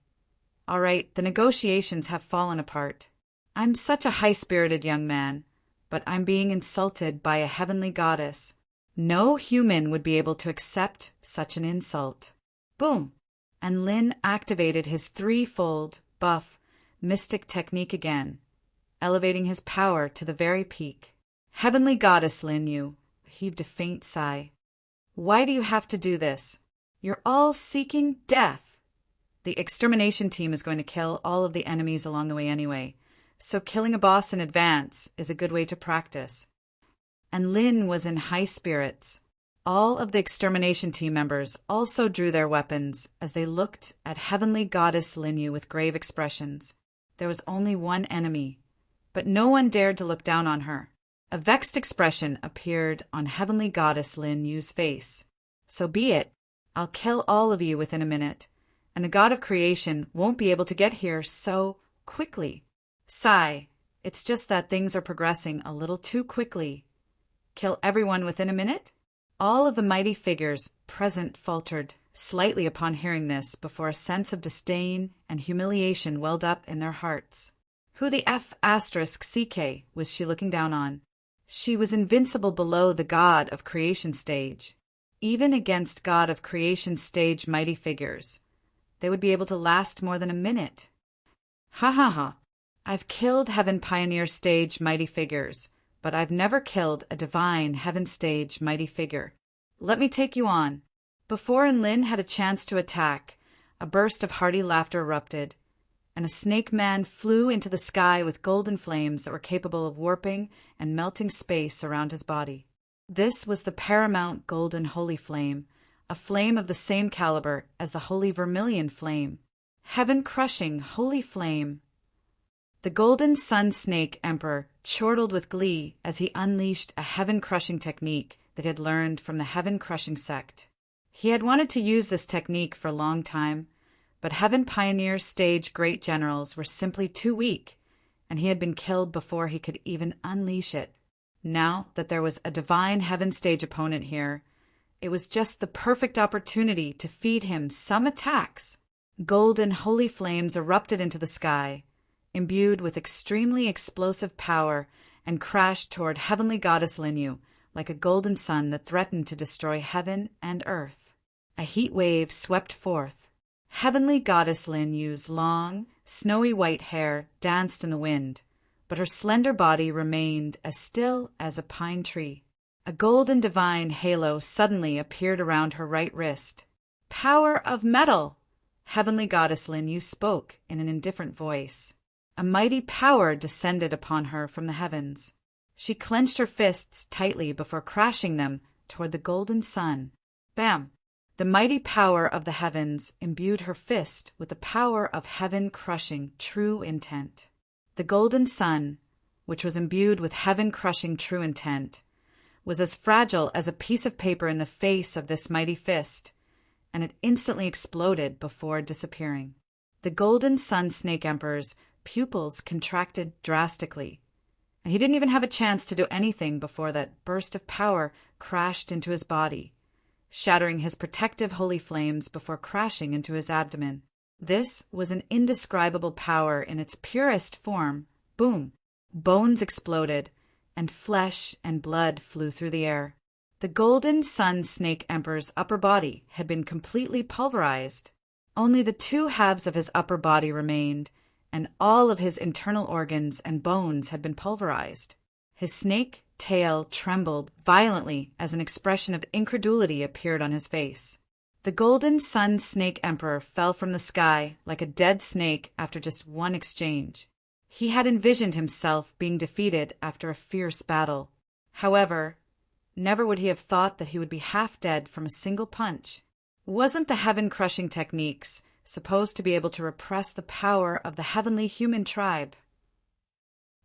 all right, the negotiations have fallen apart. I'm such a high-spirited young man, but I'm being insulted by a heavenly goddess. No human would be able to accept such an insult. Boom! And Lin activated his 3-fold, buff, mystic technique again, elevating his power to the very peak. Heavenly Goddess Lin Yu heaved a faint sigh. Why do you have to do this? You're all seeking death. The extermination team is going to kill all of the enemies along the way anyway, so killing a boss in advance is a good way to practice. And Lin was in high spirits. All of the extermination team members also drew their weapons as they looked at Heavenly Goddess Lin Yu with grave expressions. There was only one enemy, but no one dared to look down on her. A vexed expression appeared on Heavenly Goddess Lin Yu's face. So be it. I'll kill all of you within a minute, and the God of Creation won't be able to get here so quickly. Sigh, it's just that things are progressing a little too quickly. Kill everyone within a minute? All of the mighty figures present faltered slightly upon hearing this before a sense of disdain and humiliation welled up in their hearts. Who the F***CK was she looking down on? She was invincible below the God of Creation stage. Even against God of Creation stage mighty figures, they would be able to last more than a minute. Ha ha ha. I've killed Heaven Pioneer stage mighty figures, but I've never killed a divine Heaven stage mighty figure. Let me take you on. Before Lin had a chance to attack, a burst of hearty laughter erupted, and a snake man flew into the sky with golden flames that were capable of warping and melting space around his body. This was the paramount golden holy flame, a flame of the same caliber as the holy vermilion flame. Heaven-crushing holy flame. The golden sun snake emperor chortled with glee as he unleashed a heaven-crushing technique that he had learned from the heaven-crushing sect. He had wanted to use this technique for a long time, but Heaven Pioneer stage great generals were simply too weak, and he had been killed before he could even unleash it. Now that there was a divine Heaven stage opponent here, It was just the perfect opportunity to feed him some attacks. Golden holy flames erupted into the sky, imbued with extremely explosive power, and crashed toward heavenly goddess Linyu like a golden sun that threatened to destroy heaven and earth. A heat wave swept forth. Heavenly goddess Linyu's long, snowy white hair danced in the wind, but her slender body remained as still as a pine tree. A golden divine halo suddenly appeared around her right wrist. "Power of metal!" Heavenly goddess Linyu spoke in an indifferent voice. A mighty power descended upon her from the heavens. She clenched her fists tightly before crashing them toward the golden sun. Bam! The mighty power of the heavens imbued her fist with the power of heaven-crushing true intent. The golden sun, which was imbued with heaven-crushing true intent, was as fragile as a piece of paper in the face of this mighty fist, and it instantly exploded before disappearing. The golden sun snake emperor's pupils contracted drastically, and he didn't even have a chance to do anything before that burst of power crashed into his body, shattering his protective holy flames before crashing into his abdomen. This was an indescribable power in its purest form. Boom! Bones exploded, and flesh and blood flew through the air. The golden sun snake emperor's upper body had been completely pulverized. Only the two halves of his upper body remained, and all of his internal organs and bones had been pulverized. His snake tail trembled violently as an expression of incredulity appeared on his face. The golden sun snake emperor fell from the sky like a dead snake after just one exchange. He had envisioned himself being defeated after a fierce battle. However, never would he have thought that he would be half dead from a single punch. Wasn't the heaven-crushing techniques supposed to be able to repress the power of the heavenly human tribe?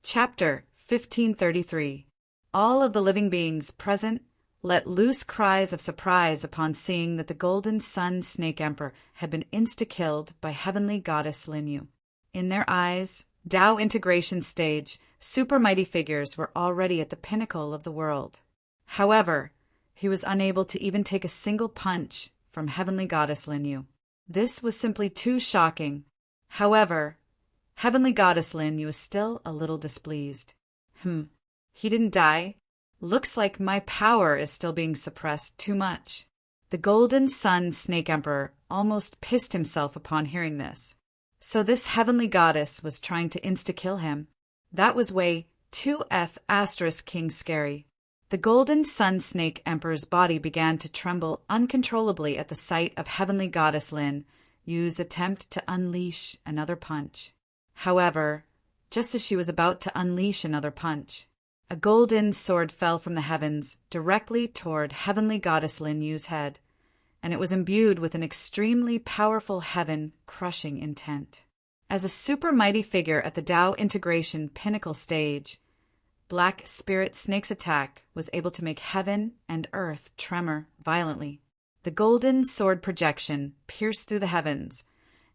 Chapter 1533. All of the living beings present let loose cries of surprise upon seeing that the golden sun snake emperor had been insta-killed by heavenly goddess Linyu. In their eyes, Tao integration stage, super mighty figures were already at the pinnacle of the world. However, he was unable to even take a single punch from heavenly goddess Linyu. This was simply too shocking. However, heavenly goddess Linyu was still a little displeased. He didn't die. Looks like my power is still being suppressed too much. The golden sun snake emperor almost pissed himself upon hearing this. So this heavenly goddess was trying to insta-kill him. That was way 2F** king scary. The golden sun snake emperor's body began to tremble uncontrollably at the sight of heavenly goddess Lin Yu's attempt to unleash another punch. However, just as she was about to unleash another punch, a golden sword fell from the heavens directly toward heavenly goddess Lin Yu's head, and it was imbued with an extremely powerful heaven-crushing intent. As a super mighty figure at the Tao integration pinnacle stage, Black Spirit Snake's attack was able to make heaven and earth tremor violently. The golden sword projection pierced through the heavens,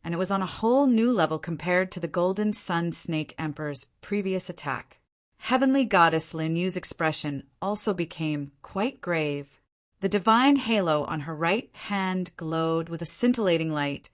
and it was on a whole new level compared to the golden sun snake emperor's previous attack. Heavenly goddess Lin Yu's expression also became quite grave. The divine halo on her right hand glowed with a scintillating light,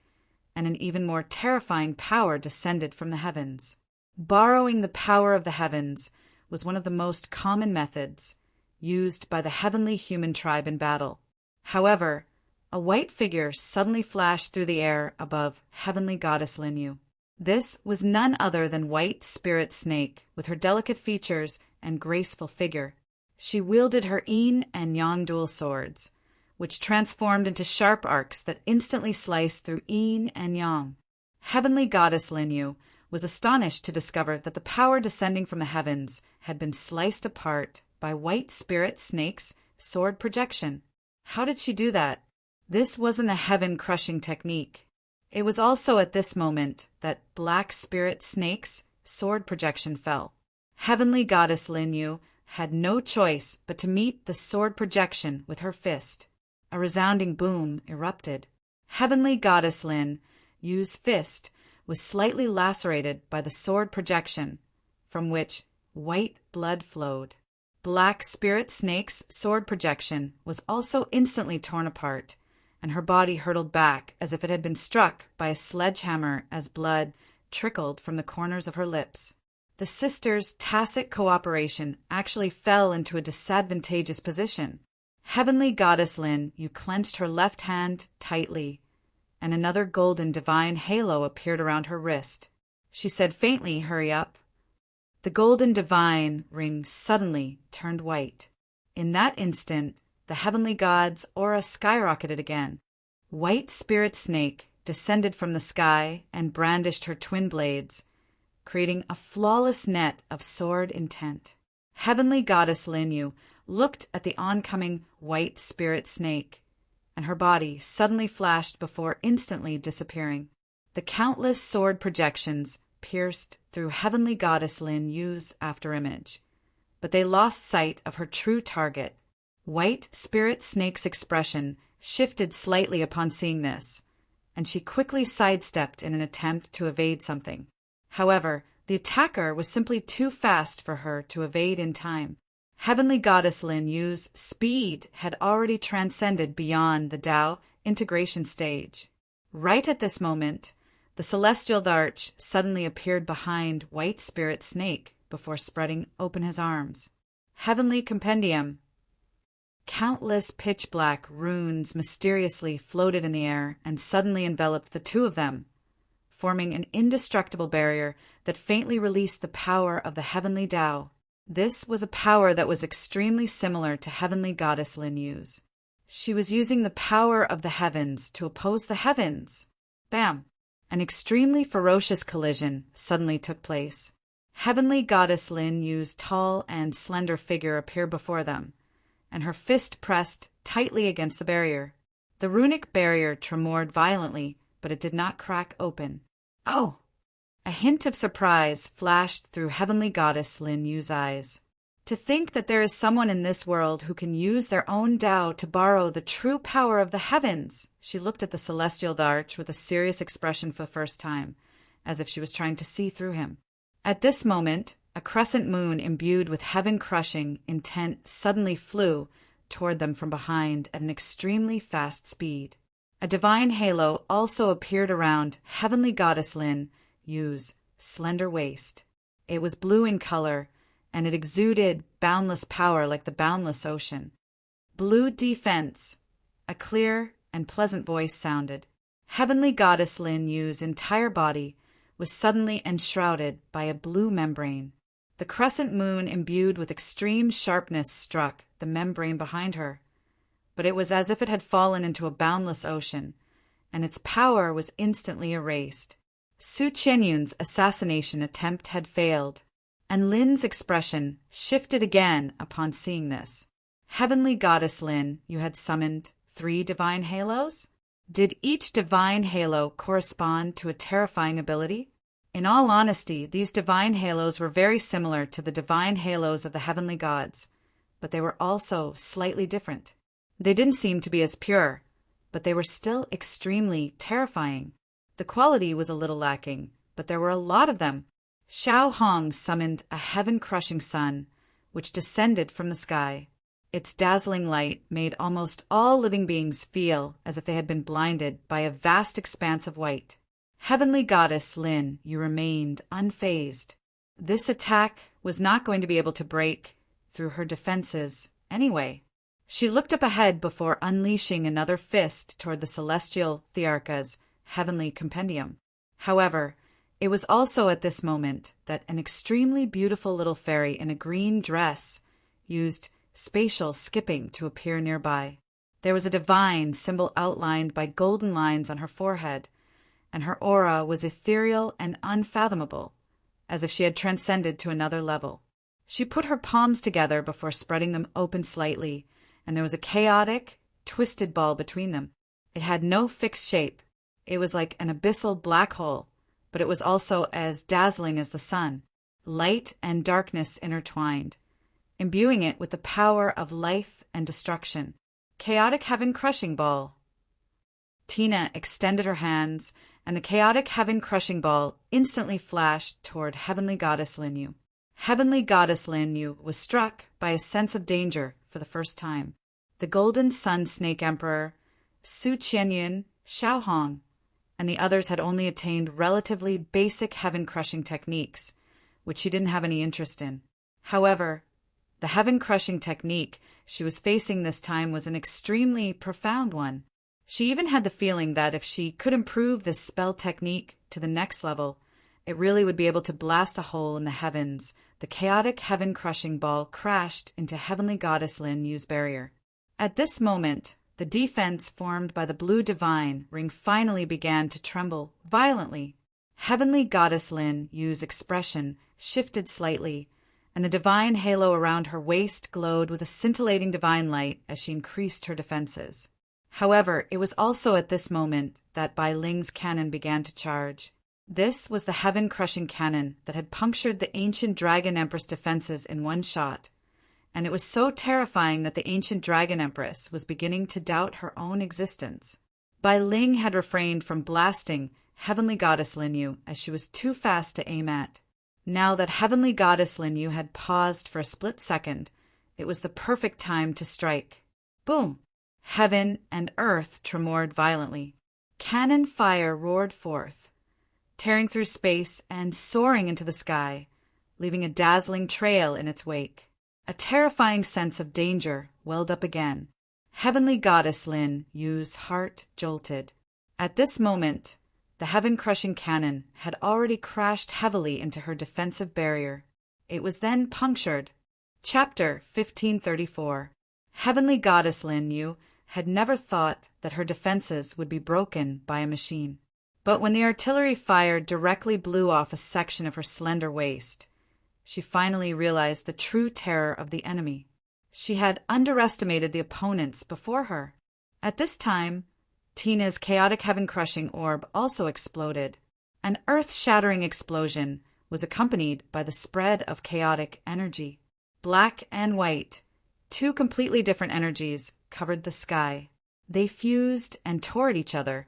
and an even more terrifying power descended from the heavens. Borrowing the power of the heavens was one of the most common methods used by the heavenly human tribe in battle. However, a white figure suddenly flashed through the air above heavenly goddess Linyu. This was none other than White Spirit Snake, with her delicate features and graceful figure. She wielded her yin and yang dual swords, which transformed into sharp arcs that instantly sliced through yin and yang. Heavenly goddess Linyu was astonished to discover that the power descending from the heavens had been sliced apart by White Spirit Snake's sword projection. How did she do that? This wasn't a heaven-crushing technique. It was also at this moment that Black Spirit Snake's sword projection fell. Heavenly goddess Linyu had no choice but to meet the sword projection with her fist. A resounding boom erupted. Heavenly goddess Lin Yu's fist was slightly lacerated by the sword projection, from which white blood flowed. Black Spirit Snake's sword projection was also instantly torn apart, and her body hurtled back as if it had been struck by a sledgehammer as blood trickled from the corners of her lips. The sisters' tacit cooperation actually fell into a disadvantageous position. Heavenly Goddess Lin, you clenched her left hand tightly, and another golden divine halo appeared around her wrist. She said faintly, "Hurry up." The golden divine ring suddenly turned white. In that instant, the heavenly god's aura skyrocketed again. White Spirit Snake descended from the sky and brandished her twin blades, creating a flawless net of sword intent. Heavenly Goddess Linyu looked at the oncoming White Spirit Snake, and her body suddenly flashed before instantly disappearing. The countless sword projections pierced through Heavenly Goddess Linyu's afterimage, but they lost sight of her true target. White Spirit Snake's expression shifted slightly upon seeing this, and she quickly sidestepped in an attempt to evade something. However, the attacker was simply too fast for her to evade in time. Heavenly Goddess Linyu's speed had already transcended beyond the Tao integration stage. Right at this moment, the celestial arch suddenly appeared behind White Spirit Snake before spreading open his arms. Heavenly Compendium. Countless pitch-black runes mysteriously floated in the air and suddenly enveloped the two of them, forming an indestructible barrier that faintly released the power of the Heavenly Tao. This was a power that was extremely similar to Heavenly Goddess Linyu's. She was using the power of the heavens to oppose the heavens. Bam! An extremely ferocious collision suddenly took place. Heavenly Goddess Linyu's tall and slender figure appeared before them, and her fist pressed tightly against the barrier. The runic barrier tremored violently, but it did not crack open. Oh! A hint of surprise flashed through Heavenly Goddess Linyu's eyes. To think that there is someone in this world who can use their own Tao to borrow the true power of the heavens! She looked at the celestial arch with a serious expression for the first time, as if she was trying to see through him. At this moment, a crescent moon imbued with heaven-crushing intent suddenly flew toward them from behind at an extremely fast speed. A divine halo also appeared around Heavenly Goddess Linyu's slender waist. It was blue in color, and it exuded boundless power like the boundless ocean. Blue defense, a clear and pleasant voice sounded. Heavenly Goddess Linyu's entire body was suddenly enshrouded by a blue membrane. The crescent moon imbued with extreme sharpness struck the membrane behind her, but it was as if it had fallen into a boundless ocean, and its power was instantly erased. Su Qianyun's assassination attempt had failed, and Lin's expression shifted again upon seeing this. Heavenly Goddess Lin, you had summoned 3 divine halos? Did each divine halo correspond to a terrifying ability? In all honesty, these divine halos were very similar to the divine halos of the heavenly gods, but they were also slightly different. They didn't seem to be as pure, but they were still extremely terrifying. The quality was a little lacking, but there were a lot of them. Xiao Hong summoned a heaven-crushing sun, which descended from the sky. Its dazzling light made almost all living beings feel as if they had been blinded by a vast expanse of white. Heavenly Goddess Lin, you remained unfazed. This attack was not going to be able to break through her defenses anyway. She looked up ahead before unleashing another fist toward the celestial Thearka's heavenly compendium. However, it was also at this moment that an extremely beautiful little fairy in a green dress used spatial skipping to appear nearby. There was a divine symbol outlined by golden lines on her forehead, and her aura was ethereal and unfathomable, as if she had transcended to another level. She put her palms together before spreading them open slightly, and there was a chaotic, twisted ball between them. It had no fixed shape. It was like an abyssal black hole, but it was also as dazzling as the sun. Light and darkness intertwined, imbuing it with the power of life and destruction. Chaotic heaven-crushing ball. Tina extended her hands, and the chaotic heaven-crushing ball instantly flashed toward Heavenly Goddess Linyu. Heavenly Goddess Lin Yu was struck by a sense of danger for the first time. The Golden Sun Snake Emperor, Su Qianyun, Xiao Hong, and the others had only attained relatively basic heaven-crushing techniques, which she didn't have any interest in. However, the heaven-crushing technique she was facing this time was an extremely profound one. She even had the feeling that if she could improve this spell technique to the next level, it really would be able to blast a hole in the heavens. The chaotic heaven-crushing ball crashed into Heavenly Goddess Lin Yu's barrier. At this moment, the defense formed by the blue divine ring finally began to tremble violently. Heavenly Goddess Lin Yu's expression shifted slightly, and the divine halo around her waist glowed with a scintillating divine light as she increased her defenses. However, it was also at this moment that Bai Ling's cannon began to charge. This was the heaven-crushing cannon that had punctured the ancient Dragon Empress' defenses in one shot, and it was so terrifying that the ancient Dragon Empress was beginning to doubt her own existence. Bai Ling had refrained from blasting Heavenly Goddess Lin Yu as she was too fast to aim at. Now that Heavenly Goddess Lin Yu had paused for a split second, it was the perfect time to strike. Boom! Heaven and earth tremored violently. Cannon fire roared forth, tearing through space and soaring into the sky, leaving a dazzling trail in its wake. A terrifying sense of danger welled up again. Heavenly Goddess Lin Yu's heart jolted. At this moment, the heaven-crushing cannon had already crashed heavily into her defensive barrier. It was then punctured. Chapter 1534. Heavenly Goddess Lin Yu had never thought that her defenses would be broken by a machine. But when the artillery fire directly blew off a section of her slender waist, she finally realized the true terror of the enemy. She had underestimated the opponents before her. At this time, Tina's chaotic heaven-crushing orb also exploded. An earth-shattering explosion was accompanied by the spread of chaotic energy. Black and white, two completely different energies, covered the sky. They fused and tore at each other,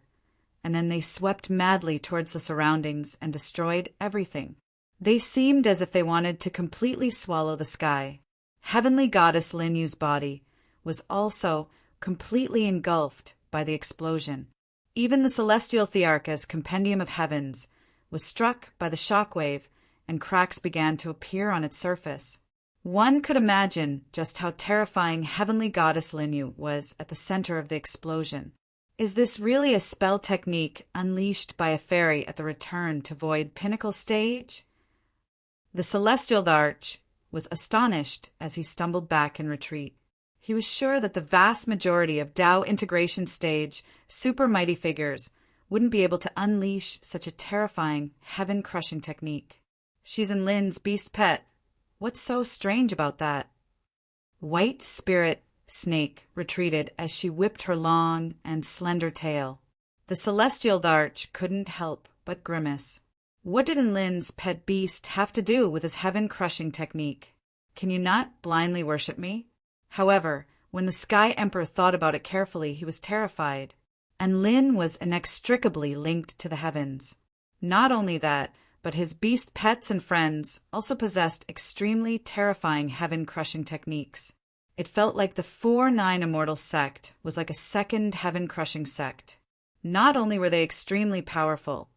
and then they swept madly towards the surroundings and destroyed everything. They seemed as if they wanted to completely swallow the sky. Heavenly Goddess Lin Yu's body was also completely engulfed by the explosion. Even the celestial Thearcha's Compendium of Heavens was struck by the shockwave, and cracks began to appear on its surface. One could imagine just how terrifying Heavenly Goddess Lin Yu was at the center of the explosion. Is this really a spell technique unleashed by a fairy at the return to Void Pinnacle stage? The celestial Arch was astonished as he stumbled back in retreat. He was sure that the vast majority of Tao integration stage super mighty figures wouldn't be able to unleash such a terrifying, heaven-crushing technique. She's in Lin's beast pet. What's so strange about that? White Spirit Snake retreated as she whipped her long and slender tail. The celestial Arch couldn't help but grimace. What did Lin's pet beast have to do with his heaven-crushing technique? Can you not blindly worship me? However, when the Sky Emperor thought about it carefully, he was terrified. And Lin was inextricably linked to the heavens. Not only that, but his beast pets and friends also possessed extremely terrifying heaven-crushing techniques. It felt like the 4-9 Immortal sect was like a second heaven-crushing sect. Not only were they extremely powerful,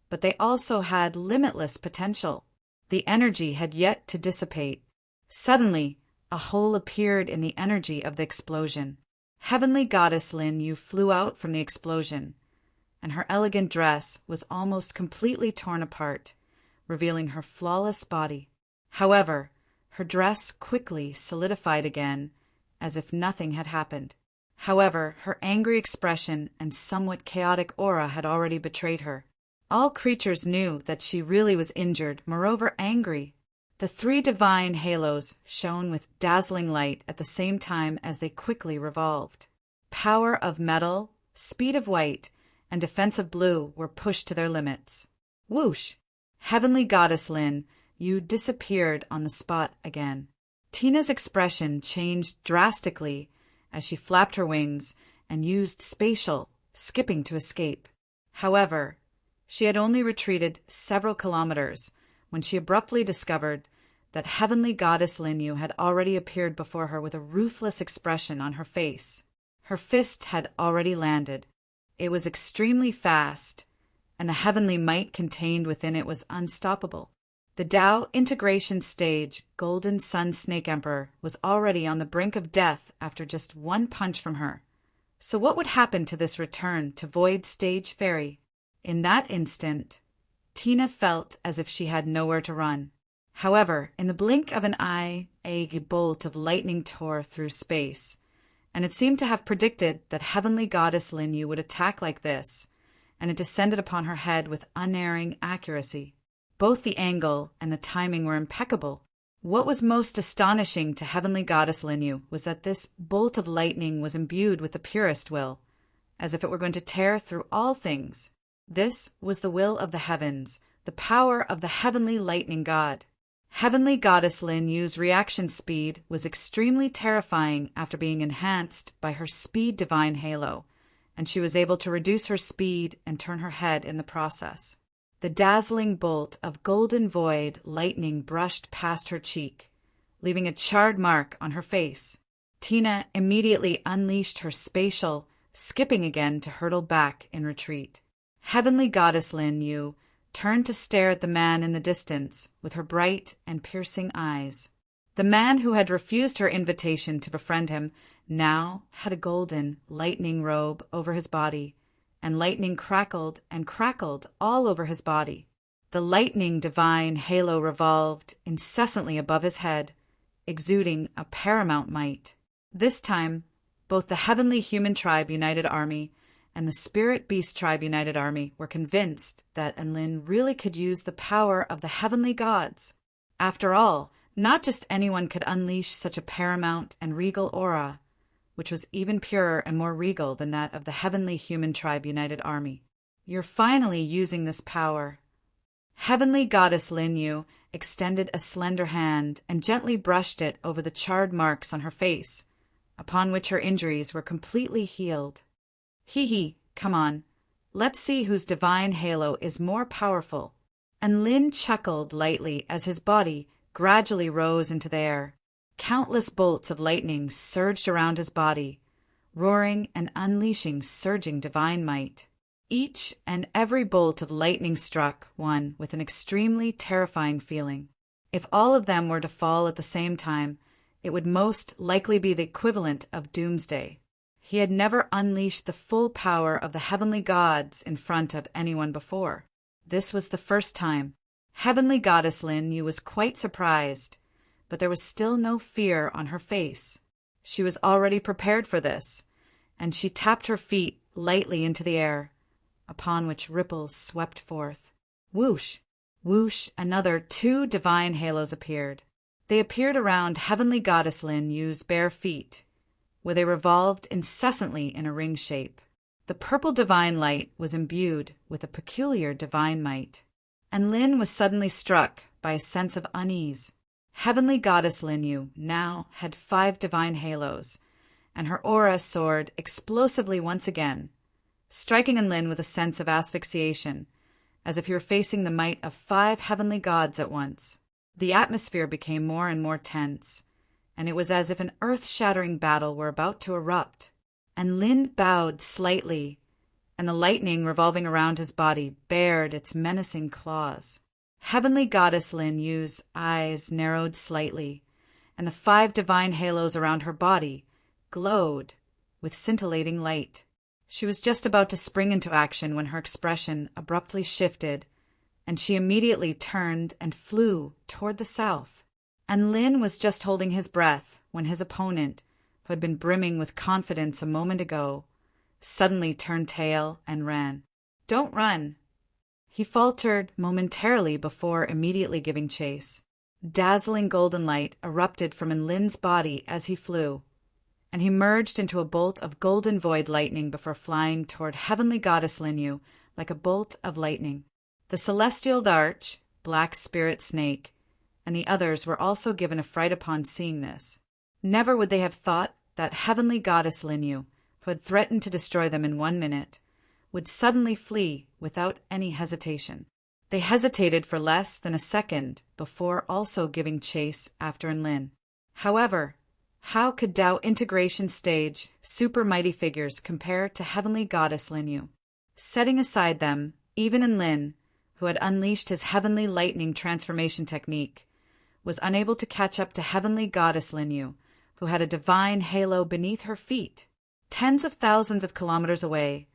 but they also had limitless potential. The energy had yet to dissipate. Suddenly, a hole appeared in the energy of the explosion. Heavenly Goddess Lin Yu flew out from the explosion, and her elegant dress was almost completely torn apart, revealing her flawless body. However, her dress quickly solidified again, as if nothing had happened. However, her angry expression and somewhat chaotic aura had already betrayed her. All creatures knew that she really was injured, moreover angry. The 3 divine halos shone with dazzling light at the same time as they quickly revolved. Power of metal, speed of white, and defense of blue were pushed to their limits. Whoosh! Heavenly Goddess Lin Yu disappeared on the spot again. Tina's expression changed drastically as she flapped her wings and used spatial skipping to escape. However, she had only retreated several kilometers when she abruptly discovered that heavenly goddess Linyu had already appeared before her with a ruthless expression on her face. Her fist had already landed. It was extremely fast, and the heavenly might contained within it was unstoppable. The Tao integration stage, Golden Sun Snake Emperor, was already on the brink of death after just one punch from her. So what would happen to this return to Void Stage Fairy? In that instant, Tina felt as if she had nowhere to run. However, in the blink of an eye, a bolt of lightning tore through space, and it seemed to have predicted that heavenly goddess Linyu would attack like this, and it descended upon her head with unerring accuracy. Both the angle and the timing were impeccable. What was most astonishing to heavenly goddess Linyu was that this bolt of lightning was imbued with the purest will, as if it were going to tear through all things. This was the will of the heavens, the power of the heavenly lightning god. Heavenly goddess Linyu's reaction speed was extremely terrifying after being enhanced by her speed divine halo, and she was able to reduce her speed and turn her head in the process. The dazzling bolt of golden void lightning brushed past her cheek, leaving a charred mark on her face. Tina immediately unleashed her spatial, skipping again to hurtle back in retreat. Heavenly goddess Linyu turned to stare at the man in the distance with her bright and piercing eyes. The man who had refused her invitation to befriend him now had a golden, lightning robe over his body, and lightning crackled and crackled all over his body. The lightning divine halo revolved incessantly above his head, exuding a paramount might. This time, both the Heavenly Human Tribe United Army and the Spirit Beast Tribe United Army were convinced that Enlin really could use the power of the heavenly gods. After all, not just anyone could unleash such a paramount and regal aura, which was even purer and more regal than that of the Heavenly Human Tribe United Army. You're finally using this power. Heavenly Goddess Linyu extended a slender hand and gently brushed it over the charred marks on her face, upon which her injuries were completely healed. Hee, come on. Let's see whose divine halo is more powerful. And Lin chuckled lightly as his body gradually rose into the air. Countless bolts of lightning surged around his body, roaring and unleashing surging divine might. Each and every bolt of lightning struck one with an extremely terrifying feeling. If all of them were to fall at the same time, it would most likely be the equivalent of doomsday. He had never unleashed the full power of the heavenly gods in front of anyone before. This was the first time. Heavenly Goddess Linyu was quite surprised, but there was still no fear on her face. She was already prepared for this, and she tapped her feet lightly into the air, upon which ripples swept forth. Whoosh, whoosh, another 2 divine halos appeared. They appeared around Heavenly Goddess Linyu's bare feet, where they revolved incessantly in a ring shape. The purple divine light was imbued with a peculiar divine might, and Lin was suddenly struck by a sense of unease. Heavenly Goddess Linyu now had 5 divine halos, and her aura soared explosively once again, striking Enlin with a sense of asphyxiation, as if he were facing the might of 5 heavenly gods at once. The atmosphere became more and more tense, and it was as if an earth-shattering battle were about to erupt. And Lin bowed slightly, and the lightning revolving around his body bared its menacing claws. Heavenly Goddess Linyu's eyes narrowed slightly, and the 5 divine halos around her body glowed with scintillating light. She was just about to spring into action when her expression abruptly shifted, and she immediately turned and flew toward the south. And Lin was just holding his breath when his opponent, who had been brimming with confidence a moment ago, suddenly turned tail and ran. "Don't run." He faltered momentarily before immediately giving chase. Dazzling golden light erupted from Lin's body as he flew, and he merged into a bolt of golden void lightning before flying toward Heavenly Goddess Linyu like a bolt of lightning. The Celestial Arch, Black Spirit Snake, and the others were also given a fright upon seeing this. Never would they have thought that Heavenly Goddess Linyu, who had threatened to destroy them in 1 minute, would suddenly flee without any hesitation. They hesitated for less than a second before also giving chase after Lin. However, how could Tao integration stage super mighty figures compare to heavenly goddess Linyu? Setting aside them, even Lin, who had unleashed his heavenly lightning transformation technique, was unable to catch up to heavenly goddess Linyu, who had a divine halo beneath her feet. Tens of thousands of kilometers away,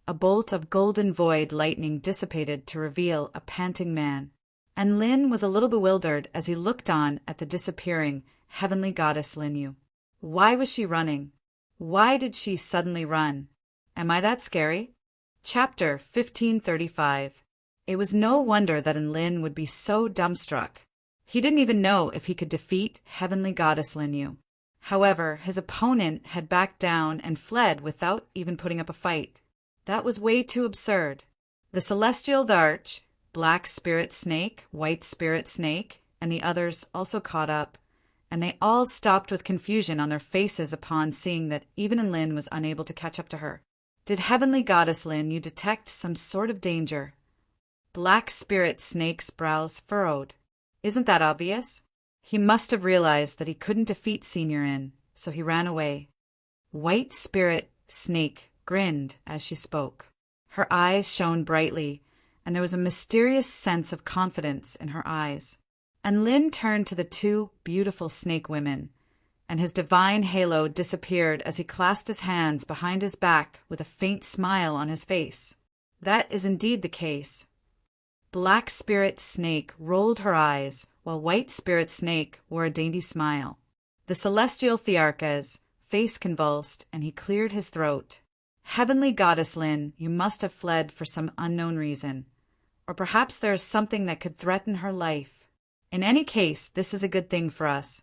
a bolt of golden void lightning dissipated to reveal a panting man, and Lin was a little bewildered as he looked on at the disappearing heavenly goddess Linyu. Why was she running? Why did she suddenly run? Am I that scary? Chapter 1535. It was no wonder that Lin would be so dumbstruck. He didn't even know if he could defeat heavenly goddess Linyu. However, his opponent had backed down and fled without even putting up a fight. That was way too absurd. The celestial Darch, black spirit snake, white spirit snake, and the others also caught up, and they all stopped with confusion on their faces upon seeing that even Lin was unable to catch up to her. Did heavenly goddess Lin you detect some sort of danger? Black spirit snake's brows furrowed. Isn't that obvious? He must have realized that he couldn't defeat Senior In, so he ran away. White spirit snake grinned as she spoke. Her eyes shone brightly, and there was a mysterious sense of confidence in her eyes. And Lin turned to the two beautiful snake women, and his divine halo disappeared as he clasped his hands behind his back with a faint smile on his face. That is indeed the case. Black spirit snake rolled her eyes, while white spirit snake wore a dainty smile. The celestial Thearka's face convulsed, and he cleared his throat. Heavenly goddess Lin, you must have fled for some unknown reason. Or perhaps there is something that could threaten her life. In any case, this is a good thing for us.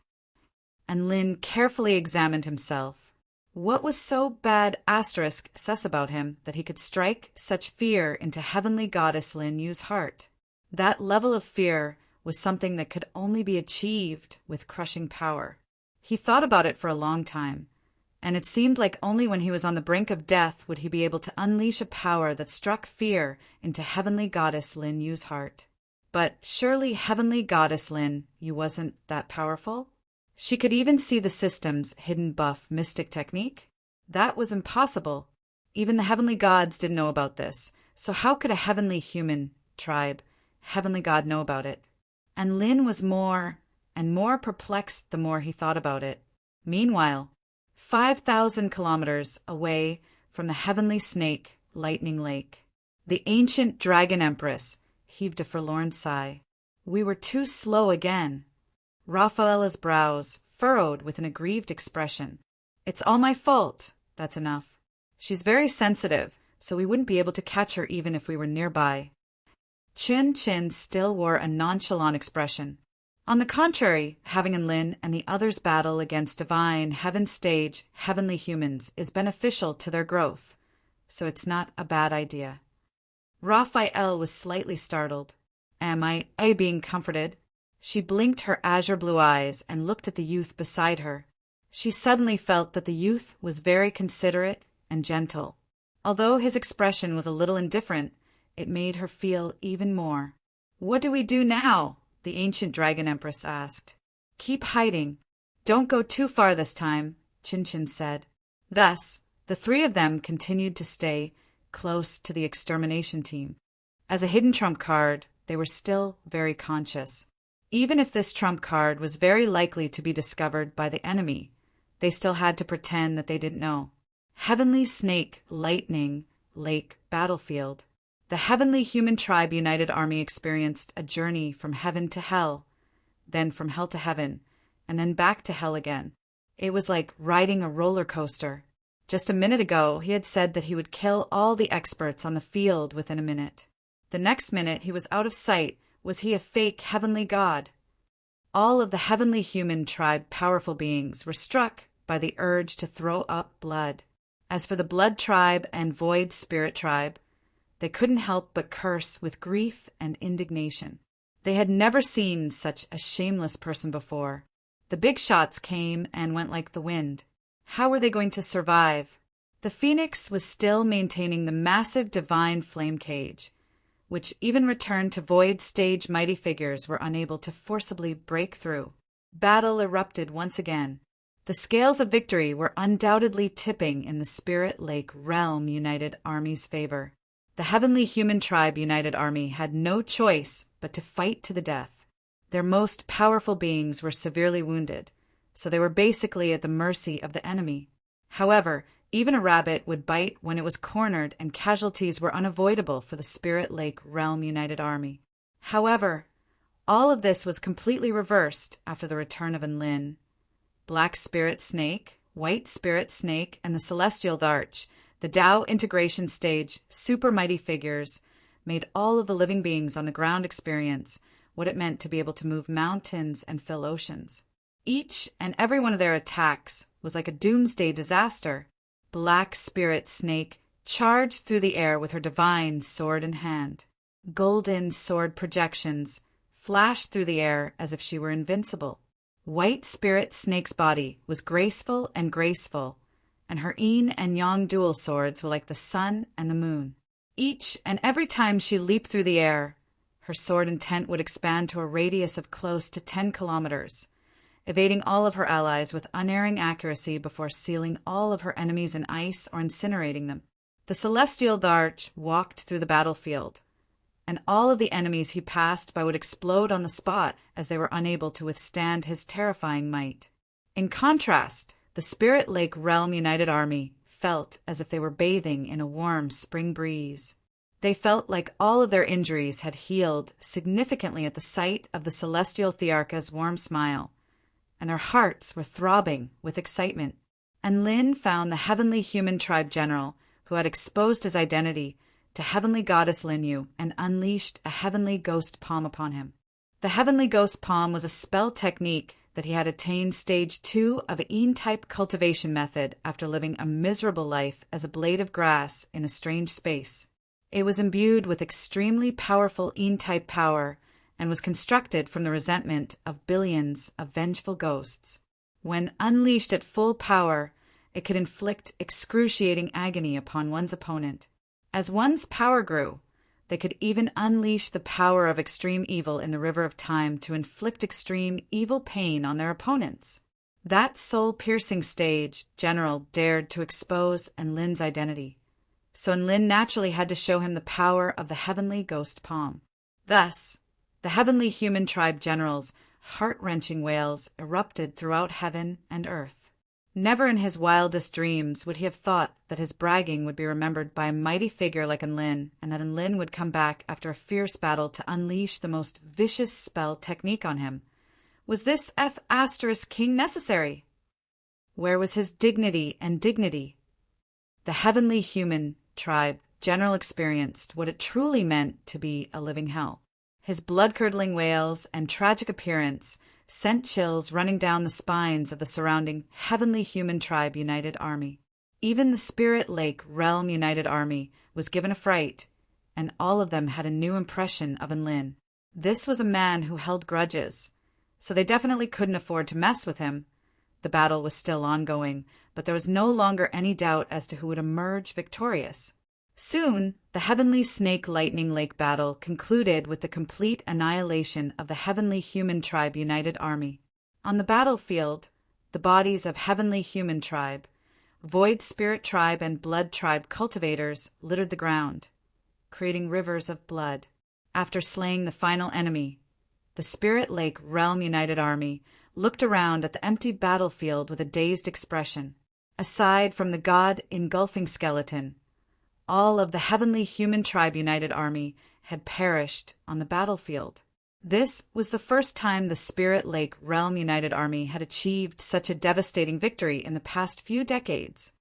And Lin carefully examined himself. What was so bad *sus about him that he could strike such fear into heavenly goddess Lin Yu's heart? That level of fear was something that could only be achieved with crushing power. He thought about it for a long time, and it seemed like only when he was on the brink of death would he be able to unleash a power that struck fear into heavenly goddess Lin Yu's heart. But surely heavenly goddess Lin Yu wasn't that powerful? She could even see the system's hidden buff mystic technique? That was impossible. Even the heavenly gods didn't know about this, so how could a heavenly human tribe, heavenly god, know about it? And Lin was more and more perplexed the more he thought about it. Meanwhile, 5,000 kilometers away from the heavenly snake, Lightning Lake, the ancient dragon empress heaved a forlorn sigh. We were too slow again. Rafaela's brows furrowed with an aggrieved expression. It's all my fault. That's enough. She's very sensitive, so we wouldn't be able to catch her even if we were nearby. Chin Chin still wore a nonchalant expression. On the contrary, having Lin and the others battle against divine, heaven stage, heavenly humans is beneficial to their growth, so it's not a bad idea. Raphael was slightly startled. Am I being comforted? She blinked her azure blue eyes and looked at the youth beside her. She suddenly felt that the youth was very considerate and gentle. Although his expression was a little indifferent, it made her feel even more. What do we do now? The ancient dragon empress asked. Keep hiding. Don't go too far this time, Chin Chin said. Thus, the three of them continued to stay close to the extermination team. As a hidden trump card, they were still very conscious. Even if this trump card was very likely to be discovered by the enemy, they still had to pretend that they didn't know. Heavenly Snake Lightning Lake Battlefield. The Heavenly Human Tribe United Army experienced a journey from heaven to hell, then from hell to heaven, and then back to hell again. It was like riding a roller coaster. Just a minute ago, he had said that he would kill all the experts on the field within a minute. The next minute he was out of sight. Was he a fake heavenly god? All of the Heavenly Human Tribe powerful beings were struck by the urge to throw up blood. As for the Blood Tribe and Void Spirit Tribe, they couldn't help but curse with grief and indignation. They had never seen such a shameless person before. The big shots came and went like the wind. How were they going to survive? The Phoenix was still maintaining the massive divine flame cage, which even returned to void stage mighty figures were unable to forcibly break through. Battle erupted once again. The scales of victory were undoubtedly tipping in the Spirit Lake Realm United Army's favor. The Heavenly Human Tribe United Army had no choice but to fight to the death. Their most powerful beings were severely wounded, so they were basically at the mercy of the enemy. However, even a rabbit would bite when it was cornered, and casualties were unavoidable for the Spirit Lake Realm United Army. However, all of this was completely reversed after the return of Enlin. Black Spirit Snake, White Spirit Snake, and the Celestial Darch, the Tao integration stage super mighty figures, made all of the living beings on the ground experience what it meant to be able to move mountains and fill oceans. Each and every one of their attacks was like a doomsday disaster. Black Spirit Snake charged through the air with her divine sword in hand. Golden sword projections flashed through the air as if she were invincible. White Spirit Snake's body was graceful, and her yin and yang dual swords were like the sun and the moon. Each and every time she leaped through the air, her sword intent would expand to a radius of close to 10 kilometers, evading all of her allies with unerring accuracy before sealing all of her enemies in ice or incinerating them. The Celestial Darch walked through the battlefield, and all of the enemies he passed by would explode on the spot as they were unable to withstand his terrifying might. In contrast, the Spirit Lake Realm United Army felt as if they were bathing in a warm spring breeze. They felt like all of their injuries had healed significantly at the sight of the Celestial Thearcha's warm smile, and their hearts were throbbing with excitement. And Lin found the Heavenly Human Tribe General, who had exposed his identity to Heavenly Goddess Linyu and unleashed a Heavenly Ghost Palm upon him. The Heavenly Ghost Palm was a spell technique that he had attained stage 2 of a Yin-type cultivation method after living a miserable life as a blade of grass in a strange space. It was imbued with extremely powerful Yin-type power and was constructed from the resentment of billions of vengeful ghosts. When unleashed at full power, it could inflict excruciating agony upon one's opponent. As one's power grew, they could even unleash the power of extreme evil in the river of time to inflict extreme evil pain on their opponents. That soul-piercing stage, General dared to expose Enlin's identity, so Enlin naturally had to show him the power of the Heavenly Ghost Palm. Thus, the Heavenly Human Tribe General's heart-wrenching wails erupted throughout heaven and earth. Never in his wildest dreams would he have thought that his bragging would be remembered by a mighty figure like Enlin, and that Enlin would come back after a fierce battle to unleash the most vicious spell technique on him. Was this King necessary? Where was his dignity and dignity? The Heavenly Human Tribe General experienced what it truly meant to be a living hell. His blood-curdling wails and tragic appearance sent chills running down the spines of the surrounding Heavenly Human Tribe United Army. Even the Spirit Lake Realm United Army was given a fright, and all of them had a new impression of Enlin. This was a man who held grudges, so they definitely couldn't afford to mess with him. The battle was still ongoing, but there was no longer any doubt as to who would emerge victorious. Soon, the Heavenly Snake Lightning Lake battle concluded with the complete annihilation of the Heavenly Human Tribe United Army. On the battlefield, the bodies of Heavenly Human Tribe, Void Spirit Tribe, and Blood Tribe cultivators littered the ground, creating rivers of blood. After slaying the final enemy, the Spirit Lake Realm United Army looked around at the empty battlefield with a dazed expression. Aside from the God-engulfing skeleton, all of the Heavenly Human Tribe United Army had perished on the battlefield. This was the first time the Spirit Lake Realm United Army had achieved such a devastating victory in the past few decades.